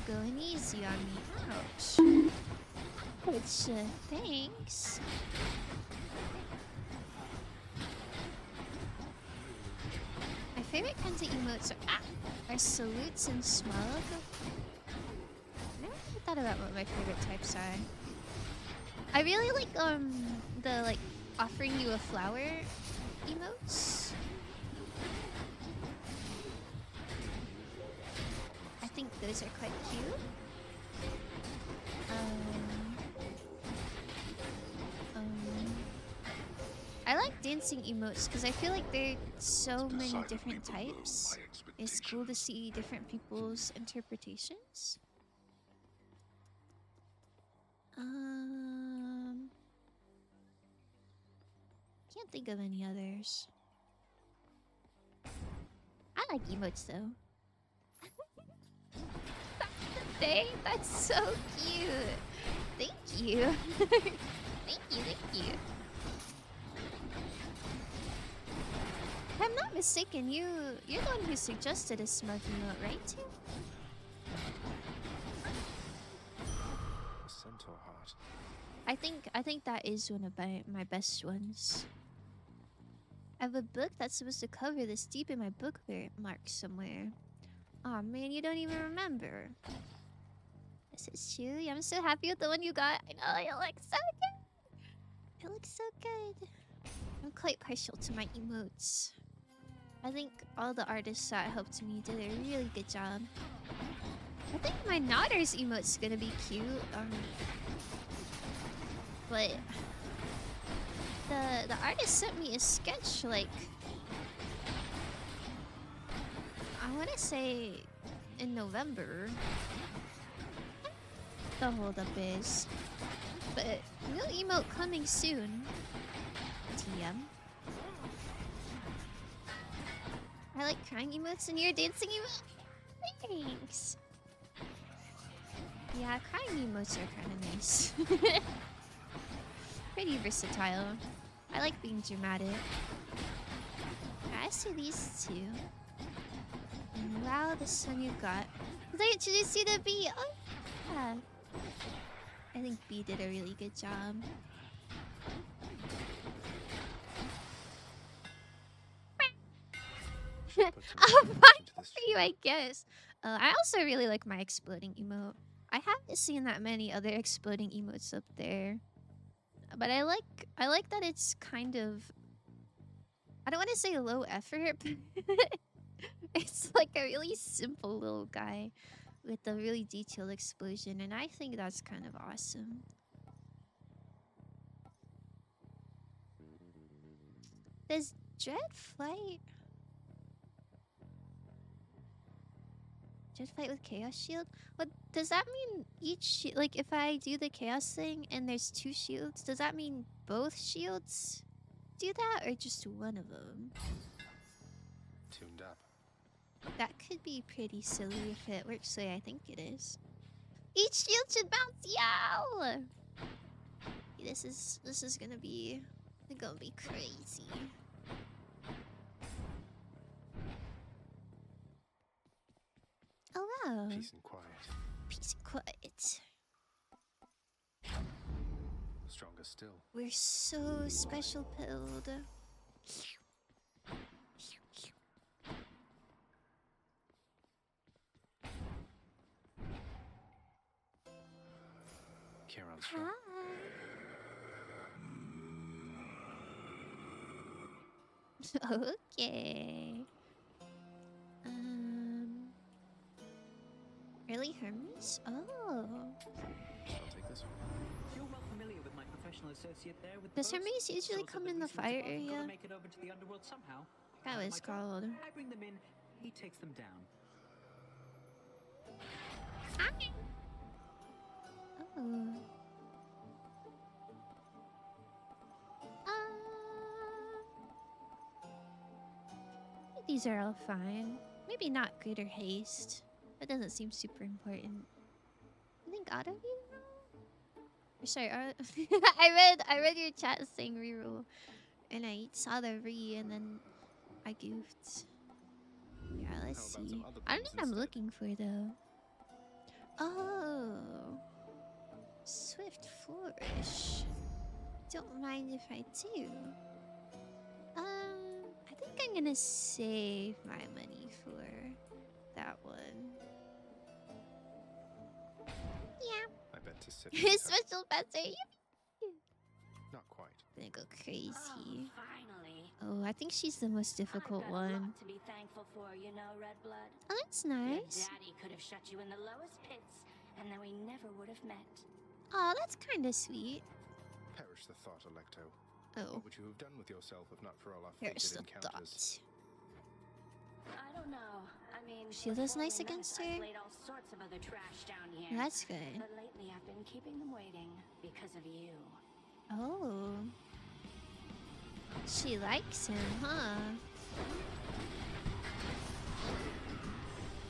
Going easy on me. Ouch. Which, thanks. My favorite kinds of emotes are salutes and smug. I never really thought about what my favorite types are. I really like, the, like, offering you a flower emotes. I think those are quite cute. I like dancing emotes because I feel like there are so many different types. It's cool to see different people's interpretations. Can't think of any others. I like emotes though. Dang, that's so cute. Thank you. Thank you, thank you. If I'm not mistaken, you're the one who suggested a smug emote, right, too? Centaur heart. I think that is one of my best ones. I have a book that's supposed to cover this deep in my bookmark somewhere. Aw, man, you don't even remember. This is true. I'm so happy with the one you got. I know, it looks so good. It looks so good. I'm quite partial to my emotes. I think all the artists that helped me did a really good job. I think my Nodders emote's gonna be cute. But the artist sent me a sketch, like, I want to say in November. The holdup is, but new emote coming soon. TM. I like crying emotes and you're dancing emote. Thanks. Yeah, crying emotes are kind of nice. Pretty versatile. I like being dramatic. I see these two. And wow, this one you got. Did I introduce you to B? Oh, yeah. I think B did a really good job. I'll find for you, I guess. I also really like my exploding emote. I haven't seen that many other exploding emotes up there. But I like that it's kind of, I don't want to say low effort, but it's like a really simple little guy with a really detailed explosion, and I think that's kind of awesome. Does Dreadflight with Chaos Shield? What does that mean? Each like if I do the Chaos thing and there's 2 shields, does that mean both shields do that or just one of them? Tuned up. That could be pretty silly if it works the way I think it is. Each shield should bounce. Yow! This is gonna be crazy. Oh wow. Peace and quiet. Peace and quiet. Stronger still. We're so special pilled. Kieran's strong. Hi. Okay. Early Hermes? Oh. I'll take this one. You're well familiar with my professional associate there with Does the boats. Hermes usually Sorts of come in the recent fire department gotta area? Make it over to the underworld somehow. That was called. I bring them in, he takes them down. Oh. These are all fine. Maybe not greater haste. That doesn't seem super important. I think auto reroll? Or sorry, I read your chat saying reroll, and I saw the re, and then I goofed. Yeah, let's see. I don't know what I'm looking for though. Oh, Swift Flourish. Don't mind if I do. I think I'm gonna save my money for that one. Yeah. I bet to sit. Special better. Not quite. Gonna go crazy. Finally. Oh, I think she's the most difficult Got a one. lot to be thankful for, you know, Red Blood. Oh, that's Your nice. daddy could have shut you in the lowest pits, and then we never would have met. Oh, that's kind of sweet. Perish the thought, Electo. Oh. What would you have done with yourself if not for all our Perish fated the encounters? I don't know. I mean, Shield before is nice we met, against I've her. laid all sorts of other trash down here. That's good. But lately, I've been keeping them waiting because of you. Oh. She likes him, huh?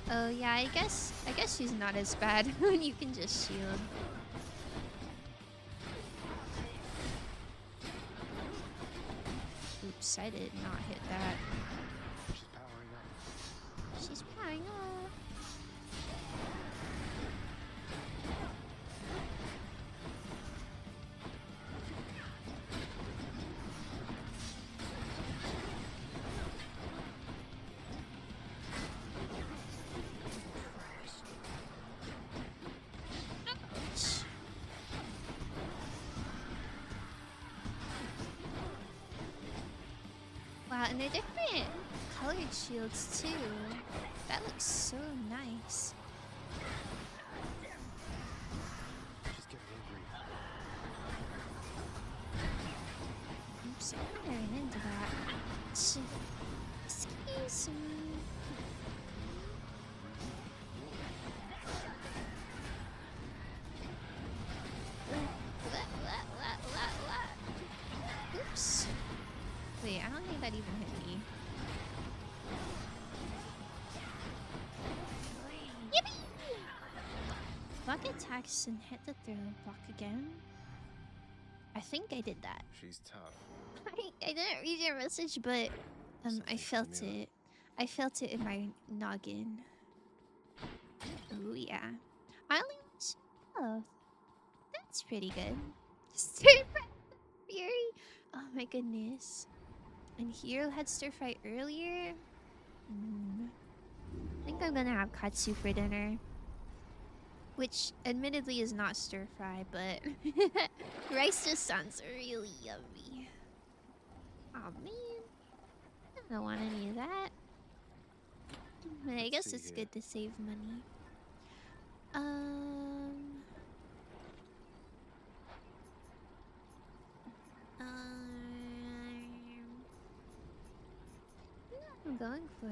Oh yeah, I guess she's not as bad when you can just shield. Oops, I did not hit that. She's powering up. She's powering up. Ouch. Wow, and they're different colored shields too. That looks so nice. She's getting angry. Oops, I ran into that. Excuse me. Oops. Wait, I don't think that even hit me. Yippee! Block attacks and hit the throw block again. I think I did that. She's tough. I didn't read your message, but I felt it. I felt it in my noggin. Oh yeah. I only watched. Oh, that's pretty good. Stir Fry Fury. Oh my goodness. And Hero had stir fry earlier. I think I'm gonna have katsu for dinner, which admittedly is not stir fry, but rice just sounds really yummy. Oh man, I don't want any of that. But I guess it's good to save money. What I'm going for.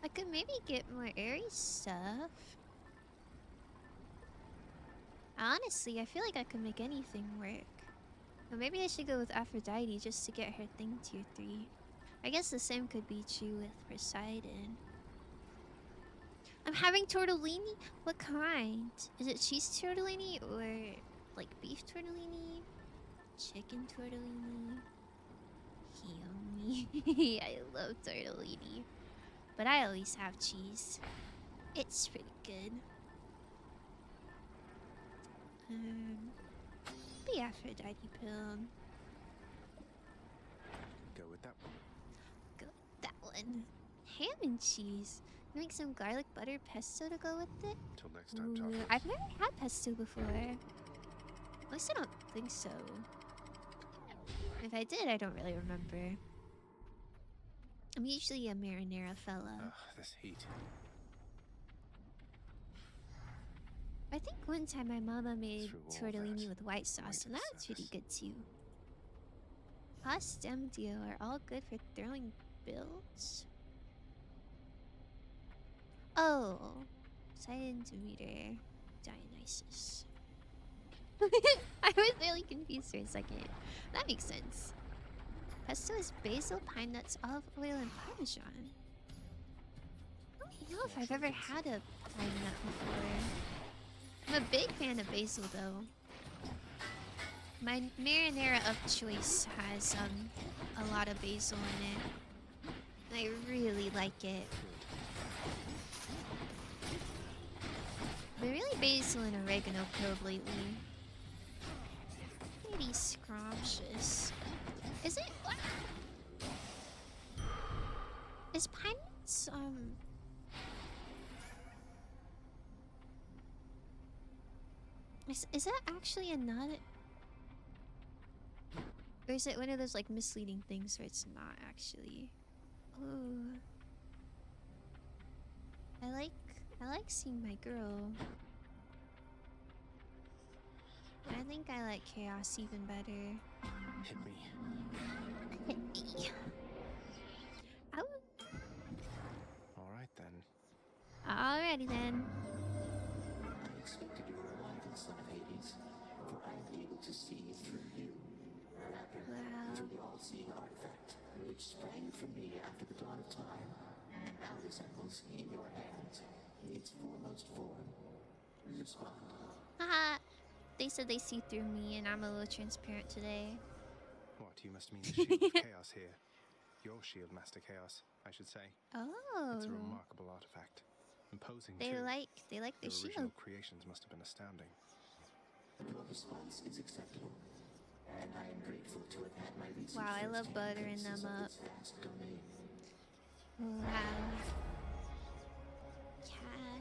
I could maybe get more airy stuff. Honestly, I feel like I could make anything work. Or maybe I should go with Aphrodite just to get her thing tier 3. I guess the same could be true with Poseidon. I'm having tortellini? What kind? Is it cheese tortellini or like beef tortellini? Chicken tortellini? Yummy. I love tortellini. But I always have cheese. It's pretty good. The Aphrodite pill. Go with that one. Go with that one. Ham and cheese. Make some garlic butter pesto to go with it. Till next time, Taco. I've never had pesto before. At least I don't think so. If I did, I don't really remember. I'm usually a marinara fella. Ugh, this heat. I think one time my mama made Through all tortellini with white sauce, and that was really good too. Pasta and Dio are all good for throwing builds. Oh, silent meter, Dionysus. I was really confused for a second. That makes sense. Pesto is basil, pine nuts, olive oil, and parmesan. I don't know if I've ever had a pine nut before. I'm a big fan of basil though. My marinara of choice has a lot of basil in it. I really like it. But really basil and oregano killed lately. Pretty scrumptious. Is it? Is pine nuts, Is that actually a nut? Or is it one of those like misleading things where it's not actually? Ooh. I like seeing my girl. I think I like chaos even better. Hit me. Hit me. Ow. Alright then. Alrighty then. I expected your arrival, son of Hades, for I am able to see through you. Rather, through the all-seeing artifact, which sprang from me after the dawn of time, and now resembles in your hands its foremost form. Respond. Haha. They said they see through me, and I'm a little transparent today. What, you must mean the Shield of Chaos here. Your shield, Master Chaos, I should say. Oh. It's a remarkable artifact. Imposing They too. like the Your shield. original creations must have been astounding. Your response is acceptable, and I am grateful to have had my recent Wow, I love first-hand buttering glimpses them of up. its vast domain. Wow.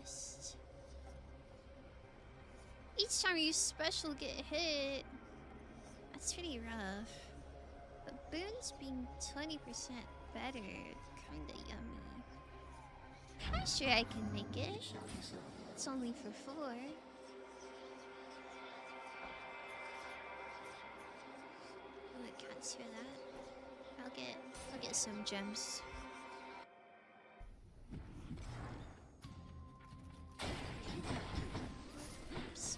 Cast. Each time you special get hit, that's pretty rough. But boons being 20% better, kinda yummy. I'm sure I can make it. It's only for 4. Oh, I can't hear that. I'll get some gems. Oops.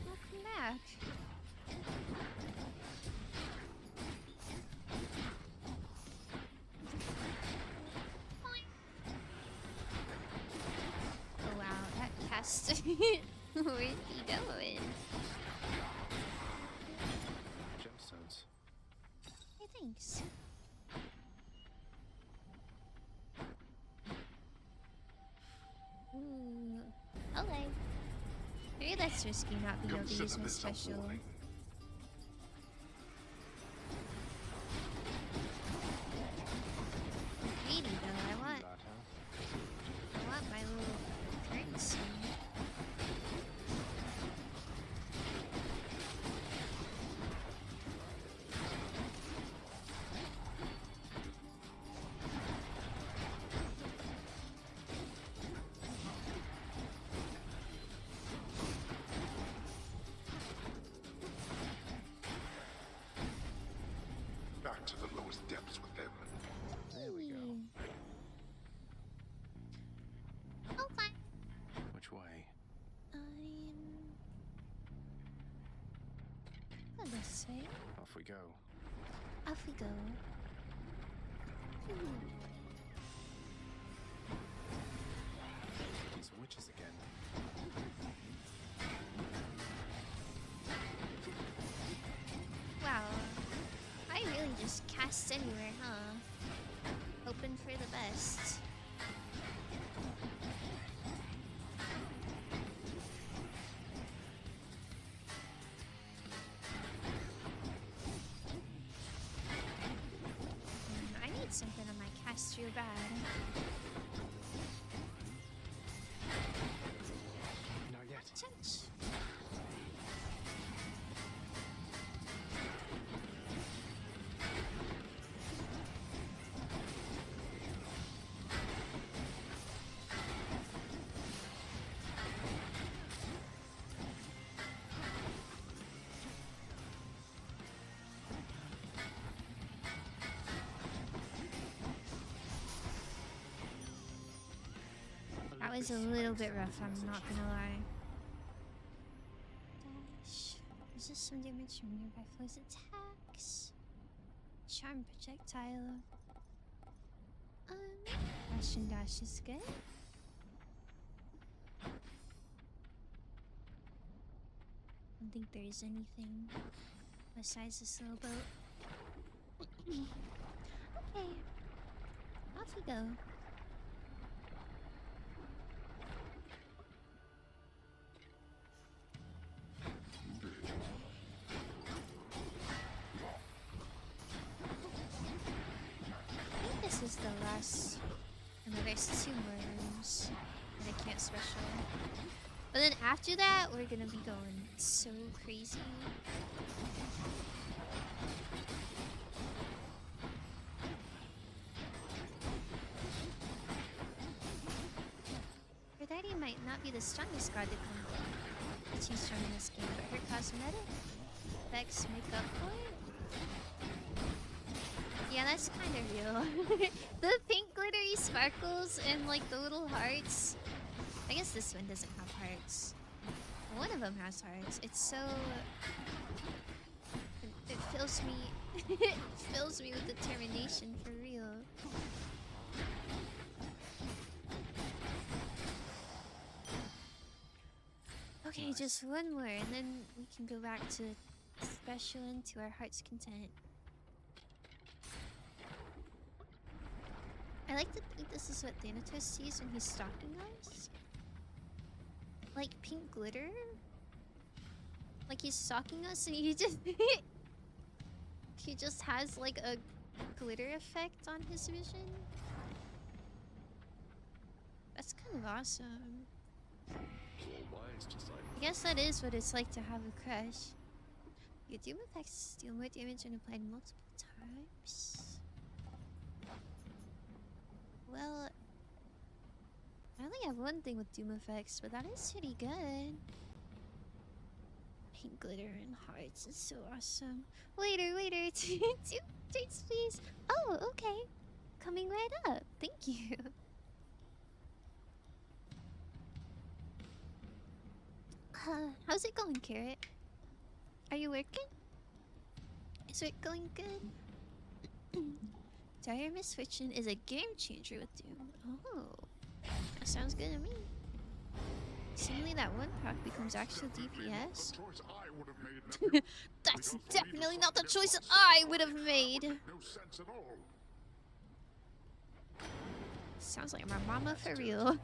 Welcome back. Oh wow, that cast. Where's he going? Gemstones. Hey, thanks. Ooh. Okay. Maybe that's risky not being able to use my special. Greedy though, I want my little currency. Back to the lowest depths with them. There we go. Okay. Which way? Go this way. Off we go. Off we go. These witches again. Wow. I really just cast anywhere, huh? Hoping for the best. I need something on my cast real bad. That was a little bit rough, I'm not gonna lie. Dash. Resist some damage from nearby foes' attacks. Charm projectile. Dash and dash is good. I don't think there's anything besides this little boat. Okay. Off we go. I think this is the last. And there's 2 more rooms that I can't special. But then after that, we're gonna be going so crazy. Aphrodite might not be the strongest god to come to choose from in this game, but her cosmetic effects make up for it. Yeah, that's kind of real. The pink glittery sparkles and like the little hearts. I guess this one doesn't have hearts. One of them has hearts. It's so... It fills me... it fills me with determination for real. Okay, just one more and then we can go back to special and to our heart's content. I like to think this is what Thanatos sees when he's stalking us. Like pink glitter? Like he's stalking us and he just... he just has like a glitter effect on his vision. That's kind of awesome. I guess that is what it's like to have a crush. Your doom effects deal more damage when applied multiple times. Well, I only have one thing with doom effects, but that is pretty good. Pink glitter and hearts is so awesome. Waiter, waiter, 2 drinks please. Oh, okay. Coming right up. Thank you. How's it going, Carrot? Are you working? Is it going good? Dire Misfortune is a game changer with Doom. Oh, that sounds good to me. Seemingly that one proc becomes actual DPS. That's definitely not the choice I would have made. No sense at all. Sounds like my mama for real.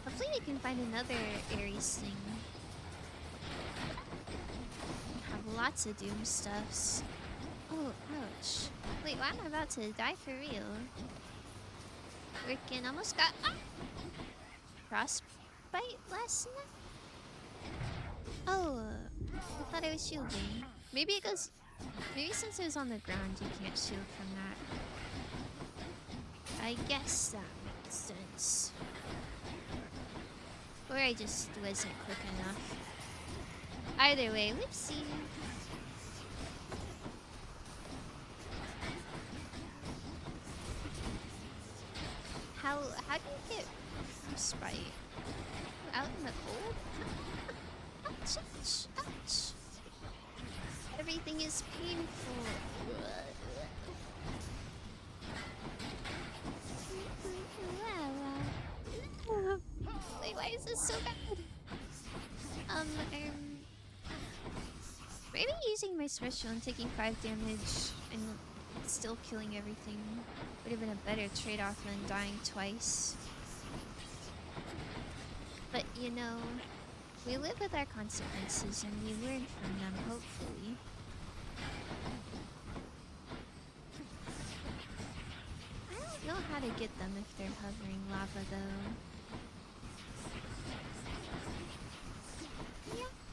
Hopefully we can find another Ares thing. Have lots of Doom stuffs. Oh, ouch. Wait, why am I about to die for real? Freaking almost got frostbite last night? Oh, I thought I was shielding. Maybe it goes... Maybe since it was on the ground you can't shield from that. I guess that makes sense. Or I just wasn't quick enough. Either way, whoopsie. How do you get frostbite? Out in the cold? Ouch, ouch, ouch. Everything is painful. Wait, why is this so bad? Maybe using my special and taking 5 damage and still killing everything would have been a better trade-off than dying twice. But you know, we live with our consequences and we learn from them, hopefully. I don't know how to get them if they're hovering lava though.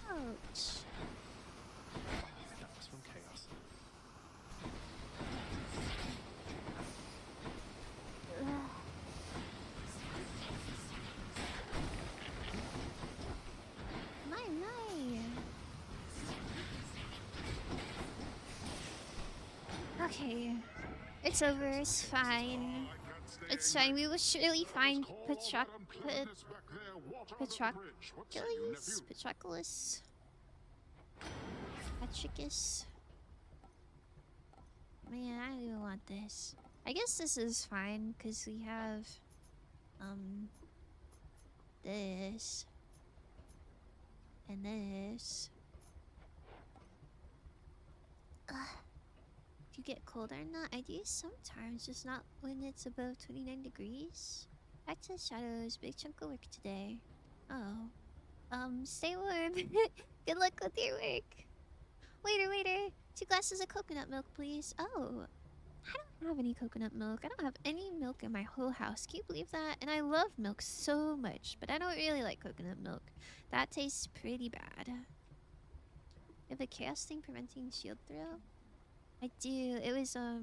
Ouch. That was from chaos. okay. It's over. It's fine. It's fine. We will surely find Patroclus. Patricus. Man, I don't even want this. I guess this is fine because we have this and this. Ugh. Do you get cold or not? I do sometimes, just not when it's above 29 degrees. Back to the shadows. Big chunk of work today. Oh. Stay warm. Good luck with your work. Waiter. 2 glasses of coconut milk, please. Oh. I don't have any coconut milk. I don't have any milk in my whole house. Can you believe that? And I love milk so much, but I don't really like coconut milk. That tastes pretty bad. You have a chaos thing preventing shield throw? I do. It was, I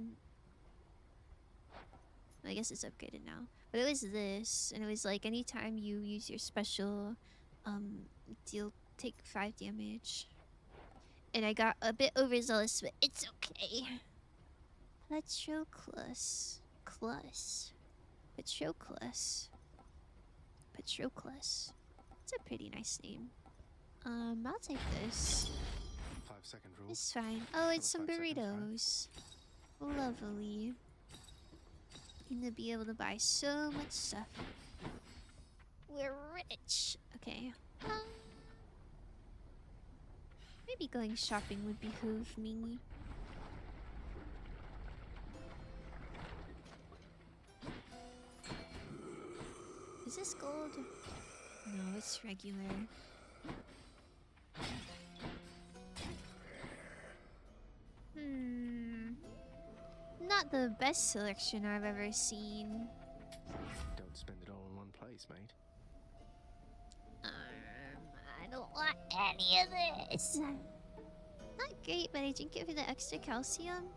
guess it's upgraded now. But it was this, and it was like anytime you use your special, take 5 damage. And I got a bit overzealous, but it's okay. Patroclus. It's a pretty nice name. I'll take this. 5-second rule. It's fine. Oh, it's some burritos. Lovely. Gonna be able to buy so much stuff. We're rich. Okay. Maybe going shopping would behoove me. Is this gold? No, it's regular. Not the best selection I've ever seen. Don't spend it all in one place, mate. I don't want any of this. Not great, but I drink it for the extra calcium.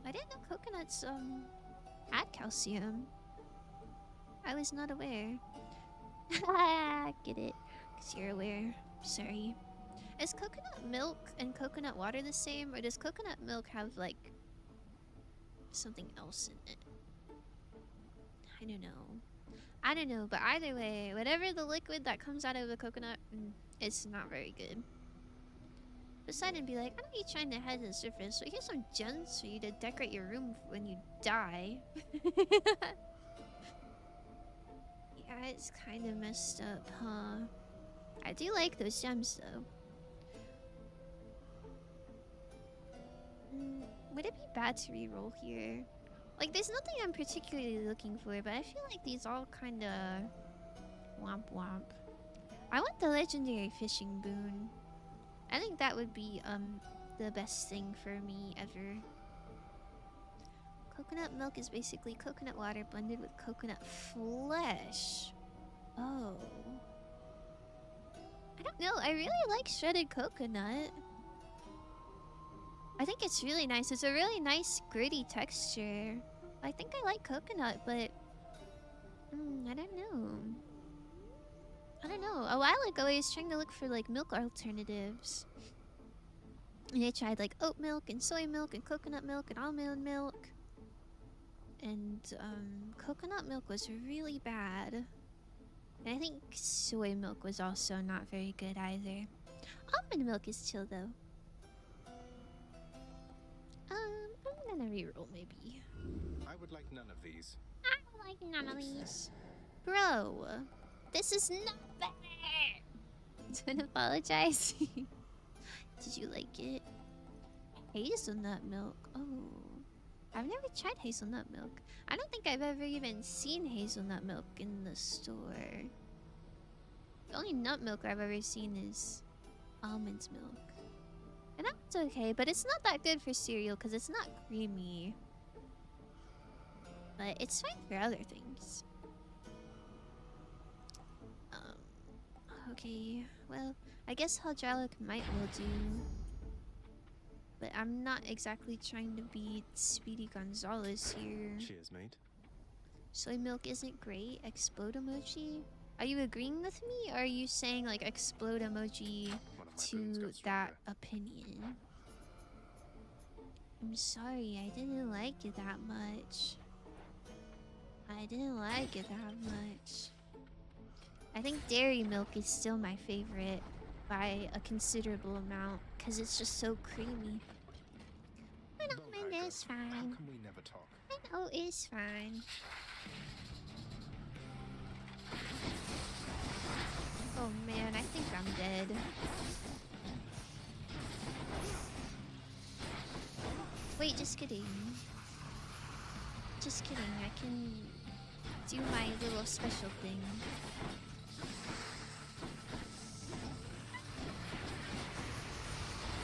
I didn't know coconuts had calcium. I was not aware. Get it? 'Cause you're aware. Sorry. Is coconut milk and coconut water the same, or does coconut milk have like something else in it? I don't know, but either way, whatever the liquid that comes out of the coconut, it's not very good. Poseidon be like, I know you're trying to hide the surface, so here's some gems for you to decorate your room when you die. Yeah, it's kind of messed up, huh? I do like those gems, though. Would it be bad to reroll here? Like, there's nothing I'm particularly looking for, but I feel like these all kind of womp womp. I want the legendary fishing boon. I think that would be the best thing for me ever. Coconut milk is basically coconut water blended with coconut flesh. Oh. I don't know. I really like shredded coconut. I think it's really nice. It's a really nice gritty texture. I think I like coconut, but I don't know. A while ago I was trying to look for like milk alternatives. And I tried like oat milk and soy milk and coconut milk and almond milk. And coconut milk was really bad. And I think soy milk was also not very good either. Almond milk is chill though. I'm gonna reroll maybe. I would like none of these. I would like none of these. Bro, this is not fair. Don't apologize. Did you like it? Hazelnut milk. Oh. I've never tried hazelnut milk. I don't think I've ever even seen hazelnut milk in the store. The only nut milk I've ever seen is almond milk. And that's okay, but it's not that good for cereal because it's not creamy. But it's fine for other things. Okay, well, I guess hydraulic might will do. But I'm not exactly trying to be Speedy Gonzalez here. Cheers, mate. Soy milk isn't great. Explode emoji? Are you agreeing with me, or are you saying like explode emoji to that opinion? I'm sorry, I didn't like it that much. I didn't like it that much. I think dairy milk is still my favorite by a considerable amount because it's just so creamy. I know, man, it's fine. How can we never talk? I know, it's fine. Oh man, I think I'm dead. Wait, just kidding. Just kidding, I can do my little special thing.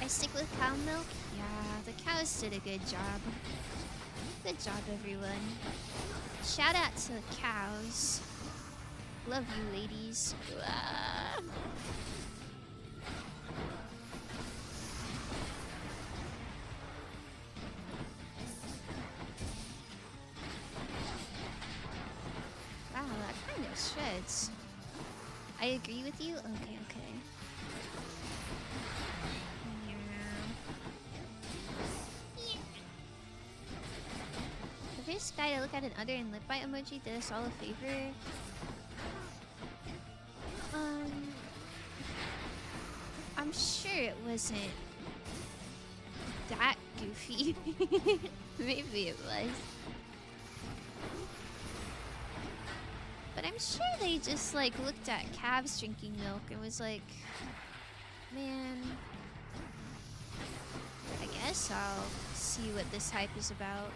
I stick with cow milk? Yeah, the cows did a good job. Good job, everyone. Shout out to the cows. Love you, ladies. Ah. Wow, that kind of shreds. I agree with you? Okay, okay. The first guy to look at an udder and lip bite emoji did us all a favor. I'm sure it wasn't that goofy. Maybe it was. But I'm sure they just like looked at calves drinking milk and was like, man, I guess I'll see what this hype is about.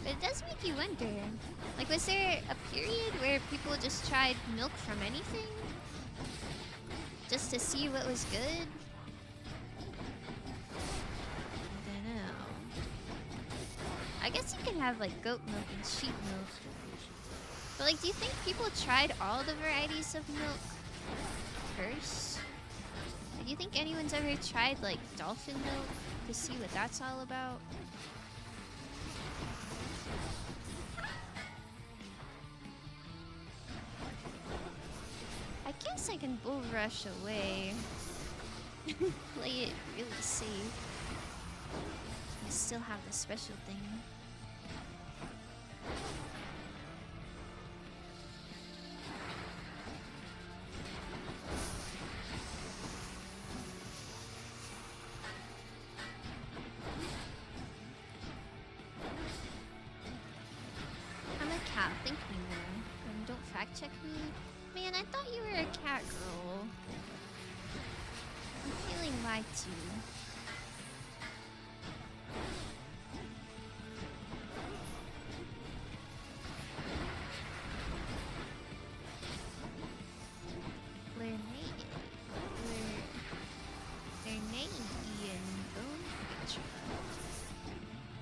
But it does make you wonder, like, was there a period where people just tried milk from anything? Just to see what was good? I don't know. I guess you can have, like, goat milk and sheep milk. But, like, do you think people tried all the varieties of milk first? Like, do you think anyone's ever tried, like, dolphin milk to see what that's all about? I guess I can bull rush away. Play it really safe. I still have the special thing. I'm a cat, think me more. Don't fact check me. Man, I thought you were a cat girl. I'm feeling lied to.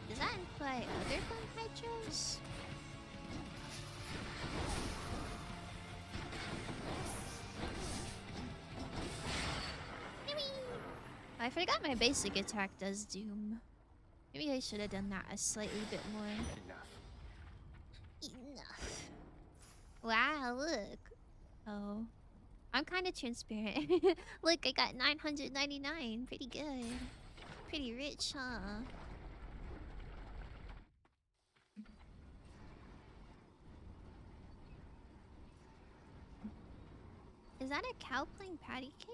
Does that imply other bone hydras? I forgot my basic attack does doom. Maybe I should have done that a slightly bit more. Enough. Wow, look. Oh. I'm kind of transparent. Look, I got 999. Pretty good. Pretty rich, huh? Is that a cow playing patty cake?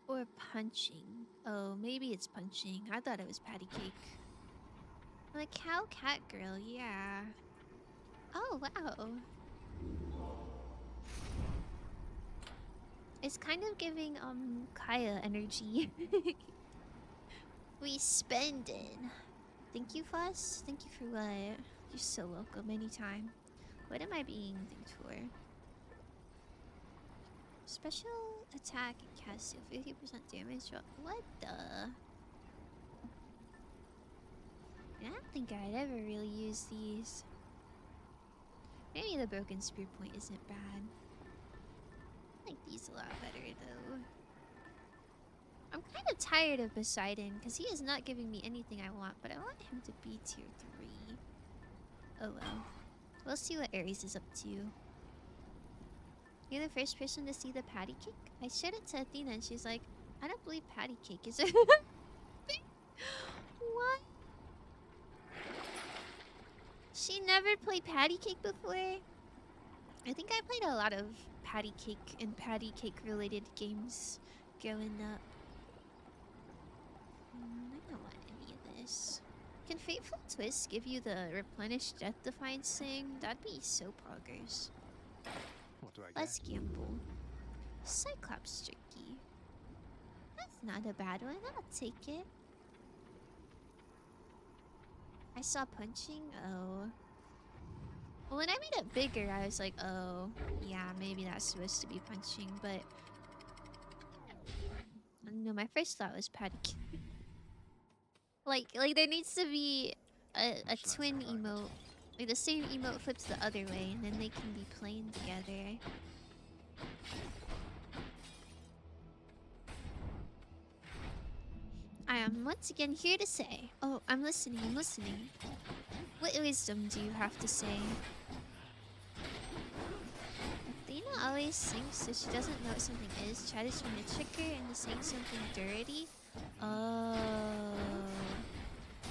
Or punching? Oh, maybe it's punching. I thought it was patty cake. I'm a cow cat girl, yeah. Oh, wow. It's kind of giving Kaya energy. We spendin'. Thank you, Fuss. Thank you for what? You're so welcome anytime. What am I being thanked for? Special attack and cast deal 50% damage. What the? I don't think I'd ever really use these. Maybe the broken spear point isn't bad. I like these a lot better though. I'm kind of tired of Poseidon because he is not giving me anything I want, but I want him to be tier 3. Oh well. We'll see what Ares is up to. You're the first person to see the patty cake? I showed it to Athena and she's like, I don't believe patty cake is a thing. What? She never played patty cake before? I think I played a lot of patty cake and patty cake related games growing up. I don't want any of this. Can Fateful Twist give you the replenish Death Defiance thing? That'd be so poggers. What do I get? Let's gamble. Cyclops Jerky. That's not a bad one. I'll take it. I saw punching. Oh. Well, when I made it bigger, I was like, oh, yeah, maybe that's supposed to be punching, but no, my first thought was patty cake. like there needs to be a twin emote. Like the same emote flips the other way, and then they can be playing together. I am once again here to say... Oh, I'm listening, I'm listening. What wisdom do you have to say? Athena always sings so she doesn't know what something is. Chad is trying to trick her into saying something dirty. Oh...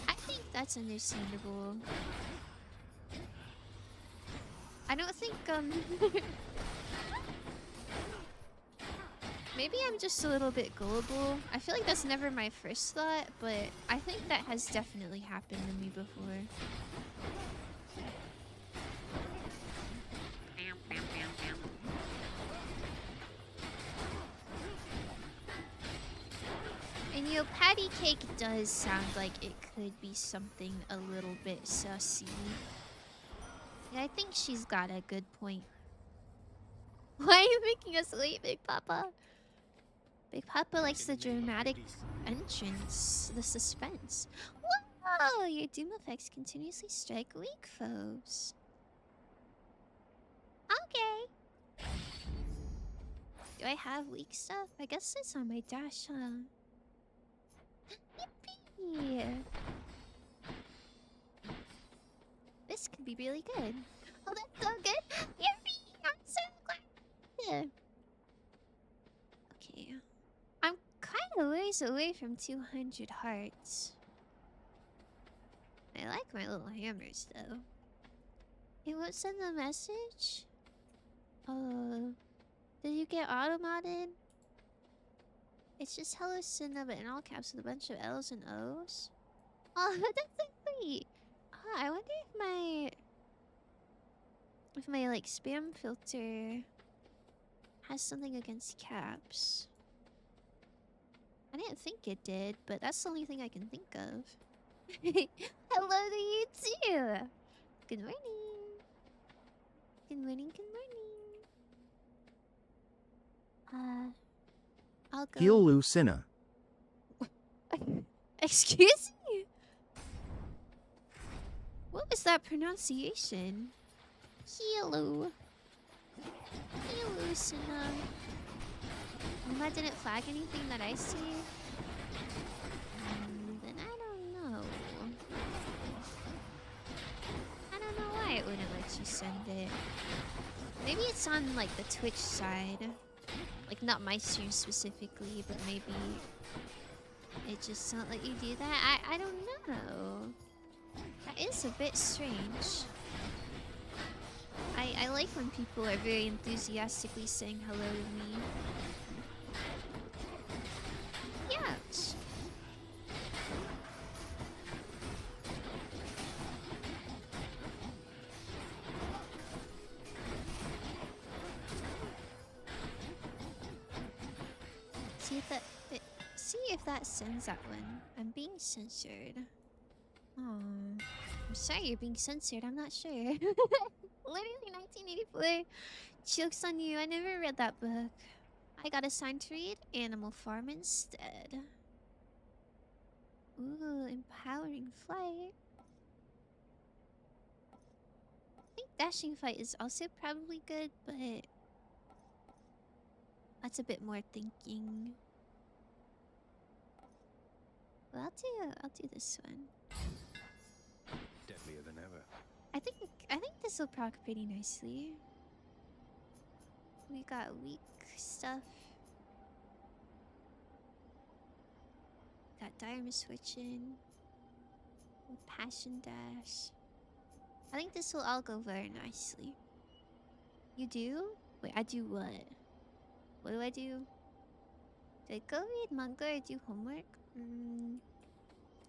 I think that's understandable. I don't think, maybe I'm just a little bit gullible. I feel like that's never my first thought, but I think that has definitely happened to me before. And you know, patty cake does sound like it could be something a little bit sussy. Yeah, I think she's got a good point. Why are you making us wait, Big Papa? Big Papa likes the dramatic entrance, the suspense. Whoa! Your doom effects continuously strike weak foes. Okay. Do I have weak stuff? I guess it's on my dash, huh? Yippee! This could be really good. Oh, that's so good! Yippee! I'm so glad! Okay. I'm kind of ways away from 200 hearts. I like my little hammers, though. It won't send a message? Did you get auto-modded? It's just hello Cinna, but in all caps with a bunch of L's and O's. Oh, that's so sweet! I wonder if my like spam filter has something against caps. I didn't think it did, but that's the only thing I can think of. Hello to you too. Good morning. Good morning. Good morning. I'll go. Hiolu Cinna. Excuse me? What was that pronunciation? Hiolu. Hiolu Cinna. That didn't flag anything that I see? Then I don't know. I don't know why it wouldn't let you send it. Maybe it's on like the Twitch side. Like not my stream specifically, but maybe it just won't let you do that. I don't know. That is a bit strange. I like when people are very enthusiastically saying hello to me. Yes. See if that sends that one. I'm being censored. Oh, I'm sorry you're being censored. I'm not sure. Literally 1984. Jokes on you. I never read that book. I got assigned to read Animal Farm instead. Ooh, empowering flight. I think dashing fight is also probably good, but that's a bit more thinking. Well, I'll do this one. Deadlier than ever. I think this will proc pretty nicely. We got weak stuff. Got Diamond Switching. Passion Dash. I think this will all go very nicely. You do? Wait, I do what? What do I do? Do I go read manga or do homework?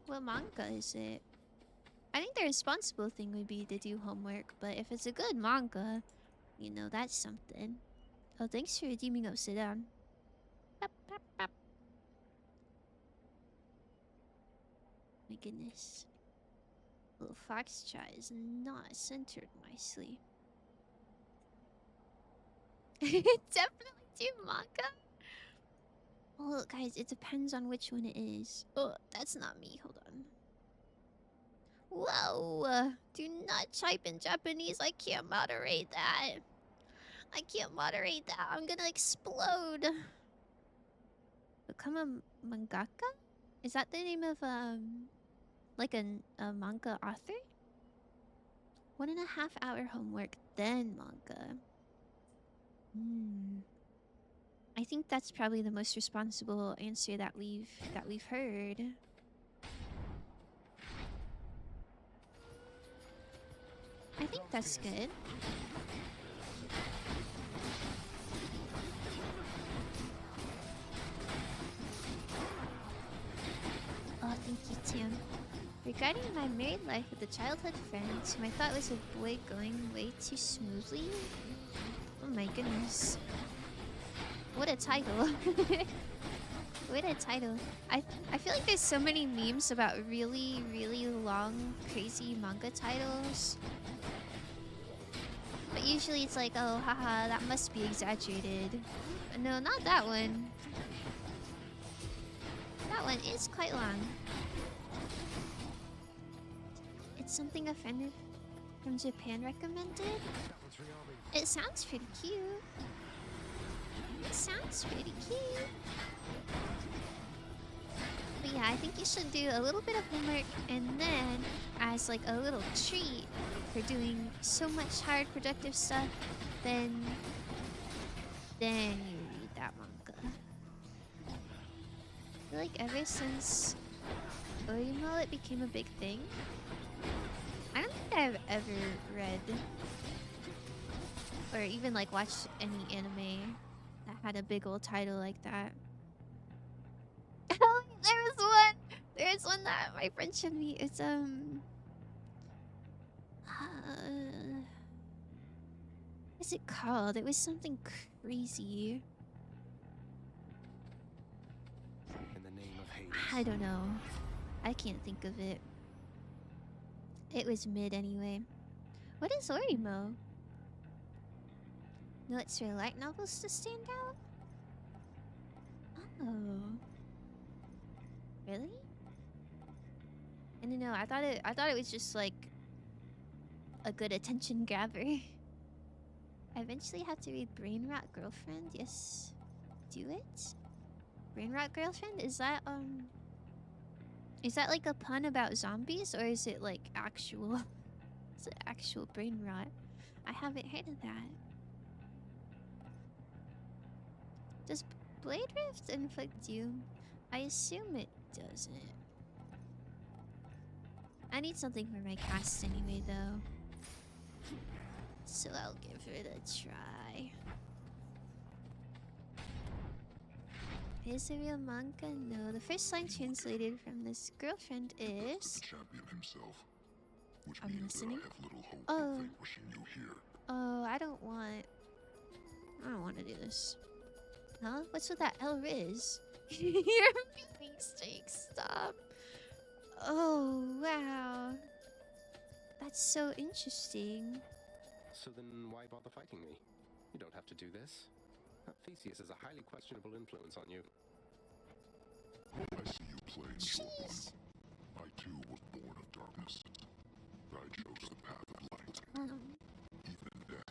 What manga is it? I think the responsible thing would be to do homework, but if it's a good manga, you know, that's something. Oh, thanks for redeeming. Oh, sit down. Bop, bop, bop. My goodness. Little Foxtrot is not centered nicely. Definitely do manga. Well, guys, it depends on which one it is. Oh, that's not me. Hold on. Whoa! Do not type in Japanese. I can't moderate that. I can't moderate that. I'm gonna explode. Become a mangaka? Is that the name of like a manga author? 1.5 hour homework, then manga. I think that's probably the most responsible answer that we've heard. I think that's good. Oh, thank you, Tim. Regarding my married life with a childhood friend whom I thought was a boy going way too smoothly. Oh my goodness. What a title. What a title. I feel like there's so many memes about really, really long, crazy manga titles. But usually it's like, oh, haha, that must be exaggerated. But no, not that one. That one is quite long. It's something a friend from Japan recommended. It sounds pretty cute. It sounds pretty cute. But yeah, I think you should do a little bit of homework, and then, as like a little treat for doing so much hard productive stuff, then you read that manga. I feel like ever since Orimo it became a big thing. I don't think I've ever read or even like watched any anime that had a big old title like that. Oh, there's one that my friend showed me. It's what's it called? It was something crazy. In the name of Hades. I don't know. I can't think of it. It was mid anyway. What is Orimo? No, it's for light novels to stand out? Oh. Really? I don't know. I thought it was just like a good attention grabber. I eventually had to read Brain Rot Girlfriend. Yes. Do it? Brain Rot Girlfriend? Is that like a pun about zombies, or is it like actual? Is it actual brain rot? I haven't heard of that. Does Blade Rift inflict doom? I assume it doesn't. I need something for my cast anyway, though. So I'll give it a try. Is it a real manga? No. The first line translated from this girlfriend is... The champion himself, which I'm means listening. that I have little hope of vanquishing you here. Oh, I don't want to do this. Huh? What's with that Elriz? You're being streak. Stop. Oh, wow. That's so interesting. So then why bother fighting me? You don't have to do this. Theseus has a highly questionable influence on you. I see you playing your one. I too was born of darkness. I chose the path of light. Even in death,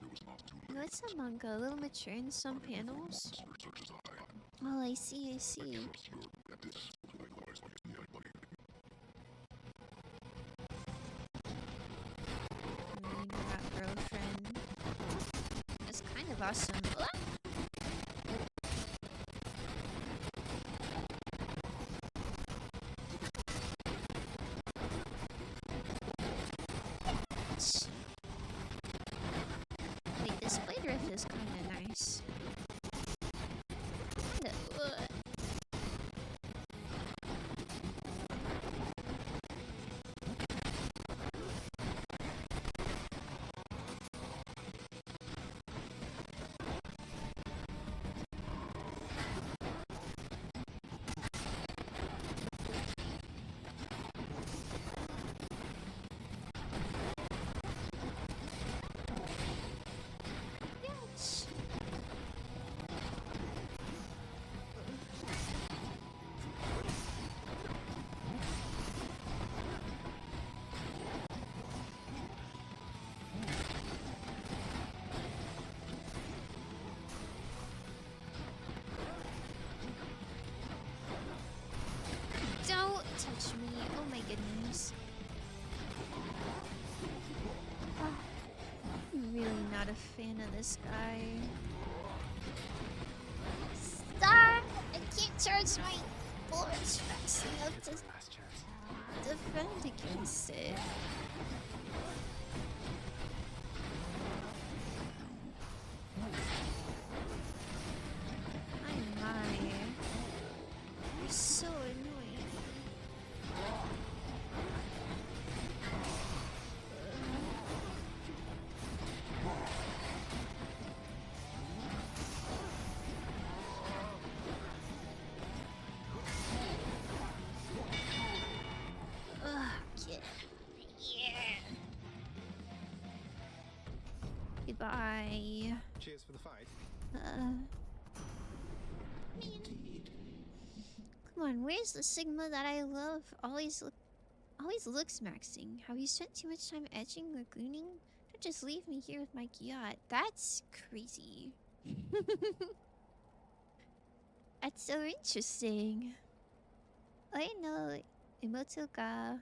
it was not too late. What's a manga? A little mature in some panels? Such as I. Oh, I see, I see. Trust your abyss to likewise like me, I believe. That girlfriend. That's kind of of awesome. Ah! Wait, this blade riff is kinda nice. Kinda, yes. Don't touch me. Oh my goodness. Ah, I'm really not a fan of this guy. Stop! I can't charge my bullets fast enough to defend against it. My. You're so annoying. Ugh, yeah. Goodbye. Cheers for the fight. Come on, where's the Sigma that I love? Always looks maxing. Have you spent too much time edging or gooning? Don't just leave me here with my Gyat. That's crazy. That's so interesting. I know Imoto ga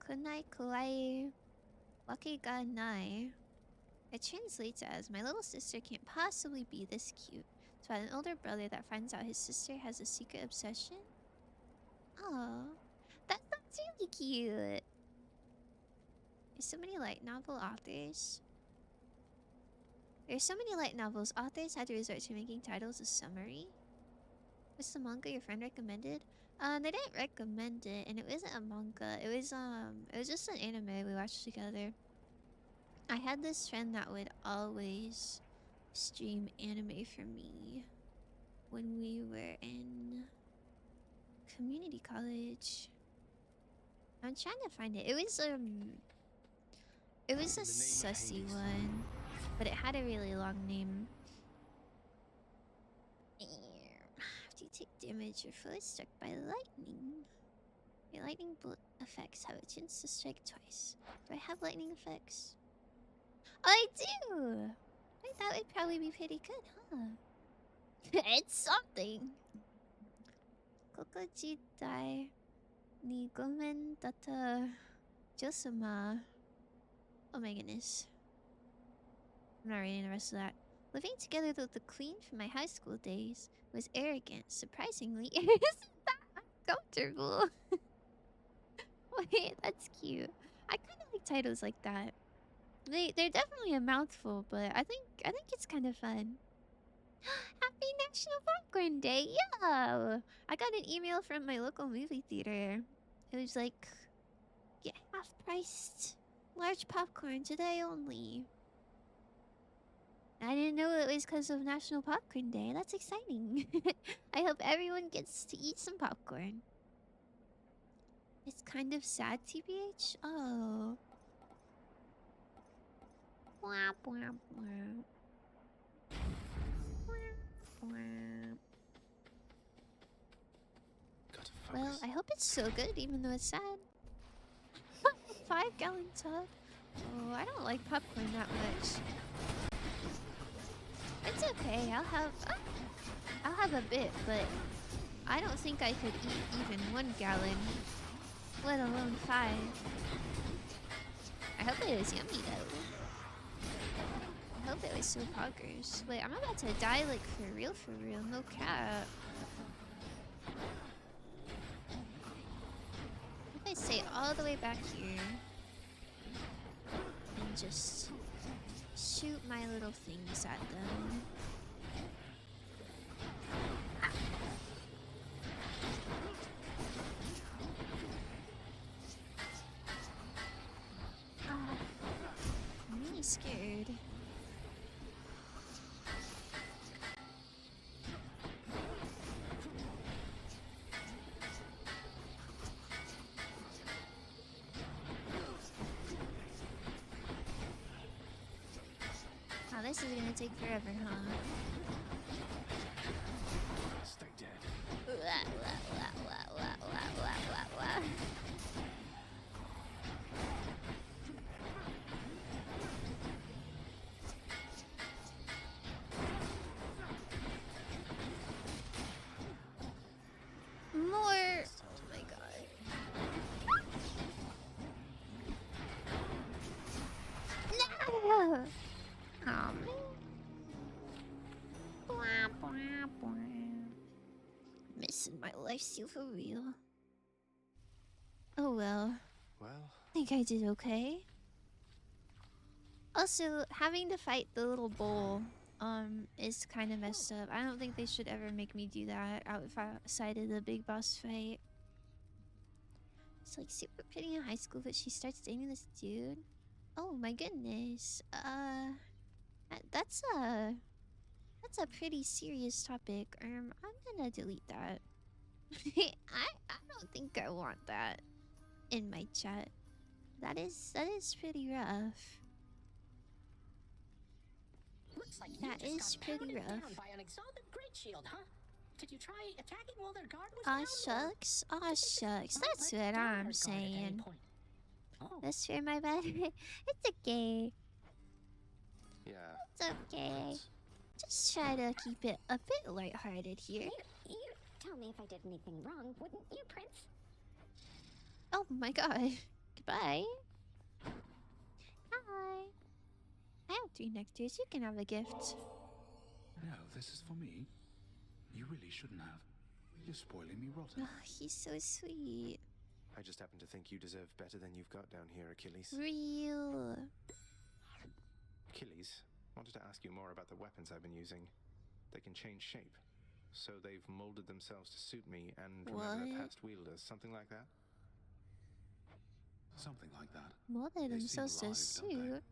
kunai kawaii wake ga nai. It translates as, my little sister can't possibly be this cute. It's about an older brother that finds out his sister has a secret obsession. Oh, that sounds really cute. There's so many light novel authors. There's so many light novels. Authors had to resort to making titles a summary. What's the manga your friend recommended? They didn't recommend it, and it wasn't a manga. It was just an anime we watched together. I had this friend that would always stream anime for me when we were in community college. I'm trying to find it. It was a sussy one, but it had a really long name. After you take damage, you're fully struck by lightning. Your lightning bolt effects have a chance to strike twice. Do I have lightning effects? Oh, I do! That would probably be pretty good, huh? It's something. Kokojitai ni gomen data josama. Oh my goodness. I'm not reading the rest of that. Living together with the queen from my high school days was arrogant. Surprisingly, it isn't that uncomfortable. Wait, that's cute. I kind of like titles like that. They're definitely a mouthful, but I think it's kind of fun. Happy National Popcorn Day! Yeah, I got an email from my local movie theater. It was like, get half-priced large popcorn today only. I didn't know it was because of National Popcorn Day. That's exciting. I hope everyone gets to eat some popcorn. It's kind of sad, TBH. Oh. Well, I hope it's so good, even though it's sad. 5-gallon tub. Oh, I don't like popcorn that much. It's okay. I'll have a bit, but I don't think I could eat even 1 gallon, let alone 5. I hope it was yummy though. hope it was so poggers. Wait, I'm about to die like for real, no cap. If I stay all the way back here and just shoot my little things at them. I'm really scared. Oh, this is gonna take forever, huh? Stay dead. More. Oh my god. No. Oh man. Blah, blah, blah. Missing my life steal for real. Oh well. Well, I think I did okay. Also, having to fight the little bull is kind of messed up. I don't think they should ever make me do that outside of the big boss fight. It's like super pretty in high school, but she starts dating this dude. Oh my goodness. That's a pretty serious topic. I'm gonna delete that. I don't think I want that in my chat. That is pretty rough. Looks like That you is just got pretty pounded rough. down by an exalted great shield, huh? Did you try attacking while their guard was Aw down? shucks. Aw shucks. not That's let what down I'm their guard at any saying. point? Oh. That's for my bad. It's okay. yeah. It's okay. Just try to keep it a bit lighthearted here. You tell me if I did anything wrong, wouldn't you, Prince? Oh my god. Goodbye. Hi. I have 3 nectars. You can have a gift. No, this is for me. You really shouldn't have. You're spoiling me rotten. Oh, he's so sweet. I just happen to think you deserve better than you've got down here, Achilles. Real. Achilles, wanted to ask you more about the weapons I've been using. They can change shape. So they've molded themselves to suit me and remember their What? past wielders, something like that? Something like that. Molded They seem themselves to alive, don't they? suit.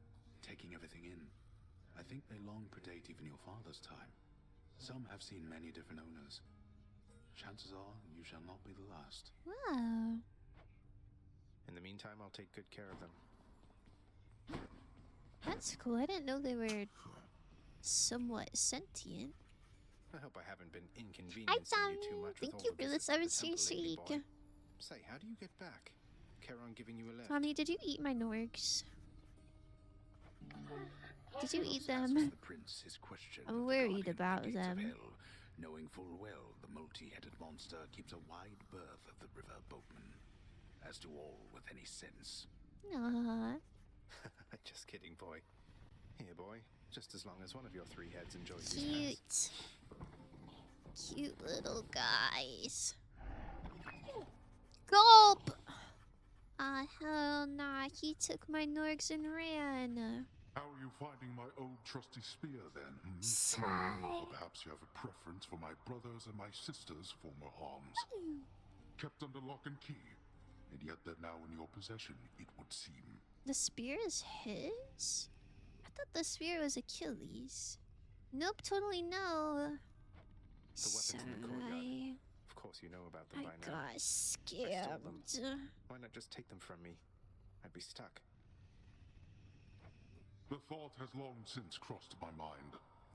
Taking everything in. I think they long predate even your father's time. Some have seen many different owners. Chances are you shall not be the last. Wow. In the meantime, I'll take good care of them. That's cool. I didn't know they were somewhat sentient. I hope I haven't been Hi, inconveniencing Tommy. you too much with Thank all you the for the visits to the 17 temple lately, streak. boy. Say, how do you get back? Charon giving you a lift? Tommy, did you eat my Norgs? Did you eat As them? for the prince, his question I'm of the worried guardian of the about gates of them. hell, knowing full well the multi-headed monster keeps a wide berth of the river boatman. As to all with any sense. Aww. Just kidding, boy. Here, boy. Just as long as one of your 3 heads enjoys these pants. Cute. Cute little guys. Gulp! Ah, hell nah. He took my Norgs and ran. How are you finding my old trusty spear then? Sigh. Or perhaps you have a preference for my brother's and my sister's former arms. Kept under lock and key, and yet they're now in your possession, it would seem. The spear is his? I thought the spear was Achilles. Nope, totally no. The weapons in the courtyard. Of course you know about them I by now. got I stole them. scammed. Why not just take them from me? I'd be stuck. The thought has long since crossed my mind.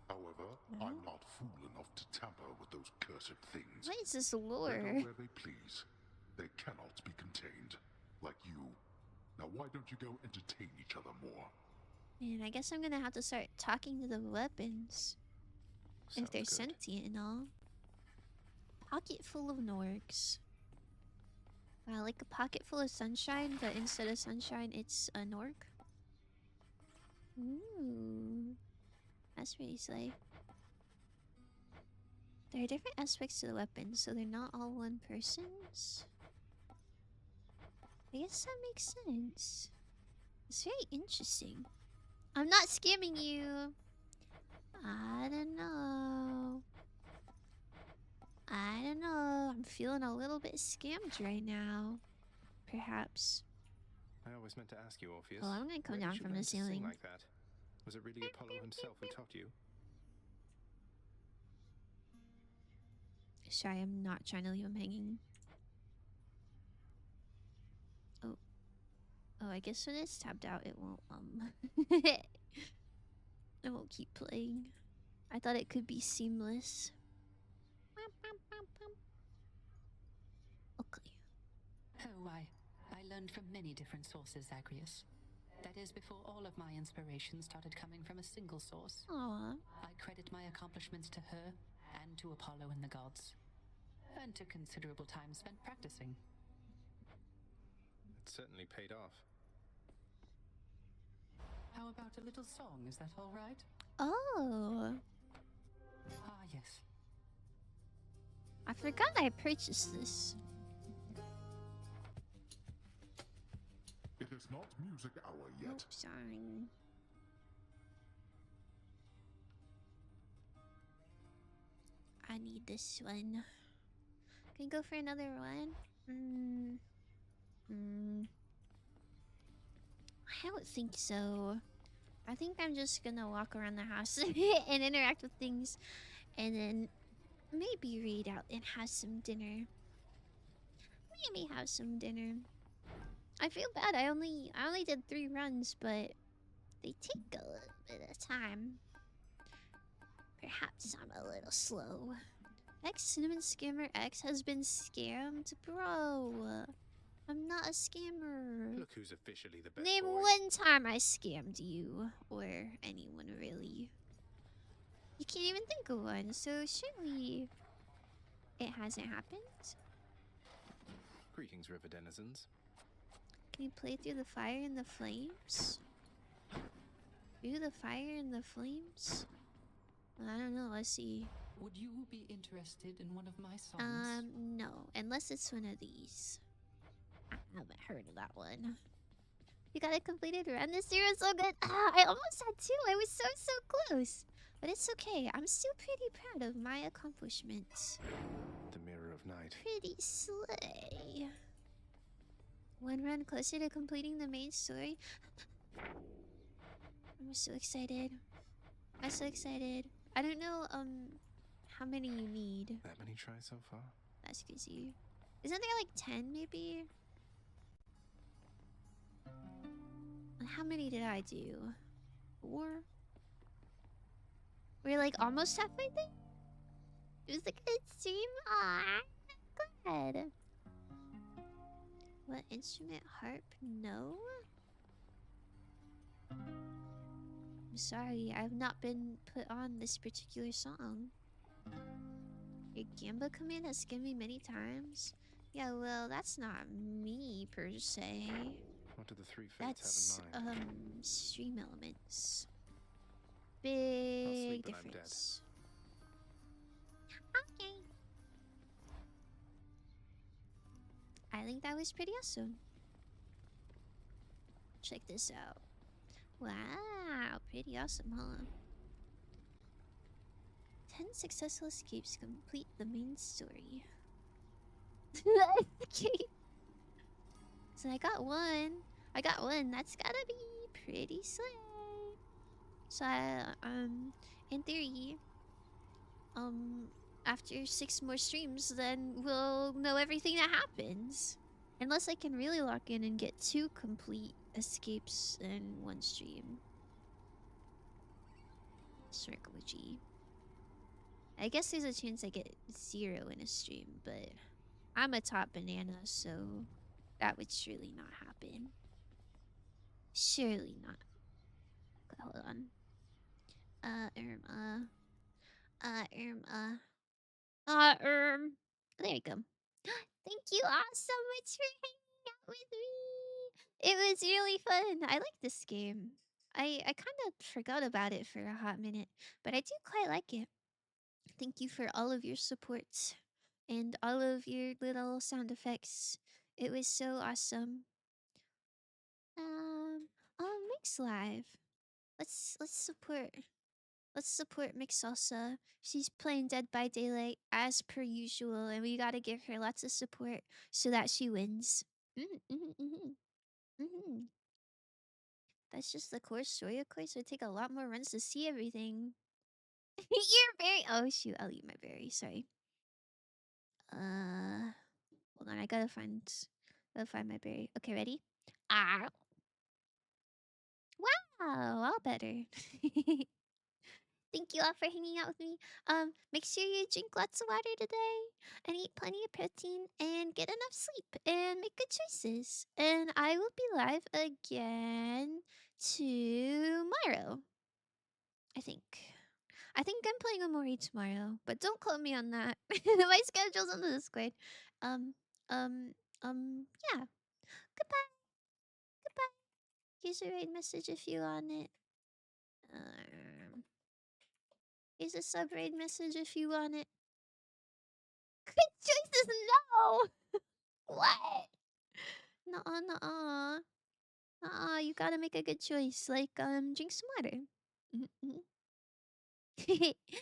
However, I'm not fool enough to tamper with those cursed things. What is this They go lore? where they please. They cannot be contained. Like you. Now why don't you go entertain each other more? Man, I guess I'm gonna have to start talking to the weapons. If they're sentient and all. Pocket full of Norgs. Wow, like a pocket full of sunshine, but instead of sunshine, it's a Norg. Ooh. That's pretty slay. There are different aspects to the weapon, so they're not all one person's. I guess that makes sense. It's very interesting. I'm not scamming you. I don't know. I don't know. I'm feeling a little bit scammed right now. Perhaps. I always meant to ask you, Orpheus. Oh, I'm gonna come where down did you from learn the to sing ceiling. like that? Was it really Apollo himself who taught you? Sorry, I'm not trying to leave him hanging. Oh. Oh, I guess when it's tapped out, it won't, it won't keep playing. I thought it could be seamless. Okay. Oh, I learned from many different sources, Zagreus. That is, before all of my inspiration started coming from a single source. Aww. I credit my accomplishments to her, and to Apollo and the gods. And to considerable time spent practicing. It certainly paid off. How about a little song? Is that all right? Oh. Ah, yes. I forgot I purchased this. It is not music hour yet. Nope, sorry. I need this one. Can you go for another one? I don't think so. I think I'm just gonna walk around the house and interact with things, and then maybe read out and have some dinner. Maybe have some dinner. I feel bad. I only did 3 runs, but they take a little bit of time. Perhaps I'm a little slow. X Cinnamon Scammer X has been scammed, bro. I'm not a scammer. Look who's officially the best Name boy. one time I scammed you, or anyone really. You can't even think of one, so surely it hasn't happened. Greetings, river denizens. Can you play through the fire and the flames? Through the fire and the flames? I don't know, let's see. Would you be interested in one of my songs? No, unless it's one of these. I haven't heard of that one. You got a completed run this year, so good. Ah, I almost had 2. I was so close. But it's okay. I'm still pretty proud of my accomplishments. The Mirror of Night. Pretty slay. 1 run closer to completing the main story. I'm so excited. I'm so excited. I don't know how many you need. That many tries so far? That's crazy. Isn't there like 10 maybe? How many did I do? 4? We're like almost halfway there? It was a good stream. Aww, glad. What instrument? Harp? No? I'm sorry, I've not been put on this particular song. Your Gamba command has skimmed me many times. Yeah, well, that's not me per se. What do the 3 fates That's have in mind? stream elements. I'll Big sleep when I'm dead. difference. Okay. I think that was pretty awesome. Check this out. Wow, pretty awesome, huh? 10 successful escapes complete the main story. Okay. So I got one. That's gotta be pretty slay. So in theory, after 6 more streams, then we'll know everything that happens. Unless I can really lock in and get 2 complete escapes in 1 stream. Circle G. I guess there's a chance I get 0 in a stream, but I'm a top banana, so that would surely not happen. Surely not. Okay, hold on. There you go. Thank you all so much for hanging out with me. It was really fun. I like this game. I kind of forgot about it for a hot minute, but I do quite like it. Thank you for all of your support and all of your little sound effects. It was so awesome. Mix Live. Let's support Mix Salsa. She's playing Dead by Daylight as per usual, and we gotta give her lots of support so that she wins. That's just the core story, of course. It would take a lot more runs to see everything. Your berry. Oh shoot, I'll eat my berry. Sorry. Hold on. I gotta find my berry. Okay, ready? Ah. Wow, all better. Thank you all for hanging out with me. Make sure you drink lots of water today and eat plenty of protein and get enough sleep and make good choices. And I will be live again tomorrow. I think I'm playing Omori tomorrow, but don't quote me on that. My schedule's on the Discord. Yeah. Goodbye. Here's a raid message if you want it. Here's a sub raid message if you want it. Good choices, no. What? Nuh-uh. You gotta make a good choice. Like, drink some water.